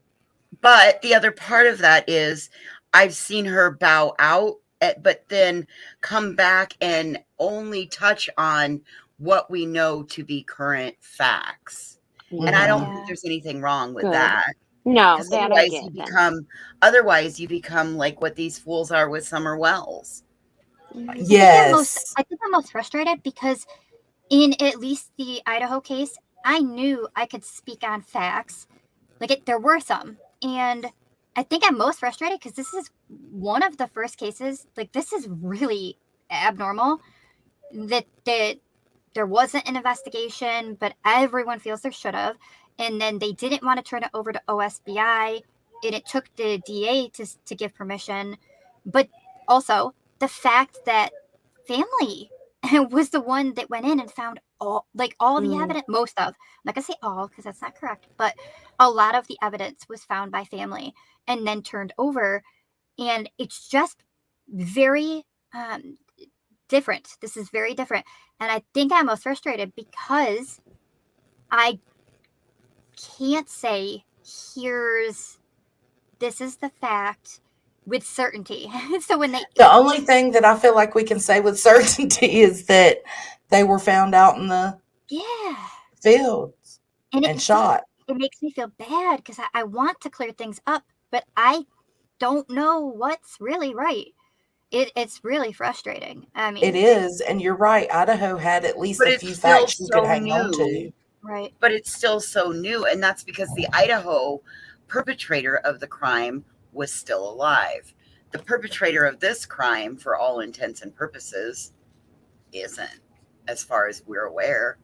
But the other part of that is I've seen her bow out, but then come back and only touch on what we know to be current facts. Yeah. And I don't think there's anything wrong with that. No, that otherwise you become like what these fools are with Summer Wells. Yes. I think I'm most frustrated because in at least the Idaho case, I knew I could speak on facts. There were some. And I think I'm most frustrated because this is one of the first cases. Like, this is really abnormal that there wasn't an investigation, but everyone feels there should have. And then they didn't want to turn it over to OSBI, and it took the DA to give permission. But also the fact that family was the one that went in and found all the evidence, most of, I'm not gonna say all because that's not correct, but a lot of the evidence was found by family and then turned over. And it's just very different. This is very different. And I think I'm most frustrated because I can't say, this is the fact with certainty. So when the only thing that I feel like we can say with certainty is that they were found out in the fields and shot. It makes me feel bad because I want to clear things up, but I don't know what's really right. It's really frustrating. I mean, it is, and you're right. Idaho had at least a few facts you could hang on to. Right. But it's still so new, and that's because the Idaho perpetrator of the crime was still alive. The perpetrator of this crime, for all intents and purposes, isn't, as far as we're aware.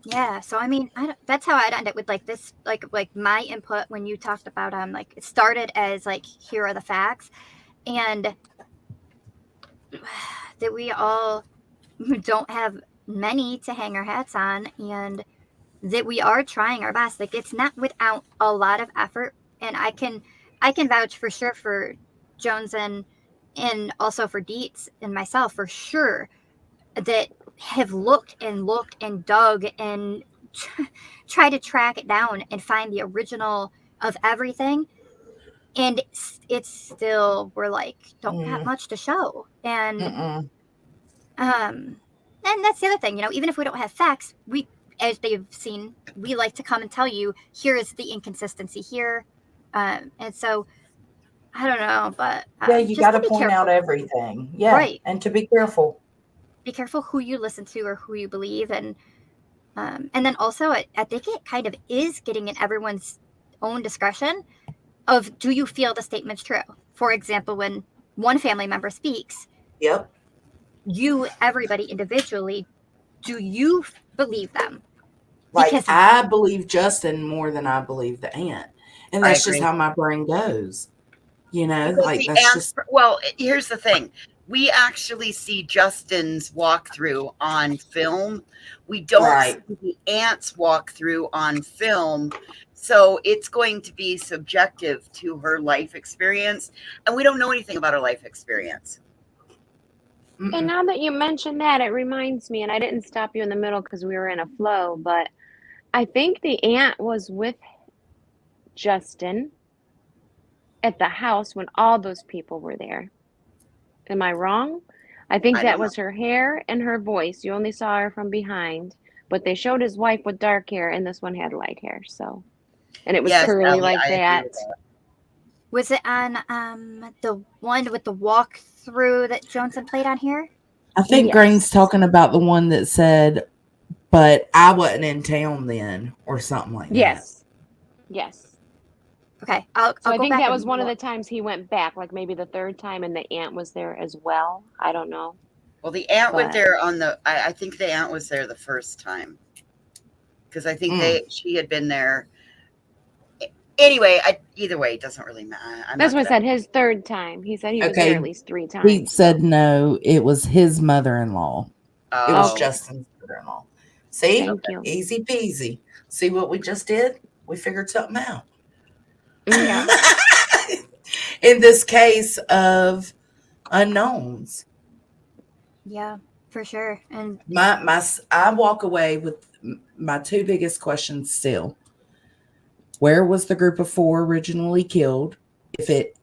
Yeah, so I mean, that's how I'd end it with like this, like my input when you talked about like it started as like, here are the facts, and that we all don't have many to hang our hats on, and that we are trying our best. Like, it's not without a lot of effort, and I can vouch for sure for Jones and also for Dietz and myself for sure, that have looked and dug and try to track it down and find the original of everything. And it's still, we're like, don't have much to show. And and that's the other thing, even if we don't have facts, we, as they've seen, we like to come and tell you, here is the inconsistency here. And so I don't know, but yeah, you got to point out everything. Yeah. Right. And to be careful. Be careful who you listen to or who you believe. And then also, I think it kind of is getting in everyone's own discretion of, do you feel the statement's true? For example, when one family member speaks, everybody individually, do you believe them? Like, I believe Justin more than I believe the aunt. And that's just agree. how my brain goes. Because like, that's just. Well, here's the thing. We actually see Justin's walkthrough on film. We don't see the aunt's walkthrough on film. So it's going to be subjective to her life experience. And we don't know anything about her life experience. And now that you mention that, it reminds me, and I didn't stop you in the middle because we were in a flow, but I think the aunt was with Justin at the house when all those people were there. Am I wrong? I think that was her hair and her voice. You only saw her from behind, but they showed his wife with dark hair, and this one had light hair. So, and it was curly like that. Was it on the one with the walkthrough that Johnson played on here? I think Green's talking about the one that said, but I wasn't in town then, or something like that. Yes. Okay. I think that was one of the times he went back, like maybe the third time, and the aunt was there as well. I don't know. Well, the aunt went there I think the aunt was there the first time. Because I think she had been there. Anyway, either way, it doesn't really matter. That's what I said, his third time. He said he was there at least 3 times. Pete said no, it was his mother-in-law. It was Justin's mother-in-law. See? Easy peasy. See what we just did? We figured something out. Yeah. In this case of unknowns. Yeah, for sure. And I walk away with my 2 biggest questions still. Where was the group of 4 originally killed, if it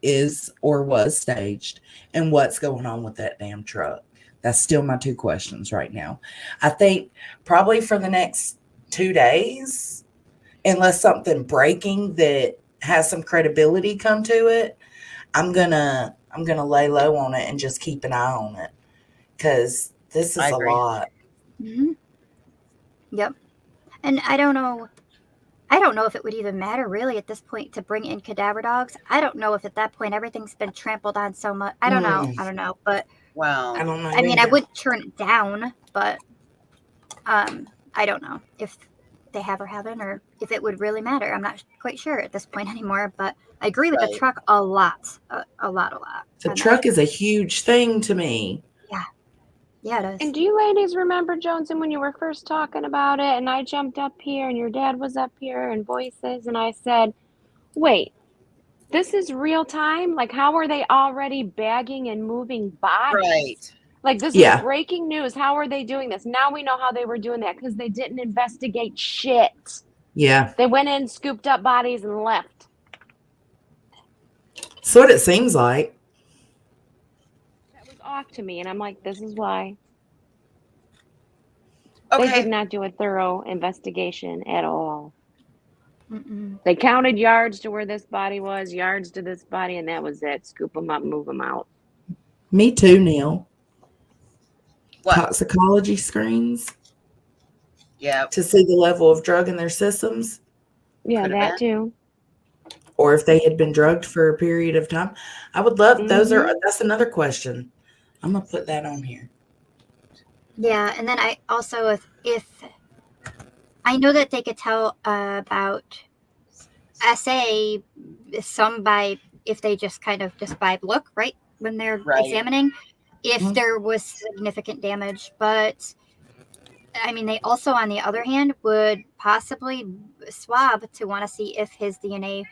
is or was staged, and what's going on with that damn truck? That's still my 2 questions right now. I think probably for the next 2 days, unless something breaking that has some credibility come to it, I'm gonna lay low on it and just keep an eye on it, because this is a lot. Yep. And I don't know I don't know if it would even matter really at this point to bring in cadaver dogs. I don't know if at that point everything's been trampled on so much. I don't know. I don't know. But Well, I don't know I mean, I either. wouldn't turn it down, but I don't know if they have or haven't, or if it would really matter. I'm not quite sure at this point anymore. But I agree with the Right. truck a lot, a lot. The on truck that. is a huge thing to me. Yeah, it is. And do you ladies remember, Jonesy, when you were first talking about it and I jumped up here and your dad was up here and voices and I said, wait, this is real time? Like, how are they already bagging and moving bodies? Right. Like, this is Yeah. breaking news. How are they doing this? Now we know how they were doing that because they didn't investigate shit. Yeah. They went in, scooped up bodies, and left. That's what it seems like. That was off to me. And I'm like, this is why. They did not do a thorough investigation at all. Mm-mm. They counted yards to where this body was, yards to this body, and that was it. Scoop them up, move them out. Me too, Neil. What? Toxicology screens Yeah. to see the level of drug in their systems, Yeah, Could have that been. too. or if they had been drugged for a period of time. I would love those. Mhm. That's another question. I'm gonna put that on here. Yeah, and then I also if I know that they could tell about SA some by if they just kind of just by look, right? When they're Right. examining if Mhm. there was significant damage, but I mean they also on the other hand would possibly swab to want to see if his DNA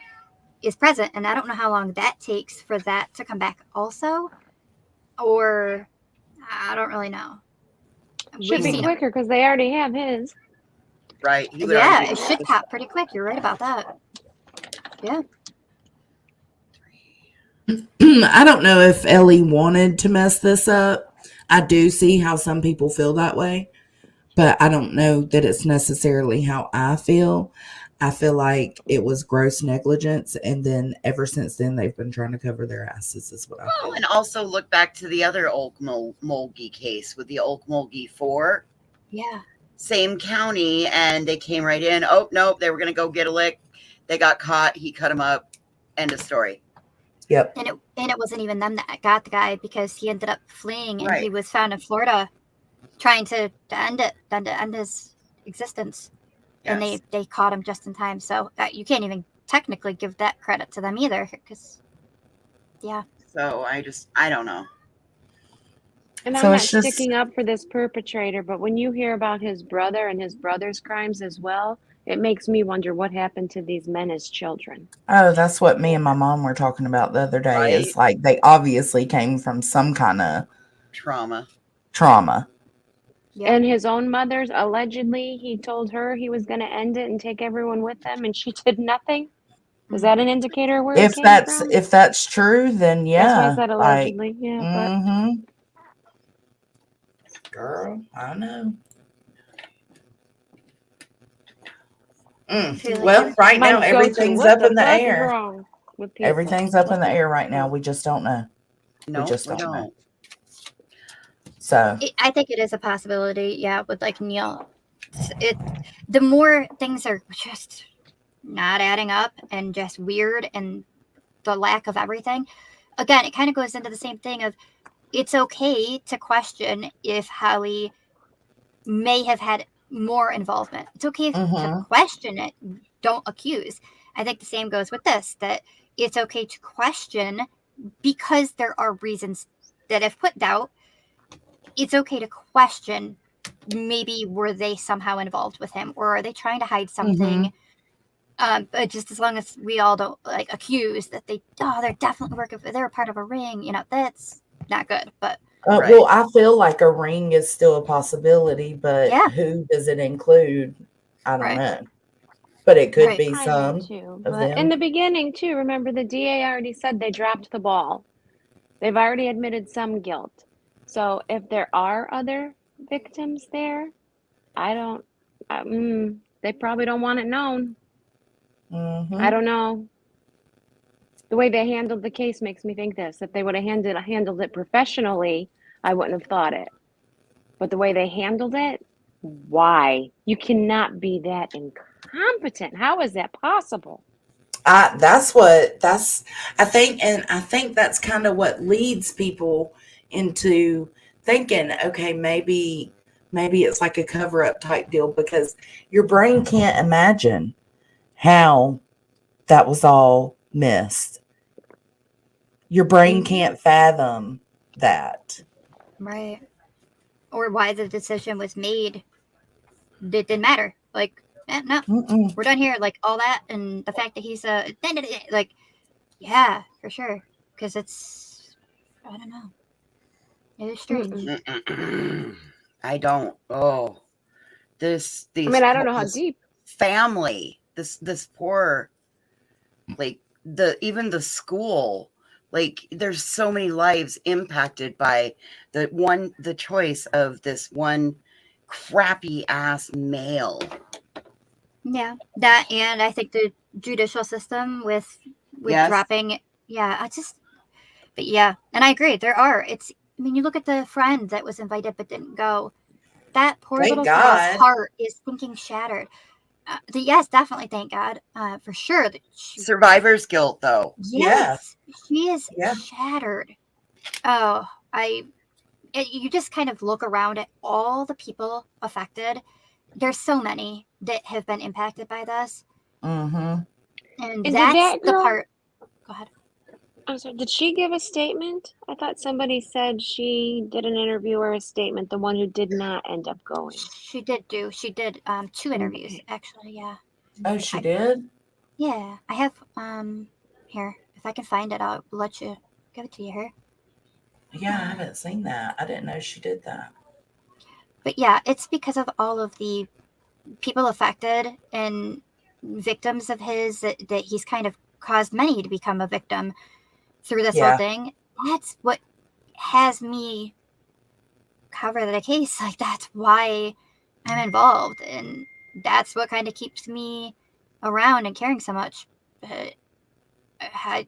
is present, and I don't know how long that takes for that to come back also, or I don't really know. Should We've be seen quicker because they already have his. Right. He would yeah, already it be should pop pretty quick. You're right about that. Yeah. I don't know if Ellie wanted to mess this up. I do see how some people feel that way, but I don't know that it's necessarily how I feel. I feel like it was gross negligence, and then ever since then, they've been trying to cover their asses, is what I feel. Well, and also look back to the other Okmulgee case with the Okmulgee 4. Yeah. Same county, and they came right in. Oh, nope, they were going to go get a lick. They got caught. He cut him up. End of story. Yep. And it wasn't even them that got the guy because he ended up fleeing and he Right. was found in Florida trying to end it, to end his existence. And Yes. they caught him just in time. So you can't even technically give that credit to them either because, yeah. So I don't know. And So I'm not it's just- sticking up for this perpetrator, but when you hear about his brother and his brother's crimes as well, it makes me wonder what happened to these men as children. Oh, that's what me and my mom were talking about the other day. Right. Is like they obviously came from some kind of Trauma. Yeah. And his own mother's, allegedly, he told her he was going to end it and take everyone with them, and she did nothing. Is that an indicator where it If came that's from? if that's true, then yeah. That's why I said like, allegedly. Yeah, mhm. Girl, I know. Well, right My now go-to, everything's what up the in the fuck is air. wrong with people? Everything's up in the air right now. We just don't know. No, we just we don't know. don't. So I think it is a possibility. Yeah, with like Neil, the more things are just not adding up and just weird, and the lack of everything. Again, it kind of goes into the same thing of it's okay to question if Howie may have had more involvement. It's okay to Mhm. question it. Don't accuse. I think the same goes with this, that it's okay to question because there are reasons that have put doubt. It's okay to question maybe were they somehow involved with him, or are they trying to hide something? But just as long as we all don't like accuse that they're definitely working for, they're a part of a ring, that's not good. But well, I feel like a ring is still a possibility, but Yeah. who does it include? I don't Right. know. But it could Right. be I some know too. of But them. in the beginning too, remember the DA already said they dropped the ball. They've already admitted some guilt. So if there are other victims there, they probably don't want it known. Mhm. I don't know. The way they handled the case makes me think this. If they would have handled it professionally, I wouldn't have thought it. But the way they handled it, why? You cannot be that competent. How is that possible? I think that's kind of what leads people into thinking, okay, maybe it's like a cover up type deal, because your brain can't imagine how that was all missed. Your brain can't fathom that. Right. Or why the decision was made. It didn't matter. Like, no, Mm-mm. we're done here. Like, all that, and the fact that he's like, yeah, for sure. Because it's, I don't know. It is strange. I don't. Oh, this I these mean, I don't know how this deep. family, this poor, like even the school, like there's so many lives impacted by the choice of this one crappy ass male. Yeah, that, and I think the judicial system with Yes. dropping. Yeah, but yeah, and I agree. There are. I mean, you look at the friend that was invited but didn't go. That poor Thank little God. girl's heart is thinking shattered. Yes, definitely. Thank God. For sure. Survivor's guilt, though. Yes, she is shattered. Oh, you just kind of look around at all the people affected. There's so many that have been impacted by this. Mm-hmm. And And did that's that the girl? part. Go ahead. I'm sorry. Did she give a statement? I thought somebody said she did an interview or a statement. The one who did not end up going. She did 2 interviews, actually. Yeah. Oh, she did? Yeah, I have here. If I can find it, I'll let you give it to you here. Yeah, I haven't seen that. I didn't know she did that. But yeah, it's because of all of the people affected and victims of his that he's kind of caused many to become a victim through this whole thing. That's what has me cover the case. Like, that's why I'm involved, and that's what kind of keeps me around and caring so much. But I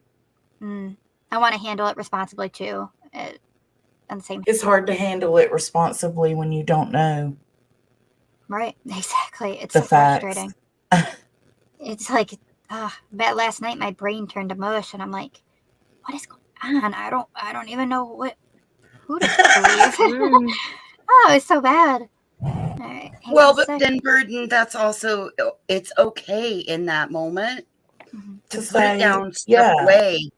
want to handle it responsibly too. On the same. It's hard to handle it responsibly when you don't know. Right, exactly. It's The so facts. frustrating. It's like, that last night my brain turned to mush, and I'm like, what is going on? I don't even know who to believe. Oh, it's so bad. All right, Well, but then, Burden, that's also, it's okay in that moment to put it down, step away.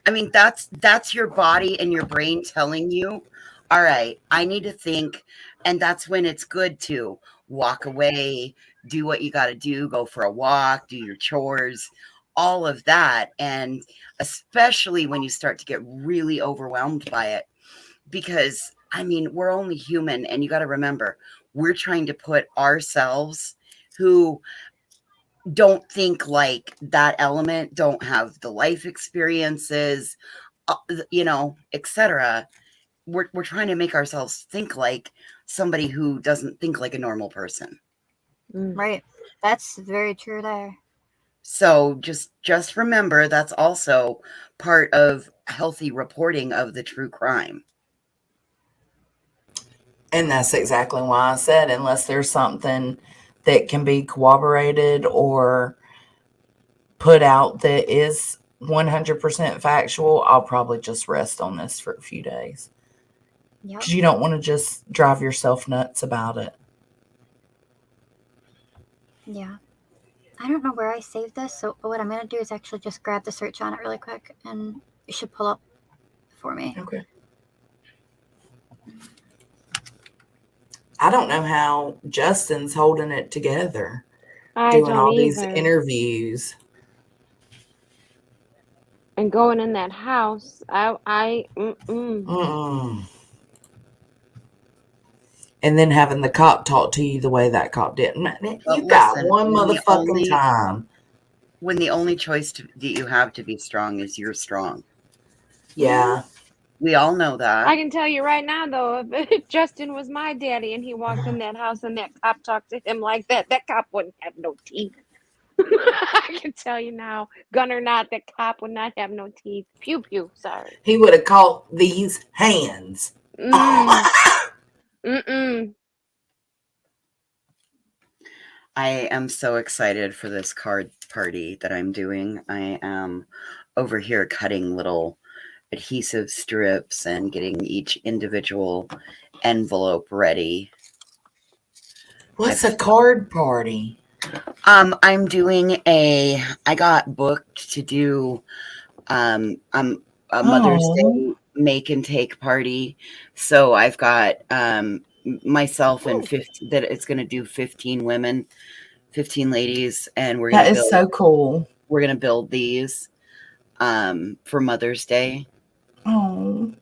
I mean, that's your body and your brain telling you, all right, I need to think. And that's when it's good to walk away, do what you got to do, go for a walk, do your chores, all of that. And especially when you start to get really overwhelmed by it, because I mean, we're only human, and you got to remember, we're trying to put ourselves who don't think like that element, don't have the life experiences, etc. We're trying to make ourselves think like somebody who doesn't think like a normal person. Right. That's very true there. So just remember, that's also part of healthy reporting of the true crime. And that's exactly why I said, unless there's something that can be corroborated or put out that is 100% factual, I'll probably just rest on this for a few days. Because you don't want to just drive yourself nuts about it. Yeah. I don't know where I saved this, so what I'm going to do is actually just grab the search on it really quick, and it should pull up for me. Okay. I don't know how Justin's holding it together, doing all these interviews. And going in that house, And then having the cop talk to you the way that cop did. You got one motherfucking time. When the only choice that you have to be strong is you're strong. Yeah. We all know that. I can tell you right now, though, if Justin was my daddy and he walked in that house and that cop talked to him like that, that cop wouldn't have no teeth. I can tell you now, gun or not, that cop would not have no teeth. Pew, pew, sorry. He would have caught these hands. I am so excited for this card party that I'm doing. I am over here cutting little adhesive strips and getting each individual envelope ready. What's a card party? I'm doing I got booked to do a Mother's Day make and take party. So I've got myself and 50 that it's going to do 15 women, 15 ladies, and we're going That to is build. so cool. We're going to build these for Mother's Day. Oh.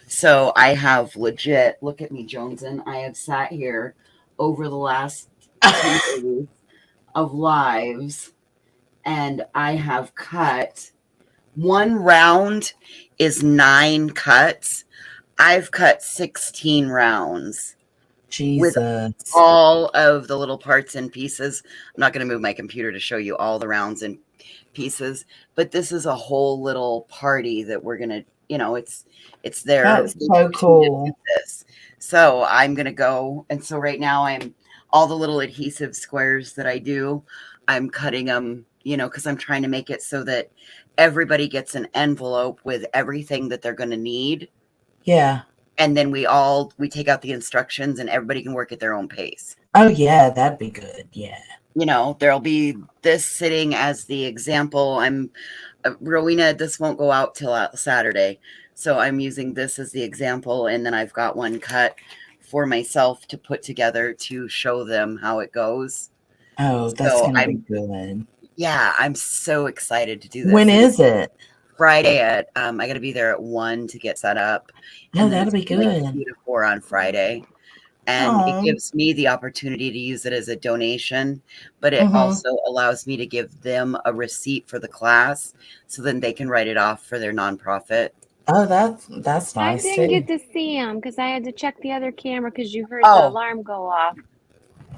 So I have legit, look at me, Joneson. I have sat here over the last 2 days of lives, and I have cut one round is 9 cuts. I've cut 16 rounds. Jesus. With all of the little parts and pieces. I'm not going to move my computer to show you all the rounds and pieces, but this is a whole little party that we're going to, it's their. That's so cool. So I'm going to go. And so right now all the little adhesive squares that I do, I'm cutting them, because I'm trying to make it so that everybody gets an envelope with everything that they're going to need. Yeah. And then we take out the instructions and everybody can work at their own pace. Oh yeah, that'd be good. Yeah. There'll be this sitting as the example. Rowena, this won't go out till Saturday. So I'm using this as the example. And then I've got one cut for myself to put together to show them how it goes. Oh, that's going to be good. Yeah, I'm so excited to do this. When is it? Friday at, I got to be there at 1 to get set up. Oh, that'll be good. Like 2 to 4 on Friday. And it gives me the opportunity to use it as a donation, but it also allows me to give them a receipt for the class so then they can write it off for their nonprofit. Oh, that's I nice didn't too. get to see him because I had to check the other camera because you heard the alarm go off.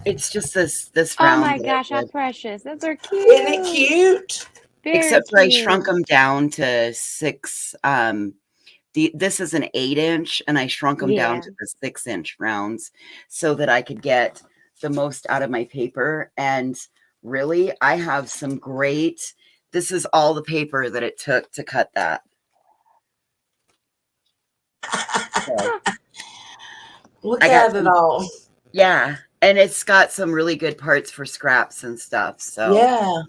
It's just this Oh round. my gosh, how precious. Those are cute. Isn't it cute? Very Except for cute. I shrunk them down to 6. This is an 8-inch, and I shrunk them down to the 6-inch rounds so that I could get the most out of my paper. And really, I have some great. This is all the paper that it took to cut that. So, Look at it all. Yeah, and it's got some really good parts for scraps and stuff. So yeah.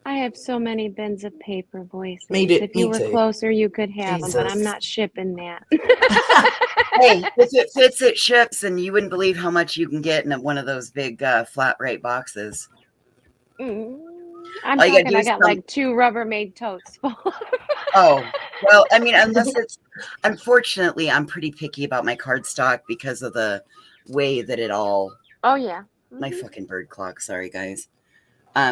I have so many bins of paper, voices. Me too. If you were closer, you could have them, but I'm Jesus. not shipping that. hey, if it fits, it ships, and you wouldn't believe how much you can get in one of those big flat rate boxes. I'm talking, I got like 2 Rubbermaid totes full. Oh, well, I mean, unfortunately, I'm pretty picky about my cardstock because of the way that it all. Oh, yeah. My fucking bird clock. Sorry, guys.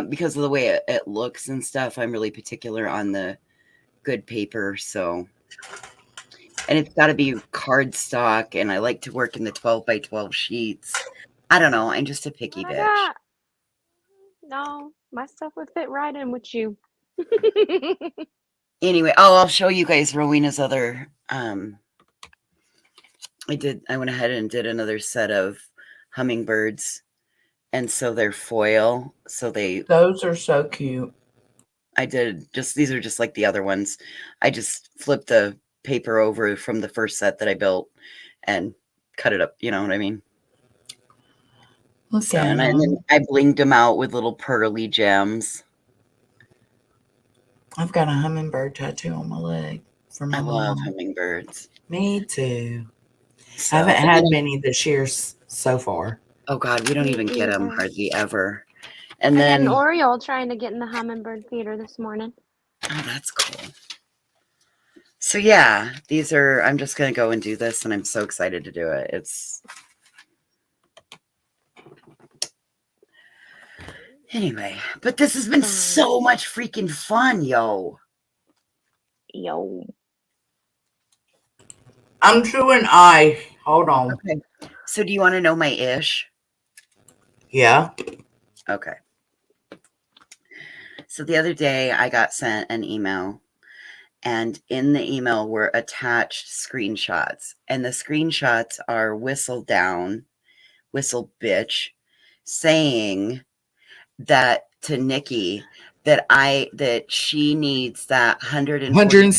Because of the way it looks and stuff, I'm really particular on the good paper. So, and it's got to be cardstock, and I like to work in the 12 by 12 sheets. I don't know. I'm just a picky bitch. No, my stuff would fit right in with you. Anyway, I'll show you guys Rowena's other. I went ahead and did another set of hummingbirds, and so they're foil. So those are so cute. I did these are just like the other ones. I just flipped the paper over from the first set that I built and cut it up. You know what I mean? Okay. And then I blinged them out with little pearly gems. I've got a hummingbird tattoo on my leg for my mom. I love hummingbirds. Me too. So, I haven't had many this year so far. Oh God, we don't even get them hardly ever. I And then got an Oriole trying to get in the hummingbird feeder this morning. Oh, that's cool. So yeah, I'm just going to go and do this, and I'm so excited to do it. Anyway, but this has been so much freaking fun, yo. I'm chewing eye. Hold on. Okay. So do you want to know my ish? Yeah. Okay. So the other day I got sent an email, and in the email were attached screenshots, and the screenshots are whistle down, whistle bitch, saying that to Nikki that she needs that $164.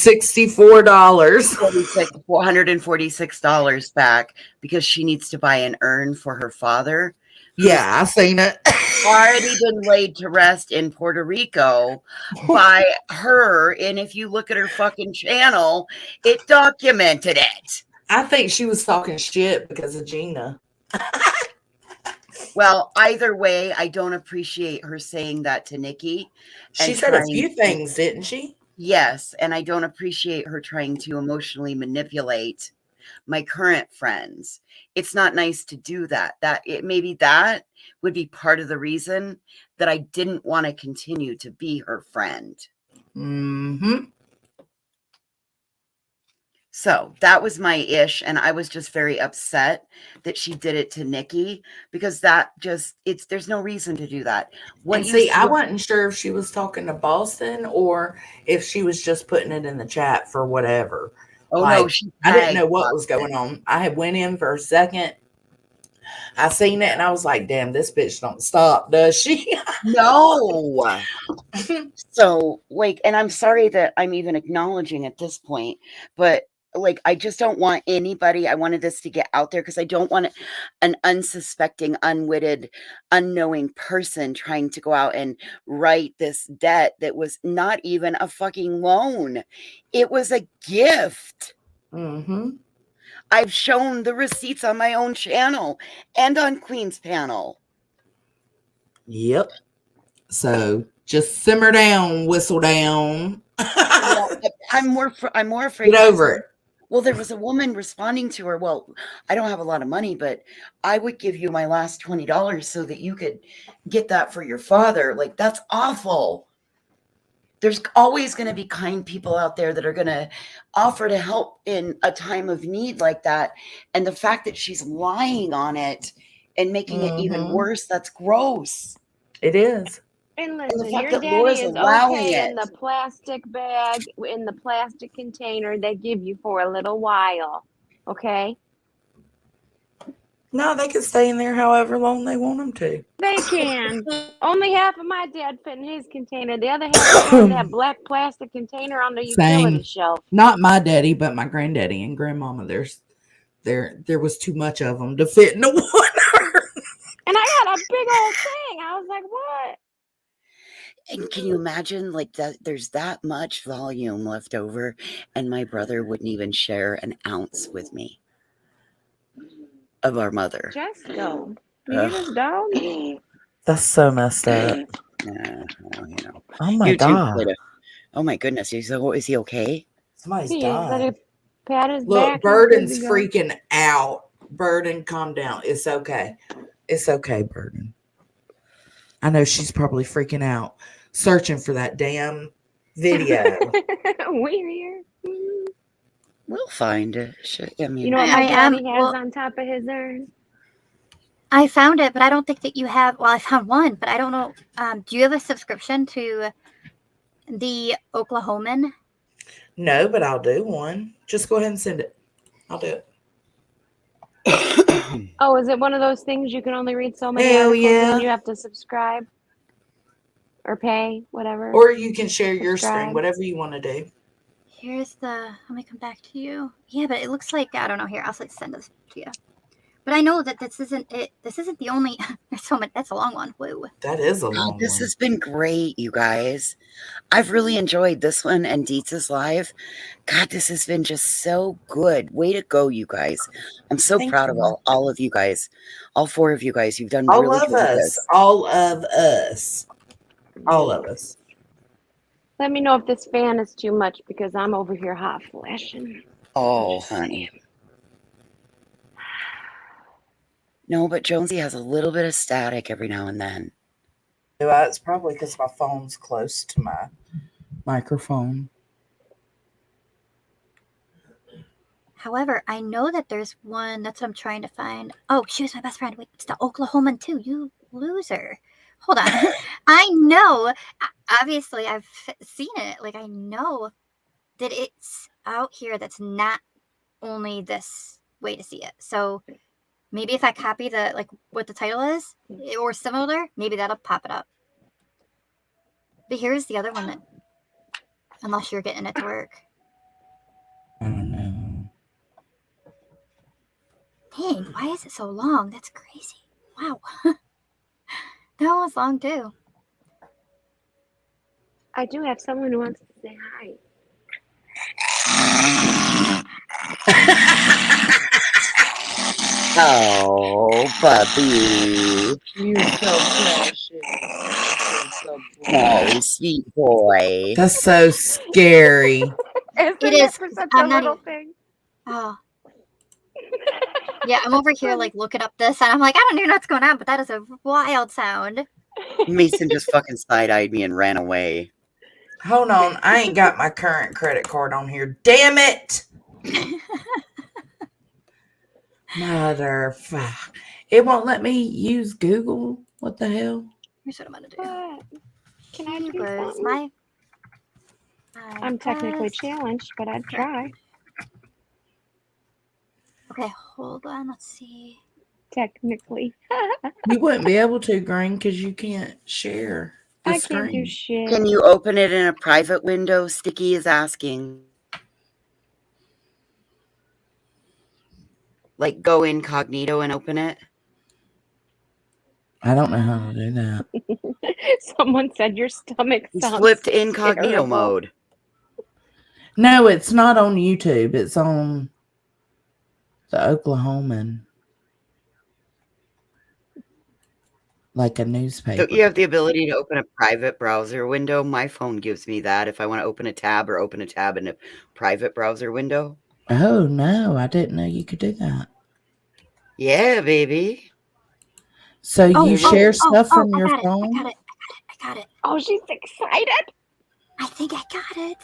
$446 back because she needs to buy an urn for her father. Yeah, I seen it. Already been laid to rest in Puerto Rico by her. And if you look at her fucking channel, it documented it. I think she was talking shit because of Gina. Well, either way, I don't appreciate her saying that to Nikki. She said a few things, didn't she? Yes, and I don't appreciate her trying to emotionally manipulate my current friends. It's not nice to do that. Maybe that would be part of the reason that I didn't want to continue to be her friend. Mm-hmm. So that was my ish, and I was just very upset that she did it to Nikki because there's no reason to do that. I wasn't sure if she was talking to Boston or if she was just putting it in the chat for whatever. Oh no, I didn't know what was going on. I had went in for a second. I seen it and I was like, damn, this bitch don't stop, does she? No. So, and I'm sorry that I'm even acknowledging at this point, but I just don't want anybody. I wanted this to get out there because I don't want an unsuspecting, unwitted, unknowing person trying to go out and write this debt that was not even a fucking loan. It was a gift. Mm-hmm. I've shown the receipts on my own channel and on Queen's panel. Yep. So just simmer down, whistle down. I'm more afraid. Get over it. Well, there was a woman responding to her. Well, I don't have a lot of money, but I would give you my last $20 so that you could get that for your father. That's awful. There's always going to be kind people out there that are going to offer to help in a time of need like that. And the fact that she's lying on it and making it even worse, that's gross. It is. And listen, the fact your that daddy Laura's is allowing okay it. in the plastic bag, in the plastic container they give you for a little while. Okay? No, they can stay in there however long they want them to. They can. Only half of my dad fit in his container. The other half is in that black plastic container on the utility shelf. Not my daddy, but my granddaddy and grandmama. There was too much of them to fit in the water. And I got a big old thing. I was like, what? And can you imagine that there's that much volume left over and my brother wouldn't even share an ounce with me of our mother. Just go. You hear this dog? That's so messed up. Oh my God. Oh my goodness. Is he okay? Somebody's Let died. it pat his Look, back. Burden's freaking out. Burden, calm down. It's okay. It's okay, Burden. I know she's probably freaking out, searching for that damn video. We're here. We'll find it. You know what my daddy has on top of his urn? I found it, but I don't think that you have. Well, I found one, but I don't know. Do you have a subscription to the Oklahoman? No, but I'll do one. Just go ahead and send it. I'll do it. Oh, is it one of those things you can only read so many Hell articles yeah. and you have to subscribe or pay, whatever? Or you can share your screen, whatever you want to do. Here's let me come back to you. Yeah, but it looks like, I don't know. Here, I'll send this to you. But I know that this isn't it. This isn't the only. There's so much. That's a long one. Woo. That is a long one. This has been great, you guys. I've really enjoyed this one and Dietz's live. God, this has been just so good. Way to go, you guys. I'm so proud of all of you guys. All four of you guys. You've done really good with this. All of us. All of us. Let me know if this fan is too much because I'm over here hot flashing. Oh, honey. No, but Jonesy has a little bit of static every now and then. Yeah, it's probably because my phone's close to my microphone. However, I know that there's one. That's what I'm trying to find. Oh, she was my best friend. Wait, it's the Oklahoman too. You loser. Hold on. I know. Obviously, I've seen it. I know that it's out here. That's not only this way to see it. So maybe if I copy what the title is or similar, maybe that'll pop it up. But here's the other one that, unless you're getting it to work. I don't know. Dang, why is it so long? That's crazy. Wow. That one was long too. I do have someone who wants to say hi. Oh, puppy. You're so precious. Oh, sweet boy. That's so scary. Isn't It it is. for such I'm a not little even. thing? Oh. Yeah, I'm over here like looking up this, and I'm like, I don't even know what's going on, but that is a wild sound. Mason just fucking side-eyed me and ran away. Hold on, I ain't got my current credit card on here. Damn it! Motherfucker. It won't let me use Google. What the hell? Here's what I'm gonna do. What? Can I He do was something? my I'm technically best challenged, but I'd try. Okay, hold on. Let's see. Technically. You wouldn't be able to, Green, because you can't share the I can't do screen. shit. Can you open it in a private window? Sticky is asking. Like go incognito and open it? I don't know how to do that. Someone said your stomach It's sounds flipped to incognito terrible. mode. No, it's not on YouTube. It's on the Oklahoman. Like a newspaper. Don't you have the ability to open a private browser window? My phone gives me that if I want to open a tab or open a tab in a private browser window. Oh, no. I didn't know you could do that. Yeah, baby. So you share stuff from your I phone? got it. Oh, she's excited. I think I got it.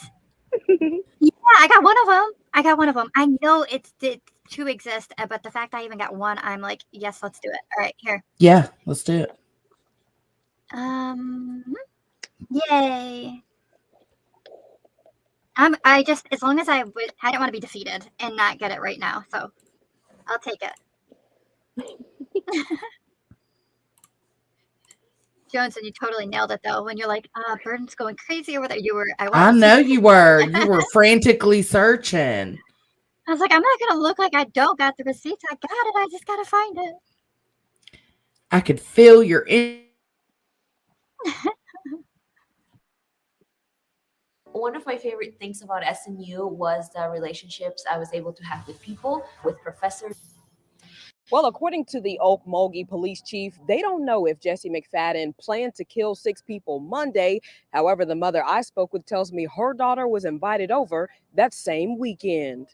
Yeah, I got one of them. I know it's two exist, but the fact I even got one, I'm like, yes, let's do it. All right, here. Yeah, let's do it. Yay. I just, as long as I didn't want to be defeated and not get it right now, so I'll take it. Johnson, you totally nailed it though. When you're like, Burden's going crazy over there. I know you were. You were frantically searching. I was like, I'm not gonna look like I don't got the receipts. I got it. I just gotta find it. I could feel your One of my favorite things about SMU was the relationships I was able to have with people, with professors. Well, according to the Okmulgee police chief, they don't know if Jesse McFadden planned to kill 6 people Monday. However, the mother I spoke with tells me her daughter was invited over that same weekend.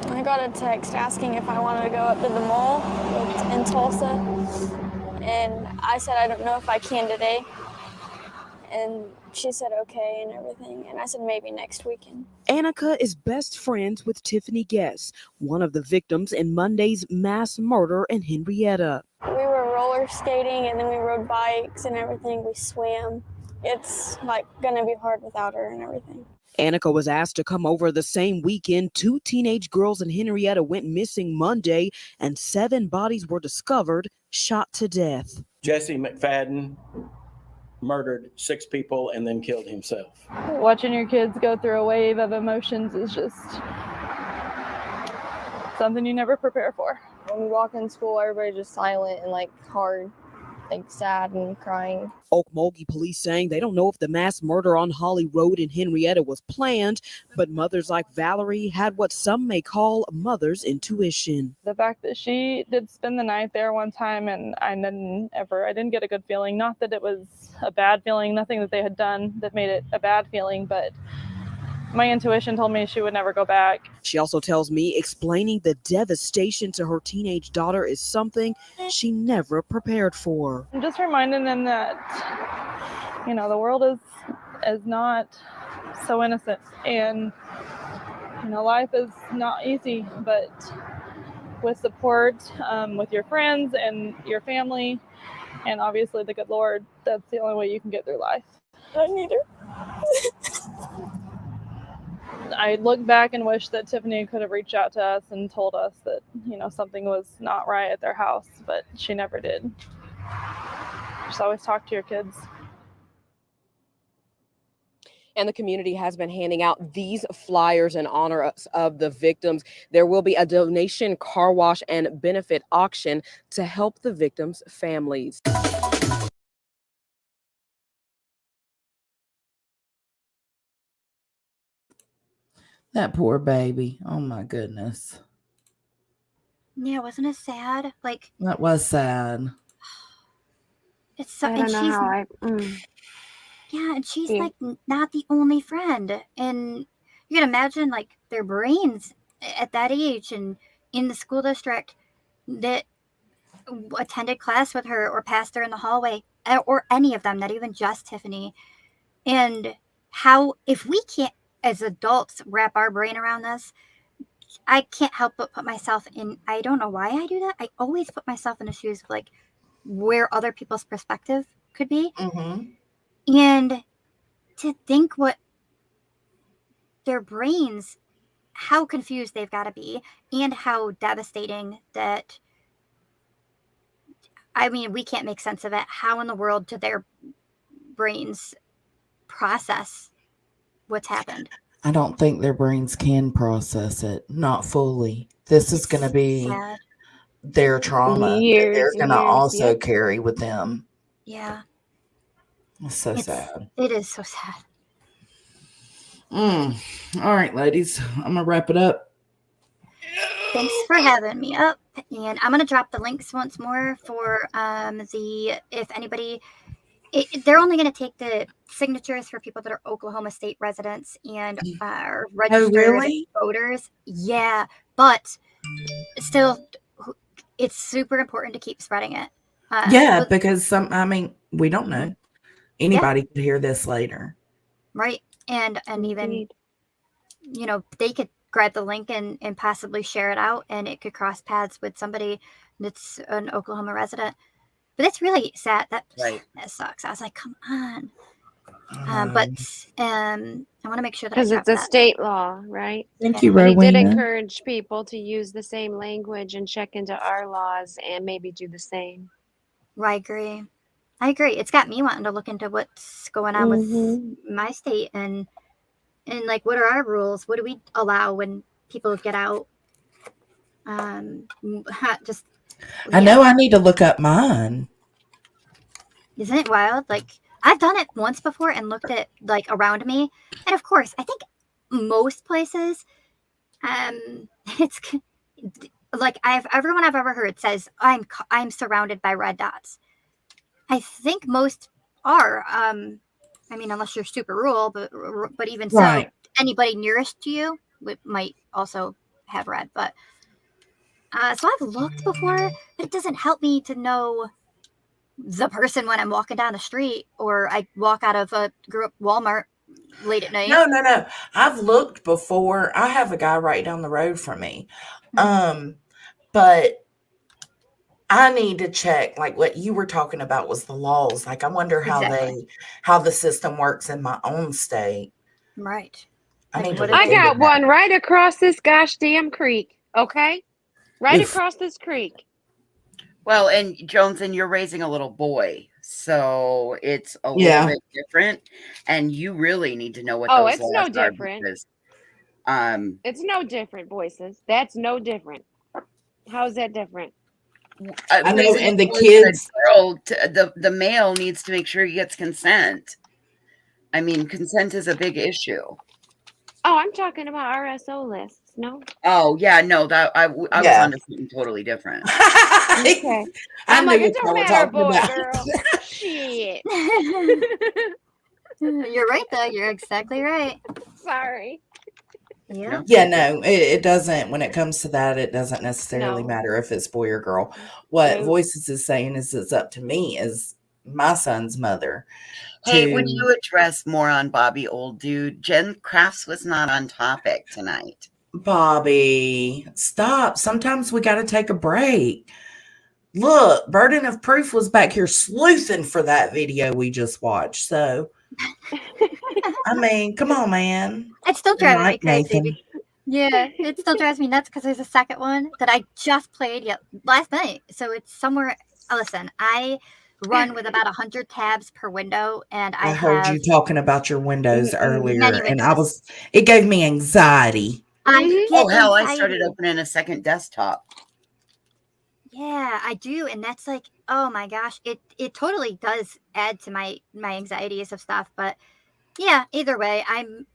I got a text asking if I wanted to go up to the mall in Tulsa, and I said I don't know if I can today. And she said okay and everything, and I said maybe next weekend. Annika is best friends with Tiffany Guess, one of the victims in Monday's mass murder in Henrietta. We were roller skating, and then we rode bikes and everything. We swam. It's like gonna be hard without her and everything. Annika was asked to come over the same weekend. 2 teenage girls in Henrietta went missing Monday, and 7 bodies were discovered, shot to death. Jesse McFadden murdered 6 people and then killed himself. Watching your kids go through a wave of emotions is just something you never prepare for. When we walk in school, everybody's just silent and like hard, like sad and crying. Okmulgee police saying they don't know if the mass murder on Holly Road in Henrietta was planned, but mothers like Valerie had what some may call mother's intuition. The fact that she did spend the night there one time and I didn't get a good feeling. Not that it was a bad feeling, nothing that they had done that made it a bad feeling, but my intuition told me she would never go back. She also tells me explaining the devastation to her teenage daughter is something she never prepared for. I'm just reminding them that, the world is not so innocent, and, life is not easy, but with support, with your friends and your family, and obviously the good Lord, that's the only way you can get through life. I need her. I look back and wish that Tiffany could have reached out to us and told us that, something was not right at their house, but she never did. Just always talk to your kids. And the community has been handing out these flyers in honor of the victims. There will be a donation car wash and benefit auction to help the victims' families. That poor baby. Oh my goodness. Yeah, wasn't it sad? Like, That was sad. it's so, I and don't know she's how I. yeah, and she's Yeah. like not the only friend. And you can imagine like their brains at that age and in the school district that attended class with her or passed her in the hallway, or any of them, not even just Tiffany. And how, if we can't as adults wrap our brain around this, I can't help but put myself in, I don't know why I do that. I always put myself in the shoes of like where other people's perspective could be. Mm-hmm. And to think what their brains, how confused they've got to be, and how devastating that, I mean, we can't make sense of it. How in the world do their brains process what's happened? I don't think their brains can process it, not fully. This is going to be sad. Their trauma that Years they're and going to years, also yep. carry with them. Yeah. It's so sad. It is so sad. All right, ladies, I'm going to wrap it up. Thanks for having me up. And I'm going to drop the links once more for if anybody, they're only going to take the signatures for people that are Oklahoma State residents and are registered really? voters. Yeah, but still, it's super important to keep spreading it. Yeah, because we don't know. Anybody Yeah. could hear this later. Right. And even, they could grab the link and possibly share it out, and it could cross paths with somebody that's an Oklahoma resident. But it's really sad. That sucks. I was like, come on. But I want to make sure that I Because drop it's a that. state law, right? Thank you, But he did Rowena. encourage people to use the same language and check into our laws and maybe do the same. I agree. It's got me wanting to look into what's going on with my state and like, what are our rules? What do we allow when people get out? Just I know I need to look up mine. Isn't it wild? Like, I've done it once before and looked at like around me, and of course, I think most places, it's like everyone I've ever heard says I'm surrounded by red dots. I think most are. I mean, unless you're super rural, but even so, anybody nearest to you might also have red. But so I've looked before, but it doesn't help me to know the person when I'm walking down the street, or I walk out of a Walmart late at night. No. I've looked before. I have a guy right down the road from me. But I need to check, like what you were talking about was the laws. Like, I wonder how the system works in my own state. Right. I got one right across this gosh damn creek. Okay. Right across this creek. Well, and Jones, and you're raising a little boy, so it's a little bit different, and you really need to know what those it's laws no are different. because, it's no different, voices. That's no different. How's that different? I know, and the kids, the male needs to make sure he gets consent. I mean, consent is a big issue. Oh, I'm talking about RSO lists. No. Oh yeah, no, that I was on to something totally different. Okay. I'm like, it don't matter, boy, girl. Shit. You're right, though. You're exactly right. Sorry. Yeah. Yeah, no, it doesn't. When it comes to that, it doesn't necessarily matter if it's boy or girl. What Voices is saying is it's up to me as my son's mother. Hey, when you address more on Bobby, old dude, Jen Crafts was not on topic tonight. Bobby, stop. Sometimes we got to take a break. Look, Burden of Proof was back here sleuthing for that video we just watched. So, I mean, come on, man. It still drives me crazy. Nathan. Yeah, it still drives me nuts because there's a second one that I just played last night. So it's somewhere. Listen, I run with about 100 tabs per window, and I I heard have you talking about your windows earlier, many and windows. it gave me anxiety. I Oh get hell, I started anxiety. opening a second desktop. Yeah, I do, and that's like, oh my gosh, it totally does add to my anxieties of stuff. But yeah, either way, I'm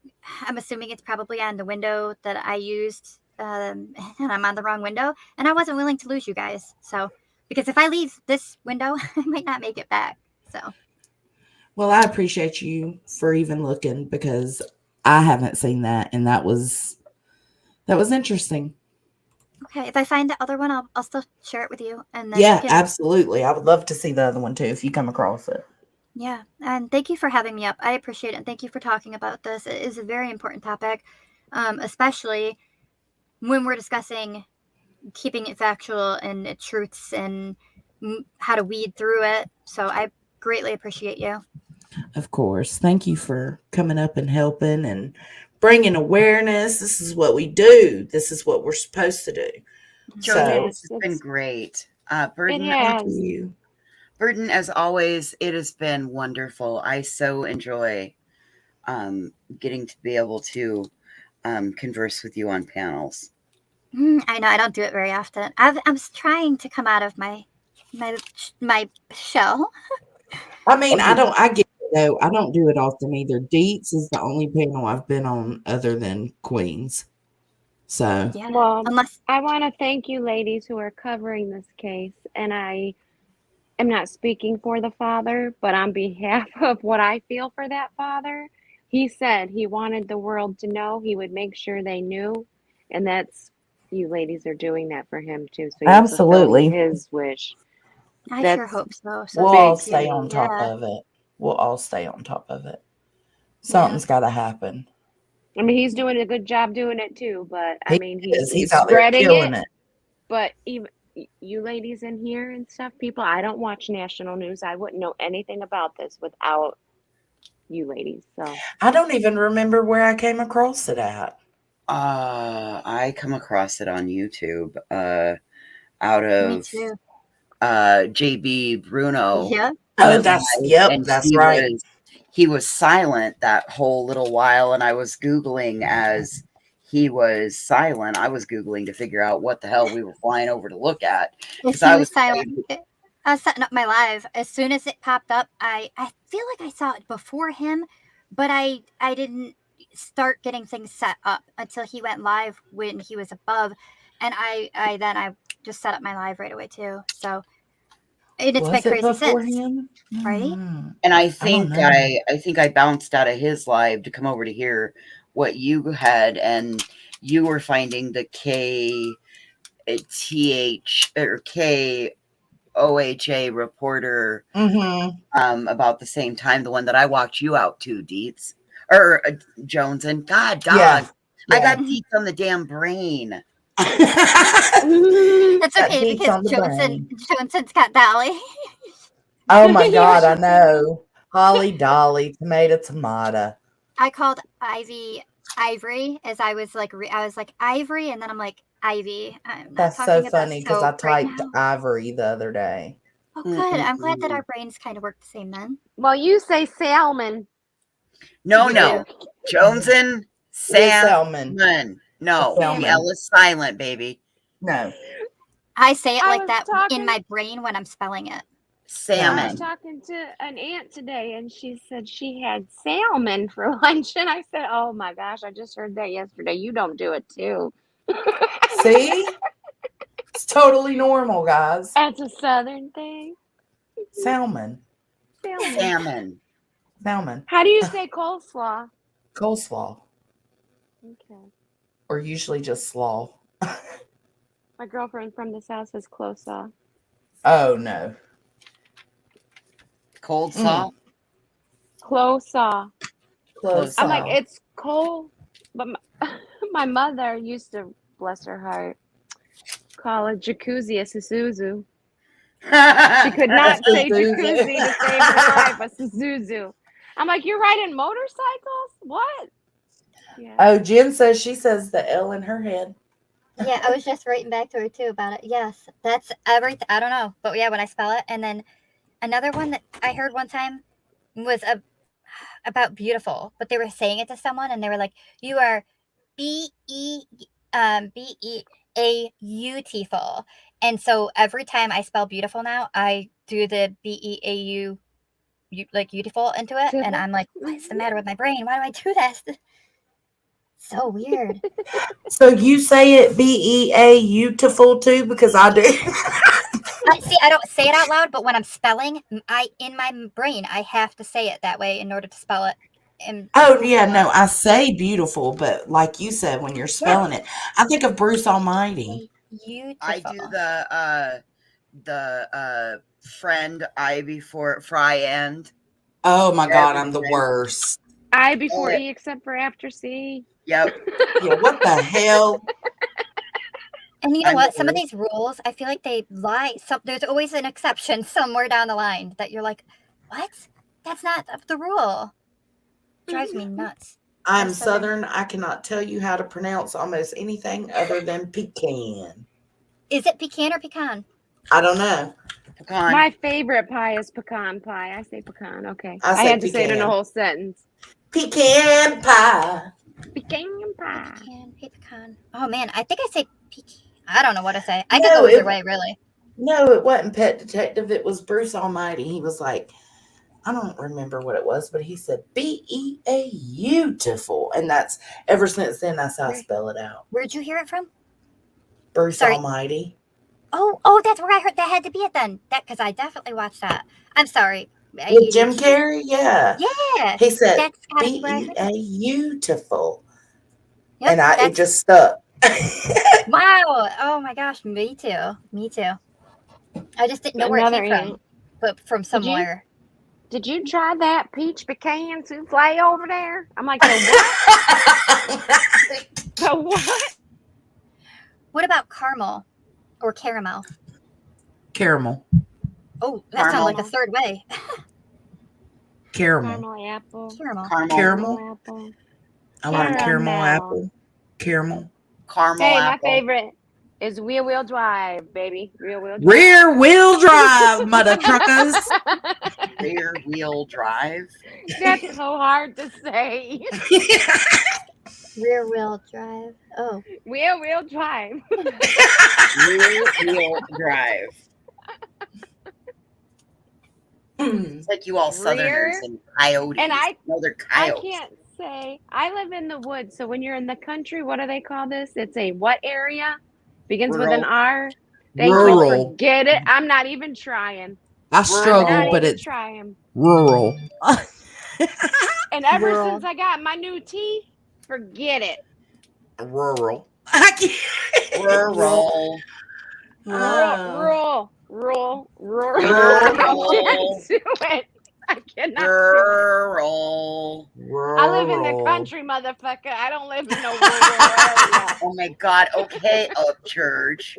assuming it's probably on the window that I used, and I'm on the wrong window, and I wasn't willing to lose you guys. So because if I leave this window, I might not make it back. So Well, I appreciate you for even looking because I haven't seen that, and that was interesting. okay, if I find the other one, I'll still share it with you, and then you Yeah, can. absolutely. I would love to see the other one too if you come across it. Yeah, and thank you for having me up. I appreciate it, and thank you for talking about this. It is a very important topic, especially when we're discussing keeping it factual and truths and how to weed through it. So I greatly appreciate you. Of course. Thank you for coming up and helping and bringing awareness. This is what we do. This is what we're supposed to do. Josie, So, this has been great. It Burden, thank has. you. Burden, as always, it has been wonderful. I so enjoy getting to be able to converse with you on panels. I know I don't do it very often. I'm trying to come out of my shell. I mean, I get it though. I don't do it often either. Deets is the only panel I've been on other than Queens. So, Yeah, Well, unless I want to thank you ladies who are covering this case, and I am not speaking for the father, but on behalf of what I feel for that father, he said he wanted the world to know. He would make sure they knew, and that's you ladies are doing that for him too. So you're fulfilling absolutely. his wish. I sure That's hope so. So We'll all thank stay you. on top Yeah, of it. We'll all stay on top of it. yeah. Something's got to happen. I mean, he's doing a good job doing it too, but I He mean, is. He's he's out there spreading killing it. it. But even you ladies in here and stuff, people, I don't watch national news. I wouldn't know anything about this without you ladies. So I don't even remember where I came across it at. I come across it on YouTube out Me of too. JB Bruno. Yeah. Oh, went that's live, and that's right. he was silent that whole little while, and I was Googling as he was silent. I was Googling to figure out what the hell we were flying over to look at If because he I was was silent, I was setting up my live. As soon as it popped up, I feel like I saw it before him, but I didn't start getting things set up until he went live when he was above, and I just set up my live right away too. So and it's been Was it crazy before since, him? right? And I I don't think know. I think I bounced out of his live to come over to hear what you had, and you were finding the KTH or KOHA reporter about the same time, the one that I walked you out to, Deets or Jones, and God dog, Yeah. I got Deets on the damn brain. It's Got okay beats because on the brain. Johnson's got Dolly. Oh my God, I know. Holly Dolly, tomato tomato. I called Ivy Ivory as I was like I was like Ivory, and then I'm like Ivy. I'm not That's so talking about funny because I soap right typed now. Ivory the other day. Oh, good. I'm glad that our brains kind of work the same then. well, you say salmon. No, We no, do. Joneson, Salmon. salmon. No, the Salmon. L is silent, baby. No. I say it I like was that talking- in my brain when I'm spelling it. I Salmon. was talking to an aunt today, and she said she had salmon for lunch, and I said, "Oh my gosh, I just heard that yesterday. You don't do it too." See? It's totally normal, guys. That's a southern thing. Salmon. Salmon. Salmon. How do you say coleslaw? Coleslaw. Okay. Or usually just slaw. My girlfriend from the south says closaw. Oh no. Cold saw. Closaw. Close I'm like, saw. it's cold, but my mother used to, bless her heart, call a jacuzzi a Suzuzu. She could not say jacuzzi to save her life, a Suzuzu. I'm like, you're riding motorcycles? What? Yeah. Oh, Jen says she says the L in her head. Yeah, I was just writing back to her too about it. Yes, that's everything. I don't know, but yeah, when I spell it, and then Another one that I heard one time was about beautiful, but they were saying it to someone and they were like, "You are beautiful." And so every time I spell beautiful now, I do the beau, like beautiful into it, and I'm like, "What's the matter with my brain? Why do I do this?" So weird. So you say it beautiful too, because I do. See, I don't say it out loud, but when I'm spelling, in my brain, I have to say it that way in order to spell it. Oh yeah, no, I say beautiful, but like you said, when you're spelling it, I think of Bruce Almighty. I do the friend I before fry end. Oh my God, I'm the worst. I before E except for after C. Yep. Yeah, what the hell? And you know what? Some of these rules, I feel like they lie. There's always an exception somewhere down the line that you're like, what? That's not the rule. Drives me nuts. I'm Southern. I cannot tell you how to pronounce almost anything other than pecan. Is it pecan or pecan? I don't know. Pecan. My favorite pie is pecan pie. I say pecan. Okay. I I say had to say it in a pecan. whole sentence. Pecan pie. Pecan pie. Pecan. Oh man, I think I say pecan. I don't know what to say. I could No, go either way, really. No, it wasn't Pet Detective. It was Bruce Almighty. He was like, I don't remember what it was, but he said beautiful, and that's ever since then. That's how I spell it out. Where'd you hear it from? Bruce Almighty. Oh, that's where I heard that had to be it then. That because I definitely watched that. I'm sorry. With Jim Carrey, yeah. Yeah. He said That's gotta be where I heard it. beautiful. Yep, And it that's- just stuck. Wow. Oh my gosh. Me too. Me too. I just didn't know where it Another came from, but from somewhere. Did you try that peach pecan souffle over there? I'm like, the what? The what? What about caramel or caramel? Caramel. Oh, that sounds like a third way. Caramel. Caramel apple. Caramel. apple. I want a caramel apple. Caramel. Caramel Hey, apple. my favorite is wheel drive, baby. Rear wheel drive. Rear wheel drive, mother truckers. Rear wheel drive. That's so hard to say. Rear wheel drive. Oh. Wheel drive. Rear wheel drive. It's like you all Southerners and coyotes. And no, they're I coyotes. can't say. I live in the woods, so when you're in the country, what do they call this? It's a what area? Begins with an Rural. R. Thank Rural. you. Forget it. I'm not even trying. I struggle, I'm not but even it's trying. rural. And ever Rural. since I got my new teeth, forget it. Rural. Rural. Rural. Rural. I can't do it. I cannot do Rural. it. I live in the country, motherfucker. I don't live in no rural area. Oh my God. Okay, Church.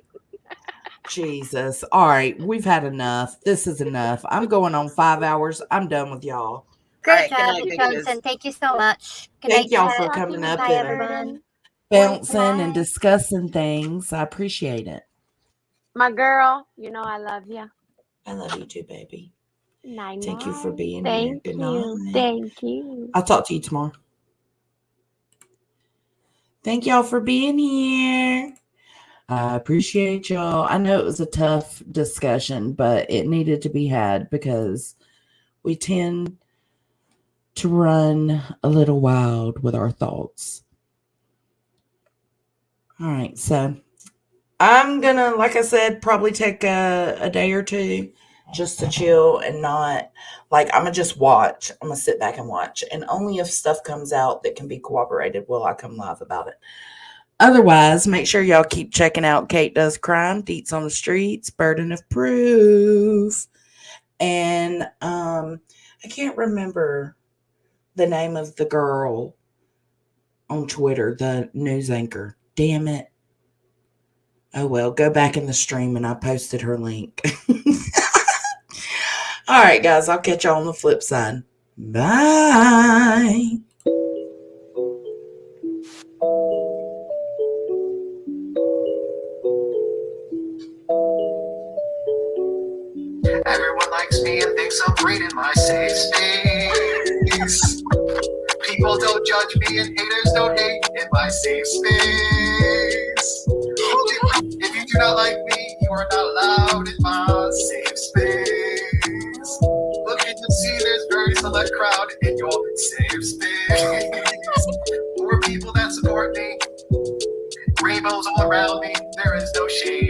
Jesus. All right. We've had enough. This is enough. I'm going on 5 hours. I'm done with y'all. Great All right, job, good night, Johnson. Thank you so much. Good Thank night, y'all Ted. for coming up Bye, and everyone. bouncing and discussing things. I appreciate it. My girl, you know I love you. I love you too, baby. Night, Thank you for being Thank here. Good you. night. Thank you. I'll talk to you tomorrow. Thank y'all for being here. I appreciate y'all. I know it was a tough discussion, but it needed to be had because we tend to run a little wild with our thoughts. All right, so I'm gonna, like I said, probably take a day or two just to chill and not, like, I'm gonna just watch. I'm gonna sit back and watch, and only if stuff comes out that can be cooperated will I come live about it. Otherwise, make sure y'all keep checking out Kate Does Crime, Deets on the Streets, Burden of Proof. And I can't remember the name of the girl on Twitter, the news anchor. Damn it. Oh, well, go back in the stream and I posted her link. All right, guys, I'll catch y'all on the flip side. Bye. Everyone likes likes me and thinks I'm great in my safe space. People don't judge me and haters don't hate in my safe space. If you do not like me, you are not allowed in my safe space. Look and you'll see there's very select crowd in your safe space. For people that support me, rainbows all around me, there is no shade